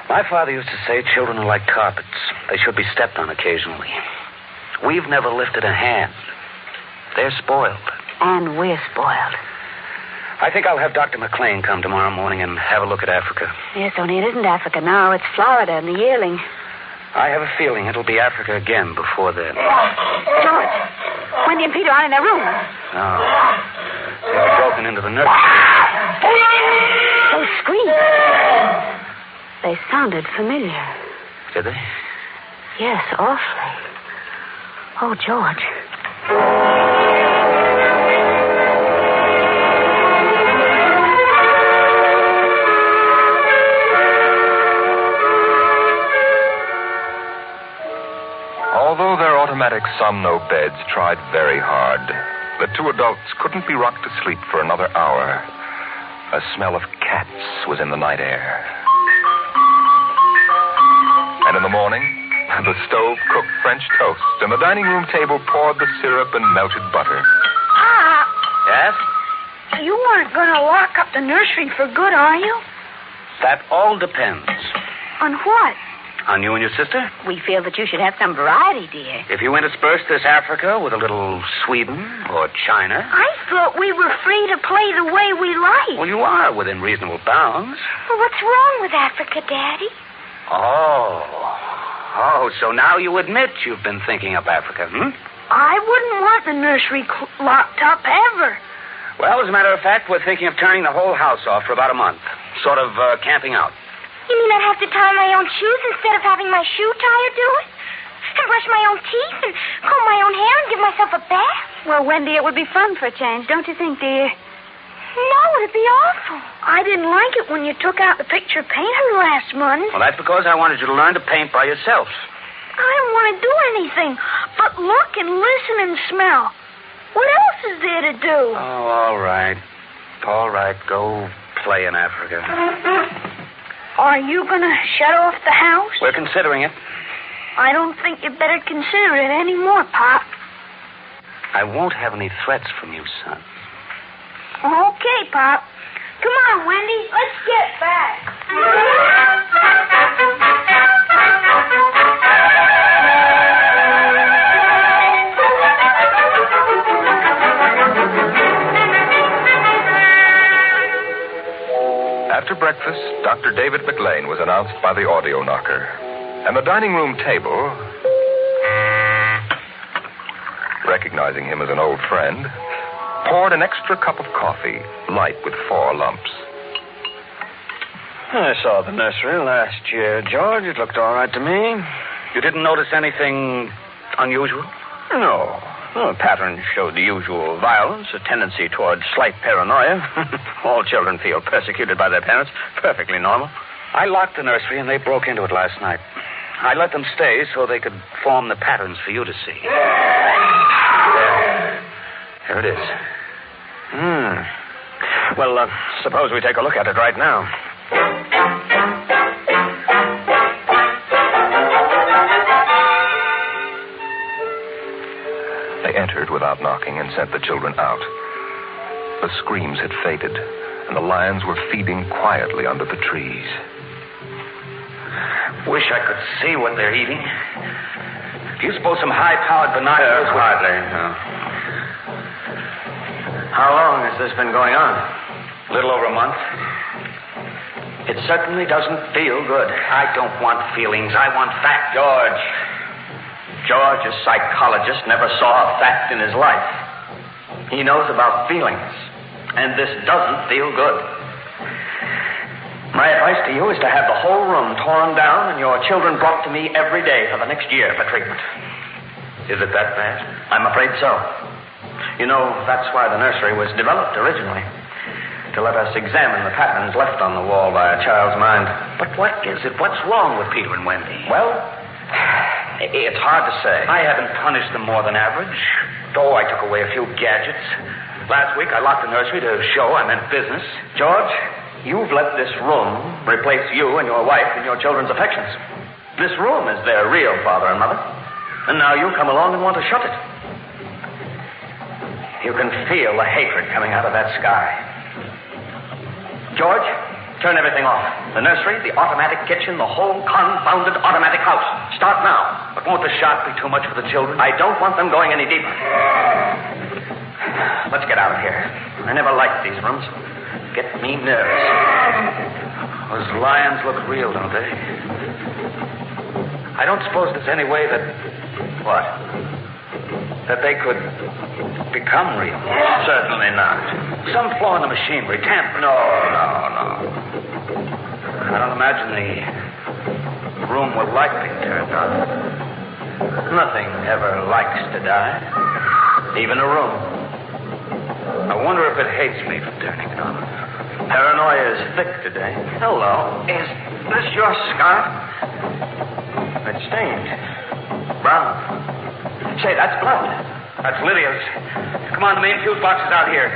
My father used to say children are like carpets. They should be stepped on occasionally. We've never lifted a hand. They're spoiled. And we're spoiled. I think I'll have Dr. McLean come tomorrow morning and have a look at Africa. Yes, only it isn't Africa now. It's Florida and the yearling. I have a feeling it'll be Africa again before then. George, Wendy and Peter are in their room. No. They've broken into the nursery. Those screams. They sounded familiar. Did they? Yes, awfully. Oh, George. Although their automatic somno beds tried very hard, the two adults couldn't be rocked to sleep for another hour. A smell of cats was in the night air. And in the morning, the stove cooked French toast, and the dining room table poured the syrup and melted butter. Pop, Yes? you aren't going to lock up the nursery for good, are you? That all depends. On what? On you and your sister? We feel that you should have some variety, dear. If you intersperse this Africa with a little Sweden or China... I thought we were free to play the way we like. Well, you are within reasonable bounds. Well, what's wrong with Africa, Daddy? Oh, so now you admit you've been thinking up Africa, hmm? I wouldn't want the nursery locked up ever. Well, as a matter of fact, we're thinking of turning the whole house off for about a month. Sort of camping out. You mean I'd have to tie my own shoes instead of having my shoe tire do it? And brush my own teeth and comb my own hair and give myself a bath? Well, Wendy, it would be fun for a change, don't you think, dear? No, it'd be awful. I didn't like it when you took out the picture painter last month. Well, that's because I wanted you to learn to paint by yourself. I don't want to do anything but look and listen and smell. What else is there to do? Oh, all right. All right, go play in Africa. Are you going to shut off the house? We're considering it. I don't think you better consider it anymore, Pop. I won't have any threats from you, son. Okay, Pop. Come on, Wendy. Let's get back. After breakfast, Dr. David McLean was announced by the audio knocker. And the dining room table, recognizing him as an old friend, poured an extra cup of coffee, light with 4 lumps. I saw the nursery last year, George. It looked all right to me. You didn't notice anything unusual? No. The pattern showed the usual violence, a tendency toward slight paranoia. All children feel persecuted by their parents. Perfectly normal. I locked the nursery and they broke into it last night. I let them stay so they could form the patterns for you to see. Here it is. Well, suppose we take a look at it right now. They entered without knocking and sent the children out. The screams had faded, and the lions were feeding quietly under the trees. Wish I could see what they're eating. Do you suppose some high-powered binoculars would... Hardly, no. How long has this been going on? A little over a month. It certainly doesn't feel good. I don't want feelings. I want fact. George, a psychologist, never saw a fact in his life. He knows about feelings, and this doesn't feel good. My advice to you is to have the whole room torn down and your children brought to me every day for the next year for treatment. Is it that bad? I'm afraid so. You know, that's why the nursery was developed originally, to let us examine the patterns left on the wall by a child's mind. But what is it? What's wrong with Peter and Wendy? Well, it's hard to say. I haven't punished them more than average. Oh, I took away a few gadgets. Last week, I locked the nursery to show I meant business. George, you've let this room replace you and your wife and your children's affections. This room is their real father and mother. And now you come along and want to shut it. You can feel the hatred coming out of that sky. George, turn everything off. The nursery, the automatic kitchen, the whole confounded automatic house. Start now. But won't the shock be too much for the children? I don't want them going any deeper. Let's get out of here. I never liked these rooms. Get me nervous. Those lions look real, don't they? I don't suppose there's any way that... What? That they could become real. Certainly not. Some flaw in the machinery, tamper. No. I don't imagine the room will like being turned on. Nothing ever likes to die. Even a room. I wonder if it hates me for turning it on. Paranoia is thick today. Hello. Is this your scarf? It's stained. Brown. Say, that's blood. That's Lydia's. Come on, the main fuse box is out here.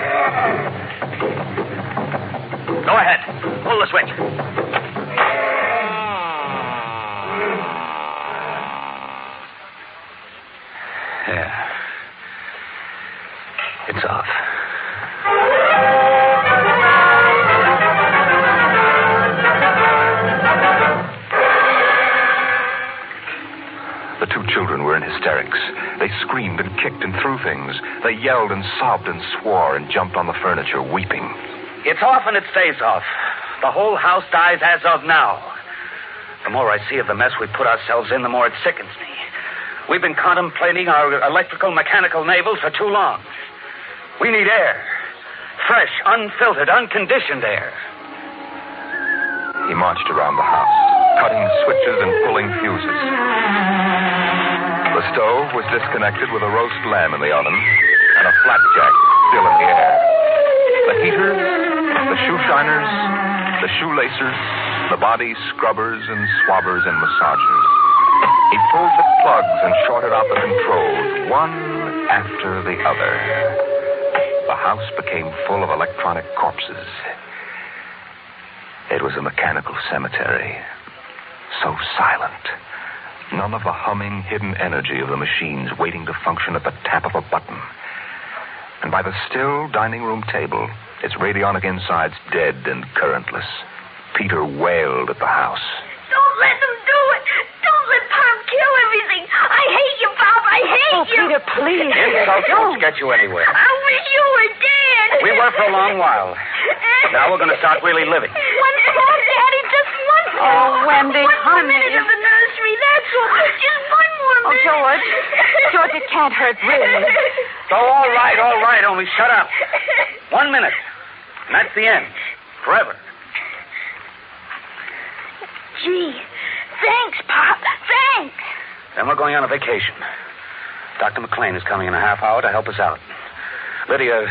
Go ahead. Pull the switch. Yeah. It's off. The two children were in hysterics. They screamed and kicked and threw things. They yelled and sobbed and swore and jumped on the furniture, weeping. It's off and it stays off. The whole house dies as of now. The more I see of the mess we put ourselves in, the more it sickens me. We've been contemplating our electrical, mechanical navels for too long. We need air. Fresh, unfiltered, unconditioned air. He marched around the house, cutting switches and pulling fuses. The stove was disconnected with a roast lamb in the oven and a flapjack still in the air. The heater, the shoe shiners, the shoelacers, the body scrubbers and swabbers and massagers. He pulled the plugs and shorted out the controls, one after the other. The house became full of electronic corpses. It was a mechanical cemetery, so silent. None of the humming, hidden energy of the machines waiting to function at the tap of a button. And by the still dining room table, its radionic insides dead and currentless, Peter wailed at the house. Don't let them do it. Don't let Pop kill everything. I hate you, Pop. I hate you. Peter, please. Insults won't get you anywhere. I wish you were dead. We were for a long while. Now we're going to start really living. One more, Daddy. Just one more. Oh, Wendy, one honey. minute of the nursery. That's all. Just one more Oh, minute. George. George, it can't hurt, really. So, all right. Only shut up. 1 minute. And that's the end. Forever. Gee, thanks, Pop. Thanks. Then we're going on a vacation. Dr. McLean is coming in a half hour to help us out. Lydia,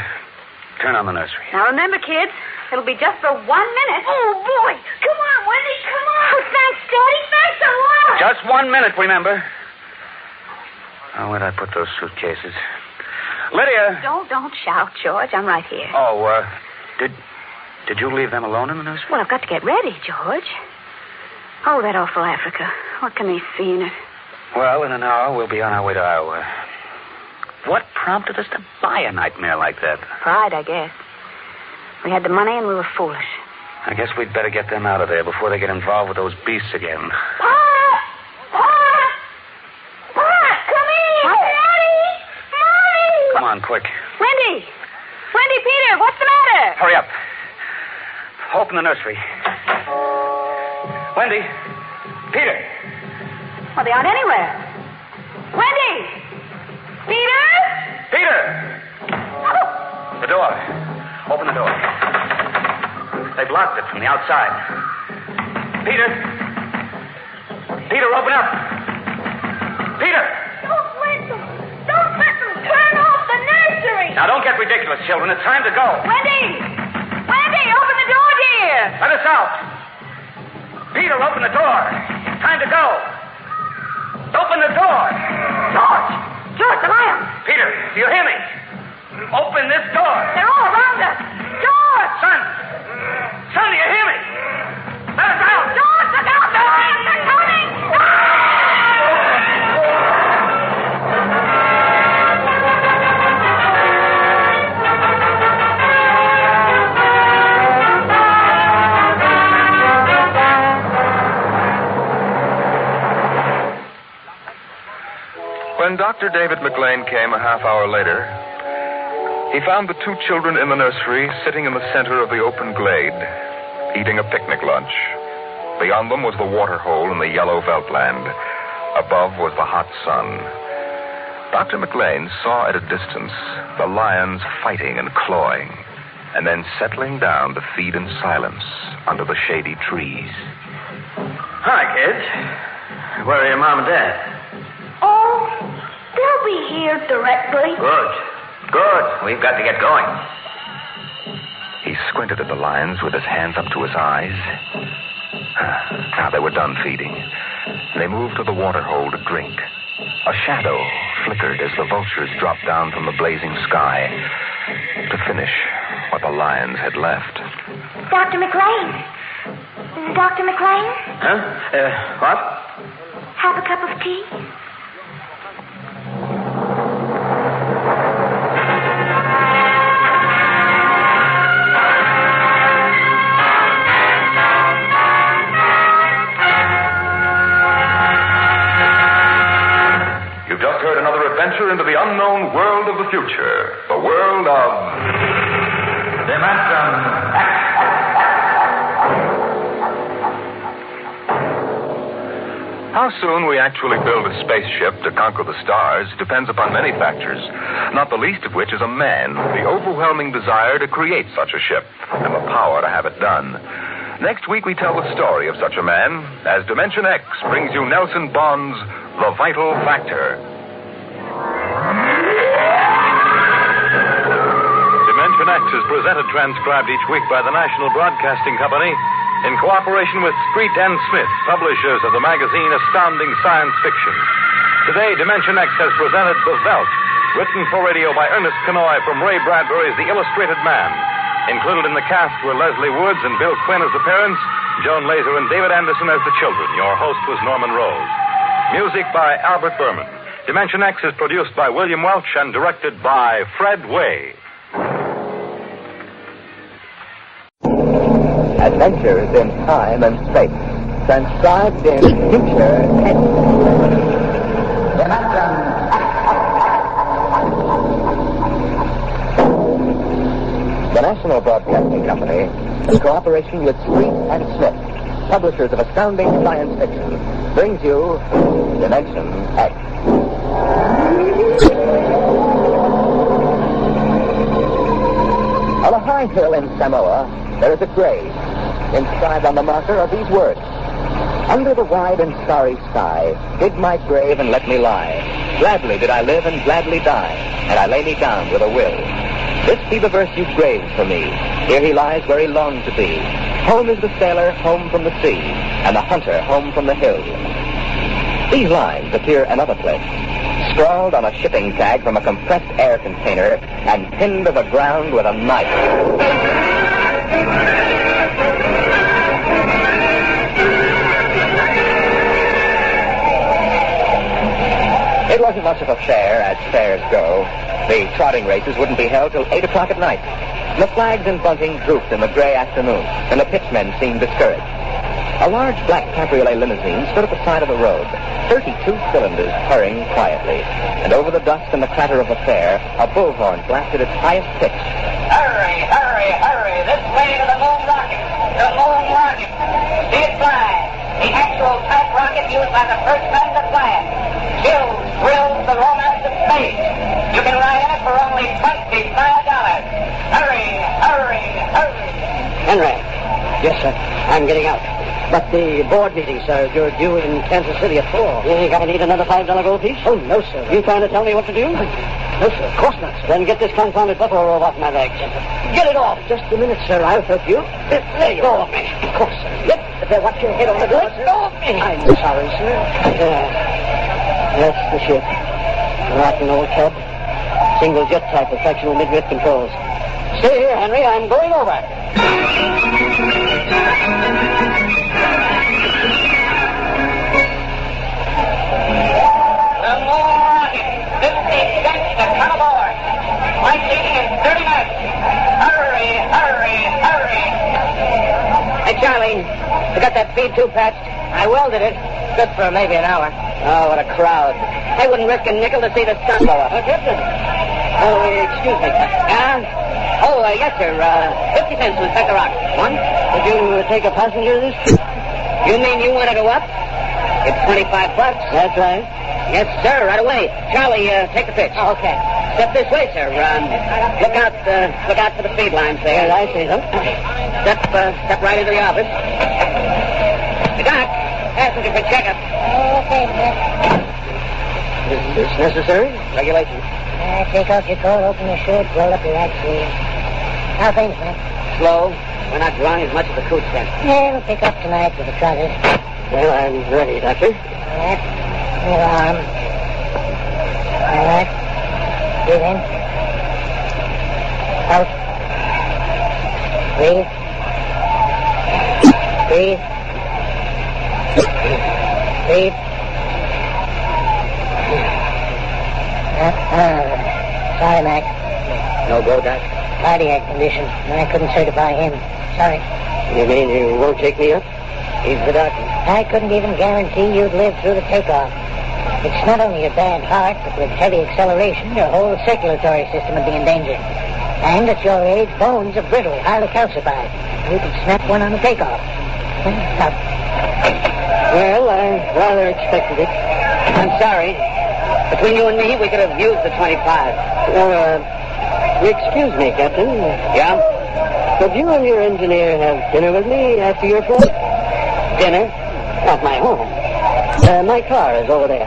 turn on the nursery. Now, remember, kids, it'll be just for 1 minute. Oh, boy. Come on, Wendy. Come on. Oh, thanks, Daddy. Thanks a lot. Just 1 minute, remember. Oh, where'd I put those suitcases? Lydia! Don't shout, George. I'm right here. Oh, did you leave them alone in the nursery? Well, I've got to get ready, George. Oh, that awful Africa. What can they see in it? Well, in an hour, we'll be on our way to Iowa. What prompted us to buy a nightmare like that? Pride, I guess. We had the money and we were foolish. I guess we'd better get them out of there before they get involved with those beasts again. Come on, quick. Wendy, Peter, what's the matter? Hurry up. Open the nursery. Wendy, Peter. Well, they aren't anywhere. Wendy! Peter! Peter! The door. Open the door. They've locked it from the outside. Peter! Peter, open up! Peter! Don't let them turn off the nursery. Now, don't get ridiculous, children. It's time to go. Wendy, open the door, dear. Let us out. Peter, open the door. It's time to go. Open the door. George, the lions. Peter, do you hear me? Open this door. They're all around us. George! Son, do you hear me? Let us out. George, look out. The lions are coming. When Dr. David McLean came a half hour later, he found the two children in the nursery sitting in the center of the open glade, eating a picnic lunch. Beyond them was the water hole in the yellow Veldt land. Above was the hot sun. Dr. McLean saw at a distance the lions fighting and clawing, and then settling down to feed in silence under the shady trees. Hi, kids. Where are your mom and dad? Oh, they'll be here directly. Good. We've got to get going. He squinted at the lions with his hands up to his eyes. Now they were done feeding. They moved to the water hole to drink. A shadow flickered as the vultures dropped down from the blazing sky to finish what the lions had left. Dr. McLean. Dr. McLean? Huh? What? Have a cup of tea? You've just heard another adventure into the unknown world of the future. The world of... Dimension X. How soon we actually build a spaceship to conquer the stars depends upon many factors, not the least of which is a man with the overwhelming desire to create such a ship and the power to have it done. Next week we tell the story of such a man as Dimension X brings you Nelson Bond's The Vital Factor. Dimension X is presented transcribed each week by the National Broadcasting Company in cooperation with Street and Smith, publishers of the magazine Astounding Science Fiction. Today, Dimension X has presented The Veldt, written for radio by Ernest Kinoy from Ray Bradbury's The Illustrated Man. Included in the cast were Leslie Woods and Bill Quinn as the parents, Joan Laser and David Anderson as the children. Your host was Norman Rose. Music by Albert Berman. Dimension X is produced by William Welch and directed by Fred Way. Adventures in time and space, transcribed in future tense. The National Broadcasting Company, in cooperation with Street and Smith, publishers of astounding science fiction, brings you Dimension X. On a high hill in Samoa, there is a grave. Inscribed on the marker are these words: "Under the wide and starry sky, dig my grave and let me lie. Gladly did I live and gladly die, and I lay me down with a will. This be the verse you graved for me. Here he lies where he longed to be. Home is the sailor, home from the sea, and the hunter, home from the hills." These lines appear another place, scrawled on a shipping tag from a compressed air container and pinned to the ground with a knife. It wasn't much of a fair, as fairs go. The trotting races wouldn't be held till 8 o'clock at night. The flags and bunting drooped in the gray afternoon, and the pitchmen seemed discouraged. A large black cabriolet limousine stood at the side of the road, 32 cylinders purring quietly. And over the dust and the clatter of the fair, a bullhorn blasted its highest pitch. Hurry, hurry, hurry, this way to the moon rocket. The moon rocket. See it fly. The actual type rocket used by the first men to fly it. Chills, thrills, the romance of space. You can ride in it for only $25. Hurry, hurry, hurry. Henry. Yes, sir. I'm getting out. But the board meeting, sir, you're due in Kansas City at 4. You think I need another $5 gold piece? Oh, no, sir. You trying to tell me what to do? No, sir. Of course not, sir. Then get this confounded buffalo robe off my legs. Get it off. Just a minute, sir. I'll help you. Let go of me. Of course, sir. Watch your head on the door. Let go of me. I'm sorry, sir. That's the ship. Rotten old tub. Single jet type with fractional midriff controls. Stay here, Henry. I'm going over. The moon rocket. 50 cents to come aboard. Flight leaving in 30 minutes. Hurry, hurry, hurry. Hey, Charlie, you got that feed tube patched? I welded it. Good for maybe an hour. Oh, what a crowd. I wouldn't risk a nickel to see the sun go up. Captain. Oh, excuse me. Yes, sir. 50 cents to inspect the rock. One? Did you take a passenger this trip? You mean you want to go up? It's $25. That's right. Yes, sir, right away. Charlie, take the pitch. Oh, okay. Step this way, sir. Look out for the speed lines there. I see them. Step right into the office. Doc, passenger for checkup. Okay, sir. Is this necessary? Regulations. Take off your coat, open your shirt, roll up your hat sleeves. How things, man? Slow. We're not drawing as much as the coot tent. Yeah, we'll pick up tonight with the trotters. Well, I'm ready, Doctor. All right. Your arm. Breathe in. Out. Breathe. Breathe. Breathe. Sorry, Mac. No go, Doc? Cardiac condition. I couldn't certify him. Sorry. You mean you won't take me up? He's the doctor. I couldn't even guarantee you'd live through the takeoff. It's not only your bad heart, but with heavy acceleration, your whole circulatory system would be in danger. And at your age, bones are brittle, highly calcified. You could snap one on the takeoff. Stop. Well, I rather expected it. I'm sorry. Between you and me, we could have used the 25. Excuse me, Captain. Yeah? Could you and your engineer have dinner with me after your flight? Dinner? At my home. My car is over there.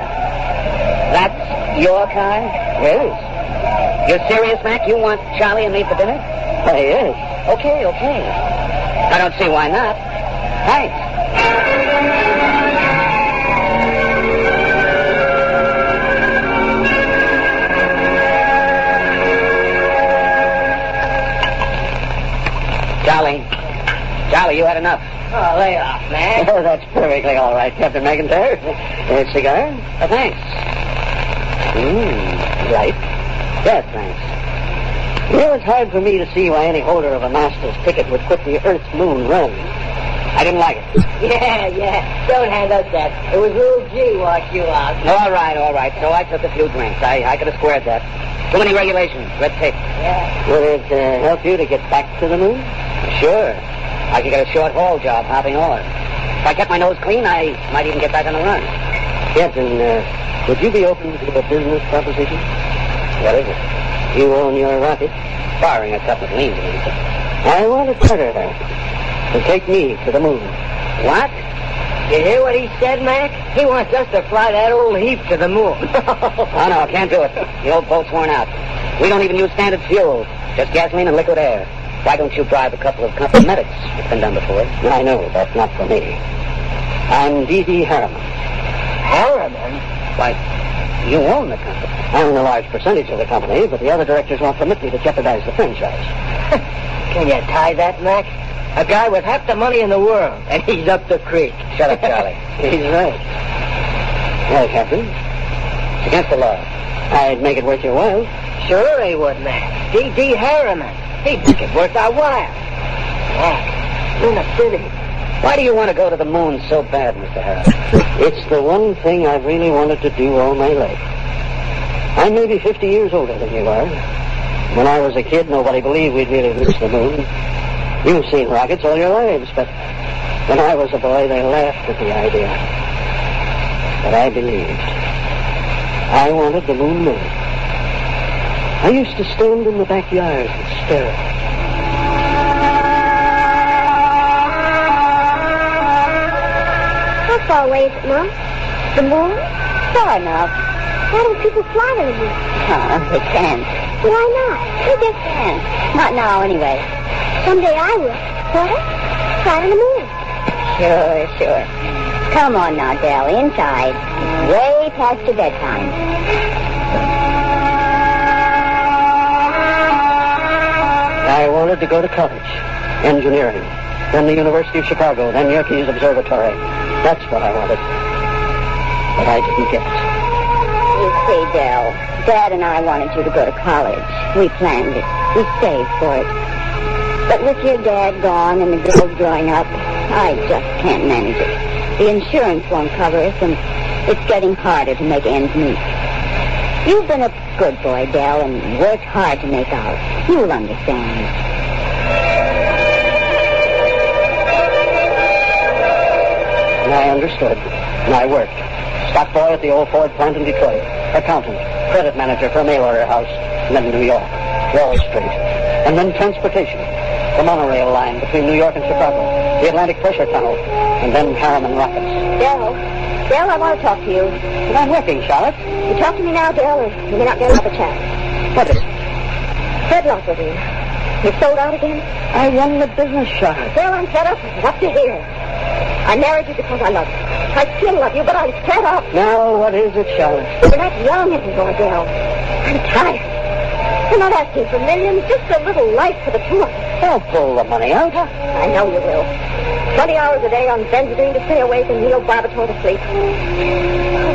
That's your car? Yes. You're serious, Mac? You want Charlie and me for dinner? Yes. Okay. I don't see why not. Thanks. Charlie, you had enough. Oh, lay off, man. Oh, that's perfectly all right, Captain McIntyre. A cigar? Thanks. Right. Yes, thanks. You know, it's hard for me to see why any holder of a master's ticket would quit the Earth-Moon run. I didn't like it. Yeah. Don't hand us that. It was Rule G walked you out. All right. So I took a few drinks. I could have squared that. Too many regulations, red tape. Yeah. Would it help you to get back to the moon? Sure. I could get a short-haul job hopping ore. If I kept my nose clean, I might even get back on the run. Captain, would you be open to a business proposition? What is it? You own your rocket, barring a couple of liens. I want a charter her to take me to the moon. What? You hear what he said, Mac? He wants us to fly that old heap to the moon. Oh, no, can't do it. The old boat's worn out. We don't even use standard fuel, just gasoline and liquid air. Why don't you drive a couple of company medics? It's been done before. I know, that's not for me. I'm D.D. Harriman. Harriman? Why, you own the company. I own a large percentage of the company, but the other directors won't permit me to jeopardize the franchise. Can you tie that, Mac? A guy with half the money in the world, and he's up the creek. Shut up, Charlie. He's right. Well, Captain, it's against the law. I'd make it worth your while. Sure he would, Mac. D.D. Harriman. He'd make it worth our while. Mac, in the city. Why do you want to go to the moon so bad, Mr. Harriman? It's the one thing I've really wanted to do all my life. I'm maybe 50 years older than you are. When I was a kid, nobody believed we'd really reach the moon. You've seen rockets all your lives, but when I was a boy, they laughed at the idea. But I believed. I wanted the moon moon. I used to stand in the backyard and stare. How far away is it, Mom? The moon? Far enough. Why don't people fly to the moon? Oh, they can't. Why not? They just can't. Not now, anyway. Someday I will. What? Fly to the moon. Sure. Come on now, Dell, inside. Way past your bedtime. I wanted to go to college. Engineering. Then the University of Chicago. Then Yerkes Observatory. That's what I wanted. But I didn't get it. You see, Dell, Dad and I wanted you to go to college. We planned it. We saved for it. But with your dad gone and the girls growing up, I just can't manage it. The insurance won't cover us, and it's getting harder to make ends meet. You've been a good boy, Dell, and worked hard to make out. You'll understand. And I understood. And I worked. Stock boy at the old Ford plant in Detroit. Accountant. Credit manager for a mail order house. And then New York. Wall Street. And then transportation. The monorail line between New York and Chicago. The Atlantic Pressure Tunnel. And then Harriman rockets. Dell, I want to talk to you. But I'm working, Charlotte. You talk to me now, Dell, or you may not get another chat. What is it? Fred lost with you. You sold out again? I run the business, Charlotte. Well, I'm fed up. What to hear? I married you because I love you. I still love you, but I'm fed up. Now, what is it, Charlotte? You're not young anymore, Dell. I'm tired. We're not asking for millions, just a little life for the two of us. I'll pull the money out. I know you will. 20 hours a day on benzodine to stay awake and neobarbital to sleep.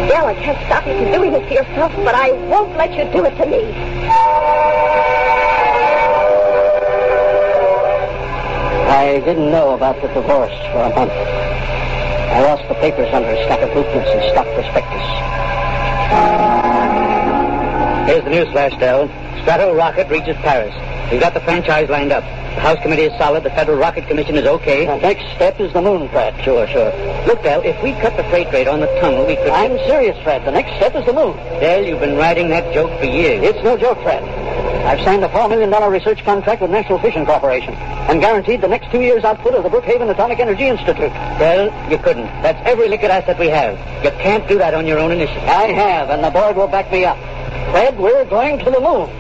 Well, I can't stop you from doing this to yourself, but I won't let you do it to me. I didn't know about the divorce for a month. I lost the papers under a stack of blueprints and stock prospectus. Here's the news flash, Del. Strato rocket reaches Paris. We've got the franchise lined up. The House Committee is solid. The Federal Rocket Commission is okay. The next step is the moon, Fred. Sure. Look, Del, if we cut the freight rate on the tunnel, we could... I'm serious, Fred. The next step is the moon. Del, you've been riding that joke for years. It's no joke, Fred. I've signed a $4 million research contract with National Fission Corporation and guaranteed the next 2 years' output of the Brookhaven Atomic Energy Institute. Well, you couldn't. That's every liquid asset we have. You can't do that on your own initiative. I have, and the board will back me up. Fred, we're going to the moon.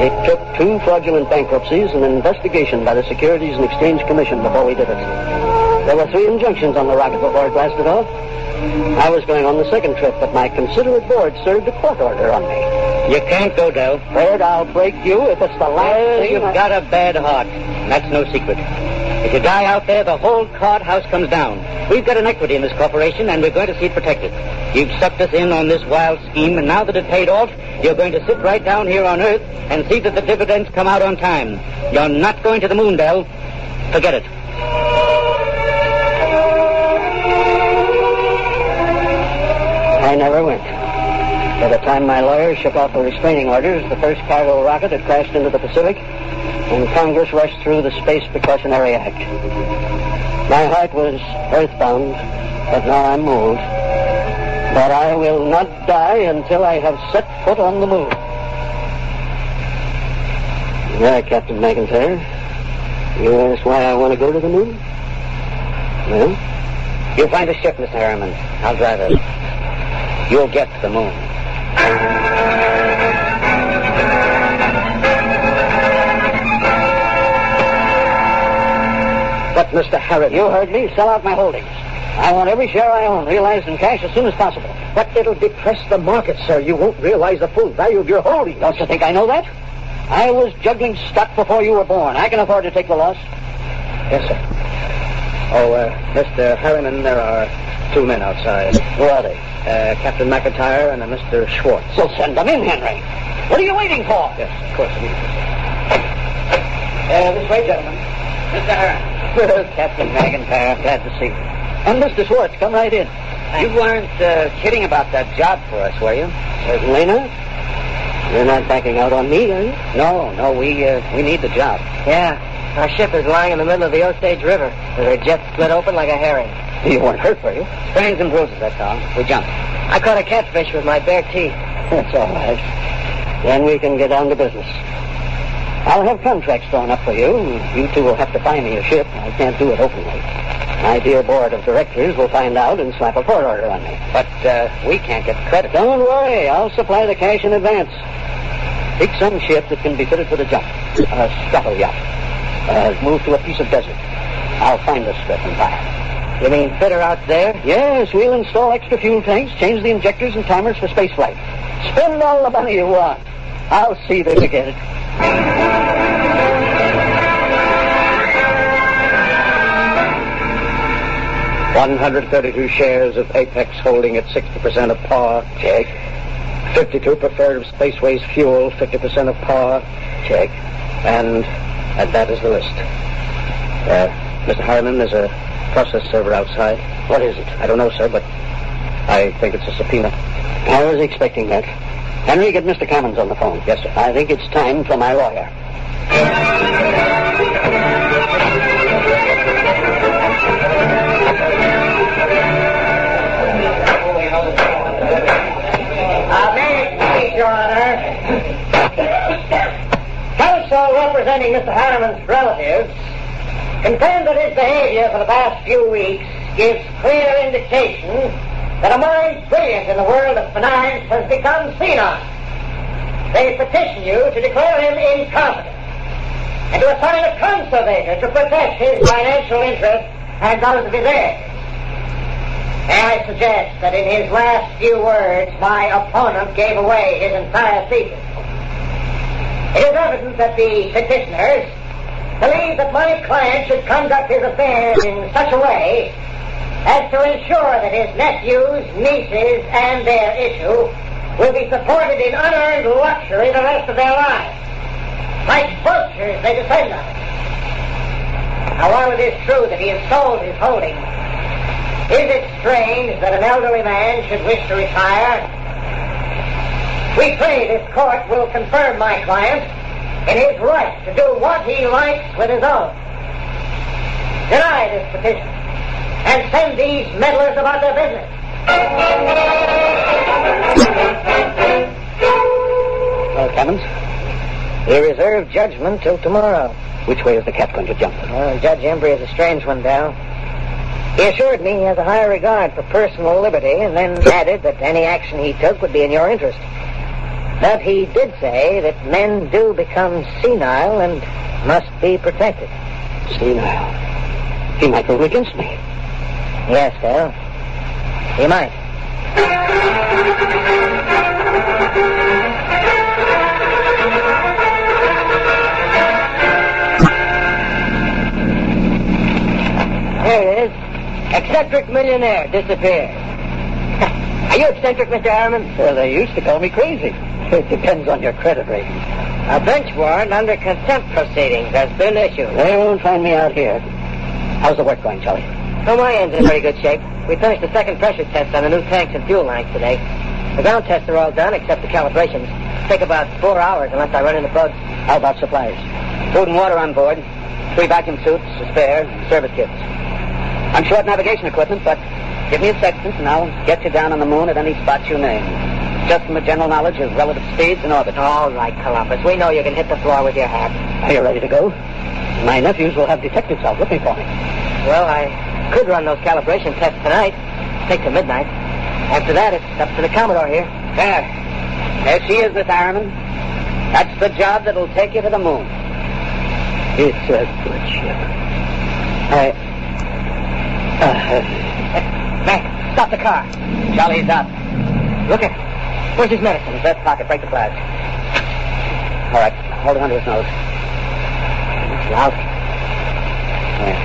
It took 2 fraudulent bankruptcies and an investigation by the Securities and Exchange Commission before we did it. There were 3 injunctions on the rocket before it blasted off. I was going on the second trip, but my considerate board served a court order on me. You can't go, Del. Fred, I'll break you if it's the last thing. You've got a bad heart. That's no secret. If you die out there, the whole card house comes down. We've got an equity in this corporation, and we're going to see it protected. You've sucked us in on this wild scheme, and now that it paid off, you're going to sit right down here on Earth and see that the dividends come out on time. You're not going to the moon, Del. Forget it. I never went. By the time my lawyers shook off the restraining orders, the first cargo rocket had crashed into the Pacific, and Congress rushed through the Space Precautionary Act. My heart was earthbound, but now I'm moved. But I will not die until I have set foot on the moon. Yeah, Captain McIntyre. You ask why I want to go to the moon? Well, you'll find a ship, Mr. Harriman. I'll drive it. You'll get to the moon. But, Mr. Harriman... You heard me. Sell out my holdings. I want every share I own realized in cash as soon as possible. But it'll depress the market, sir. You won't realize the full value of your holdings. Don't you think I know that? I was juggling stock before you were born. I can afford to take the loss. Yes, sir. Oh, Mr. Harriman, there are 2 men outside. Who are they? Captain McIntyre and a Mr. Schwartz. So send them in, Henry. What are you waiting for? Yes, of course. This way, gentlemen. Mr. Harriman. Captain McIntyre, glad to see you. And Mr. Schwartz, come right in. You weren't kidding about that job for us, were you? Certainly not. You're not backing out on me, are you? No, we need the job. Yeah, our ship is lying in the middle of the Osage River, with her jet split open like a herring. You weren't hurt, were you? Sprains and bruises, that's all. We jumped. I caught a catfish with my bare teeth. That's all right. Then we can get down to business. I'll have contracts drawn up for you. You two will have to buy me a ship. I can't do it openly. My dear board of directors will find out and slap a court order on me. But we can't get credit. Don't worry. I'll supply the cash in advance. Pick some ship that can be fitted for the jump. A scuttle yacht. Move to a piece of desert. I'll find a strip and buy it. You mean fit her out there? Yes, we'll install extra fuel tanks, change the injectors and timers for space flight. Spend all the money you want. I'll see that you get it. 132 shares of Apex holding at 60% of par. Check. 52 preferred Spaceways fuel, 50% of par. Check. And that is the list. Mr. Harriman, there's a process server outside. What is it? I don't know, sir, but I think it's a subpoena. I was expecting that. Henry, get Mr. Commons on the phone. Yes, sir. I think it's time for my lawyer. Your Honor. Counsel representing Mr. Harriman's relatives contend that his behavior for the past few weeks gives clear indication that a mind brilliant in the world of finance has become senile. They petition you to declare him incompetent and to assign a conservator to protect his financial interests and those of his heirs. May I suggest that in his last few words, my opponent gave away his entire thesis. It is evident that the petitioners believe that my client should conduct his affairs in such a way as to ensure that his nephews, nieces, and their issue will be supported in unearned luxury the rest of their lives. Like vultures, they descend on it. Now, while it is true that he has sold his holdings, is it strange that an elderly man should wish to retire? We pray this court will confirm my client in his right to do what he likes with his own. Deny this petition and send these meddlers about their business. Well, Clemens, we reserve judgment till tomorrow. Which way is the cat going to jump? Well, Judge Embry is a strange one, Dal. He assured me he has a high regard for personal liberty, and then added that any action he took would be in your interest. But he did say that men do become senile and must be protected. Senile? He might rule against me. Yes, Dale. He might. There it is. Eccentric millionaire disappeared. Are you eccentric, Mr. Harriman? Well, they used to call me crazy. It depends on your credit rating. A bench warrant under contempt proceedings has been issued. They won't find me out here. How's the work going, Charlie? Oh, my end's in very good shape. We finished the second pressure test on the new tanks and fuel lines today. The ground tests are all done, except the calibrations. Take about 4 hours unless I run into bugs. How about supplies? Food and water on board. 3 vacuum suits, a spare, and service kits. I'm short navigation equipment, but give me a sextant and I'll get you down on the moon at any spot you name. Just from a general knowledge of relative speeds and orbit. All right, Columbus. We know you can hit the floor with your hat. Are you ready to go? My nephews will have detectives out looking for me. Well, I could run those calibration tests tonight. Take till midnight. After that, it's up to the Commodore here. There she is, Miss Harriman. That's the job that'll take you to the moon. It's a good ship. Mac, stop the car. Charlie's up. Look at. Where's his medicine? His vest pocket. Break the flask. All right. Hold it under his nose. Out. There.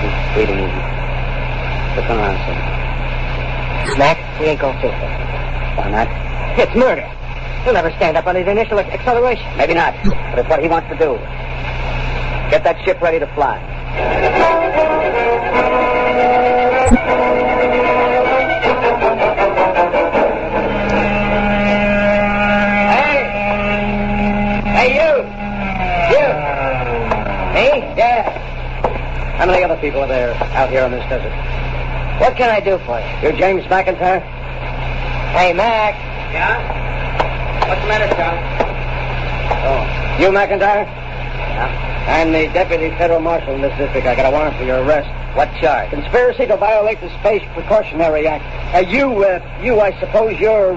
He's breathing easy. Just turn around, sir. Mac, we ain't going too far. Why not? It's murder. He'll never stand up under the initial acceleration. Maybe not. But it's what he wants to do. Get that ship ready to fly. Hey, you! Me? Yeah. How many other people are there out here on this desert? What can I do for you? You're James McIntyre? Hey, Mac. Yeah? What's the matter, Charlie? Oh, you McIntyre? Yeah. I'm the deputy federal marshal in this district. I got a warrant for your arrest. What charge? Conspiracy to violate the Space Precautionary Act. You, I suppose you're,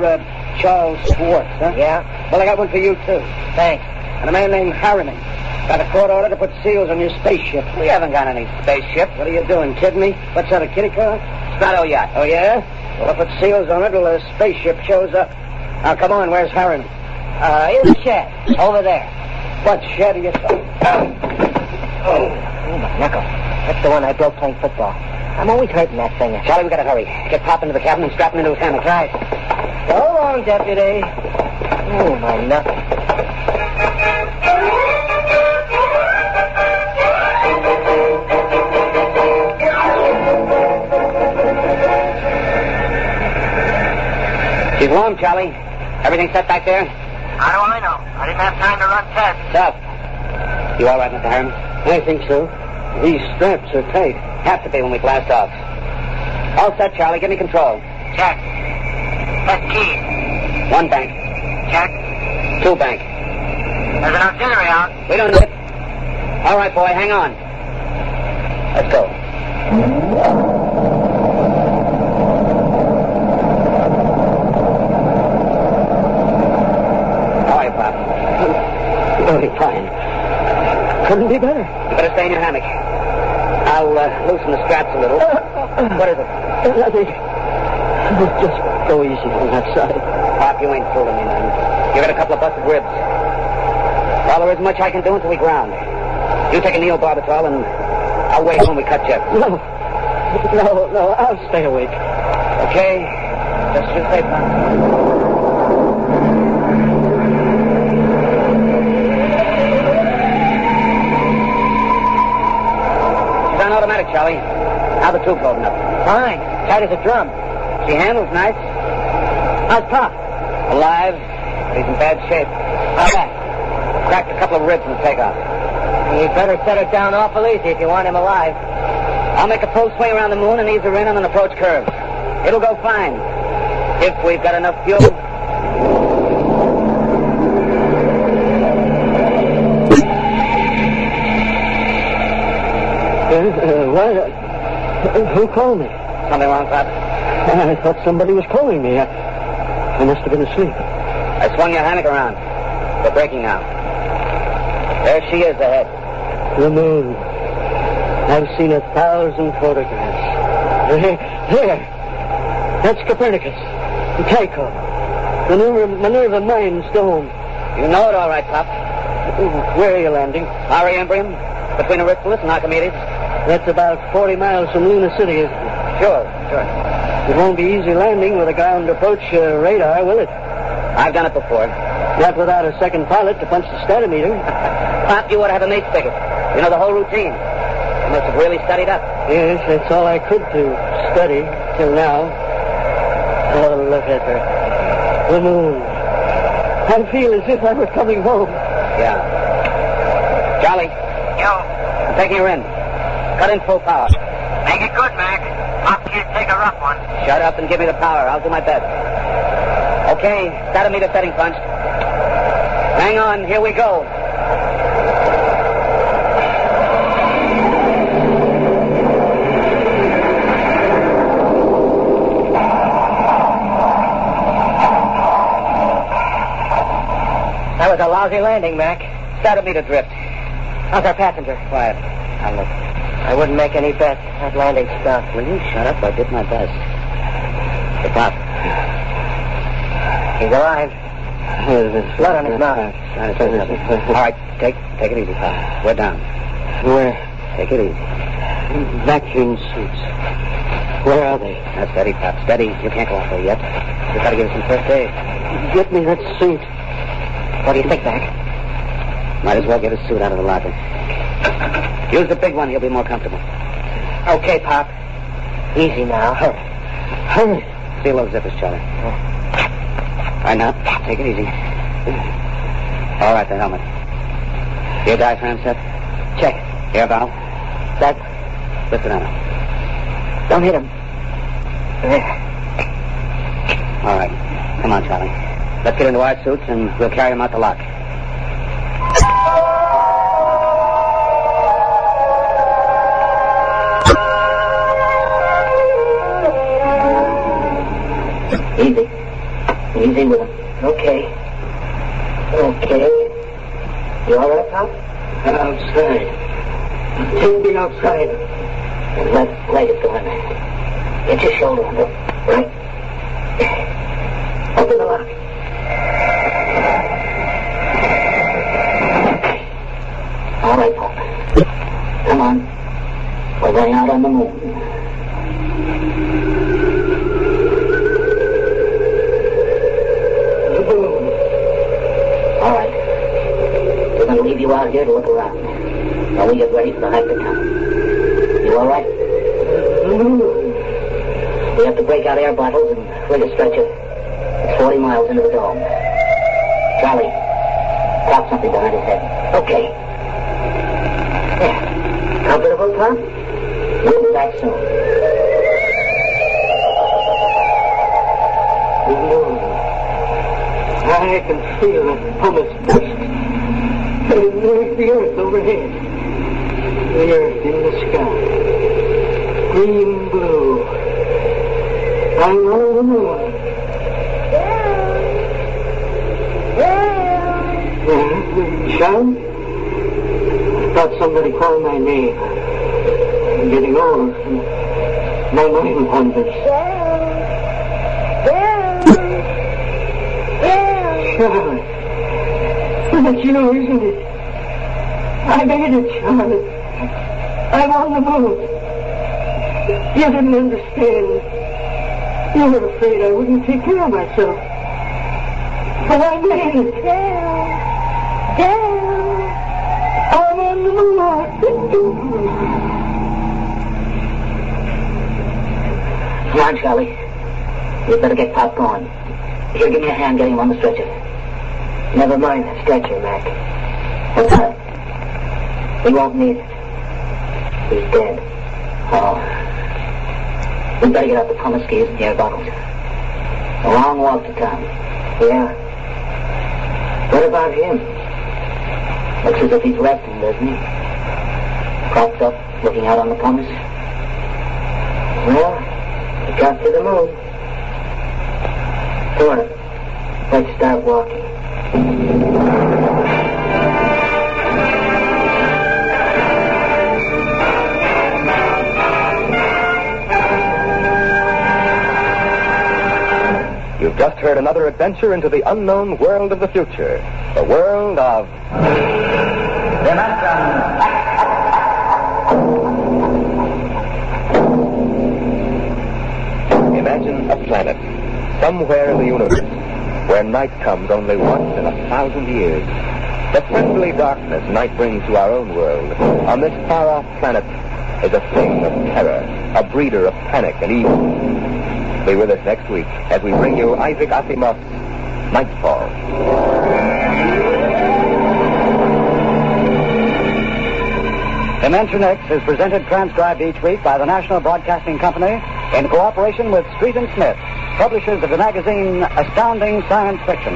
Charles Schwartz, huh? Yeah. Well, I got one for you, too. Thanks. And a man named Harriman. Got a court order to put seals on your spaceship. We haven't got any spaceship. What are you doing, kidding me? What's that, a kiddie car? It's not a yacht. Oh, yeah? Well, if it's seals on it till the spaceship shows up. Now, come on, where's Harriman? In the shed. Over there. What shed are you talking? Oh, my knuckle. That's the one I broke playing football. I'm always hurting that thing. Charlie, we gotta hurry. Get Pop into the cabin and strap him into his hammock. Right. So long, deputy. Oh, my knuckle. She's warm, Charlie. Everything set back there? How do I know? I didn't have time to run tests. Tough. You all right, Mr. Harriman? I think so. These straps are tight. Have to be when we blast off. All set, Charlie. Give me control. Check. Test key. 1 bank. Check. 2 bank. There's an auxiliary out. We don't need it. All right, boy. Hang on. Let's go. Fine. Couldn't be better. You better stay in your hammock. I'll loosen the straps a little. What is it? Nothing. Just go easy on that side. Pop, you ain't fooling me, man. You got a couple of busted ribs. Well, there isn't much I can do until we ground. You take a neobarbital, and I'll wait when we cut Jeff. No, I'll stay awake. Okay. Just as you say, Pop. Automatic, Charlie. How the tube holding up? Fine. Tight as a drum. She handles nice. How's Pop? Alive. But he's in bad shape. How's that? Cracked a couple of ribs in the takeoff. You better set her down awful easy if you want him alive. I'll make a full swing around the moon and ease her in on an approach curve. It'll go fine. If we've got enough fuel. What? Who called me? Something wrong, Pop? I thought somebody was calling me. I must have been asleep. I swung your hammock around. We're breaking now. There she is ahead. The moon. I've seen 1,000 photographs. There. That's Copernicus. Tycho. Minerva Mine's dome. You know it all right, Pop. Where are you landing? Mare Imbrium, between Erysipelas and Archimedes. That's about 40 miles from Luna City, isn't it? Sure. It won't be easy landing with a ground approach radar, will it? I've done it before. Not without a second pilot to punch the statometer. Pop, you ought to have a mate's ticket. You know the whole routine. You must have really studied up. Yes, that's all I could do. Study, till now. Oh, look at her. The moon. I feel as if I were coming home. Yeah. Charlie. Yo. I'm taking her in. Cut in full power. Make it good, Mac. Pop can't take a rough one. Shut up and give me the power. I'll do my best. Okay, statometer setting punched. Hang on, here we go. That was a lousy landing, Mac. Statometer drift. How's our passenger? Quiet. I'll look. I wouldn't make any bets. That landing stuck. Will you shut up? I did my best. The Pop. He's alive. Blood on his mouth. All right, take it easy, Pop. We're down. Where? Take it easy. Vacuum suits. Where are they? Now, steady, Pop. Steady. You can't go off there yet. We've got to give him some first aid. Get me that suit. What do you think, Mac? Might as well get his suit out of the locker. Use the big one. He'll be more comfortable. Okay, Pop. Easy now. Hurry. Seal those zippers, Charlie. All right, now, take it easy. All right, the helmet. Your diaphragm set? Check. Air valve? Set. Lift it on. Don't hit him. All right. Come on, Charlie. Let's get into our suits, and we'll carry him out the lock. Easy with him. Okay. You all right, Pop? Outside. Take me outside. And left leg is going. Get your shoulder under. Right. Open the lock. All right, Pop. Come on. We're going out on the moon. All right. We're going to leave you out here to look around while we get ready for the hike to town. You all right? We have to break out air bottles and rig a stretcher. It's 40 miles into the dome. Charlie, pop something behind his head. Okay. There. Comfortable, Pop? We'll be back soon. I can feel the pumice dust. And there's the earth overhead. The earth in the sky. Green, blue. I'm on the moon. Sean? I thought somebody called my name. I'm getting old. My mind wanders. Charlotte. That's you, isn't it? I made it, Charlotte. I'm on the move. You didn't understand. You were afraid I wouldn't take care of myself. But I made it. I'm on the move. Come on, Charlie. You'd better get Pop going. Here, give me a hand getting him on the stretcher. Never mind that stretcher, Mac. What's that? He won't need it. He's dead. Oh. We'd better get out the pumice skis and the air bottles. A long walk to town. Yeah. What about him? Looks as if he's resting, doesn't he? Propped up, looking out on the pumice. Well, he got to the moon. Come on. Let's start walking. You've just heard another adventure into the unknown world of the future. The world of... Imagine a planet somewhere in the universe where night comes only once in 1,000 years. The friendly darkness night brings to our own world on this far-off planet is a thing of terror, a breeder of panic and evil. Be with us next week as we bring you Isaac Asimov's Nightfall. Dimension X is presented transcribed each week by the National Broadcasting Company in cooperation with Street & Smith, publishers of the magazine Astounding Science Fiction.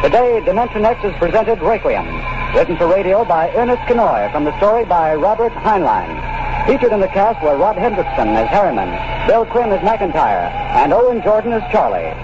Today, Dimension X is presented Requiem, written for radio by Ernest Kinoy from the story by Robert Heinlein. Featured in the cast were Rod Hendrickson as Harriman, Bill Quinn as McIntyre, and Owen Jordan as Charlie.